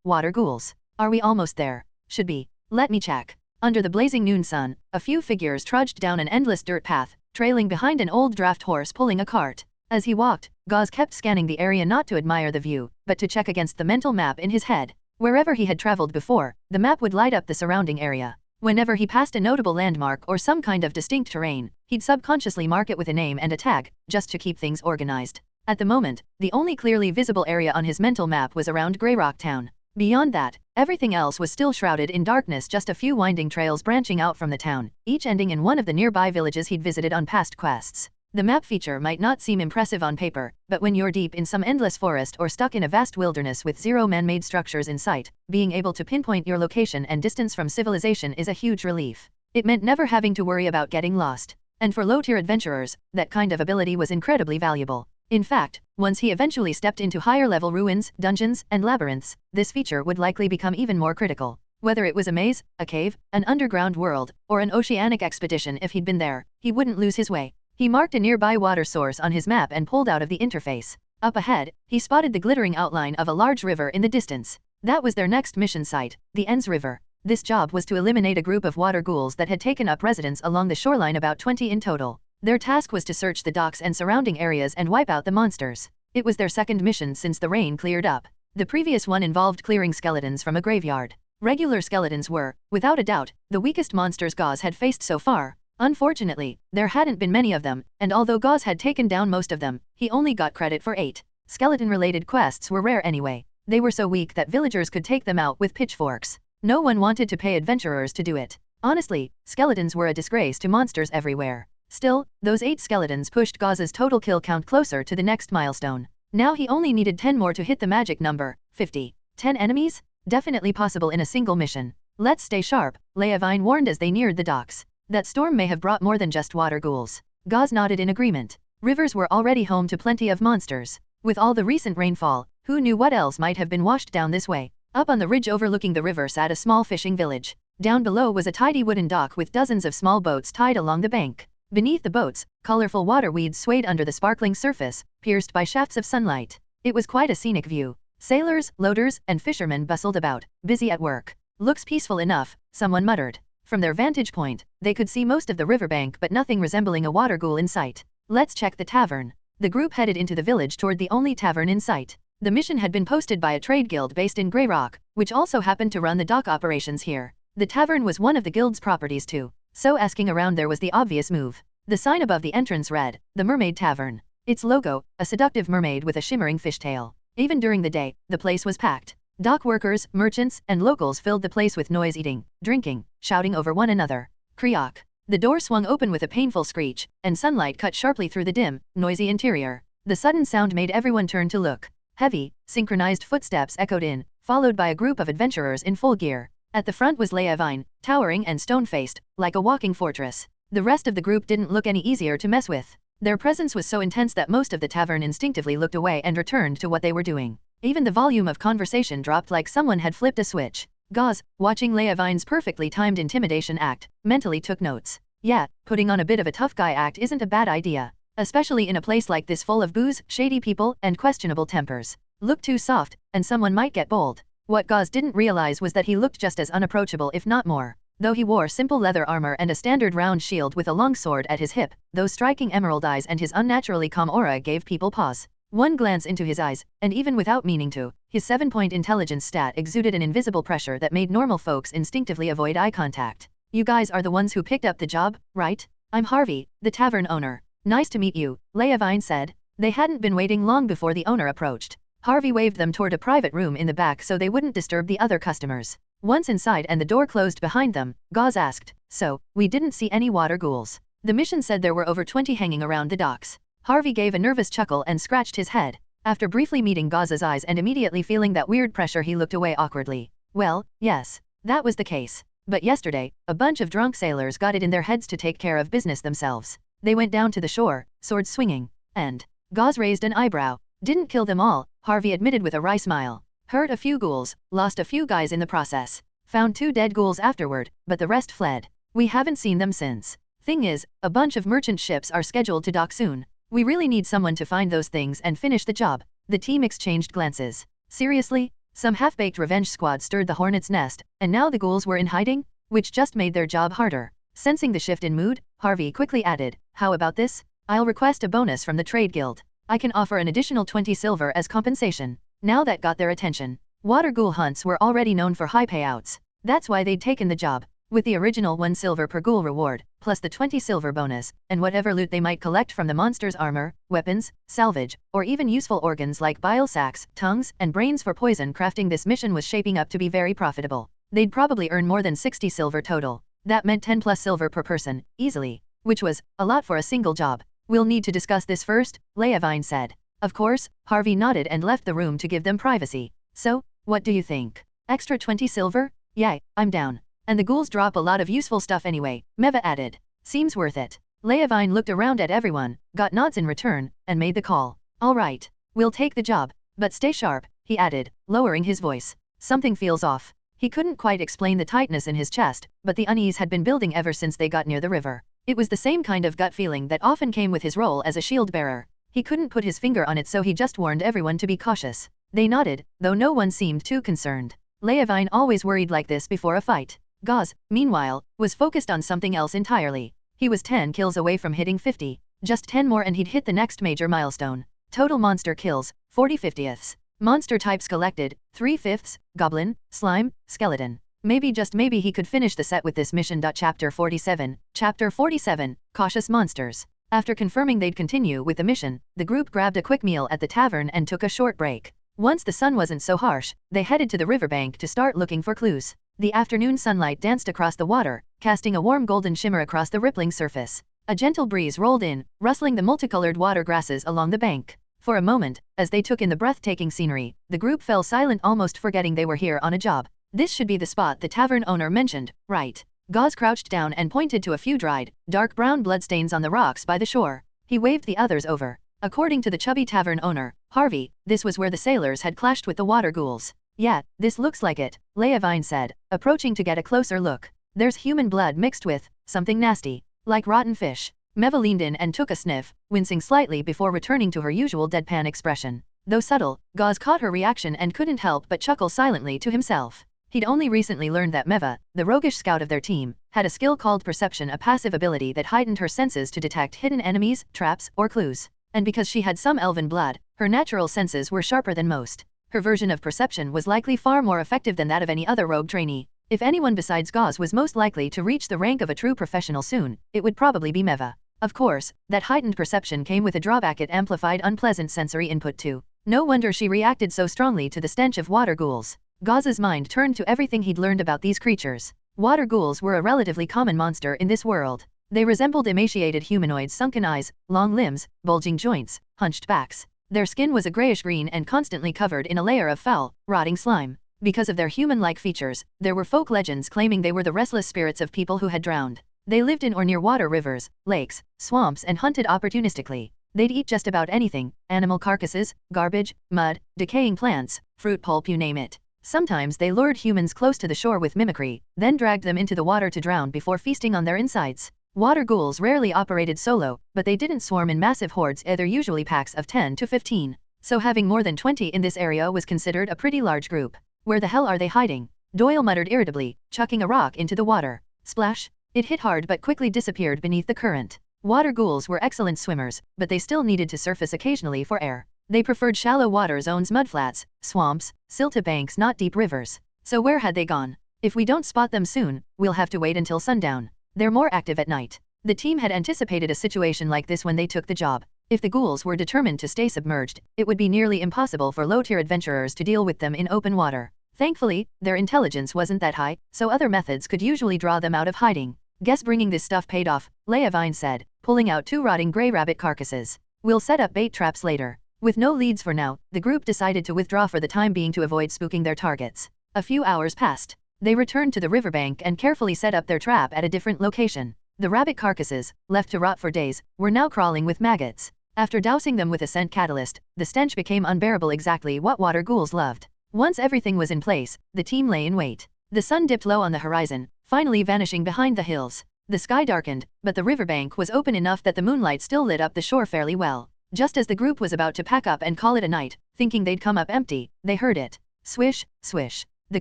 Water Ghouls. Are we almost there? Should be. Let me check. Under the blazing noon sun, a few figures trudged down an endless dirt path, trailing behind an old draft horse pulling a cart. As he walked, Gauze kept scanning the area not to admire the view, but to check against the mental map in his head. Wherever he had traveled before, the map would light up the surrounding area. Whenever he passed a notable landmark or some kind of distinct terrain, he'd subconsciously mark it with a name and a tag, just to keep things organized. At the moment, the only clearly visible area on his mental map was around Greyrock Town. Beyond that, everything else was still shrouded in darkness, just a few winding trails branching out from the town, each ending in one of the nearby villages he'd visited on past quests. The map feature might not seem impressive on paper, but when you're deep in some endless forest or stuck in a vast wilderness with zero man-made structures in sight, being able to pinpoint your location and distance from civilization is a huge relief. It meant never having to worry about getting lost. And for low-tier adventurers, that kind of ability was incredibly valuable. In fact, once he eventually stepped into higher-level ruins, dungeons, and labyrinths, this feature would likely become even more critical. Whether it was a maze, a cave, an underground world, or an oceanic expedition, if he'd been there, he wouldn't lose his way. He marked a nearby water source on his map and pulled out of the interface. Up ahead, he spotted the glittering outline of a large river in the distance. That was their next mission site, the Enns River. This job was to eliminate a group of water ghouls that had taken up residence along the shoreline, about 20 in total. Their task was to search the docks and surrounding areas and wipe out the monsters. It was their second mission since the rain cleared up. The previous one involved clearing skeletons from a graveyard. Regular skeletons were, without a doubt, the weakest monsters Gauze had faced so far. Unfortunately, there hadn't been many of them, and although Gauze had taken down most of them, he only got credit for 8. Skeleton-related quests were rare anyway. They were so weak that villagers could take them out with pitchforks. No one wanted to pay adventurers to do it. Honestly, skeletons were a disgrace to monsters everywhere. Still, those 8 skeletons pushed Gauze's total kill count closer to the next milestone. Now he only needed 10 more to hit the magic number, 50. 10 enemies? Definitely possible in a single mission. Let's stay sharp, Leavine warned as they neared the docks. That storm may have brought more than just water ghouls. Gauze nodded in agreement. Rivers were already home to plenty of monsters. With all the recent rainfall, who knew what else might have been washed down this way? Up on the ridge overlooking the river sat a small fishing village. Down below was a tidy wooden dock with dozens of small boats tied along the bank. Beneath the boats, colorful water weeds swayed under the sparkling surface, pierced by shafts of sunlight. It was quite a scenic view. Sailors, loaders, and fishermen bustled about, busy at work. Looks peaceful enough, someone muttered. From their vantage point, they could see most of the riverbank but nothing resembling a water ghoul in sight. Let's check the tavern. The group headed into the village toward the only tavern in sight. The mission had been posted by a trade guild based in Greyrock, which also happened to run the dock operations here. The tavern was one of the guild's properties too, so asking around there was the obvious move. The sign above the entrance read, "The Mermaid Tavern." Its logo, a seductive mermaid with a shimmering fishtail. Even during the day, the place was packed. Dock workers, merchants, and locals filled the place with noise, eating, drinking, shouting over one another. Kriok. The door swung open with a painful screech, and sunlight cut sharply through the dim, noisy interior. The sudden sound made everyone turn to look. Heavy, synchronized footsteps echoed in, followed by a group of adventurers in full gear. At the front was Leavine, towering and stone-faced, like a walking fortress. The rest of the group didn't look any easier to mess with. Their presence was so intense that most of the tavern instinctively looked away and returned to what they were doing. Even the volume of conversation dropped like someone had flipped a switch. Gauze, watching Leavine's perfectly timed intimidation act, mentally took notes. Yeah, putting on a bit of a tough guy act isn't a bad idea. Especially in a place like this full of booze, shady people, and questionable tempers. Look too soft, and someone might get bold. What Gauze didn't realize was that he looked just as unapproachable if not more. Though he wore simple leather armor and a standard round shield with a long sword at his hip, those striking emerald eyes and his unnaturally calm aura gave people pause. One glance into his eyes, and even without meaning to, his 7-point intelligence stat exuded an invisible pressure that made normal folks instinctively avoid eye contact. You guys are the ones who picked up the job, right? I'm Harvey, the tavern owner. Nice to meet you, Leavine said. They hadn't been waiting long before the owner approached. Harvey waved them toward a private room in the back so they wouldn't disturb the other customers. Once inside and the door closed behind them, Gauze asked, "So, we didn't see any water ghouls?" The mission said there were over 20 hanging around the docks. Harvey gave a nervous chuckle and scratched his head. After briefly meeting Gauze's eyes and immediately feeling that weird pressure, he looked away awkwardly. Well, yes, that was the case. But yesterday, a bunch of drunk sailors got it in their heads to take care of business themselves. They went down to the shore, swords swinging, and Gauze raised an eyebrow. Didn't kill them all, Harvey admitted with a wry smile. Hurt a few ghouls, lost a few guys in the process. Found 2 dead ghouls afterward, but the rest fled. We haven't seen them since. Thing is, a bunch of merchant ships are scheduled to dock soon. We really need someone to find those things and finish the job. The team exchanged glances. Seriously? Some half-baked revenge squad stirred the hornet's nest, and now the ghouls were in hiding? Which just made their job harder. Sensing the shift in mood, Harvey quickly added, how about this? I'll request a bonus from the trade guild. I can offer an additional 20 silver as compensation. Now that got their attention. Water ghoul hunts were already known for high payouts. That's why they'd taken the job. With the original 1 silver per ghoul reward, plus the 20 silver bonus, and whatever loot they might collect from the monster's armor, weapons, salvage, or even useful organs like bile sacs, tongues, and brains for poison crafting, this mission was shaping up to be very profitable. They'd probably earn more than 60 silver total. That meant 10 plus silver per person, easily. Which was a lot for a single job. We'll need to discuss this first, Leavine said. Of course, Harvey nodded and left the room to give them privacy. So, what do you think? Extra 20 silver? Yay, I'm down. And the ghouls drop a lot of useful stuff anyway, Meva added. Seems worth it. Leavine looked around at everyone, got nods in return, and made the call. All right, we'll take the job. But stay sharp, he added, lowering his voice. Something feels off. He couldn't quite explain the tightness in his chest, but the unease had been building ever since they got near the river. It was the same kind of gut feeling that often came with his role as a shield bearer. He couldn't put his finger on it, so he just warned everyone to be cautious. They nodded, though no one seemed too concerned. Leavine always worried like this before a fight. Gauze, meanwhile, was focused on something else entirely. He was 10 kills away from hitting 50. Just 10 more and he'd hit the next major milestone. Total monster kills, 40/50ths. Monster types collected, 3/5, Goblin, Slime, Skeleton. Maybe just maybe he could finish the set with this mission. Chapter 47, Cautious Monsters. After confirming they'd continue with the mission, the group grabbed a quick meal at the tavern and took a short break. Once the sun wasn't so harsh, they headed to the riverbank to start looking for clues. The afternoon sunlight danced across the water, casting a warm golden shimmer across the rippling surface. A gentle breeze rolled in, rustling the multicolored water grasses along the bank. For a moment, as they took in the breathtaking scenery, the group fell silent, almost forgetting they were here on a job. This should be the spot the tavern owner mentioned, right? Gauze crouched down and pointed to a few dried, dark brown bloodstains on the rocks by the shore. He waved the others over. According to the chubby tavern owner, Harvey, this was where the sailors had clashed with the water ghouls. Yeah, this looks like it, Leavine said, approaching to get a closer look. There's human blood mixed with something nasty, like rotten fish. Meva leaned in and took a sniff, wincing slightly before returning to her usual deadpan expression. Though subtle, Gauze caught her reaction and couldn't help but chuckle silently to himself. He'd only recently learned that Meva, the roguish scout of their team, had a skill called perception, a passive ability that heightened her senses to detect hidden enemies, traps, or clues. And because she had some elven blood, her natural senses were sharper than most. Her version of perception was likely far more effective than that of any other rogue trainee. If anyone besides Gauze was most likely to reach the rank of a true professional soon, it would probably be Meva. Of course, that heightened perception came with a drawback: it amplified unpleasant sensory input too. No wonder she reacted so strongly to the stench of water ghouls. Gauze's mind turned to everything he'd learned about these creatures. Water ghouls were a relatively common monster in this world. They resembled emaciated humanoids, sunken eyes, long limbs, bulging joints, hunched backs. Their skin was a grayish-green and constantly covered in a layer of foul, rotting slime. Because of their human-like features, there were folk legends claiming they were the restless spirits of people who had drowned. They lived in or near water, rivers, lakes, swamps, and hunted opportunistically. They'd eat just about anything: animal carcasses, garbage, mud, decaying plants, fruit pulp, you name it. Sometimes they lured humans close to the shore with mimicry, then dragged them into the water to drown before feasting on their insides. Water ghouls rarely operated solo, but they didn't swarm in massive hordes either, usually packs of 10 to 15. So having more than 20 in this area was considered a pretty large group. Where the hell are they hiding? Doyle muttered irritably, chucking a rock into the water. Splash! It hit hard but quickly disappeared beneath the current. Water ghouls were excellent swimmers, but they still needed to surface occasionally for air. They preferred shallow water zones, mudflats, swamps, silted banks, not deep rivers. So where had they gone? If we don't spot them soon, we'll have to wait until sundown. They're more active at night. The team had anticipated a situation like this when they took the job. If the ghouls were determined to stay submerged, it would be nearly impossible for low-tier adventurers to deal with them in open water. Thankfully, their intelligence wasn't that high, so other methods could usually draw them out of hiding. Guess bringing this stuff paid off, Leavine said, pulling out 2 rotting gray rabbit carcasses. We'll set up bait traps later. With no leads for now, the group decided to withdraw for the time being to avoid spooking their targets. A few hours passed. They returned to the riverbank and carefully set up their trap at a different location. The rabbit carcasses, left to rot for days, were now crawling with maggots. After dousing them with a scent catalyst, the stench became unbearable, exactly what water ghouls loved. Once everything was in place, the team lay in wait. The sun dipped low on the horizon, finally vanishing behind the hills. The sky darkened, but the riverbank was open enough that the moonlight still lit up the shore fairly well. Just as the group was about to pack up and call it a night, thinking they'd come up empty, they heard it. Swish, swish. The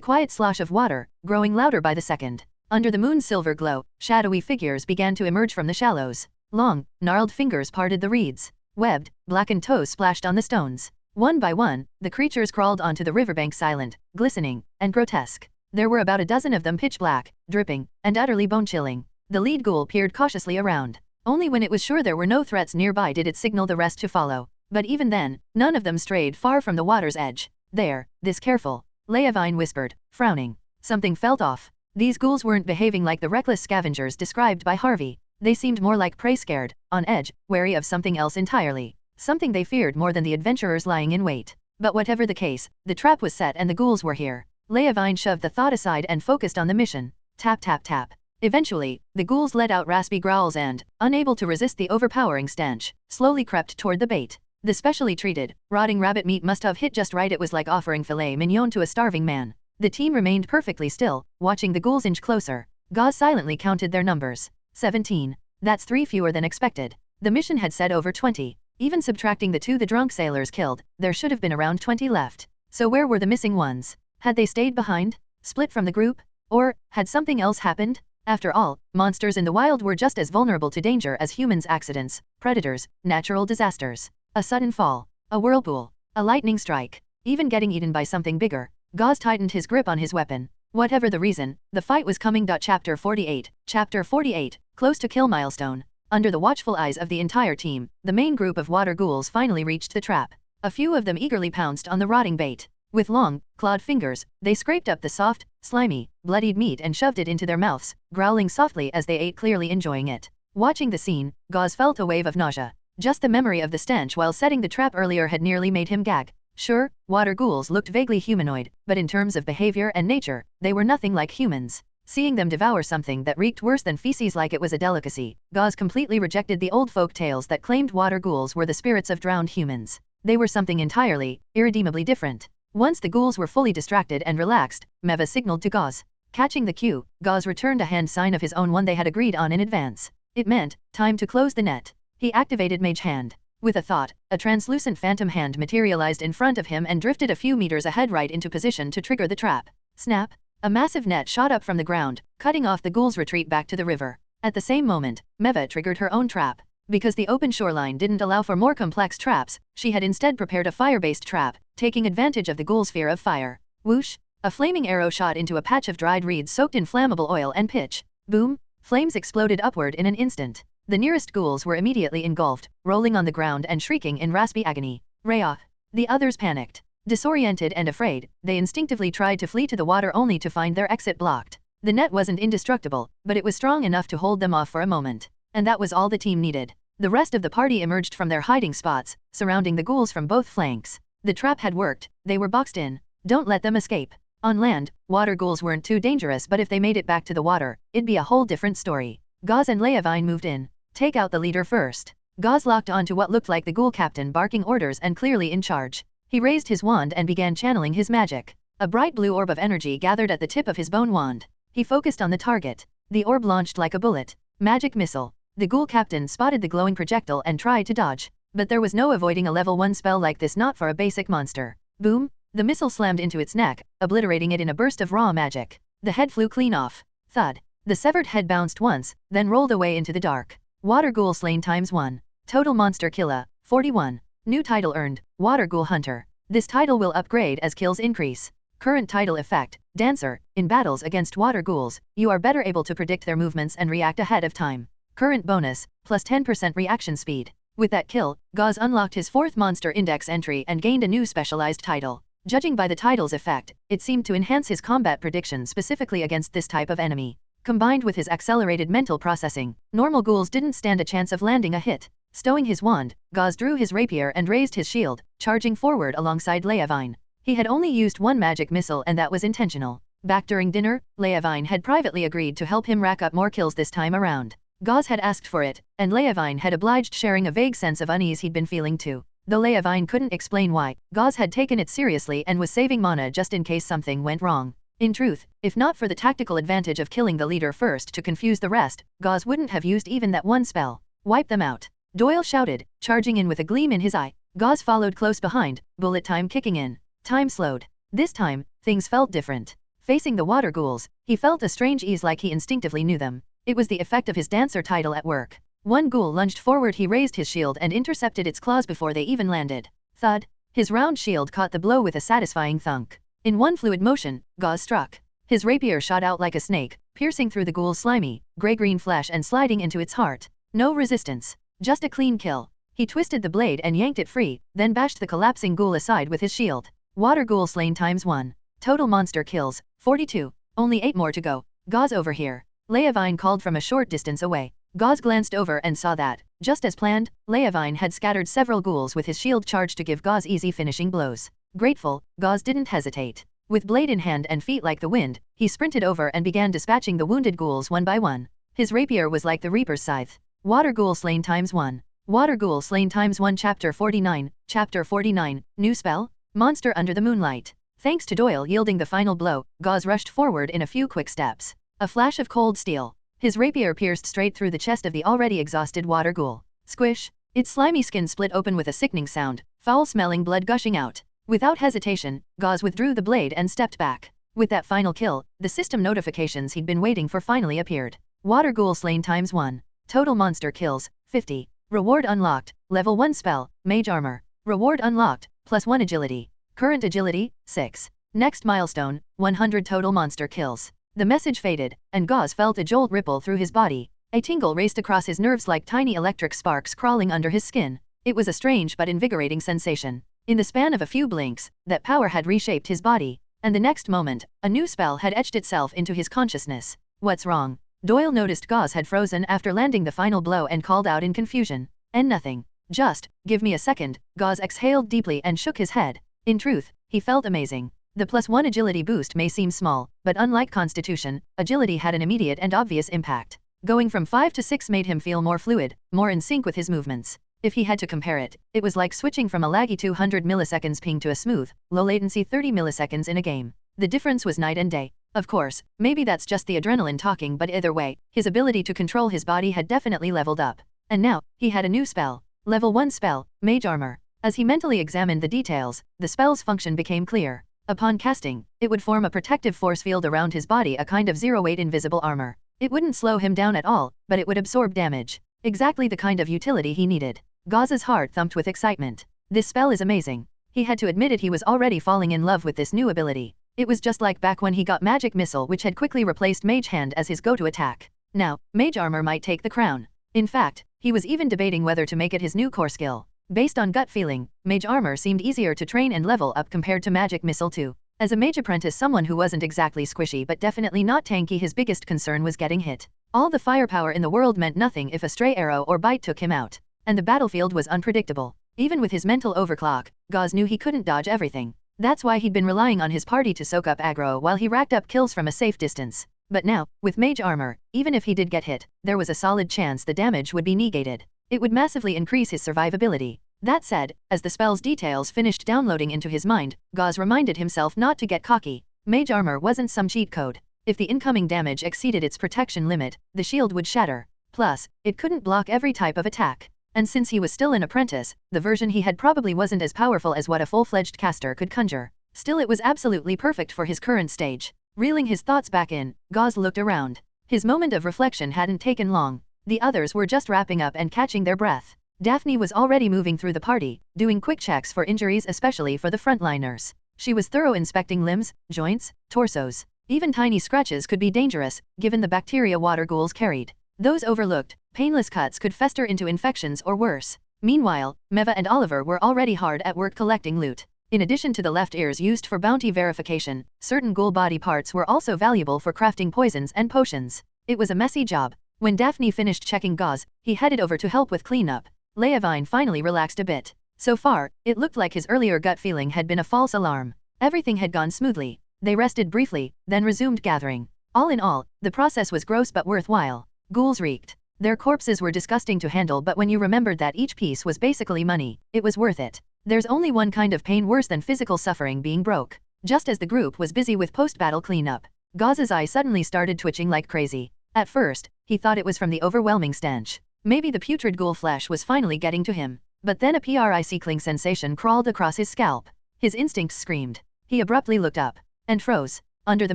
quiet slosh of water, growing louder by the second. Under the moon's silver glow, shadowy figures began to emerge from the shallows. Long, gnarled fingers parted the reeds. Webbed, blackened toes splashed on the stones. One by one, the creatures crawled onto the riverbank silent, glistening, and grotesque. There were about a dozen of them pitch black, dripping, and utterly bone-chilling. The lead ghoul peered cautiously around. Only when it was sure there were no threats nearby did it signal the rest to follow. But even then, none of them strayed far from the water's edge. There, this careful, Leavine whispered, frowning. Something felt off. These ghouls weren't behaving like the reckless scavengers described by Harvey. They seemed more like prey, scared, on edge, wary of something else entirely. Something they feared more than the adventurers lying in wait. But whatever the case, the trap was set and the ghouls were here. Leavine shoved the thought aside and focused on the mission. Tap tap tap. Eventually, the ghouls let out raspy growls and, unable to resist the overpowering stench, slowly crept toward the bait. The specially treated, rotting rabbit meat must have hit just right. It was like offering filet mignon to a starving man. The team remained perfectly still, watching the ghouls inch closer. Gauze silently counted their numbers. 17. That's 3 fewer than expected. The mission had said over 20. Even subtracting the 2 the drunk sailors killed, there should have been around 20 left. So where were the missing ones? Had they stayed behind? Split from the group? Or, had something else happened? After all, monsters in the wild were just as vulnerable to danger as humans. Accidents, predators, natural disasters. A sudden fall. A whirlpool. A lightning strike. Even getting eaten by something bigger. Gauze tightened his grip on his weapon. Whatever the reason, the fight was coming. Chapter 48. Chapter 48. Close to kill milestone. Under the watchful eyes of the entire team, the main group of water ghouls finally reached the trap. A few of them eagerly pounced on the rotting bait. With long, clawed fingers, they scraped up the soft, slimy, bloodied meat and shoved it into their mouths, growling softly as they ate, clearly enjoying it. Watching the scene, Gauze felt a wave of nausea. Just the memory of the stench while setting the trap earlier had nearly made him gag. Sure, water ghouls looked vaguely humanoid, but in terms of behavior and nature, they were nothing like humans. Seeing them devour something that reeked worse than feces like it was a delicacy, Gauze completely rejected the old folk tales that claimed water ghouls were the spirits of drowned humans. They were something entirely, irredeemably different. Once the ghouls were fully distracted and relaxed, Meva signaled to Gauze. Catching the cue, Gauze returned a hand sign of his own, one they had agreed on in advance. It meant, time to close the net. He activated Mage Hand. With a thought, a translucent phantom hand materialized in front of him and drifted a few meters ahead right into position to trigger the trap. Snap! A massive net shot up from the ground, cutting off the ghouls' retreat back to the river. At the same moment, Meva triggered her own trap. Because the open shoreline didn't allow for more complex traps, she had instead prepared a fire-based trap, taking advantage of the ghouls' fear of fire. Whoosh! A flaming arrow shot into a patch of dried reeds soaked in flammable oil and pitch. Boom! Flames exploded upward in an instant. The nearest ghouls were immediately engulfed, rolling on the ground and shrieking in raspy agony. Rayah! The others panicked. Disoriented and afraid, they instinctively tried to flee to the water only to find their exit blocked. The net wasn't indestructible, but it was strong enough to hold them off for a moment. And that was all the team needed. The rest of the party emerged from their hiding spots, surrounding the ghouls from both flanks. The trap had worked, they were boxed in. Don't let them escape. On land, water ghouls weren't too dangerous, but if they made it back to the water, it'd be a whole different story. Gauze and Leavine moved in. Take out the leader first. Gauze locked onto what looked like the ghoul captain, barking orders and clearly in charge. He raised his wand and began channeling his magic. A bright blue orb of energy gathered at the tip of his bone wand. He focused on the target. The orb launched like a bullet. Magic missile. The ghoul captain spotted the glowing projectile and tried to dodge. But there was no avoiding a level 1 spell like this, not for a basic monster. Boom! The missile slammed into its neck, obliterating it in a burst of raw magic. The head flew clean off. Thud. The severed head bounced once, then rolled away into the dark. Water Ghoul slain ×1. Total monster killa, 41. New title earned, Water Ghoul Hunter. This title will upgrade as kills increase. Current title effect, Dancer. In battles against water ghouls, you are better able to predict their movements and react ahead of time. Current bonus, plus 10% reaction speed. With that kill, Gauze unlocked his 4th monster index entry and gained a new specialized title. Judging by the title's effect, it seemed to enhance his combat prediction specifically against this type of enemy. Combined with his accelerated mental processing, normal ghouls didn't stand a chance of landing a hit. Stowing his wand, Gauze drew his rapier and raised his shield, charging forward alongside Leavine. He had only used one magic missile and that was intentional. Back during dinner, Leavine had privately agreed to help him rack up more kills this time around. Gauze had asked for it, and Leavine had obliged, sharing a vague sense of unease he'd been feeling too. Though Leavine couldn't explain why, Gauze had taken it seriously and was saving mana just in case something went wrong. In truth, if not for the tactical advantage of killing the leader first to confuse the rest, Gauze wouldn't have used even that one spell. Wipe them out, Doyle shouted, charging in with a gleam in his eye. Gauze followed close behind, bullet time kicking in. Time slowed. This time, things felt different. Facing the water ghouls, he felt a strange ease like he instinctively knew them. It was the effect of his dancer title at work. One ghoul lunged forward, he raised his shield and intercepted its claws before they even landed. Thud! His round shield caught the blow with a satisfying thunk. In one fluid motion, Gauze struck. His rapier shot out like a snake, piercing through the ghoul's slimy, grey-green flesh and sliding into its heart. No resistance. Just a clean kill. He twisted the blade and yanked it free, then bashed the collapsing ghoul aside with his shield. Water ghoul slain ×1. Total monster kills, 42. Only 8 more to go. Gauze over here. Leavine called from a short distance away. Gauze glanced over and saw that, just as planned, Leavine had scattered several ghouls with his shield charged to give Gauze easy finishing blows. Grateful, Gauze didn't hesitate. With blade in hand and feet like the wind, he sprinted over and began dispatching the wounded ghouls one by one. His rapier was like the Reaper's scythe. Water ghoul slain ×1. Water ghoul slain ×1. Chapter 49. Chapter 49. New spell? Monster under the moonlight. Thanks to Doyle yielding the final blow, Gauze rushed forward in a few quick steps. A flash of cold steel. His rapier pierced straight through the chest of the already exhausted water ghoul. Squish! Its slimy skin split open with a sickening sound, foul-smelling blood gushing out. Without hesitation, Gauze withdrew the blade and stepped back. With that final kill, the system notifications he'd been waiting for finally appeared. Water ghoul slain ×1. Total monster kills, 50. Reward unlocked, level 1 spell, Mage Armor. Reward unlocked, +1 agility. Current agility, 6. Next milestone, 100 total monster kills. The message faded, and Gauze felt a jolt ripple through his body. A tingle raced across his nerves like tiny electric sparks crawling under his skin. It was a strange but invigorating sensation. In the span of a few blinks, that power had reshaped his body, and the next moment, a new spell had etched itself into his consciousness. What's wrong? Doyle noticed Gauze had frozen after landing the final blow and called out in confusion. And nothing. Just, give me a second. Gauze exhaled deeply and shook his head. In truth, he felt amazing. The +1 agility boost may seem small, but unlike Constitution, agility had an immediate and obvious impact. Going from 5 to 6 made him feel more fluid, more in sync with his movements. If he had to compare it, it was like switching from a laggy 200 milliseconds ping to a smooth, low latency 30 milliseconds in a game. The difference was night and day. Of course, maybe that's just the adrenaline talking, but either way, his ability to control his body had definitely leveled up. And now, he had a new spell. Level 1 spell, Mage Armor. As he mentally examined the details, the spell's function became clear. Upon casting, it would form a protective force field around his body, a kind of zero-weight invisible armor. It wouldn't slow him down at all, but it would absorb damage. Exactly the kind of utility he needed. Gauze's heart thumped with excitement. This spell is amazing. He had to admit it, he was already falling in love with this new ability. It was just like back when he got Magic Missile, which had quickly replaced Mage Hand as his go-to attack. Now, Mage Armor might take the crown. In fact, he was even debating whether to make it his new core skill. Based on gut feeling, Mage Armor seemed easier to train and level up compared to Magic Missile too. As a mage apprentice, someone who wasn't exactly squishy but definitely not tanky, his biggest concern was getting hit. All the firepower in the world meant nothing if a stray arrow or bite took him out. And the battlefield was unpredictable. Even with his mental overclock, Gauze knew he couldn't dodge everything. That's why he'd been relying on his party to soak up aggro while he racked up kills from a safe distance. But now, with Mage Armor, even if he did get hit, there was a solid chance the damage would be negated. It would massively increase his survivability. That said, as the spell's details finished downloading into his mind, Gauze reminded himself not to get cocky. Mage Armor wasn't some cheat code. If the incoming damage exceeded its protection limit, the shield would shatter. Plus, it couldn't block every type of attack. And since he was still an apprentice, the version he had probably wasn't as powerful as what a full-fledged caster could conjure. Still, it was absolutely perfect for his current stage. Reeling his thoughts back in, Gauze looked around. His moment of reflection hadn't taken long. The others were just wrapping up and catching their breath. Daphne was already moving through the party, doing quick checks for injuries, especially for the frontliners. She was thorough, inspecting limbs, joints, torsos. Even tiny scratches could be dangerous, given the bacteria water ghouls carried. Those overlooked, painless cuts could fester into infections or worse. Meanwhile, Meva and Oliver were already hard at work collecting loot. In addition to the left ears used for bounty verification, certain ghoul body parts were also valuable for crafting poisons and potions. It was a messy job. When Daphne finished checking Gauze, he headed over to help with cleanup. Leavine finally relaxed a bit. So far, it looked like his earlier gut feeling had been a false alarm. Everything had gone smoothly. They rested briefly, then resumed gathering. All in all, the process was gross but worthwhile. Ghouls reeked. Their corpses were disgusting to handle, but when you remembered that each piece was basically money, it was worth it. There's only one kind of pain worse than physical suffering: being broke. Just as the group was busy with post-battle cleanup, Gauze's eye suddenly started twitching like crazy. At first, he thought it was from the overwhelming stench. Maybe the putrid ghoul flesh was finally getting to him. But then a prickling sensation crawled across his scalp. His instincts screamed. He abruptly looked up and froze. Under the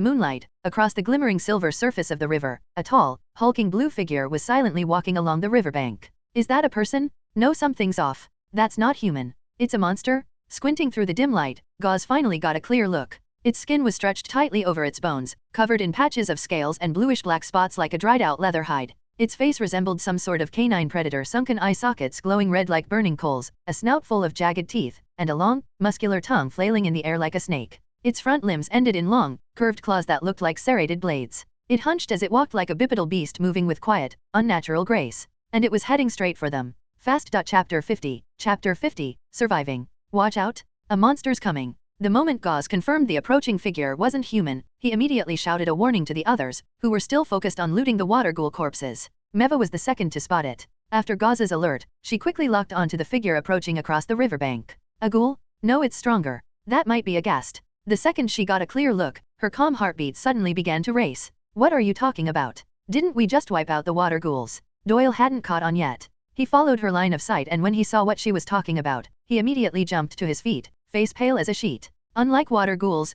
moonlight, across the glimmering silver surface of the river, a tall, hulking blue figure was silently walking along the riverbank. Is that a person? No, something's off. That's not human. It's a monster? Squinting through the dim light, Gauze finally got a clear look. Its skin was stretched tightly over its bones, covered in patches of scales and bluish-black spots like a dried-out leather hide. Its face resembled some sort of canine predator, sunken eye sockets glowing red like burning coals, a snout full of jagged teeth, and a long, muscular tongue flailing in the air like a snake. Its front limbs ended in long, curved claws that looked like serrated blades. It hunched as it walked like a bipedal beast moving with quiet, unnatural grace. And it was heading straight for them. Fast. Chapter 50. Chapter 50, Surviving. Watch out! A monster's coming. The moment Gauze confirmed the approaching figure wasn't human, he immediately shouted a warning to the others, who were still focused on looting the water ghoul corpses. Meva was the second to spot it. After Gauze's alert, she quickly locked onto the figure approaching across the riverbank. A ghoul? No, it's stronger. That might be a ghast. The second she got a clear look, her calm heartbeat suddenly began to race. What are you talking about? Didn't we just wipe out the water ghouls? Doyle hadn't caught on yet. He followed her line of sight, and when he saw what she was talking about, he immediately jumped to his feet, face pale as a sheet. Unlike water ghouls,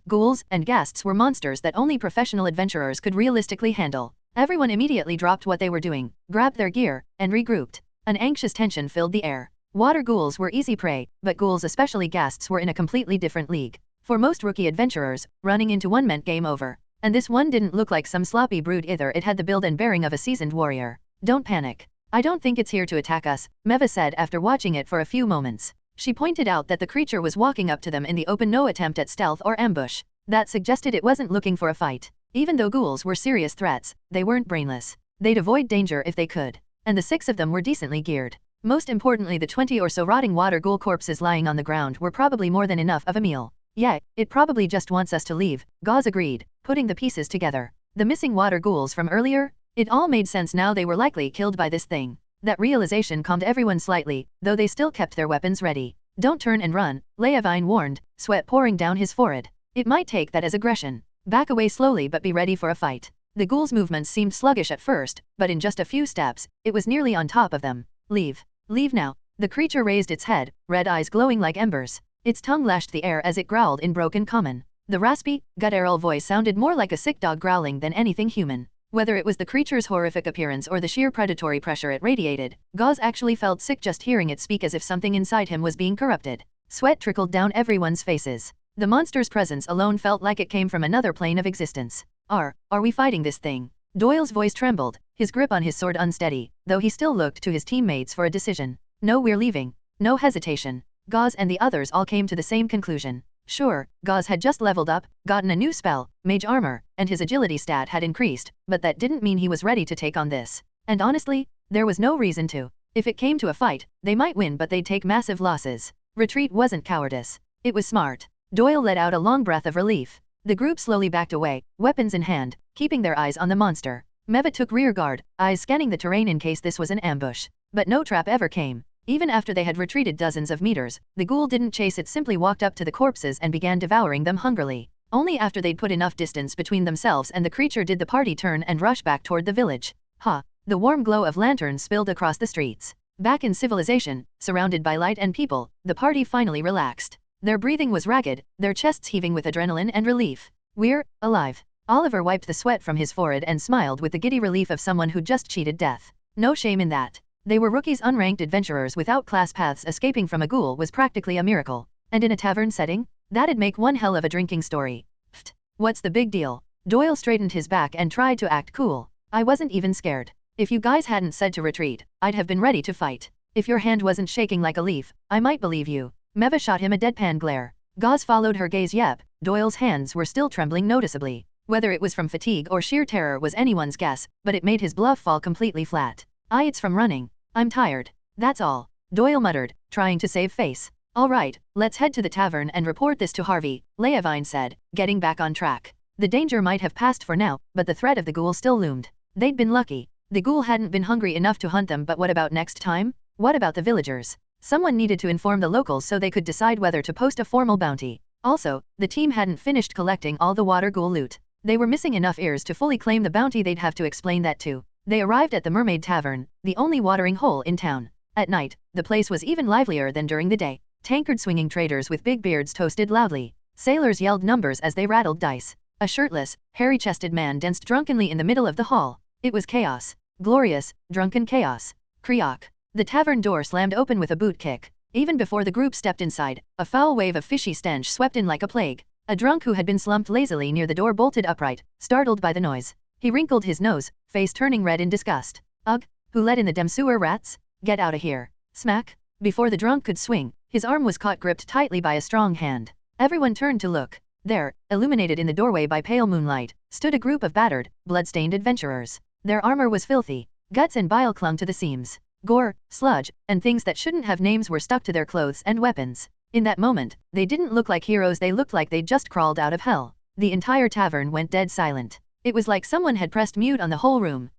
and ghasts were monsters that only professional adventurers could realistically handle. Everyone immediately dropped what they were doing, grabbed their gear, and regrouped. An anxious tension filled the air. Water ghouls were easy prey, but ghouls, especially ghasts, were in a completely different league. For most rookie adventurers, running into one meant game over. And this one didn't look like some sloppy brute either, it had the build and bearing of a seasoned warrior. Don't panic. I don't think it's here to attack us, Meva said after watching it for a few moments. She pointed out that the creature was walking up to them in the open, no attempt at stealth or ambush. That suggested it wasn't looking for a fight. Even though ghouls were serious threats, they weren't brainless. They'd avoid danger if they could. And the 6 of them were decently geared. Most importantly, the 20 or so rotting water ghoul corpses lying on the ground were probably more than enough of a meal. Yeah, it probably just wants us to leave, Gauze agreed, putting the pieces together. The missing water ghouls from earlier? It all made sense now. They were likely killed by this thing. That realization calmed everyone slightly, though they still kept their weapons ready. Don't turn and run, Leavine warned, sweat pouring down his forehead. It might take that as aggression. Back away slowly, but be ready for a fight. The ghouls' movements seemed sluggish at first, but in just a few steps, it was nearly on top of them. Leave. Leave now. The creature raised its head, red eyes glowing like embers. Its tongue lashed the air as it growled in broken common. The raspy, guttural voice sounded more like a sick dog growling than anything human. Whether it was the creature's horrific appearance or the sheer predatory pressure it radiated, Gauze actually felt sick just hearing it speak, as if something inside him was being corrupted. Sweat trickled down everyone's faces. The monster's presence alone felt like it came from another plane of existence. Are we fighting this thing? Doyle's voice trembled, his grip on his sword unsteady, though he still looked to his teammates for a decision. No, we're leaving. No hesitation. Gauze and the others all came to the same conclusion. Sure, Gauze had just leveled up, gotten a new spell, mage armor, and his agility stat had increased, but that didn't mean he was ready to take on this. And honestly, there was no reason to. If it came to a fight, they might win, but they'd take massive losses. Retreat wasn't cowardice. It was smart. Doyle let out a long breath of relief. The group slowly backed away, weapons in hand, keeping their eyes on the monster. Meva took rear guard, eyes scanning the terrain in case this was an ambush. But no trap ever came. Even after they had retreated dozens of meters, the ghoul didn't chase, it simply walked up to the corpses and began devouring them hungrily. Only after they'd put enough distance between themselves and the creature did the party turn and rush back toward the village. The warm glow of lanterns spilled across the streets. Back in civilization, surrounded by light and people, the party finally relaxed. Their breathing was ragged, their chests heaving with adrenaline and relief. We're alive. Oliver wiped the sweat from his forehead and smiled with the giddy relief of someone who'd just cheated death. No shame in that. They were rookies, unranked adventurers without class paths. Escaping from a ghoul was practically a miracle. And in a tavern setting? That'd make one hell of a drinking story. Pfft, what's the big deal? Doyle straightened his back and tried to act cool. I wasn't even scared. If you guys hadn't said to retreat, I'd have been ready to fight. If your hand wasn't shaking like a leaf, I might believe you. Meva shot him a deadpan glare. Gauze followed her gaze. Yep, Doyle's hands were still trembling noticeably. Whether it was from fatigue or sheer terror was anyone's guess, but it made his bluff fall completely flat. It's from running. I'm tired. That's all. Doyle muttered, trying to save face. All right, let's head to the tavern and report this to Harvey, Leavine said, getting back on track. The danger might have passed for now, but the threat of the ghoul still loomed. They'd been lucky. The ghoul hadn't been hungry enough to hunt them, but what about next time? What about the villagers? Someone needed to inform the locals so they could decide whether to post a formal bounty. Also, the team hadn't finished collecting all the water ghoul loot. They were missing enough ears to fully claim the bounty. They'd have to explain that too. They arrived at the Mermaid Tavern, the only watering hole in town. At night, the place was even livelier than during the day. Tankard swinging traders with big beards toasted loudly. Sailors yelled numbers as they rattled dice. A shirtless, hairy-chested man danced drunkenly in the middle of the hall. It was chaos. Glorious, drunken chaos. Kriok. The tavern door slammed open with a boot kick. Even before the group stepped inside, a foul wave of fishy stench swept in like a plague. A drunk who had been slumped lazily near the door bolted upright, startled by the noise. He wrinkled his nose, face turning red in disgust. Ugh, who let in the damn sewer rats? Get out of here. Smack. Before the drunk could swing, his arm was caught gripped tightly by a strong hand. Everyone turned to look. There, illuminated in the doorway by pale moonlight, stood a group of battered, blood-stained adventurers. Their armor was filthy. Guts and bile clung to the seams. Gore, sludge, and things that shouldn't have names were stuck to their clothes and weapons. In that moment, they didn't look like heroes. They looked like they'd just crawled out of hell. The entire tavern went dead silent. It was like someone had pressed mute on the whole room.